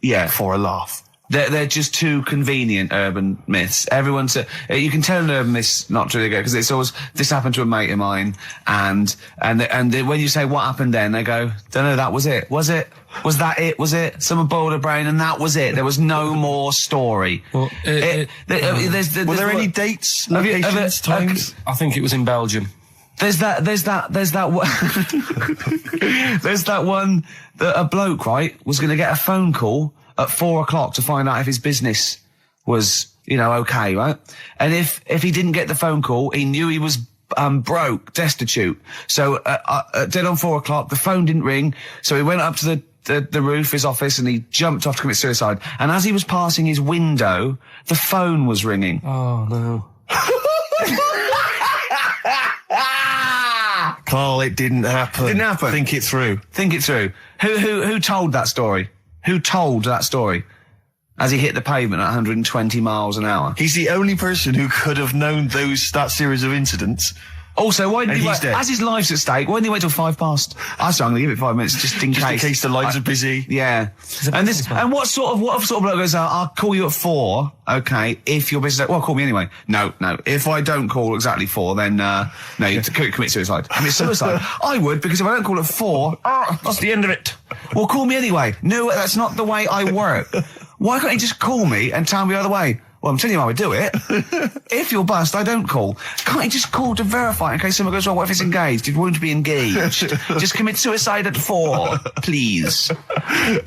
Yeah. For a laugh. They're just too convenient urban myths. Everyone's you can tell an urban myth's not true, because it's always, this happened to a mate of mine, and when you say what happened then, they go, don't know, that was it. Was it? Was that it? Was it? Someone boiled a brain and that was it. There was no more story. Well, Were there any dates, locations, times? I think it was in Belgium. There's that one, there's that one that a bloke, right, was going to get a phone call at 4 o'clock to find out if his business was, okay, right? And if he didn't get the phone call, he knew he was broke, destitute. So dead on 4 o'clock, the phone didn't ring, so he went up to the roof of his office and he jumped off to commit suicide. And as he was passing his window, the phone was ringing. Oh no. Carl, it didn't happen. Didn't happen. Think it through. Think it through. Who told that story? Who told that story? As he hit the pavement at 120 miles an hour. He's the only person who could have known that series of incidents. Also, why didn't he wait? Dead. As his life's at stake, why didn't he wait till 5 past? I'm going to give it 5 minutes just in case. In case the lines are busy. Yeah. And what sort of bloke goes, I'll call you at 4, okay, if your business, well, call me anyway. No. If I don't call exactly 4, then, no, you commit suicide. Commit suicide. I would, because if I don't call at 4, that's the end of it. Well, call me anyway. No, that's not the way I work. Why can't he just call me and tell me the other way? Well, I'm telling you how I do it. If you're bust, I don't call. Can't you just call to verify in case something goes wrong? What if it's engaged? It won't be engaged. Just commit suicide at 4, please.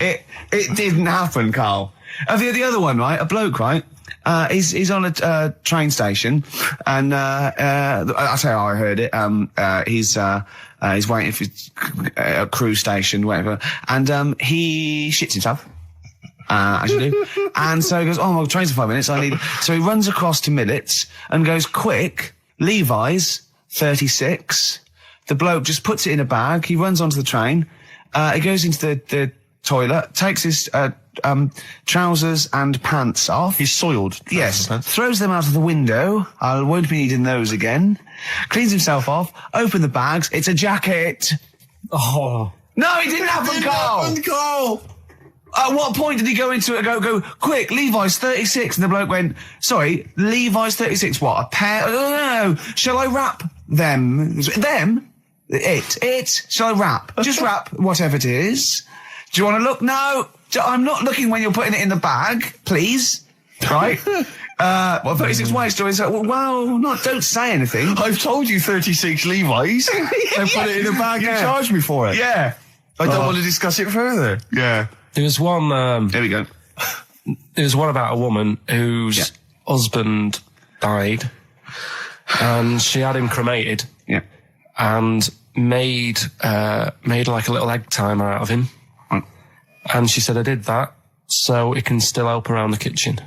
It didn't happen, Carl. The other one, right? A bloke, right? He's on a train station, and I'll tell you how I heard it. He's waiting for a cruise station, whatever, and he shits himself. As you do. And so he goes, oh, my train's in 5 minutes, so he runs across to Millets and goes, quick, Levi's, 36. The bloke just puts it in a bag, he runs onto the train, he goes into the toilet, takes his, trousers and pants off. He's soiled. Yes. Throws them out of the window. I won't be needing those again. Cleans himself off, open the bags, it's a jacket. Oh. No, it didn't happen, Carl! At what point did he go into it and go, quick, Levi's 36? And the bloke went, sorry, Levi's 36, what, a pair? No, shall I wrap them? Them? It. Shall I wrap? Just wrap whatever it is. Do you want to look? No, I'm not looking when you're putting it in the bag, please. Right? 36 white stories. Don't say anything. I've told you 36 Levi's. And put it in a bag and charged me for it. Yeah. I don't want to discuss it further. Yeah. There was one. There we go. There was one about a woman whose husband died, and she had him cremated. Yeah. And made like a little egg timer out of him. Mm. And she said, I did that so it can still help around the kitchen.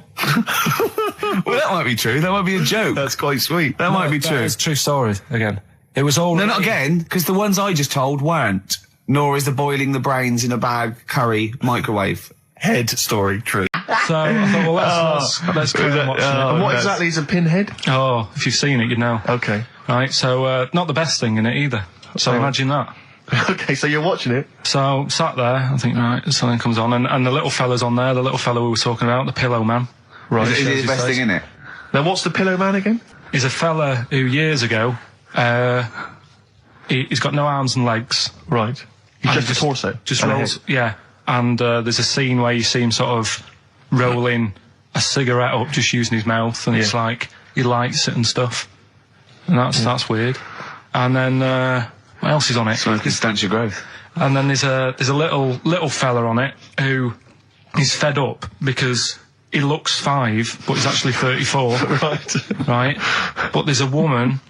Well, that might be true. That might be a joke. That's quite sweet. That might be true. It's a true story, again. It was all... No, not again, because the ones I just told weren't. Nor is the boiling the brains in a bag curry microwave. Head story true. So I thought, well, let's go and watch it. And what exactly is a pinhead? Oh, if you've seen it, you'd know. Okay. Right, so not the best thing in it either. So imagine that. Okay, so you're watching it. So sat there, I think, right, something comes on, and the little fella's on there, the little fella we were talking about, the Pillow Man. Right. Is it the best thing in it? Now, what's the Pillow Man again? He's a fella who years ago, he's got no arms and legs. Right. He's just a torso. Just rolls, yeah. And there's a scene where you see him sort of rolling a cigarette up, just using his mouth, and it's like he lights it and stuff. And that's weird. And then what else is on it? So it can stunt your growth. And then there's a little fella on it who is fed up because he looks 5, but he's actually 34. Right. But there's a woman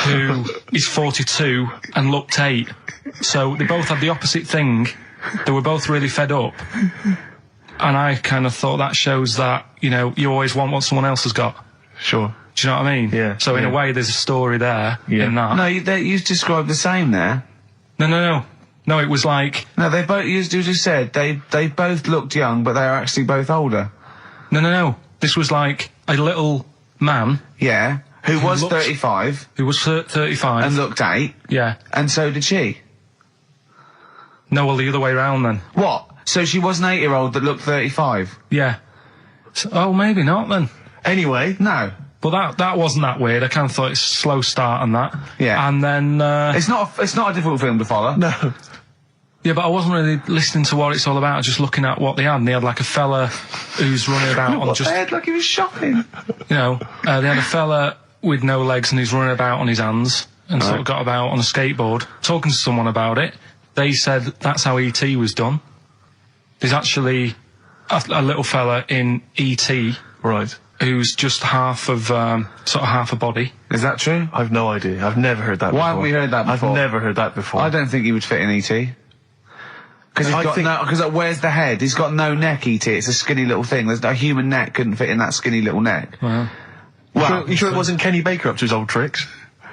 who is 42 and looked 8. So they both had the opposite thing. They were both really fed up. And I kind of thought that shows that, you always want what someone else has got. Sure. Do you know what I mean? Yeah. So in a way, there's a story there in that. No, you described the same there. No. No, it was like... No, they both, you just said, they both looked young, but they are actually both older. No. This was like a little man... Yeah. Who was 35. Who was 35. And looked 8. Yeah. And so did she. No, well, the other way around then. What? So she was an 8-year-old that looked 35? Yeah. So, maybe not then. Anyway, no. But that wasn't that weird. I kind of thought it's a slow start on that. Yeah. And then... It's not a difficult film to follow. No. Yeah, but I wasn't really listening to what it's all about, just looking at what they had. And they had like a fella who's running about on just... They had like he was shopping. They had a fella with no legs and he's running about on his hands and sort of got about on a skateboard, talking to someone about it. They said that's how E.T. was done. There's actually a little fella in E.T. Right. Who's just half of, sort of half a body. Is that true? I've no idea. I've never heard that before. Why haven't we heard that before? I've never heard that before. I don't think he would fit in E.T. Because where's the head? He's got no neck, E.T. It's a skinny little thing. There's a human neck couldn't fit in that skinny little neck. Well, you sure it wasn't Kenny Baker up to his old tricks?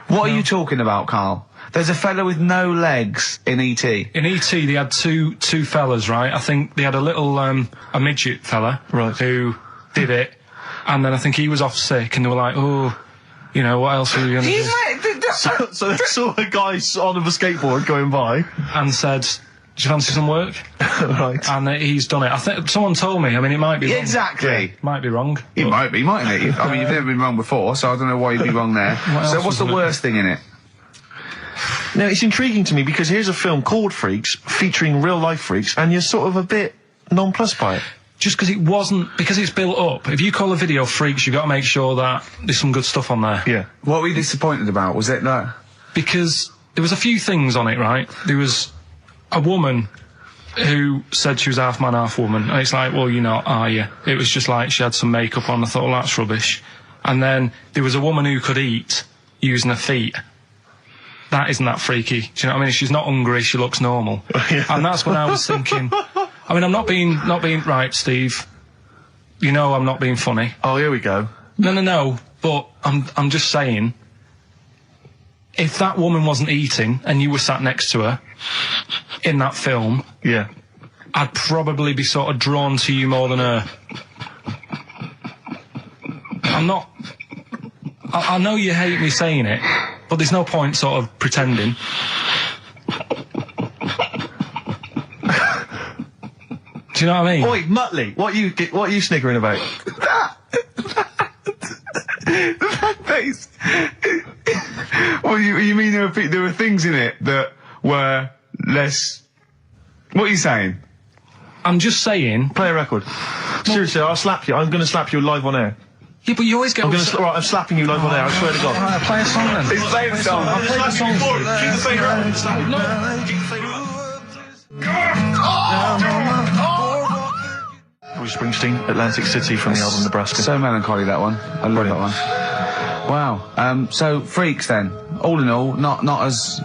What are you talking about, Carl? There's a fella with no legs in E.T. In E.T. they had two fellas, right? I think they had a little, a midget fella. Right. Who did it. And then I think he was off sick and they were like, what else are we going to do? So they saw a guy on a skateboard going by. And said, do you fancy some work? Right. And he's done it. I think someone told me. I mean, it might be wrong. Exactly. Might be wrong. It might be, mightn't it? I mean, you've never been wrong before, so I don't know why you'd be wrong there. So what's the worst thing in it? Now, it's intriguing to me because here's a film called Freaks, featuring real-life freaks, and you're sort of a bit nonplussed by it. just because it wasn't, because it's built up. If you call a video freaks, you've got to make sure that there's some good stuff on there. Yeah. What were you disappointed about? Was it that? Because there was a few things on it, right? There was a woman who said she was half man, half woman. And it's like, well, you're not, are you? It was just like she had some makeup on. I thought, well, that's rubbish. And then there was a woman who could eat using her feet. That isn't that freaky. Do you know what I mean? She's not hungry, she looks normal. And that's when I was thinking, I mean, I'm not being right, Steve. You know I'm not being funny. Oh, here we go. No, but I'm just saying, if that woman wasn't eating and you were sat next to her in that film, yeah, I'd probably be sort of drawn to you more than her. I'm not... I know you hate me saying it, but there's no point sort of pretending. Do you know what I mean? Oi, Muttley, what are you sniggering about? That face. Well, you mean there were things in it that were less... What are you saying? I'm just saying... Play a record. Seriously, I'll slap you. I'm going to slap you live on air. Yeah, but you always go... Right, I'm slapping you live on air, I swear to God. Alright, play a song then. He's playing a song. I'll play the song for you. Keep the finger up. No. Bruce Springsteen, Atlantic City from the album Nebraska. So melancholy, that one. I love that one. Wow. So Freaks then. All in all, not as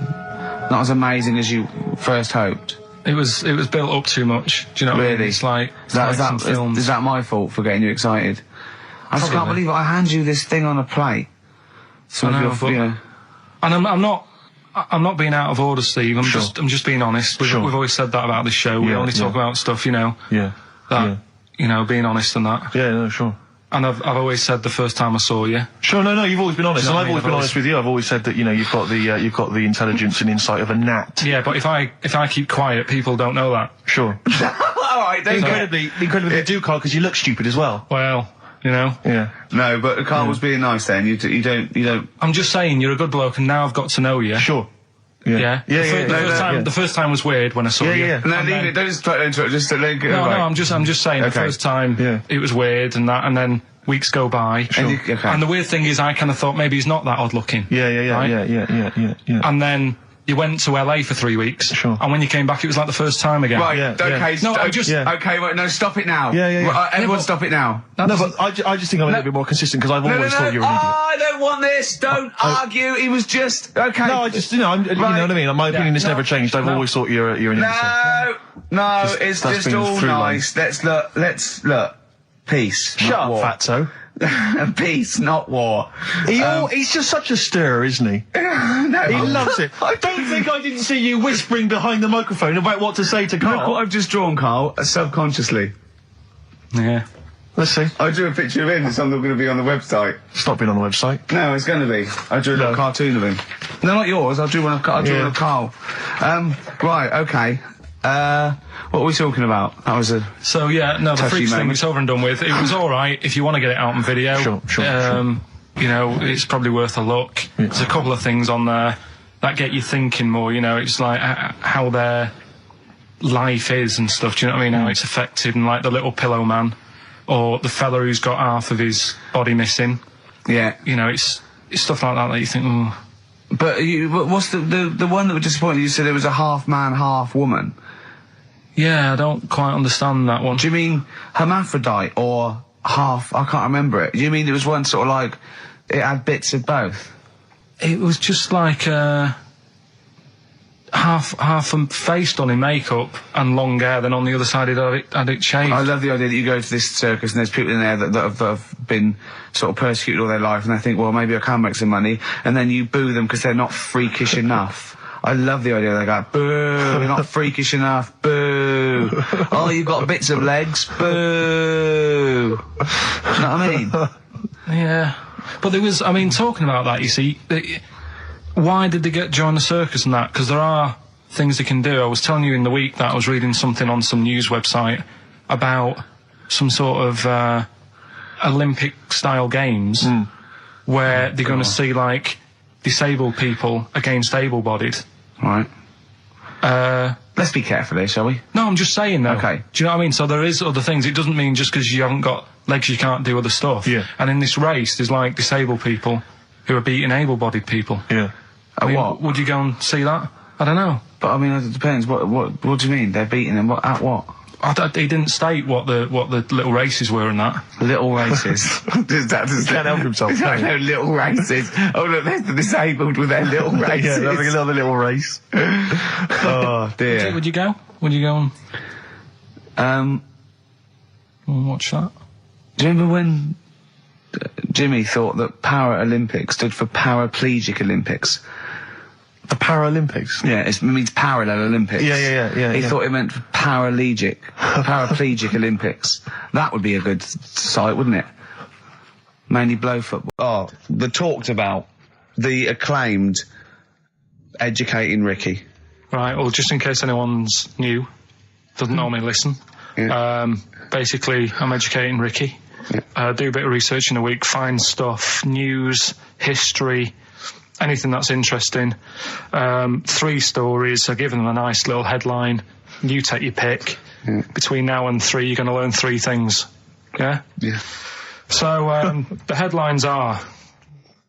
amazing as you first hoped. It was built up too much. Do you know what I mean? Really? It's like Is that my fault for getting you excited? I just can't believe it. I hand you this thing on a plate. So I know, you know. And I'm not being out of order, Steve. I'm just being honest. We've always said that about this show. We only talk about stuff, you know. Yeah. You know, being honest and that. Yeah, no, sure. And I've always said the first time I saw you. Sure, no, you've always been honest, You know and I've always been honest with you. I've always said that, you know, you've got the intelligence and insight of a gnat. Yeah, but if I keep quiet, people don't know that. Sure. All right, incredibly they do, Carl, because you look stupid as well. Well, you know. Yeah. No, but Carl was being nice then. You don't. I'm just saying you're a good bloke, and now I've got to know you. Sure. Yeah. The first time was weird when I saw you. Yeah. No, leave it. Don't just try to interrupt. Just let it go. No, I'm just saying the first time it was weird and that, and then weeks go by. Sure. And the weird thing is, I kind of thought maybe he's not that odd looking. Yeah. And then you went to LA for 3 weeks. Sure. And when you came back, it was like the first time again. Right. Yeah, Okay. No, I'm just. Okay. Wait. No. Stop it now. Yeah. Everyone, stop it now. No, but I just think I'm a little bit more consistent because I've always thought you were an idiot. I don't want this. Don't argue. He was just okay. No, I just, you know, you know what I mean. My opinion has never changed. I've always thought you're an idiot. No. It's just all nice. Let's look. Peace. Shut up, fatso. Peace, not war. He's just such a stirrer, isn't he? No, he loves it. I don't think I didn't see you whispering behind the microphone about what to say to Carl. Look what I've just drawn, Carl, subconsciously. Yeah. Let's see. I drew a picture of him. It's not going to be on the website. It's not been on the website. No, it's going to be. I drew a little cartoon of him. No, not yours. I drew one of Carl. Right, okay. What were we talking about? That was a... So, yeah, no, the Freaks thing was over and done with. It was alright if you want to get it out on video. Sure. You know, it's probably worth a look. Yeah. There's a couple of things on there that get you thinking more, you know, it's like how their life is and stuff, do you know what I mean? How it's affected, and like the little pillow man, or the fella who's got half of his body missing. Yeah. You know, it's stuff like that you think, oh. But what's the one that was disappointing? You said it was a half man, half woman. Yeah, I don't quite understand that one. Do you mean hermaphrodite or half? I can't remember it. Do you mean it was one sort of like it had bits of both? It was just like half a face done in makeup and long hair, then on the other side it had it shaved. I love the idea that you go to this circus and there's people in there that have been sort of persecuted all their life, and they think, well, maybe I can make some money, and then you boo them because they're not freakish enough. I love the idea. They go, boo, you're not freakish enough, boo. Oh, you've got bits of legs, boo. You know what I mean? Yeah. But there was, I mean, talking about that, you see, why did they join the circus and that? Because there are things they can do. I was telling you in the week that I was reading something on some news website about some sort of Olympic-style games where they're going to see, like, disabled people against able-bodied. Right. Let's be careful here, shall we? No, I'm just saying, though. Okay. Do you know what I mean? So there is other things. It doesn't mean just because you haven't got legs you can't do other stuff. Yeah. And in this race, there's, like, disabled people who are beating able-bodied people. Yeah. I mean, what? Would you go and see that? I don't know. But, I mean, it depends. What do you mean? They're beating them? At what? He didn't state what the little races were and that. Little races. He can't help himself. No, little races. Oh, look, there's the disabled with their little races. Yeah, having another little race. Oh, dear. Would you go? Would you go and watch that? Do you remember when Jimmy thought that Paralympics stood for Paraplegic Olympics? The Paralympics? Yeah, it means parallel Olympics. Yeah. He thought it meant paraplegic Olympics. That would be a good sight, wouldn't it? Mainly blow football. Oh, the talked about, the acclaimed Educating Ricky. Right, well, just in case anyone's new, doesn't normally listen. Yeah. Basically, I'm educating Ricky. Yeah. Do a bit of research in a week, find stuff, news, history, anything that's interesting. 3 stories. I give them a nice little headline. You take your pick. Yeah. Between now and 3, you're going to learn 3 things. Yeah? Yeah. So, the headlines are,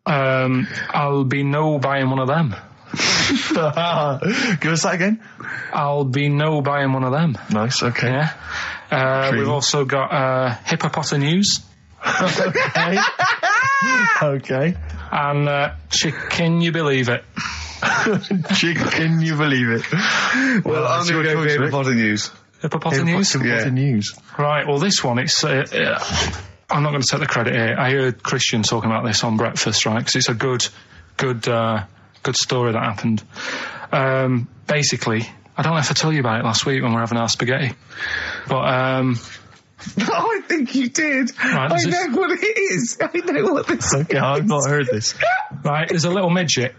I'll be no buying one of them. Give us that again. I'll be no buying one of them. Nice, okay. Yeah. We've also got hippopotamus news. Okay. Okay. And can you believe it? Can you believe it? Well, I'm going to go for hippopotamus news. Hippopotamus news? Yeah. News. Right, well, this one, it's... I'm not going to take the credit here. I heard Christian talking about this on breakfast, right? Because it's a good story that happened. Basically, I don't know if I told you about it last week when we were having our spaghetti, but I think you did. Right, I know what it is. I know what this is. Okay, I've not heard this. Right, there's a little midget.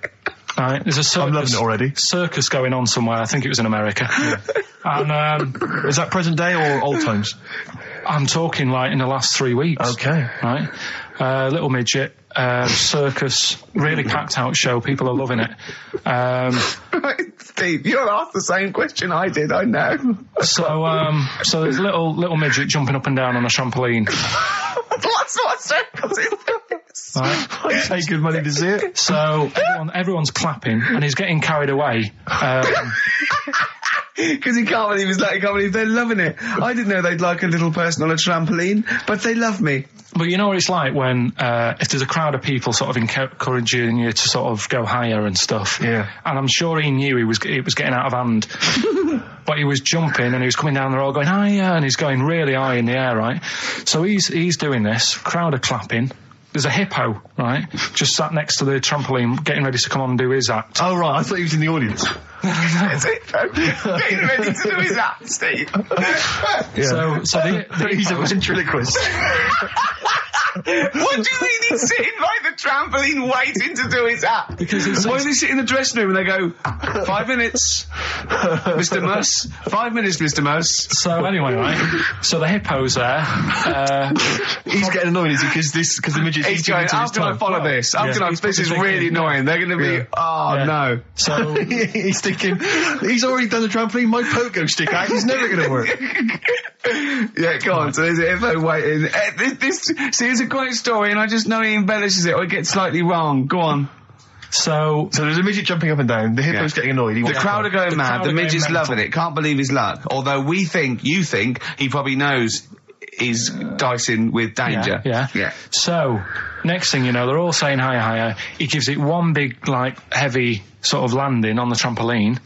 Right, there's a circus. I'm loving it already. Circus going on somewhere. I think it was in America. Yeah. And is that present day or old times? I'm talking like in the last 3 weeks. Okay. Right, little midget. Circus, really packed out show. People are loving it. Steve, you'll ask the same question I did. I know. So there's a little midget jumping up and down on a trampoline. That's what circus is. Right. I pay good money to see it. So everyone's clapping, and he's getting carried away. Because he can't believe they're loving it. I didn't know they'd like a little person on a trampoline, but they love me. But you know what it's like when, if there's a crowd of people sort of encouraging you to sort of go higher and stuff. Yeah. And I'm sure he knew it was getting out of hand. But he was jumping and he was coming down the road going higher, and he's going really high in the air, right? So he's doing this, crowd are clapping. There's a hippo, right, just sat next to the trampoline, getting ready to come on and do his act. Oh, right, I thought he was in the audience. That's it, getting ready to do his act, Steve. Yeah. So he's a ventriloquist. What do you mean he's sitting by the trampoline waiting to do his act? Because why does he sit in the dressing room and they go, 5 minutes, Mr. Mus, 5 minutes, Mr. Mus. So anyway, right, so the hippo's there. He's getting annoyed, is he? Because the midget's he's going, how can I follow this? This is really annoying. They're going to be, no. So he's thinking, he's already done the trampoline, my pogo stick act is never going to work. Yeah, go on. So there's a hippo waiting. Here's a great story, and I just know he embellishes it or it gets slightly wrong. Go on. So there's a midget jumping up and down. The hippo's getting annoyed. The crowd are going mad. The midget's loving it. Can't believe his luck. Although you think he probably knows he's dicing with danger. Yeah. So next thing you know, they're all saying higher. He gives it one big, like, heavy sort of landing on the trampoline.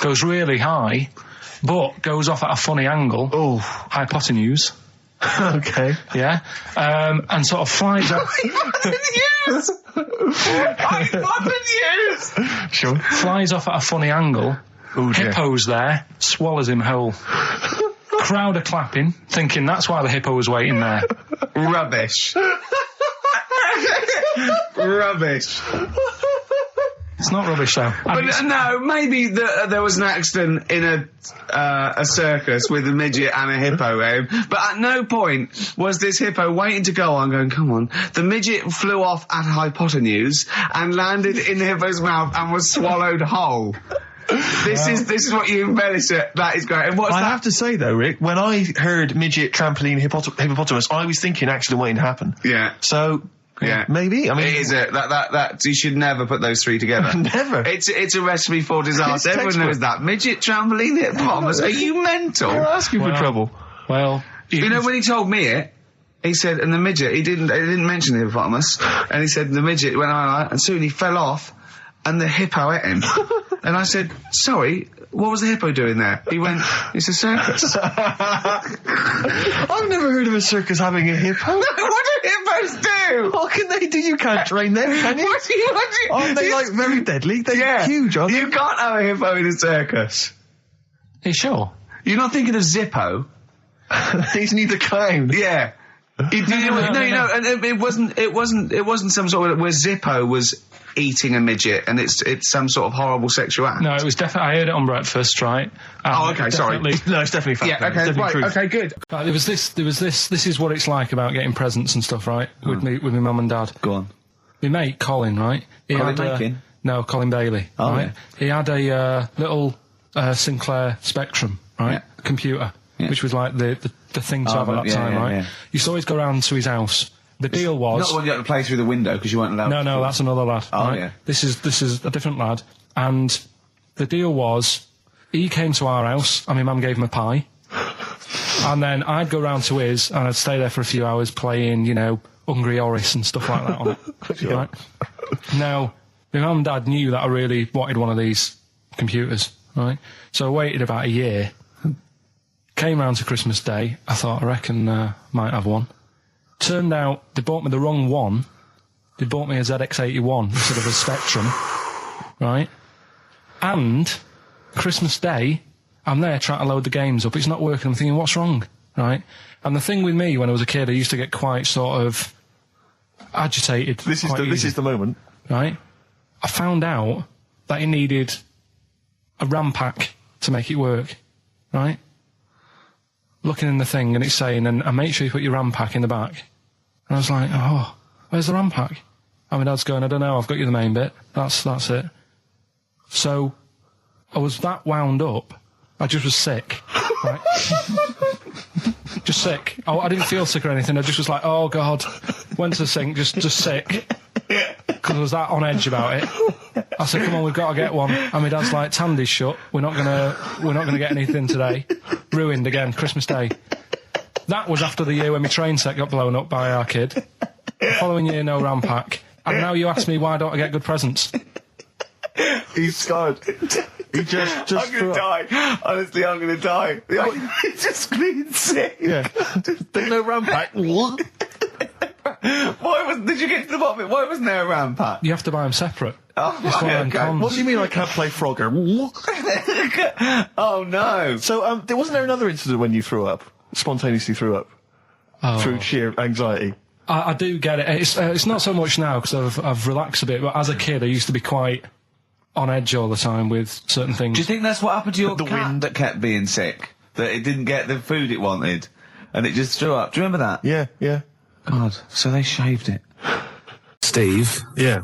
Goes really high, but goes off at a funny angle. Oh, hypotenuse. Okay. Yeah. And sort of flies up. Hypotenuse! Sure. Flies off at a funny angle. Ooh, dear. Hippo's there, swallows him whole. Crowd are clapping, thinking that's why the hippo was waiting there. Rubbish. Rubbish. It's not rubbish, though. But no, maybe there was an accident in a circus with a midget and a hippo, but at no point was this hippo waiting to go on, going, come on. The midget flew off at hypotenuse and landed in the hippo's mouth and was swallowed whole. This is what you embellish it. That is great. And what's I that? have to say though, Rick, when I heard midget, trampoline, hippopotamus, I was thinking accident waiting to happen. Yeah. So. Yeah, maybe. I mean, it is that you should never put those three together. Never. It's a recipe for disaster. Everyone knows that. Midget, trampoline, hippopotamus. Are you mental? You're asking for trouble. Well, you know when he told me it, he said, and the midget. He didn't mention the hippopotamus, and he said the midget went on, and soon he fell off, and the hippo ate him. And I said, sorry, what was the hippo doing there? He went, it's a circus. I've never heard of a circus having a hippo. No, what do hippos do? What can they do? You can't train them, can you? What do you? Aren't they like very deadly? They're huge, aren't they? You can't have a hippo in a circus. Are you sure? You're not thinking of Zippo. He's neither clown. Yeah. No, and it wasn't some sort of where Zippo was eating a midget and it's some sort of horrible sexual act. No, it was definitely. I heard it on breakfast, right? Oh, okay, sorry. No, it's definitely fact. Yeah, okay, right, okay, good. There was this. This is what it's like about getting presents and stuff, right? With my mum and dad. Go on. My mate Colin, right? Colin Mackin? No, Colin Bailey. Oh, right? yeah. He had a little Sinclair Spectrum, right? Computer, which was like the thing to have at that time, right? Yeah. You used to always go round to his house. The deal was... Not the one you had to play through the window because you weren't allowed to. No, that's another lad. Oh, right? yeah. This is a different lad. And the deal was, he came to our house, and my mum gave him a pie. And then I'd go round to his, and I'd stay there for a few hours playing, Hungry Horace and stuff like that on it. Right? Now, my mum and dad knew that I really wanted one of these computers, right? So I waited about a year. Came round to Christmas Day. I thought, I reckon might have one. Turned out they bought me the wrong one. They bought me a ZX81 instead of a Spectrum, right? And Christmas Day, I'm there trying to load the games up. It's not working. I'm thinking, what's wrong, right? And the thing with me when I was a kid, I used to get quite sort of agitated. This is the moment, right? I found out that it needed a RAM pack to make it work, right? Looking in the thing and it's saying, and make sure you put your RAM pack in the back. And I was like, oh, where's the RAM pack? And my dad's going, I don't know, I've got you the main bit. That's it. So I was that wound up, I just was sick, right? Just sick. I didn't feel sick or anything, I just was like, oh God. Went to the sink, just sick. Because I was that on edge about it. I said, come on, we've got to get one. And my dad's like, Tandy's shut. We're not gonna get anything today. Ruined again, Christmas Day. That was after the year when my train set got blown up by our kid. The following year, no RAM pack. And now you ask me, why don't I get good presents? He's scarred. He just I'm gonna die. Honestly, I'm gonna die. He's just screaming sick. Yeah. There's no RAM pack. What? Did you get to the bottom of it? Why wasn't there a RAM pack? You have to buy them separate. Oh, okay. What do you mean I can't play Frogger? Oh no. So, wasn't there another incident when you threw up? Spontaneously threw up? Through sheer anxiety? I do get it. It's not so much now because I've relaxed a bit, but as a kid I used to be quite on edge all the time with certain things. Do you think that's what happened to your cat that kept being sick? That it didn't get the food it wanted and it just threw up? Do you remember that? Yeah. God, so they shaved it. Steve. Yeah.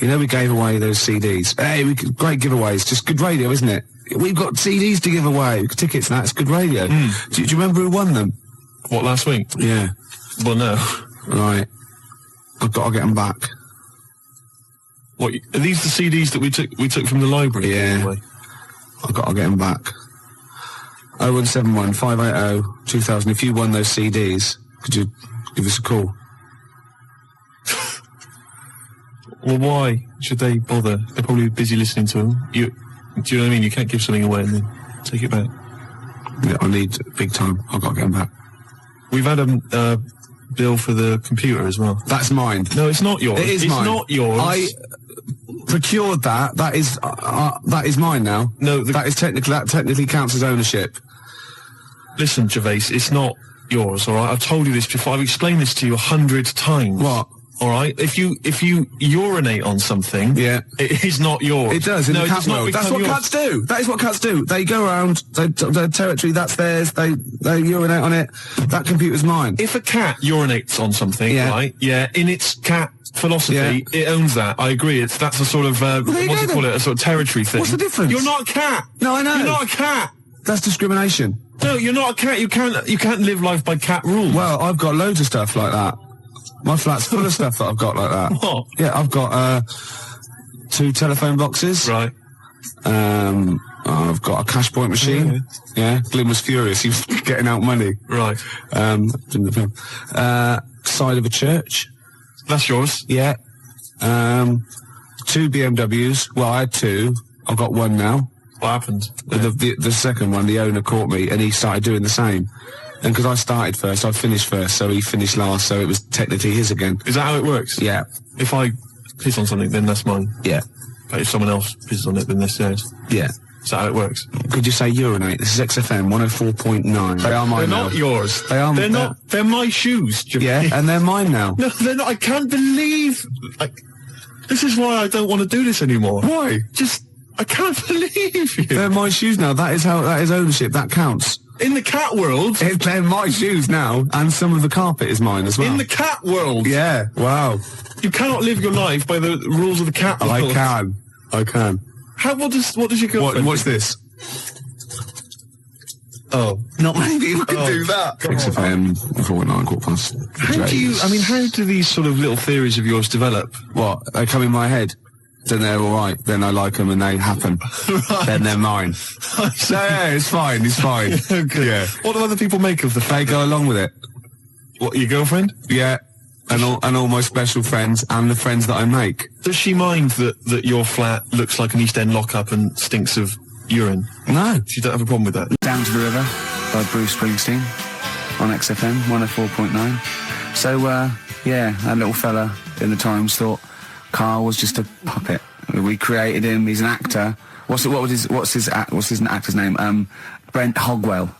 You know we gave away those CDs. Hey, great giveaways. Just good radio, isn't it? We've got CDs to give away. Tickets and that. It's good radio. Do you remember who won them? What, last week? Yeah. Well, no. Right. I've got to get them back. What, are these the CDs that we took from the library? Yeah. I've got to get them back. 0171 580 2000. If you won those CDs, could you give us a call? Well, why should they bother? They're probably busy listening to them. Do you know what I mean? You can't give something away and then take it back. Yeah, I need big time. I've got to get them back. We've had a bill for the computer as well. That's mine. No, it's not yours. It is mine. It's not yours. I procured that. That is mine now. No, that technically counts as ownership. Listen, Gervais, it's not yours, all right? I've told you this before. I've explained this to you 100 times. What? All right. If you urinate on something, it is not yours. It does in the cat world. That's what cats do. That is what cats do. They go around their territory. That's theirs. They urinate on it. That computer's mine. If a cat urinates on something, right? Yeah. In its cat philosophy, it owns that. I agree. That's a sort of what do you call it? A sort of territory thing. What's the difference? You're not a cat. No, I know. You're not a cat. That's discrimination. No, you're not a cat. You can't live life by cat rules. Well, I've got loads of stuff like that. My flat's full of stuff that I've got like that. What? Yeah, I've got 2 telephone boxes. Right. I've got a cash point machine. Yeah. Glyn was furious. He was getting out money. Right. Side of a church. That's yours. Yeah. 2 BMWs. Well, I had 2. I've got 1 now. What happened? The second one, the owner caught me, and he started doing the same. And because I started first, I finished first, so he finished last, so it was technically his again. Is that how it works? Yeah. If I piss on something, then that's mine. Yeah. But if someone else pisses on it, then that's theirs. Yeah. Is that how it works? Could you say urinate? This is XFM 104.9. They are mine now. They're not yours. They are. They're not. They're my shoes, Jimmy. Yeah, and they're mine now. No, they're not. I can't believe. This is why I don't want to do this anymore. Why? I can't believe you. They're my shoes now. That is ownership. That counts. In the cat world... They're my shoes now, and some of the carpet is mine as well. In the cat world? Yeah, wow. You cannot live your life by the rules of the cat world. I can. What does your girlfriend... What's this? Oh. Not many people can do that. XFM, 4.9, quarter past. How do these sort of little theories of yours develop? What? They come in my head. Then they're all right. Then I like them and they happen. Right. Then they're mine. It's fine. It's fine. Okay. Yeah. What do other people make of the fact? They go along with it. What, your girlfriend? Yeah. And all my special friends and the friends that I make. Does she mind that your flat looks like an East End lockup and stinks of urine? No. She don't have a problem with that? Down to the River by Bruce Springsteen on XFM 104.9. So, that little fella in the Times thought Karl was just a puppet. We created him. He's an actor. What's his actor's name? Brent Hogwell.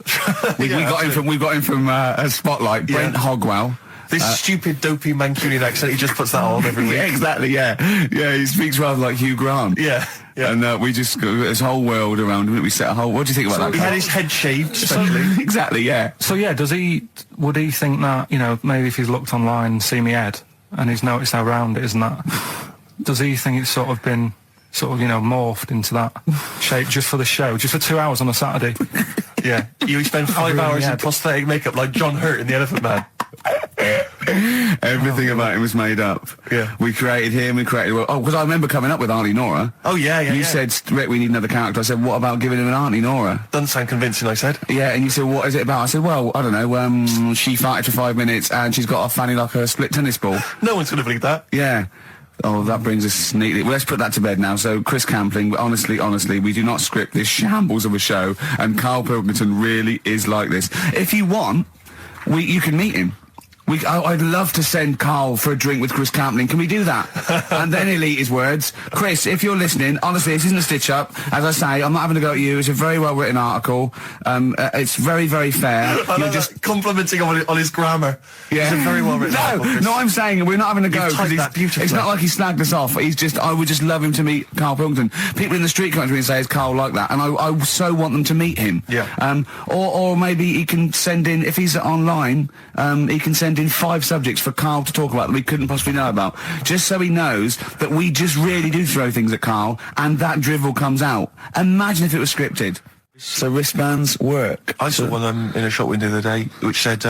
we got him from Spotlight. Brent Hogwell. This stupid, dopey Mancunian accent, he just puts that on every week. Yeah, exactly, yeah. Yeah, he speaks rather like Hugh Grant. Yeah. And we just got this whole world around him. We set a whole... What do you think about that? He had his head shaved, especially. Exactly, yeah. So, would he think that, maybe if he's looked online and seen me head, and he's noticed how round it is and that, does he think it's sort of been, morphed into that shape just for the show, just for 2 hours on a Saturday? Yeah. You spend 5 hours in prosthetic makeup like John Hurt in The Elephant Man. Everything about him was made up. Yeah. We created him, because I remember coming up with Auntie Nora. Oh, yeah. You said, Rick, we need another character. I said, what about giving him an Auntie Nora? Doesn't sound convincing, I said. Yeah, and you said, what is it about? I said, well, I don't know, she farted for 5 minutes and she's got a fanny like a split tennis ball. No one's going to believe that. Yeah. Oh, that brings us neatly... Well, let's put that to bed now. So, Chris Campling, honestly, we do not script this shambles of a show, and Karl Pilkington really is like this. If you want, you can meet him. I'd love to send Karl for a drink with Chris Campling. Can we do that? And then he'll eat his words. Chris, if you're listening, honestly, this isn't a stitch-up. As I say, I'm not having a go at you. It's a very well-written article. It's very, very fair. You're just complimenting on his grammar. Yeah. It's a very well-written article. No, I'm saying we're not having a go. It's not like he snagged us off. I would just love him to meet Karl Pilkington. People in the street come to me and say, is Karl like that? And I so want them to meet him. Yeah. Or maybe he can send in, if he's online, he can send in 5 subjects for Karl to talk about that we couldn't possibly know about, just so he knows that we just really do throw things at Karl and that drivel comes out. Imagine if it was scripted. So wristbands work. I saw one in a shop window the other day which said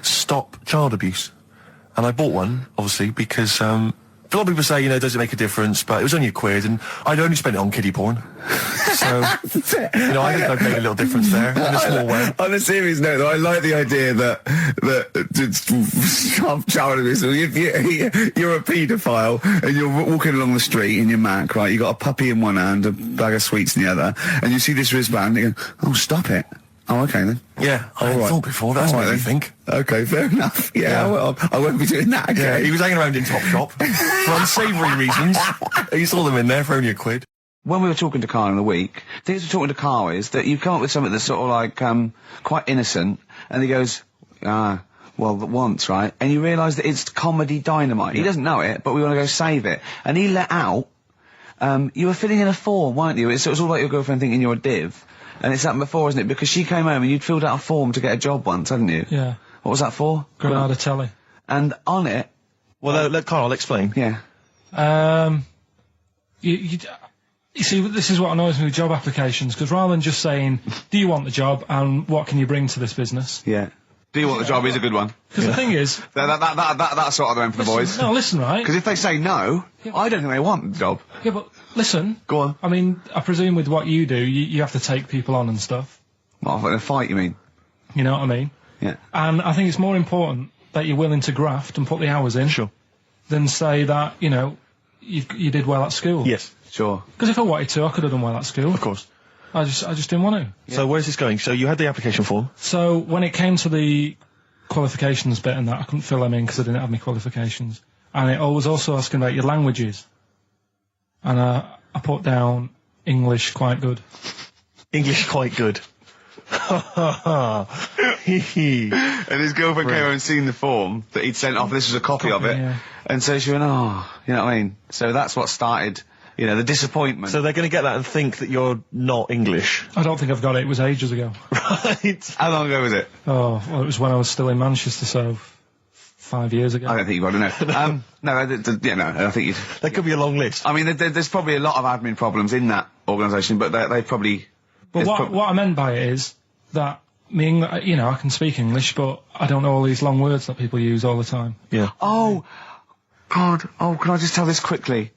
stop child abuse, and I bought one obviously because a lot of people say, does it make a difference, but it was only £1 and I'd only spent it on kiddie porn. So, I think I've made a little difference there in a small way. On a serious note, though, I like the idea that child abuse. If you're a paedophile and you're walking along the street in your Mac, right? You got a puppy in one hand, a bag of sweets in the other, and you see this wristband, and you go, "Oh, stop it." Oh, okay then. Yeah, I thought before. That's what you think. Okay, fair enough. Yeah. Well, I won't be doing that again. Yeah, he was hanging around in Topshop for unsavoury reasons. You saw them in there for only £1. When we were talking to Karl in the week, the thing we're talking to Karl is that you come up with something that's sort of like quite innocent, and he goes, well, once, right? And you realise that it's comedy dynamite. He doesn't know it, but we want to go save it. And he let out, you were filling in a form, weren't you? It was all about your girlfriend thinking you're a div. And it's happened before, isn't it? Because she came home and you'd filled out a form to get a job once, hadn't you? Yeah. What was that for? Granada Telly. And on it... Well, let Karl explain. Yeah. You see, this is what annoys me with job applications, because rather than just saying, do you want the job and what can you bring to this business? Yeah. Do you want the job is a good one. Because the thing is... That's sort of the one for the boys. No, listen, right? Because if they say no, I don't think they want the job. Yeah, but listen. Go on. I mean, I presume with what you do, you have to take people on and stuff. What, in a fight, you mean? You know what I mean? Yeah. And I think it's more important that you're willing to graft and put the hours in. Sure. Than say that, you know, you did well at school. Yes. Sure. Because if I wanted to, I could have done well at school. Of course. I just didn't want to. Yeah. So where's this going? So you had the application form. So when it came to the qualifications bit and that, I couldn't fill them in because I didn't have any qualifications. And it was also asking about your languages. And I put down English quite good. English quite good. And his girlfriend came over and seen the form that he'd sent off. This was a copy of it. Yeah. And so she went, oh, you know what I mean? So that's what started, you know, the disappointment. So they're going to get that and think that you're not English. I don't think I've got it. It was ages ago. Right. How long ago was it? Oh, well, it was when I was still in Manchester, so 5 years ago. I don't think you've got to know. No, I think you'd... That could be a long list. I mean, there's probably a lot of admin problems in that organisation, but they probably... But what I meant by it is that you know, I can speak English, but I don't know all these long words that people use all the time. Yeah. Oh, God. Oh, can I just tell this quickly?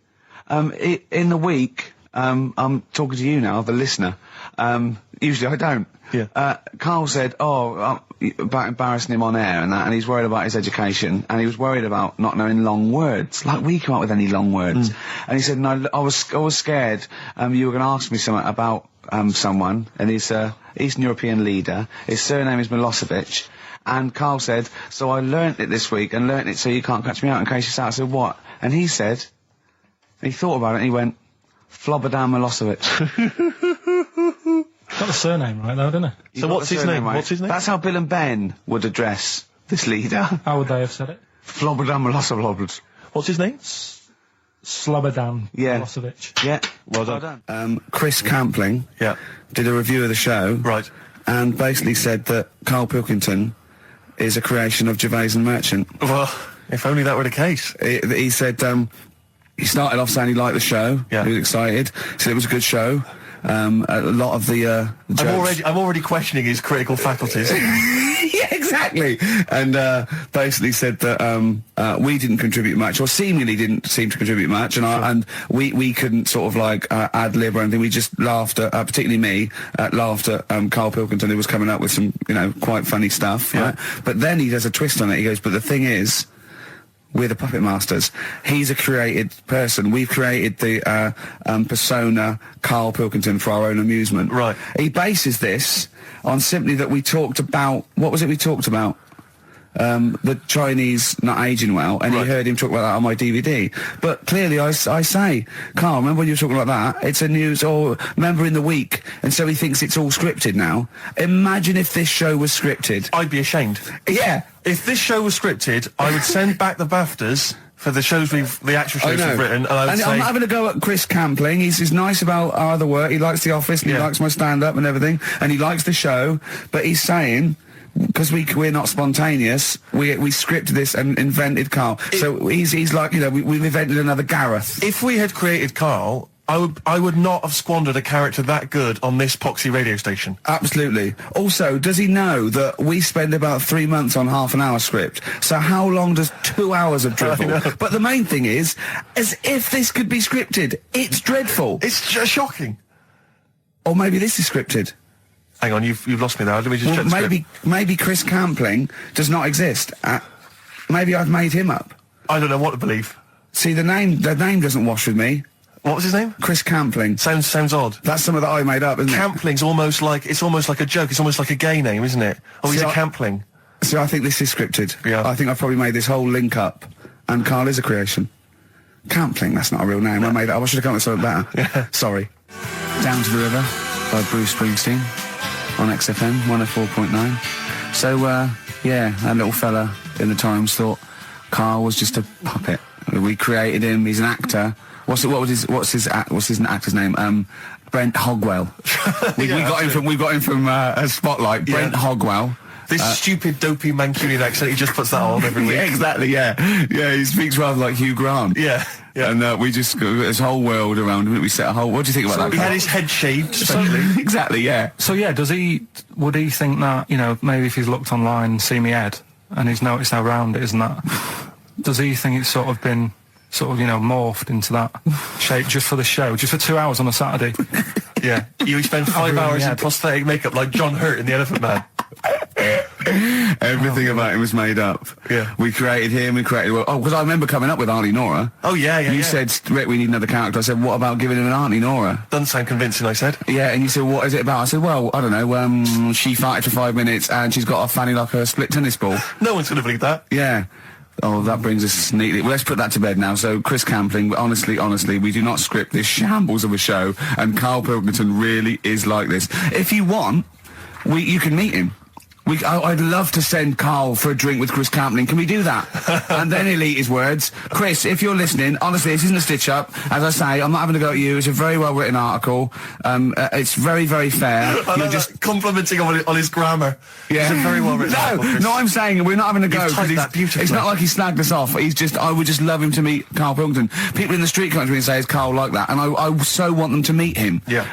In the week, I'm talking to you now, the listener. Usually I don't. Yeah. Karl said, about embarrassing him on air and that, and he's worried about his education, and he was worried about not knowing long words. Like, we come up with any long words. And he said, no, I was scared, you were going to ask me something about, someone, and he's a Eastern European leader. His surname is Milosevic. And Karl said, so I learnt it this week, and learnt it so you can't catch me out in case you start. I said, what? And he said, he thought about it, and he went, Flobodan Milosevic. Got the surname right, though, didn't he? So what's his name? Right? What's his name? That's how Bill and Ben would address this leader. How would they have said it? Flobodan Milosevic. What's his name? Slobodan Milosevic. Yeah. Well done. Chris Campling did a review of the show. Right. And basically said that Karl Pilkington is a creation of Gervais and Merchant. Well, if only that were the case. He said he started off saying he liked the show. Yeah. He was excited. Said it was a good show. A lot of the jokes... I'm already questioning his critical faculties. Yeah, exactly. And basically said that we didn't contribute much, or seemingly didn't seem to contribute much, and we couldn't sort of like ad lib or anything. We just laughed at, particularly me, laughed at Karl Pilkington, who was coming up with some, you know, quite funny stuff. Yeah. Right? But then he does a twist on it. He goes, but the thing is, we're the puppet masters. He's a created person. We've created the persona Karl Pilkington for our own amusement. Right. He bases this on simply that we talked about... What was it we talked about? The Chinese not aging well, and Right. he heard him talk about that on my DVD. But clearly I say, Karl, remember when you were talking like that? It's a news, or remember in the week, and so he thinks it's all scripted now. Imagine if this show was scripted. I'd be ashamed. Yeah. If this show was scripted, I would send back the BAFTAs for the actual shows we've written, and I would say... I'm not having a go at Chris Campling. He's nice about our other work. He likes The Office, and he likes my stand-up and everything, and he likes the show, but he's saying... Because we're not spontaneous, we scripted this and invented Karl. So he's like, you know, we've invented another Gareth. If we had created Karl, I would not have squandered a character that good on this poxy radio station. Absolutely. Also, does he know that we spend about 3 months on half-an-hour script? So how long does 2 hours of drivel? But the main thing is, as if this could be scripted, it's dreadful. It's just shocking. Or maybe this is scripted. Hang on, you've lost me there. Let me just check the script. Maybe Chris Campling does not exist. Maybe I've made him up. I don't know what to believe. See, the name doesn't wash with me. What was his name? Chris Campling. Sounds odd. That's something that I made up, isn't it? Campling's almost like a joke. It's almost like a gay name, isn't it? Oh, he's a Campling. So I think this is scripted. Yeah. I think I've probably made this whole link up, and Karl is a creation. Campling, that's not a real name. I made it up. I should have come up with something better. Yeah. Sorry. Down to the River by Bruce Springsteen on XFM 104.9. So, yeah, that little fella in the Times thought Karl was just a puppet. We created him. He's an actor. What's his actor's name? Brent Hogwell. we got him from Spotlight. Brent Hogwell. This stupid, dopey Mancunian accent, he just puts that on every week. Yeah, exactly, yeah. Yeah, he speaks rather like Hugh Grant. Yeah. And we just got this whole world around him. We set a whole... What do you think about that? He had his head shaved, especially. Exactly, yeah. So, yeah, would he think that, you know, maybe if he's looked online and seen me head, and he's noticed how round it is and that, does he think it's sort of been, sort of, you know, morphed into that shape just for the show, just for 2 hours on a Saturday? Yeah. You spend 5 hours in prosthetic makeup like John Hurt in The Elephant Man. Everything about him was made up. Yeah. We created him, because I remember coming up with Auntie Nora. Oh, yeah. You said, Rick, we need another character. I said, what about giving him an Auntie Nora? Doesn't sound convincing, I said. Yeah, and you said, what is it about? I said, well, I don't know, she farted for 5 minutes and she's got a fanny like a split tennis ball. No one's going to believe that. Yeah. Oh, that brings us neatly. Well, let's put that to bed now. So, Chris Campling, honestly, we do not script this shambles of a show, and Karl Pilkington really is like this. If you want, you can meet him. I'd love to send Karl for a drink with Chris Campling. Can we do that? And then he'll eat his words. Chris, if you're listening, honestly, this isn't a stitch-up. As I say, I'm not having a go at you. It's a very well-written article. It's very, very fair. You're just complimenting on his grammar. Yeah. It's a very well-written article, Chris. No, I'm saying we're not having a go. It's not like he snagged us off. I would just love him to meet Karl Pilkington. People in the street come to me and say, is Karl like that? And I so want them to meet him. Yeah.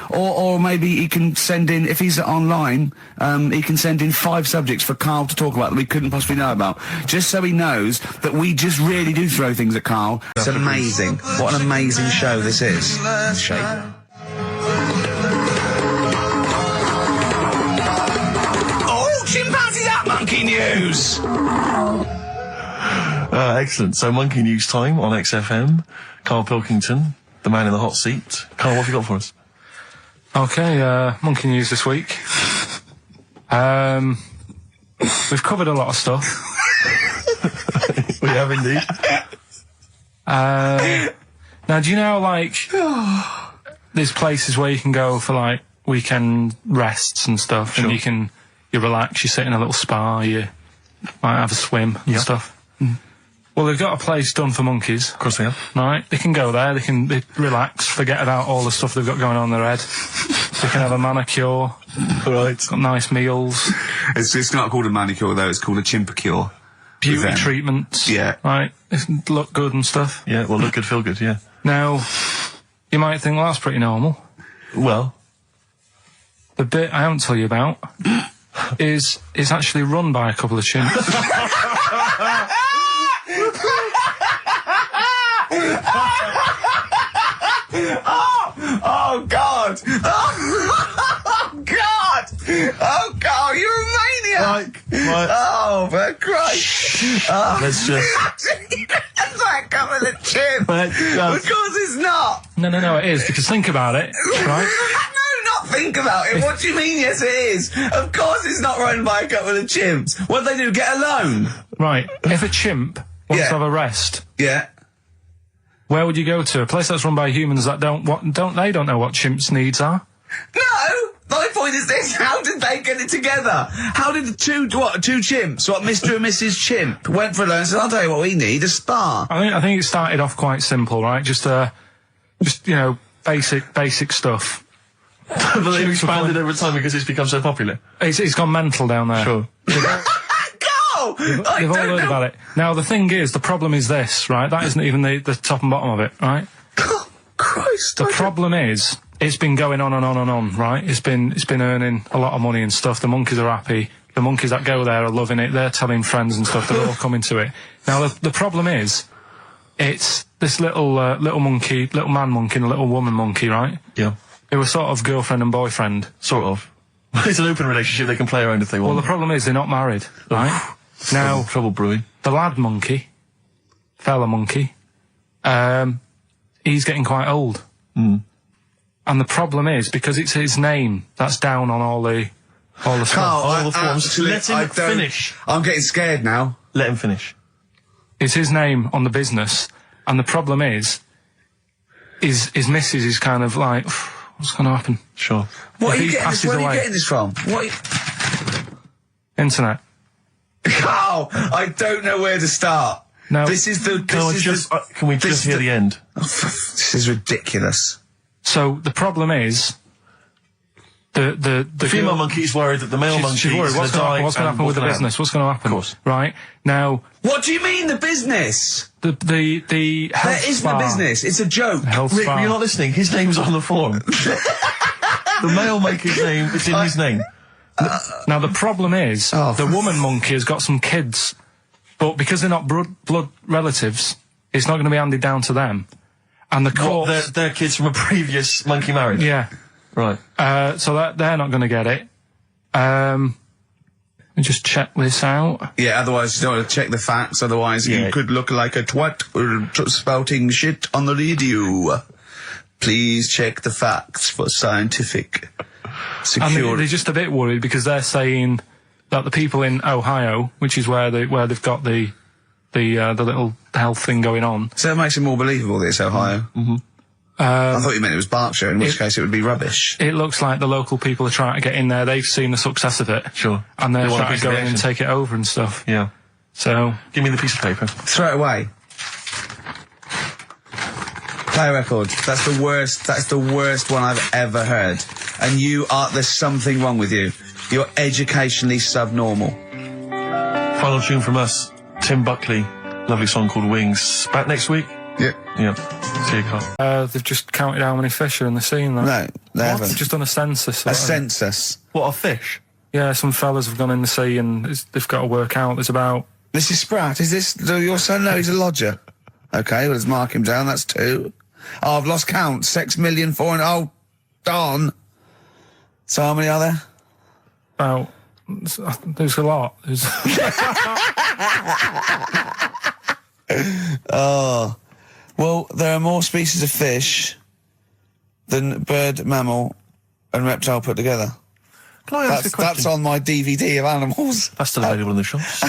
Or maybe he can send in, if he's online, he can send in 5 subjects for Karl to talk about that we couldn't possibly know about, just so he knows that we just really do throw things at Karl. It's amazing. What an amazing show this is. Shape. Oh, chimpanzee that monkey news! Excellent. So, monkey news time on XFM. Karl Pilkington, the man in the hot seat. Karl, what have you got for us? Okay, monkey news this week. We've covered a lot of stuff. We have indeed. Now, do you know, like, there's places where you can go for, like, weekend rests and stuff, Sure. and you relax, you sit in a little spa, you might have a swim and stuff. Well, they've got a place done for monkeys. Of course they have. Right? They can go there, they relax, forget about all the stuff they've got going on in their head. They can have a manicure. Right. Got nice meals. It's not called a manicure, though. It's called a chimpacure. Beauty treatments. Yeah. Right? They look good and stuff. Yeah, well, look good, feel good, yeah. Now, you might think, well, that's pretty normal. Well. The bit I haven't told you about is actually run by a couple of chimps. Oh, God! Oh, God! Oh, God, you're a maniac! Right. Oh, for Christ! Oh. Let's just... That's like coming a chimp! Of course it's not! No, it is, because think about it, right? No, not think about it. What do you mean, yes, it is? Of course it's not run by a couple of chimps. What do they do, get a loan? Right, if a chimp wants to have a rest... Yeah. Where would you go to? A place that's run by humans that don't know what chimps' needs are? No! My point is this, how did they get it together? How did the two chimps, Mr. and Mrs. Chimp, went for a loan and said, I'll tell you what we need, a spa. I think it started off quite simple, right? Just you know, basic stuff. But they've expanded over time because it's become so popular. It's gone mental down there. Sure. They've all heard about it. Now, the thing is, the problem is this, right? That isn't even the top and bottom of it, right? God, Christ. The problem is, it's been going on and on and on, right? It's been earning a lot of money and stuff. The monkeys are happy. The monkeys that go there are loving it. They're telling friends and stuff. They're all coming to it. Now, the problem is, it's this little monkey, little man monkey and a little woman monkey, right? Yeah. They were sort of girlfriend and boyfriend. Sort of. It's an open relationship. They can play around if they want. Well, the problem is they're not married, right? Now, trouble brewing. The lad monkey, fella monkey, he's getting quite old. Mm. And the problem is, because it's his name that's down on all the stuff. Carl, all the forms. Let him finish. I'm getting scared now. Let him finish. It's his name on the business, and the problem is his missus is kind of like, what's going to happen? Sure. Where are you getting this from? Internet. Carl, I don't know where to start. No. This is the... Can we just hear the end? This is ridiculous. So the problem is... The female monkey is worried that the male monkey she's worried. What's going to happen with the business? What's going to happen? Of course. Right? Now... What do you mean, the business? The health There isn't a business. It's a joke. Rick, you're not listening. His name's on the form. The male monkey's name is in his name. Now, the problem is, the woman monkey has got some kids, but because they're not blood relatives, it's not going to be handed down to them. And the court... They're kids from a previous monkey marriage? Yeah. Right. So they're not going to get it. Let me just check this out. Yeah, otherwise you don't want to check the facts, otherwise you could look like a twat spouting shit on the radio. Please check the facts for scientific security. And they're just a bit worried because they're saying that the people in Ohio, which is where they've got the little health thing going on. So that makes it more believable that it's Ohio. Mm-hmm. I thought you meant it was Berkshire, in which case it would be rubbish. It looks like the local people are trying to get in there. They've seen the success of it. Sure. And they're trying to go in and take it over and stuff. Yeah. So... Give me the piece of paper. Throw it away. Play a record. That's the worst one I've ever heard. And there's something wrong with you. You're educationally subnormal. Final tune from us, Tim Buckley. Lovely song called Wings. Back next week? Yeah. Yeah. See you, Carl. They've just counted how many fish are in the sea. No, they haven't. They've just done a census. A census? What, of fish? Yeah, some fellas have gone in the sea and they've got to work out. There's about... Mrs. Spratt, is this your son? No, he's a lodger. Okay, well, let's mark him down. That's 2. Oh, I've lost count. 6,000,004. Oh, darn. So how many are there? About... There's a lot. Oh... Well, there are more species of fish than bird, mammal, and reptile put together. Can I ask a question? That's on my DVD of animals. That's still available in the shops.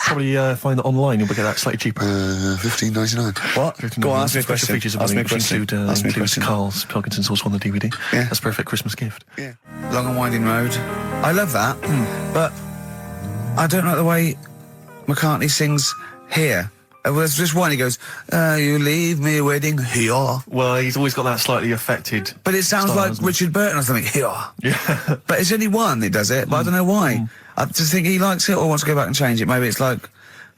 Probably find that online. You'll get that slightly cheaper. $15.99. What? Go on, ask me a question. Features ask me a question. Includes Karl Pilkington's also on the DVD. Yeah. That's a perfect Christmas gift. Yeah. Long and Winding Road. I love that, but I don't like the way McCartney sings here. There's just one, he goes, you leave me waiting here. Well, he's always got that slightly affected... But it sounds style, like Richard Burton or something, here. Yeah. But it's only one that does it, but I don't know why. I just think he likes it or wants to go back and change it. Maybe it's like...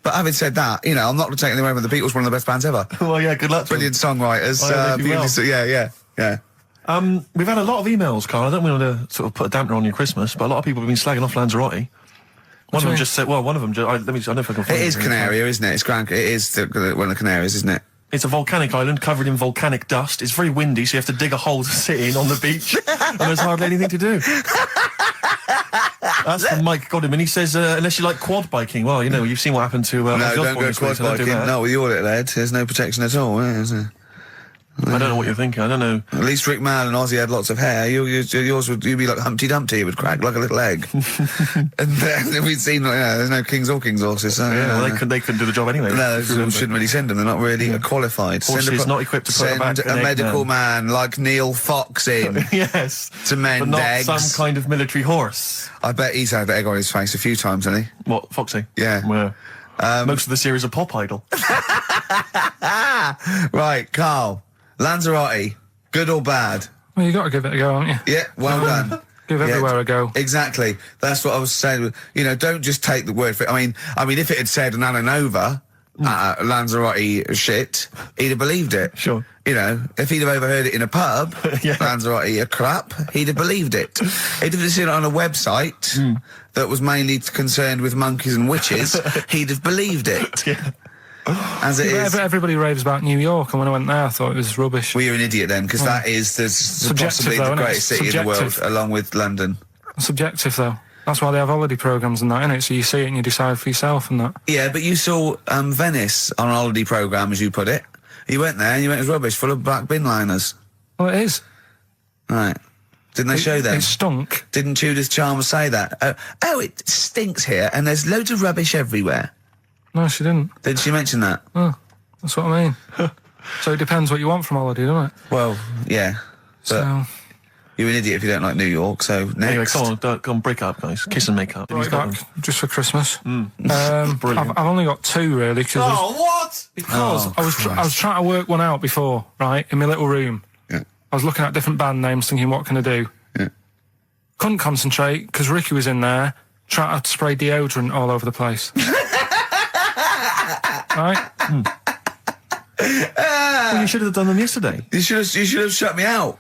But having said that, you know, I'm not taking away from the Beatles, one of the best bands ever. Well, yeah, good luck to Brilliant songwriters. Yeah. We've had a lot of emails, Carl. I don't want to sort of put a dampener on your Christmas, but a lot of people have been slagging off Lanzarote. One of them just said, well, one of them, I don't know if I can find it. It is Canaria, isn't it? It is one of the Canaries, isn't it? It's a volcanic island covered in volcanic dust. It's very windy, so you have to dig a hole to sit in on the beach, and there's hardly anything to do. That's from Mike Godham, and he says, unless you like quad biking, well, you know, you've seen what happened to... no, don't go quad biking. Not with your little head. There's no protection at all, is there? I don't know what you're thinking. I don't know. At least Rick Mann and Ozzy had lots of hair. Yours would be like Humpty Dumpty. It would crack like a little egg. And then we'd seen, there's no kings or kings horses. So, well, they couldn't do the job anyway. No, shouldn't really send them. They're not really qualified. Horses not equipped to put back a medical man like Neil Fox in. Yes. To mend eggs. Not some kind of military horse. I bet he's had egg on his face a few times, hasn't he? What, Foxy? Yeah. Well, most of the series are Pop Idol. Right, Carl. Lanzarote, good or bad? Well, you got to give it a go, haven't you? Yeah, well done. Give everywhere a go. Exactly. That's what I was saying. You know, don't just take the word for it. I mean, if it had said Nananova, Lanzarote shit, he'd have believed it. Sure. You know, if he'd have overheard it in a pub, Lanzarote a crap, he'd have believed it. He'd have seen it on a website that was mainly concerned with monkeys and witches, he'd have believed it. Yeah. As it is. Everybody raves about New York, and when I went there, I thought it was rubbish. Well, you're an idiot then, because that is possibly the greatest city in the world, along with London. Subjective, though. That's why they have holiday programmes and that, innit? So you see it and you decide for yourself and that. Yeah, but you saw Venice on a holiday programme, as you put it. You went there and you went, it was rubbish, full of black bin liners. Well, it is. Right. Didn't they show them? It stunk. Didn't Judith Chalmers say that? It stinks here and there's loads of rubbish everywhere. No, she didn't. Did she mention that? Oh, that's what I mean. So it depends what you want from holiday, doesn't it? Well, yeah. So... You're an idiot if you don't like New York, so next. Anyway, come on, break up, guys. Kiss and make up. Right back, just for Christmas. Brilliant. I've only got 2, really. What? Because I was trying to work one out before, right, in my little room. Yeah. I was looking at different band names, thinking, what can I do? Yeah. Couldn't concentrate, because Ricky was in there, trying to spray deodorant all over the place. Right? Well, you should have done them yesterday. You should have shut me out.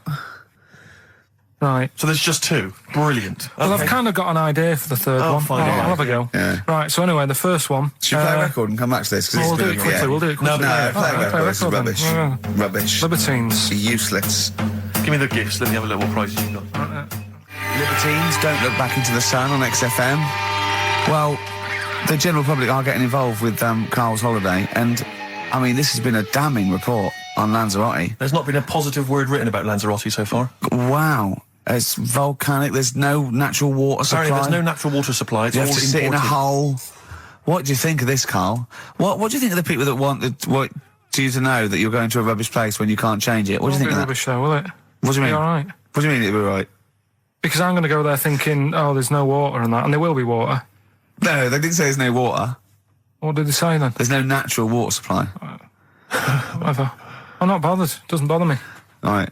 Right. So there's just 2. Brilliant. Well, Okay. I've kind of got an idea for the third one. fine, I'll yeah. have a go. Yeah. Right, so anyway, the first one... Should we play a record and come back to this? 'Cause We'll it's do been it a- quickly, yeah. we'll do it quickly. No, play a record. This is then. rubbish. Yeah. Rubbish. Libertines. Useless. Give me the gifts. Let me have a look what prizes you got. Libertines, Don't Look Back Into the Sun on XFM. Well, the general public are getting involved with Karl's holiday, and, I mean, this has been a damning report on Lanzarote. There's not been a positive word written about Lanzarote so far. Wow. It's volcanic, there's no natural water supply. Apparently there's no natural water supply. It's You all have to sit in a imported. hole. What do you think of this, Karl? What do you think of the people that want you to know that you're going to a rubbish place when you can't change it? What do you think of that? Rubbish though, will it? What do you mean? Be all right. What do you mean it'll be right? Because I'm going to go there thinking, oh, there's no water and that, and there will be water. No, they didn't say there's no water. What did they say then? There's no natural water supply. Whatever. I'm not bothered. Doesn't bother me. All right.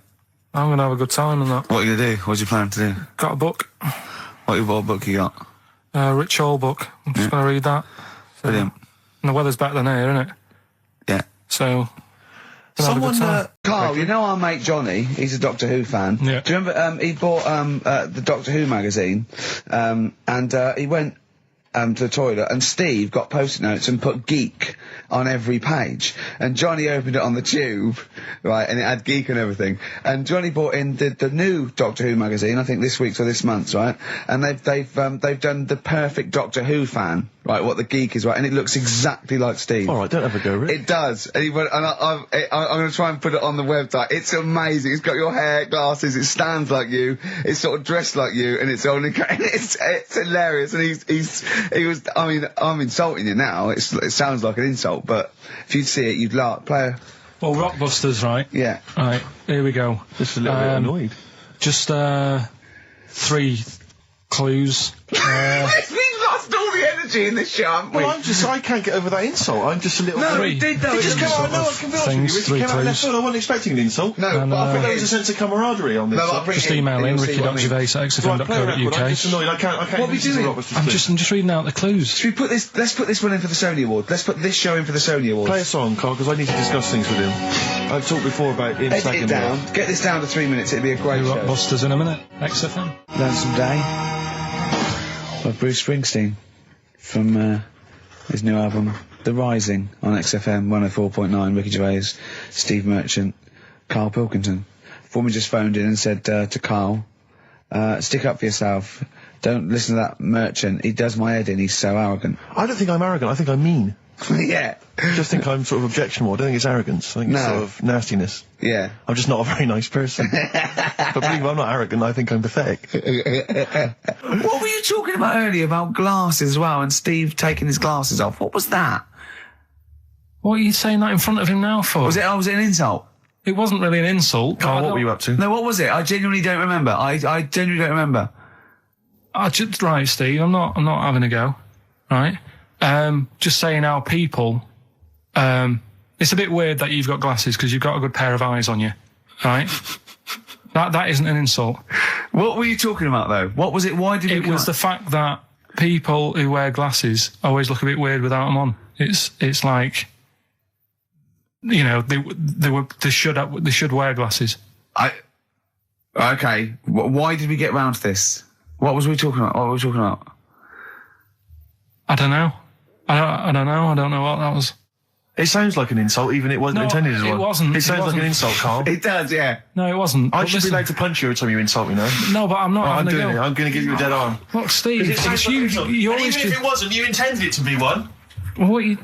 I'm going to have a good time and that. What are you going to do? What do you plan to do? Got a book. What book you got? Rich Hall book. I'm just going to read that. So, Brilliant. and the weather's better than here, isn't it? Yeah. So... Someone, Karl, you know our mate Johnny, he's a Doctor Who fan. Yeah. Do you remember, he bought the Doctor Who magazine, and he went to the toilet, and Steve got post-it notes and put geek on every page, and Johnny opened it on the tube, right, and it had geek and everything, and Johnny bought in the new Doctor Who magazine, I think this week's or this month's, right, and they've done the perfect Doctor Who fan, right, what the geek is, right, and it looks exactly like Steve. All right, don't have a go, Rick. It does, and he went, and I'm going to try and put it on the website. It's amazing. It's got your hair, glasses. It stands like you. It's sort of dressed like you, and it's only. And it's hilarious. And he was. I mean, I'm insulting you now. It sounds like an insult, but if you'd see it, you'd laugh. Play a. Well, Rockbusters, right? Yeah. Right. Here we go. Just a little bit annoyed. Just 3 clues. We've lost all the energy in this show, haven't we? Well, I can't get over that insult. I'm just a little... No, Three. he did though. It It just came out, doesn't no, sort I can of- be honest with things, you. It 3 came out of left clues. field. I wasn't expecting an insult. No, but I think There was a sense of camaraderie on this. No, I'll side. bring Just it email in and you'll see what I mean. ricky.gervais@xfm.co.uk. I'm just annoyed. I can't What are we listen to doing? Rockbusters, I'm please. just reading out the clues. Should we put this? Let's put this one in for the Sony Award. Let's put this show in for the Sony Award. Play a song, Carl, because I need to discuss things with him. I've talked before about him Edit sagging it me down. off. Get this down to 3 minutes. It'd be a great show. Rockbusters in a minute. XFM. Lonesome Day by Bruce Springsteen from his new album The Rising on XFM 104.9. Ricky Gervais, Steve Merchant, Karl Pilkington. Foreman just phoned in and said to Karl, stick up for yourself. Don't listen to that Merchant. He does my head in. He's so arrogant. I don't think I'm arrogant. I think I'm mean. Yeah. I just think I'm sort of objectionable. I don't think it's arrogance. I think it's No. sort of nastiness. Yeah. I'm just not a very nice person. But believe me, I'm not arrogant. I think I'm pathetic. What were you talking about earlier about glasses as well and Steve taking his glasses off? What was that? What are you saying that in front of him now for? Was it an insult? It wasn't really an insult. Carl, what were you up to? No, what was it? I genuinely don't remember. I genuinely don't remember. Right, Steve, I'm not having a go. Right? Just saying how people, it's a bit weird that you've got glasses because you've got a good pair of eyes on you. Right? That isn't an insult. What were you talking about though? What was it? Why did It was the fact that people who wear glasses always look a bit weird without them on. It's like, you know, they should wear glasses. Okay. Why did we get round to this? What was we talking about? What were we talking about? I don't know. I don't know. I don't know what that was. It sounds like an insult, even it wasn't No, intended as it one. wasn't. It sounds It like an wasn't. insult, Carl. It does, yeah. No, it wasn't. I But should be listen- allowed to punch you every time you insult me now. No, but I'm not I'm having a doing it. go. I'm going to give you a dead arm. Look, Steve, it's Like you. an insult. You And always even if just. it wasn't, you intended it to be one. What are you?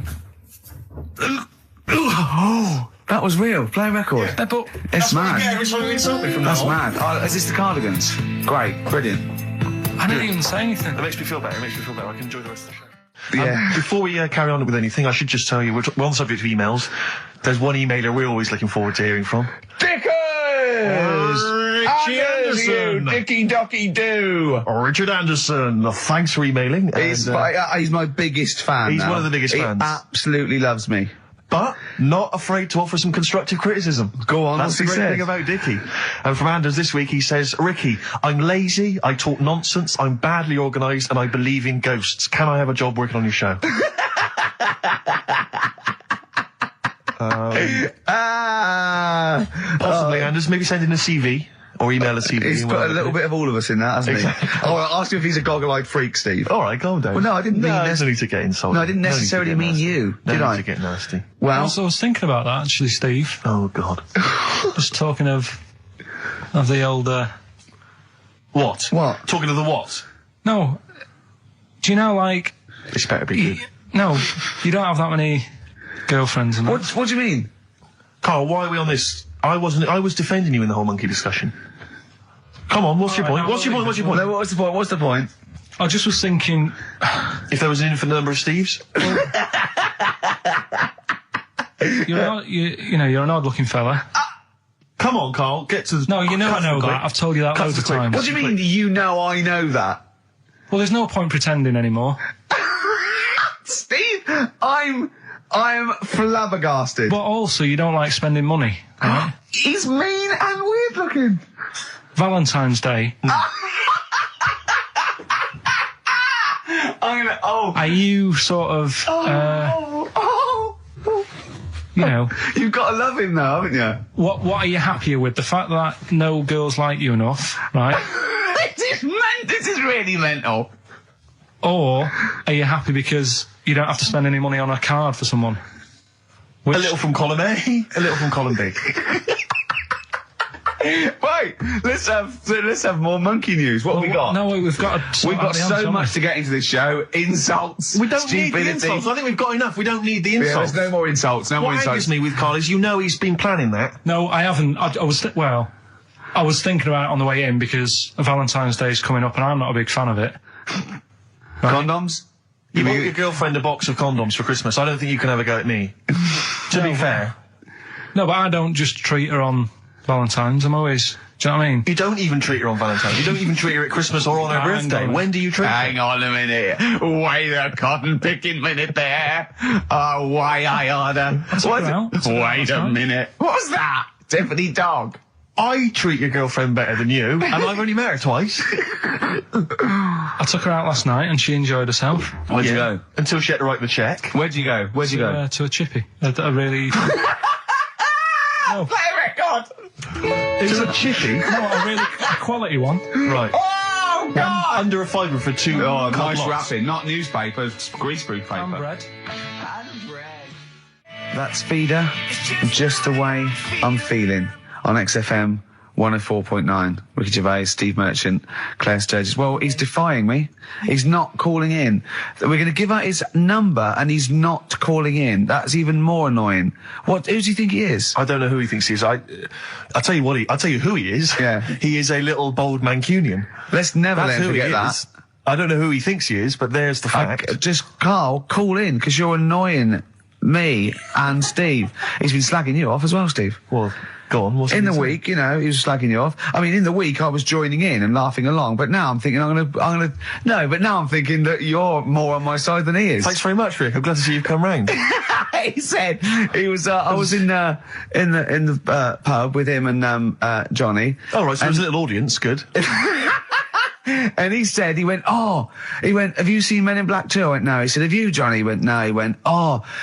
Oh, that was real. Play a record. But It's That's what you mad. get every time you insult me from now That's on. mad. Oh, is this the Cardigans? Great. Brilliant. I didn't even say anything. That makes me feel better. It makes me feel better. I can enjoy the rest of the show. Yeah. Before we carry on with anything, I should just tell you, we're on the subject of emails. There's one emailer we're always looking forward to hearing from. Dickers! Richie Anderson. Dicky Docky Doo. Richard Anderson. Thanks for emailing. He's my biggest fan. He's now. one of the biggest fans. He absolutely loves me. But not afraid to offer some constructive criticism. Go on, that's the great thing about Dickie. And from Anders this week, he says, Ricky, I'm lazy, I talk nonsense, I'm badly organised, and I believe in ghosts. Can I have a job working on your show? Possibly, Anders. Maybe send in a CV. Or email a CV. He's put a little bit of all of us in that, hasn't he? Oh, I'll ask him if he's a goggle-eyed freak, Steve. All right, calm down. Well, no, I didn't mean... No, there's no need to get insulted. No, I didn't necessarily mean you, did I? No need to get nasty. Well... I was thinking about that, actually, Steve. Oh, God. Just talking of the old... What? What? Talking of the what? No. Do you know, like... This better be good. No, you don't have that many girlfriends and that. What do you mean? Carl, why are we on this? I was defending you in the whole monkey discussion. Come on, what's your point? What's your point? No, what's the point? I just was thinking... If there was an infinite number of Steves? You're an odd-looking fella. Come on, Carl, get to the... No, I know that. I've told you that loads of times. What do you mean, you know I know that? Well, there's no point pretending anymore. Steve, I'm flabbergasted. But also, you don't like spending money, right? He's mean and weird looking. Valentine's Day. Are you sort of... you know... You've got to love him now, haven't you? What are you happier with? The fact that no girls like you enough, right? This is really mental. Or are you happy because you don't have to spend any money on a card for someone? A little from column A, a little from column B. Wait, let's have more monkey news. What have we got? No, we've got so much to get into this show. Insults. We don't need the insults. I think we've got enough. We don't need the insults. Yeah, there's no more insults. What angers me with Carl is he's been planning that. No, I haven't. I was thinking about it on the way in because Valentine's Day is coming up and I'm not a big fan of it. Right? Condoms? You bought your girlfriend a box of condoms for Christmas. I don't think you can have a go at me. To be fair. No, but I don't just treat her on Valentine's. I'm always... Do you know what I mean? You don't even treat her on Valentine's. You don't even treat her at Christmas or on her birthday. When do you treat her? Hang on a minute. Wait a cotton picking minute there. Oh, why I order. Wait a minute. What's that? Tiffany Dog. I treat your girlfriend better than you, and I've only met her twice. I took her out last night and she enjoyed herself. Where'd you go? Until she had to write the check. Where'd you go? To a chippy. A really... No. Play a record! It was a chippy? No, a quality one. Right. Oh, God! Under a fiver for two. Oh, nice wrapping. Not newspaper, greaseproof paper. And bread. That's Feeder. Just the way I'm feeling. On XFM 104.9. Ricky Gervais, Steve Merchant, Claire Sturgis. Well, he's defying me. He's not calling in. We're going to give out his number and he's not calling in. That's even more annoying. Who does he think he is? I don't know who he thinks he is. I'll tell you who he is. Yeah. He is a little bold Mancunian. Let's never let him forget that. I don't know who he thinks he is, but there's the fact. Just, Carl, call in, because you're annoying me and Steve. He's been slagging you off as well, Steve. Well... Go on, in the week, he was slagging you off. I mean, in the week, I was joining in and laughing along, but now I'm thinking but now I'm thinking that you're more on my side than he is. Thanks very much, Rick. I'm glad to see you've come round. He said, I was in the pub with him and, Johnny. Oh, right, so there's a little audience, good. And he went, have you seen Men in Black 2? I went, no. He said, have you, Johnny? He went, no. He went,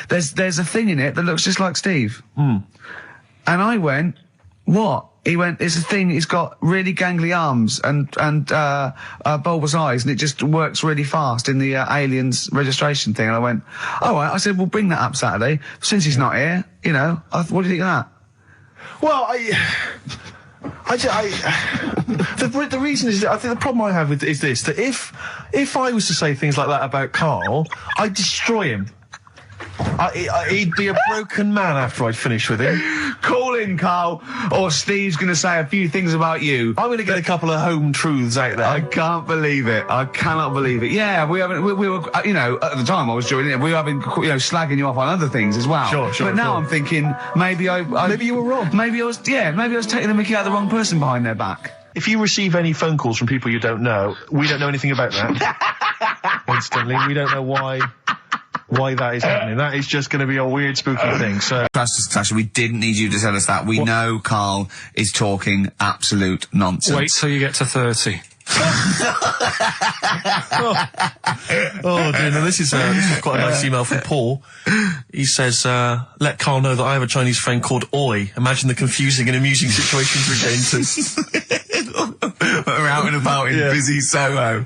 there's a thing in it that looks just like Steve. And I went, what? He went, it's a thing, he's got really gangly arms and bulbous eyes, and it just works really fast in the Aliens registration thing. And I went, all right. I said, we'll bring that up Saturday. Since he's not here, what do you think of that? Well, the reason is that I think the problem I have is this, that if I was to say things like that about Carl, I'd destroy him. He'd be a broken man after I'd finished with him. Call in, Carl, or Steve's going to say a few things about you. I'm going to get a couple of home truths out there. I can't believe it. I cannot believe it. Yeah, we were, at the time I was joining it, we were been, slagging you off on other things as well. Sure. But now I'm thinking, maybe you were wrong. Maybe I was taking the mickey out of the wrong person behind their back. If you receive any phone calls from people you don't know, we don't know anything about that. Instantly, we don't know why that is happening. That is just going to be a weird, spooky thing. So, Sasha, we didn't need you to tell us that. We know Karl is talking absolute nonsense. Wait till you get to 30. Oh dear, no, this is quite a nice email from Paul. He says, let Karl know that I have a Chinese friend called Oi. Imagine the confusing and amusing situations we get into. We're out and about in busy Soho.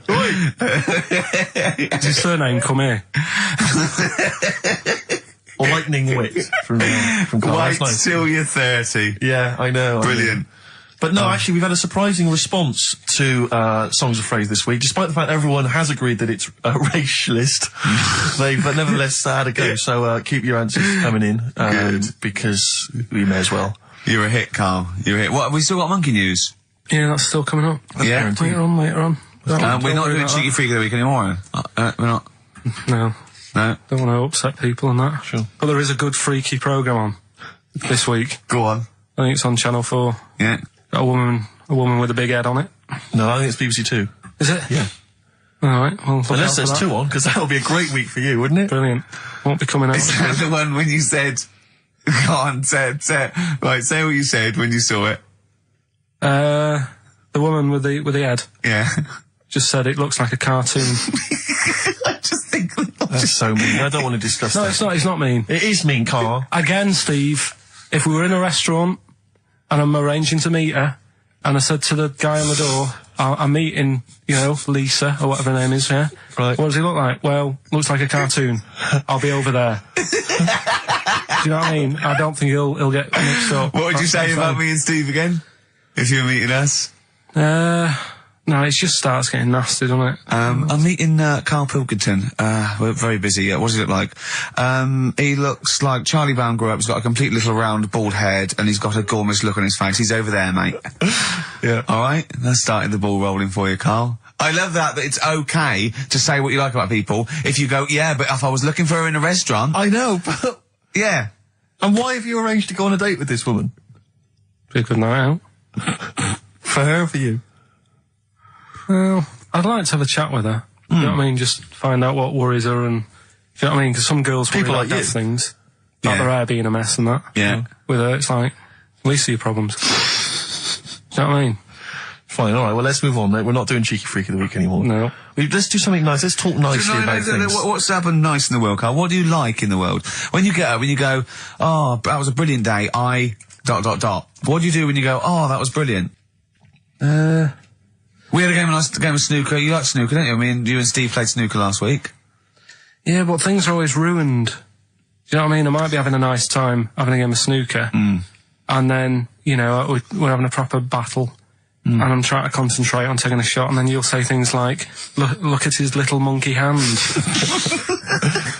Does his surname come here? Or Lightning Wit from Karl. Wait till you're 30. Yeah, I know. Brilliant. But no, actually, we've had a surprising response to Songs of Phrase this week, despite the fact everyone has agreed that it's racialist. They've nevertheless had a go, so keep your answers coming in, because we may as well. You're a hit, Karl. You're a hit. What, we still got monkey news? Yeah, that's still coming up. Yeah. Later on. We're not doing Cheeky Freak of the Week anymore. We're not. No. No. Don't want to upset people and that. Sure. But there is a good freaky programme on this week. Go on. I think it's on Channel 4. Yeah. Got a woman with a big head on it. No, I think it's BBC Two. Is it? Yeah. Alright, well, unless there's two on, because that would be a great week for you, wouldn't it? Brilliant. Won't be coming out. Is that the one when you said... Go on, say what you said when you saw it. The woman with the head. Yeah. Just said it looks like a cartoon. I just think... That's so mean. I don't want to discuss that. No, it's not mean. It is mean, Karl. Again, Steve, if we were in a restaurant and I'm arranging to meet her, and I said to the guy on the door, I'm meeting, Lisa, or whatever her name is, yeah? Right. What does he look like? Well, looks like a cartoon. I'll be over there. Do you know what I mean? I don't think he'll get mixed up. What would you say about me and Steve again? If you were meeting us? No, it just starts getting nasty, doesn't it? I'm meeting Karl Pilkington. We're very busy. What does he look like? He looks like Charlie Brown grew up. He's got a complete little round bald head, and he's got a gormless look on his face. He's over there, mate. Yeah. All right, that started the ball rolling for you, Karl. I love that it's okay to say what you like about people. If you go, yeah, but if I was looking for her in a restaurant... I know, but... Yeah. And why have you arranged to go on a date with this woman? Be a good night out. For her or for you? Well, I'd like to have a chat with her. You know what I mean? Just find out what worries her, and... You know what I mean? Because some girls people worry like you. things. Like their hair being a mess and that. Yeah. With her, it's like, at least your problems. Do you know what I mean? Fine, alright, well let's move on, mate. We're not doing Cheeky Freak of the Week anymore. No. Let's do something nice. Let's talk nicely about things. What's happened nice in the world, Karl? What do you like in the world? When you get up, when you go, oh, that was a brilliant day, What do you do when you go, oh, that was brilliant? We had a nice game of snooker. You like snooker, don't you? I mean, you and Steve played snooker last week. Yeah, but things are always ruined. Do you know what I mean? I might be having a nice time having a game of snooker, and then, we're having a proper battle, and I'm trying to concentrate on taking a shot, and then you'll say things like, look at his little monkey hand.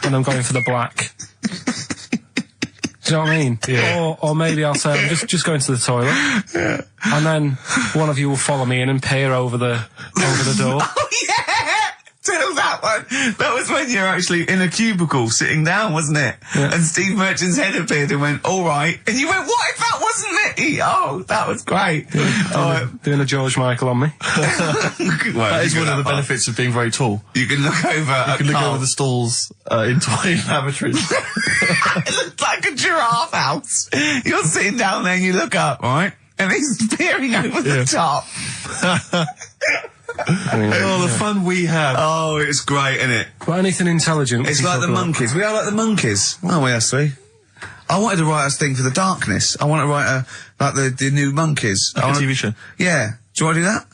And I'm going for the black. Do you know what I mean? Yeah. Or maybe I'll say, I'm just going to the toilet. Yeah. And then one of you will follow me in and peer over the door. Oh, yeah! Tell that one. That was when you were actually in a cubicle sitting down, wasn't it? Yeah. And Steve Merchant's head appeared and went, all right. And you went, what if that wasn't it? Oh, that was great. Yeah, doing a George Michael on me. That is one of the benefits of being very tall. You can look over You can look over the stalls in toilet lavatories. It looked like a giraffe house. You're sitting down there and you look up, right? And he's peering over the top. Oh, the fun we have. Oh, it's great, isn't it? But anything intelligent. It's like the monkeys. We are like the monkeys. Aren't we, us three? I wanted to write a thing for the darkness. I want to write like the new monkeys. Like a TV show? Yeah. Do you want to do that?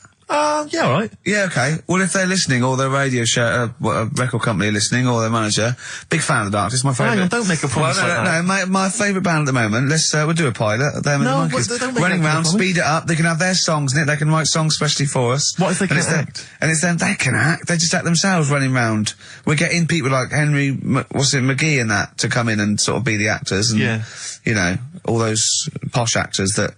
Yeah, all right. Yeah, okay. Well, if they're listening, or their radio show, a record company listening, or their manager, big fan of the Darkness, my favourite. Hang on, don't make a promise like that. No, my favourite band at the moment. We'll do a pilot. Them and the Monkeys. Don't make running round, speed it up. They can have their songs in it. They can write songs specially for us. What if they can act? And it's them. They can act. They just act themselves running round. We're getting people like McGee and that to come in and sort of be the actors, and all those posh actors that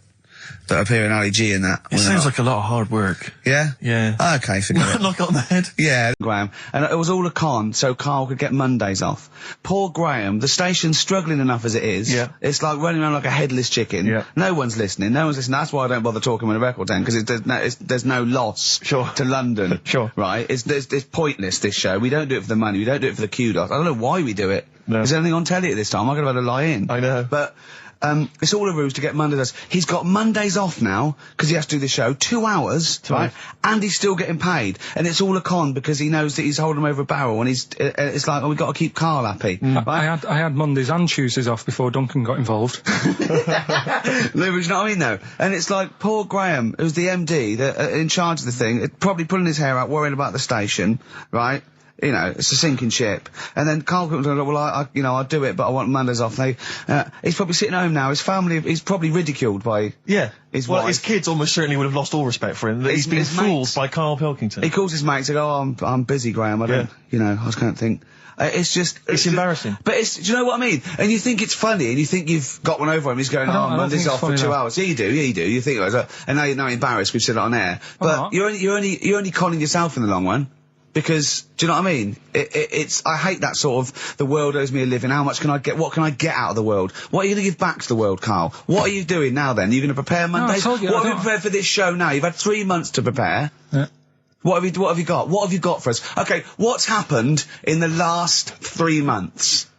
that appear in Ali G and that. It sounds like a lot of hard work. Yeah? Yeah. Okay, forget it. Knock it on the head. Yeah, Graham. And it was all a con, so Carl could get Mondays off. Poor Graham, the station's struggling enough as it is. Yeah. It's like running around like a headless chicken. Yeah. No one's listening. That's why I don't bother talking with a record down, because there's no loss to London. Sure. Right? It's pointless, this show. We don't do it for the money. We don't do it for the kudos. I don't know why we do it. No. Is there anything on telly at this time? I could have had a lie in. I know. But it's all a ruse to get Mondays. He's got Mondays off now because he has to do the show 2 hours, right? And he's still getting paid, and it's all a con because he knows that he's holding him over a barrel, and it's like, we've got to keep Carl happy. Right? I had Mondays and Tuesdays off before Duncan got involved. No, but you know what I mean, though. And it's like poor Graham, who's the MD that in charge of the thing, probably pulling his hair out, worrying about the station, right? You know, it's a sinking ship. And then Karl Pilkington, well, I'll do it, but I want Mondays off. He's probably sitting at home now. His family, he's probably ridiculed by his wife. His kids almost certainly would have lost all respect for him. That he's been fooled by Karl Pilkington. He calls his mates and goes, I'm busy, Graham. I don't, I just can't think. It's embarrassing. But do you know what I mean? And you think it's funny, and you think you've got one over him. He's going, Monday's off for 2 hours. Yeah, you do. You think it was, and now you're embarrassed. We've said it on air. But you're only conning yourself in the long run. Because, do you know what I mean? I hate that sort of, the world owes me a living, what can I get out of the world? What are you going to give back to the world, Carl? What are you doing now then? Are you going to prepare Mondays? What have you prepared for this show now? You've had 3 months to prepare. Yeah. What have you got? What have you got for us? Okay, what's happened in the last 3 months?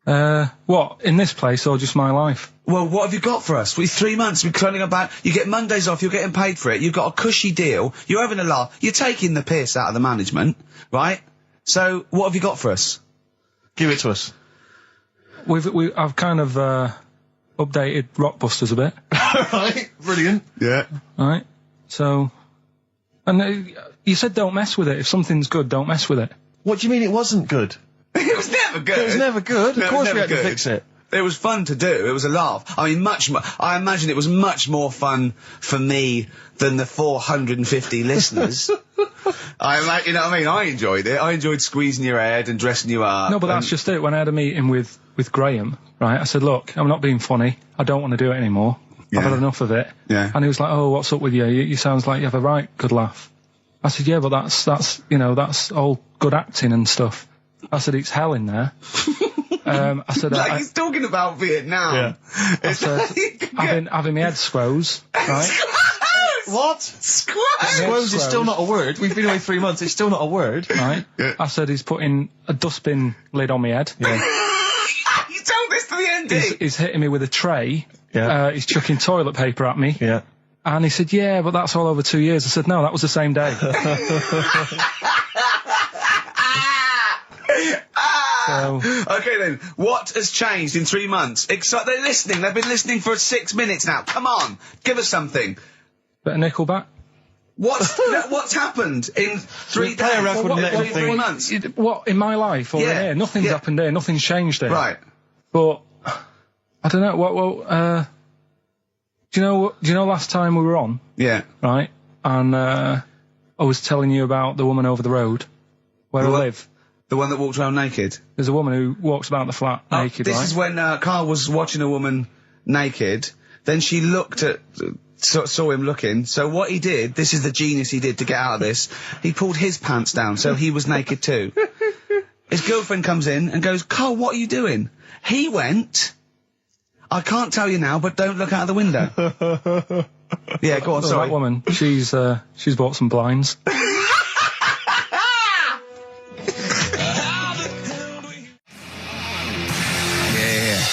What? In this place or just my life? Well, what have you got for us? 3 months, we're turning about, you get Mondays off, you're getting paid for it, you've got a cushy deal, you're having a laugh, you're taking the piss out of the management, right? So, what have you got for us? Give it to us. I've kind of, updated Rockbusters a bit. Right, brilliant. Yeah. Right, so, and you said don't mess with it. If something's good, don't mess with it. What do you mean it wasn't good? It was never good. It was never good. Of course we had to fix it. It was fun to do. It was a laugh. I mean, I imagine it was much more fun for me than the 450 listeners. You know what I mean? I enjoyed it. I enjoyed squeezing your head and dressing you up. No, but that's just it. When I had a meeting with Graham, right, I said, look, I'm not being funny. I don't want to do it anymore. Yeah. I've had enough of it. Yeah. And he was like, oh, what's up with you? You sounds like you have a right good laugh. I said, yeah, but that's all good acting and stuff. I said, it's hell in there. I said, he's talking about Vietnam. Yeah. I said, having my head squoze, right? What? Squoze is still not a word. We've been away 3 months. It's still not a word. Right? Yeah. I said, he's putting a dustbin lid on my head. Yeah. You told this to the MD. He's hitting me with a tray. Yeah. He's chucking toilet paper at me. Yeah. And he said, yeah, but that's all over 2 years. I said, no, that was the same day. Okay then, what has changed in 3 months? They're listening, they've been listening for 6 minutes now. Come on, give us something. Bit of Nickelback. What's happened in 3 days? 3 months? What, in my life over here? Nothing's happened here, nothing's changed here. Right. But, I don't know, do you know last time we were on? Yeah. Right? And, I was telling you about the woman over the road, where I live. The one that walks around naked? There's a woman who walks about the flat naked, This is when Carl was watching a woman naked, then she looked at... saw him looking, so what he did, this is the genius he did to get out of this, he pulled his pants down, so he was naked too. His girlfriend comes in and goes, Carl, what are you doing? He went, I can't tell you now, but don't look out of the window. Yeah, go on, sorry. That woman, she's bought some blinds.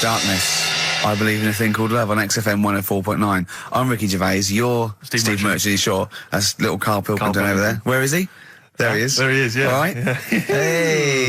Darkness. I believe in a thing called love on XFM 104.9. I'm Ricky Gervais. You're Steve Merchant. Sure. That's little Karl Pilkington over there. Where is he? There he is. There he is, yeah. All right. Yeah. Hey.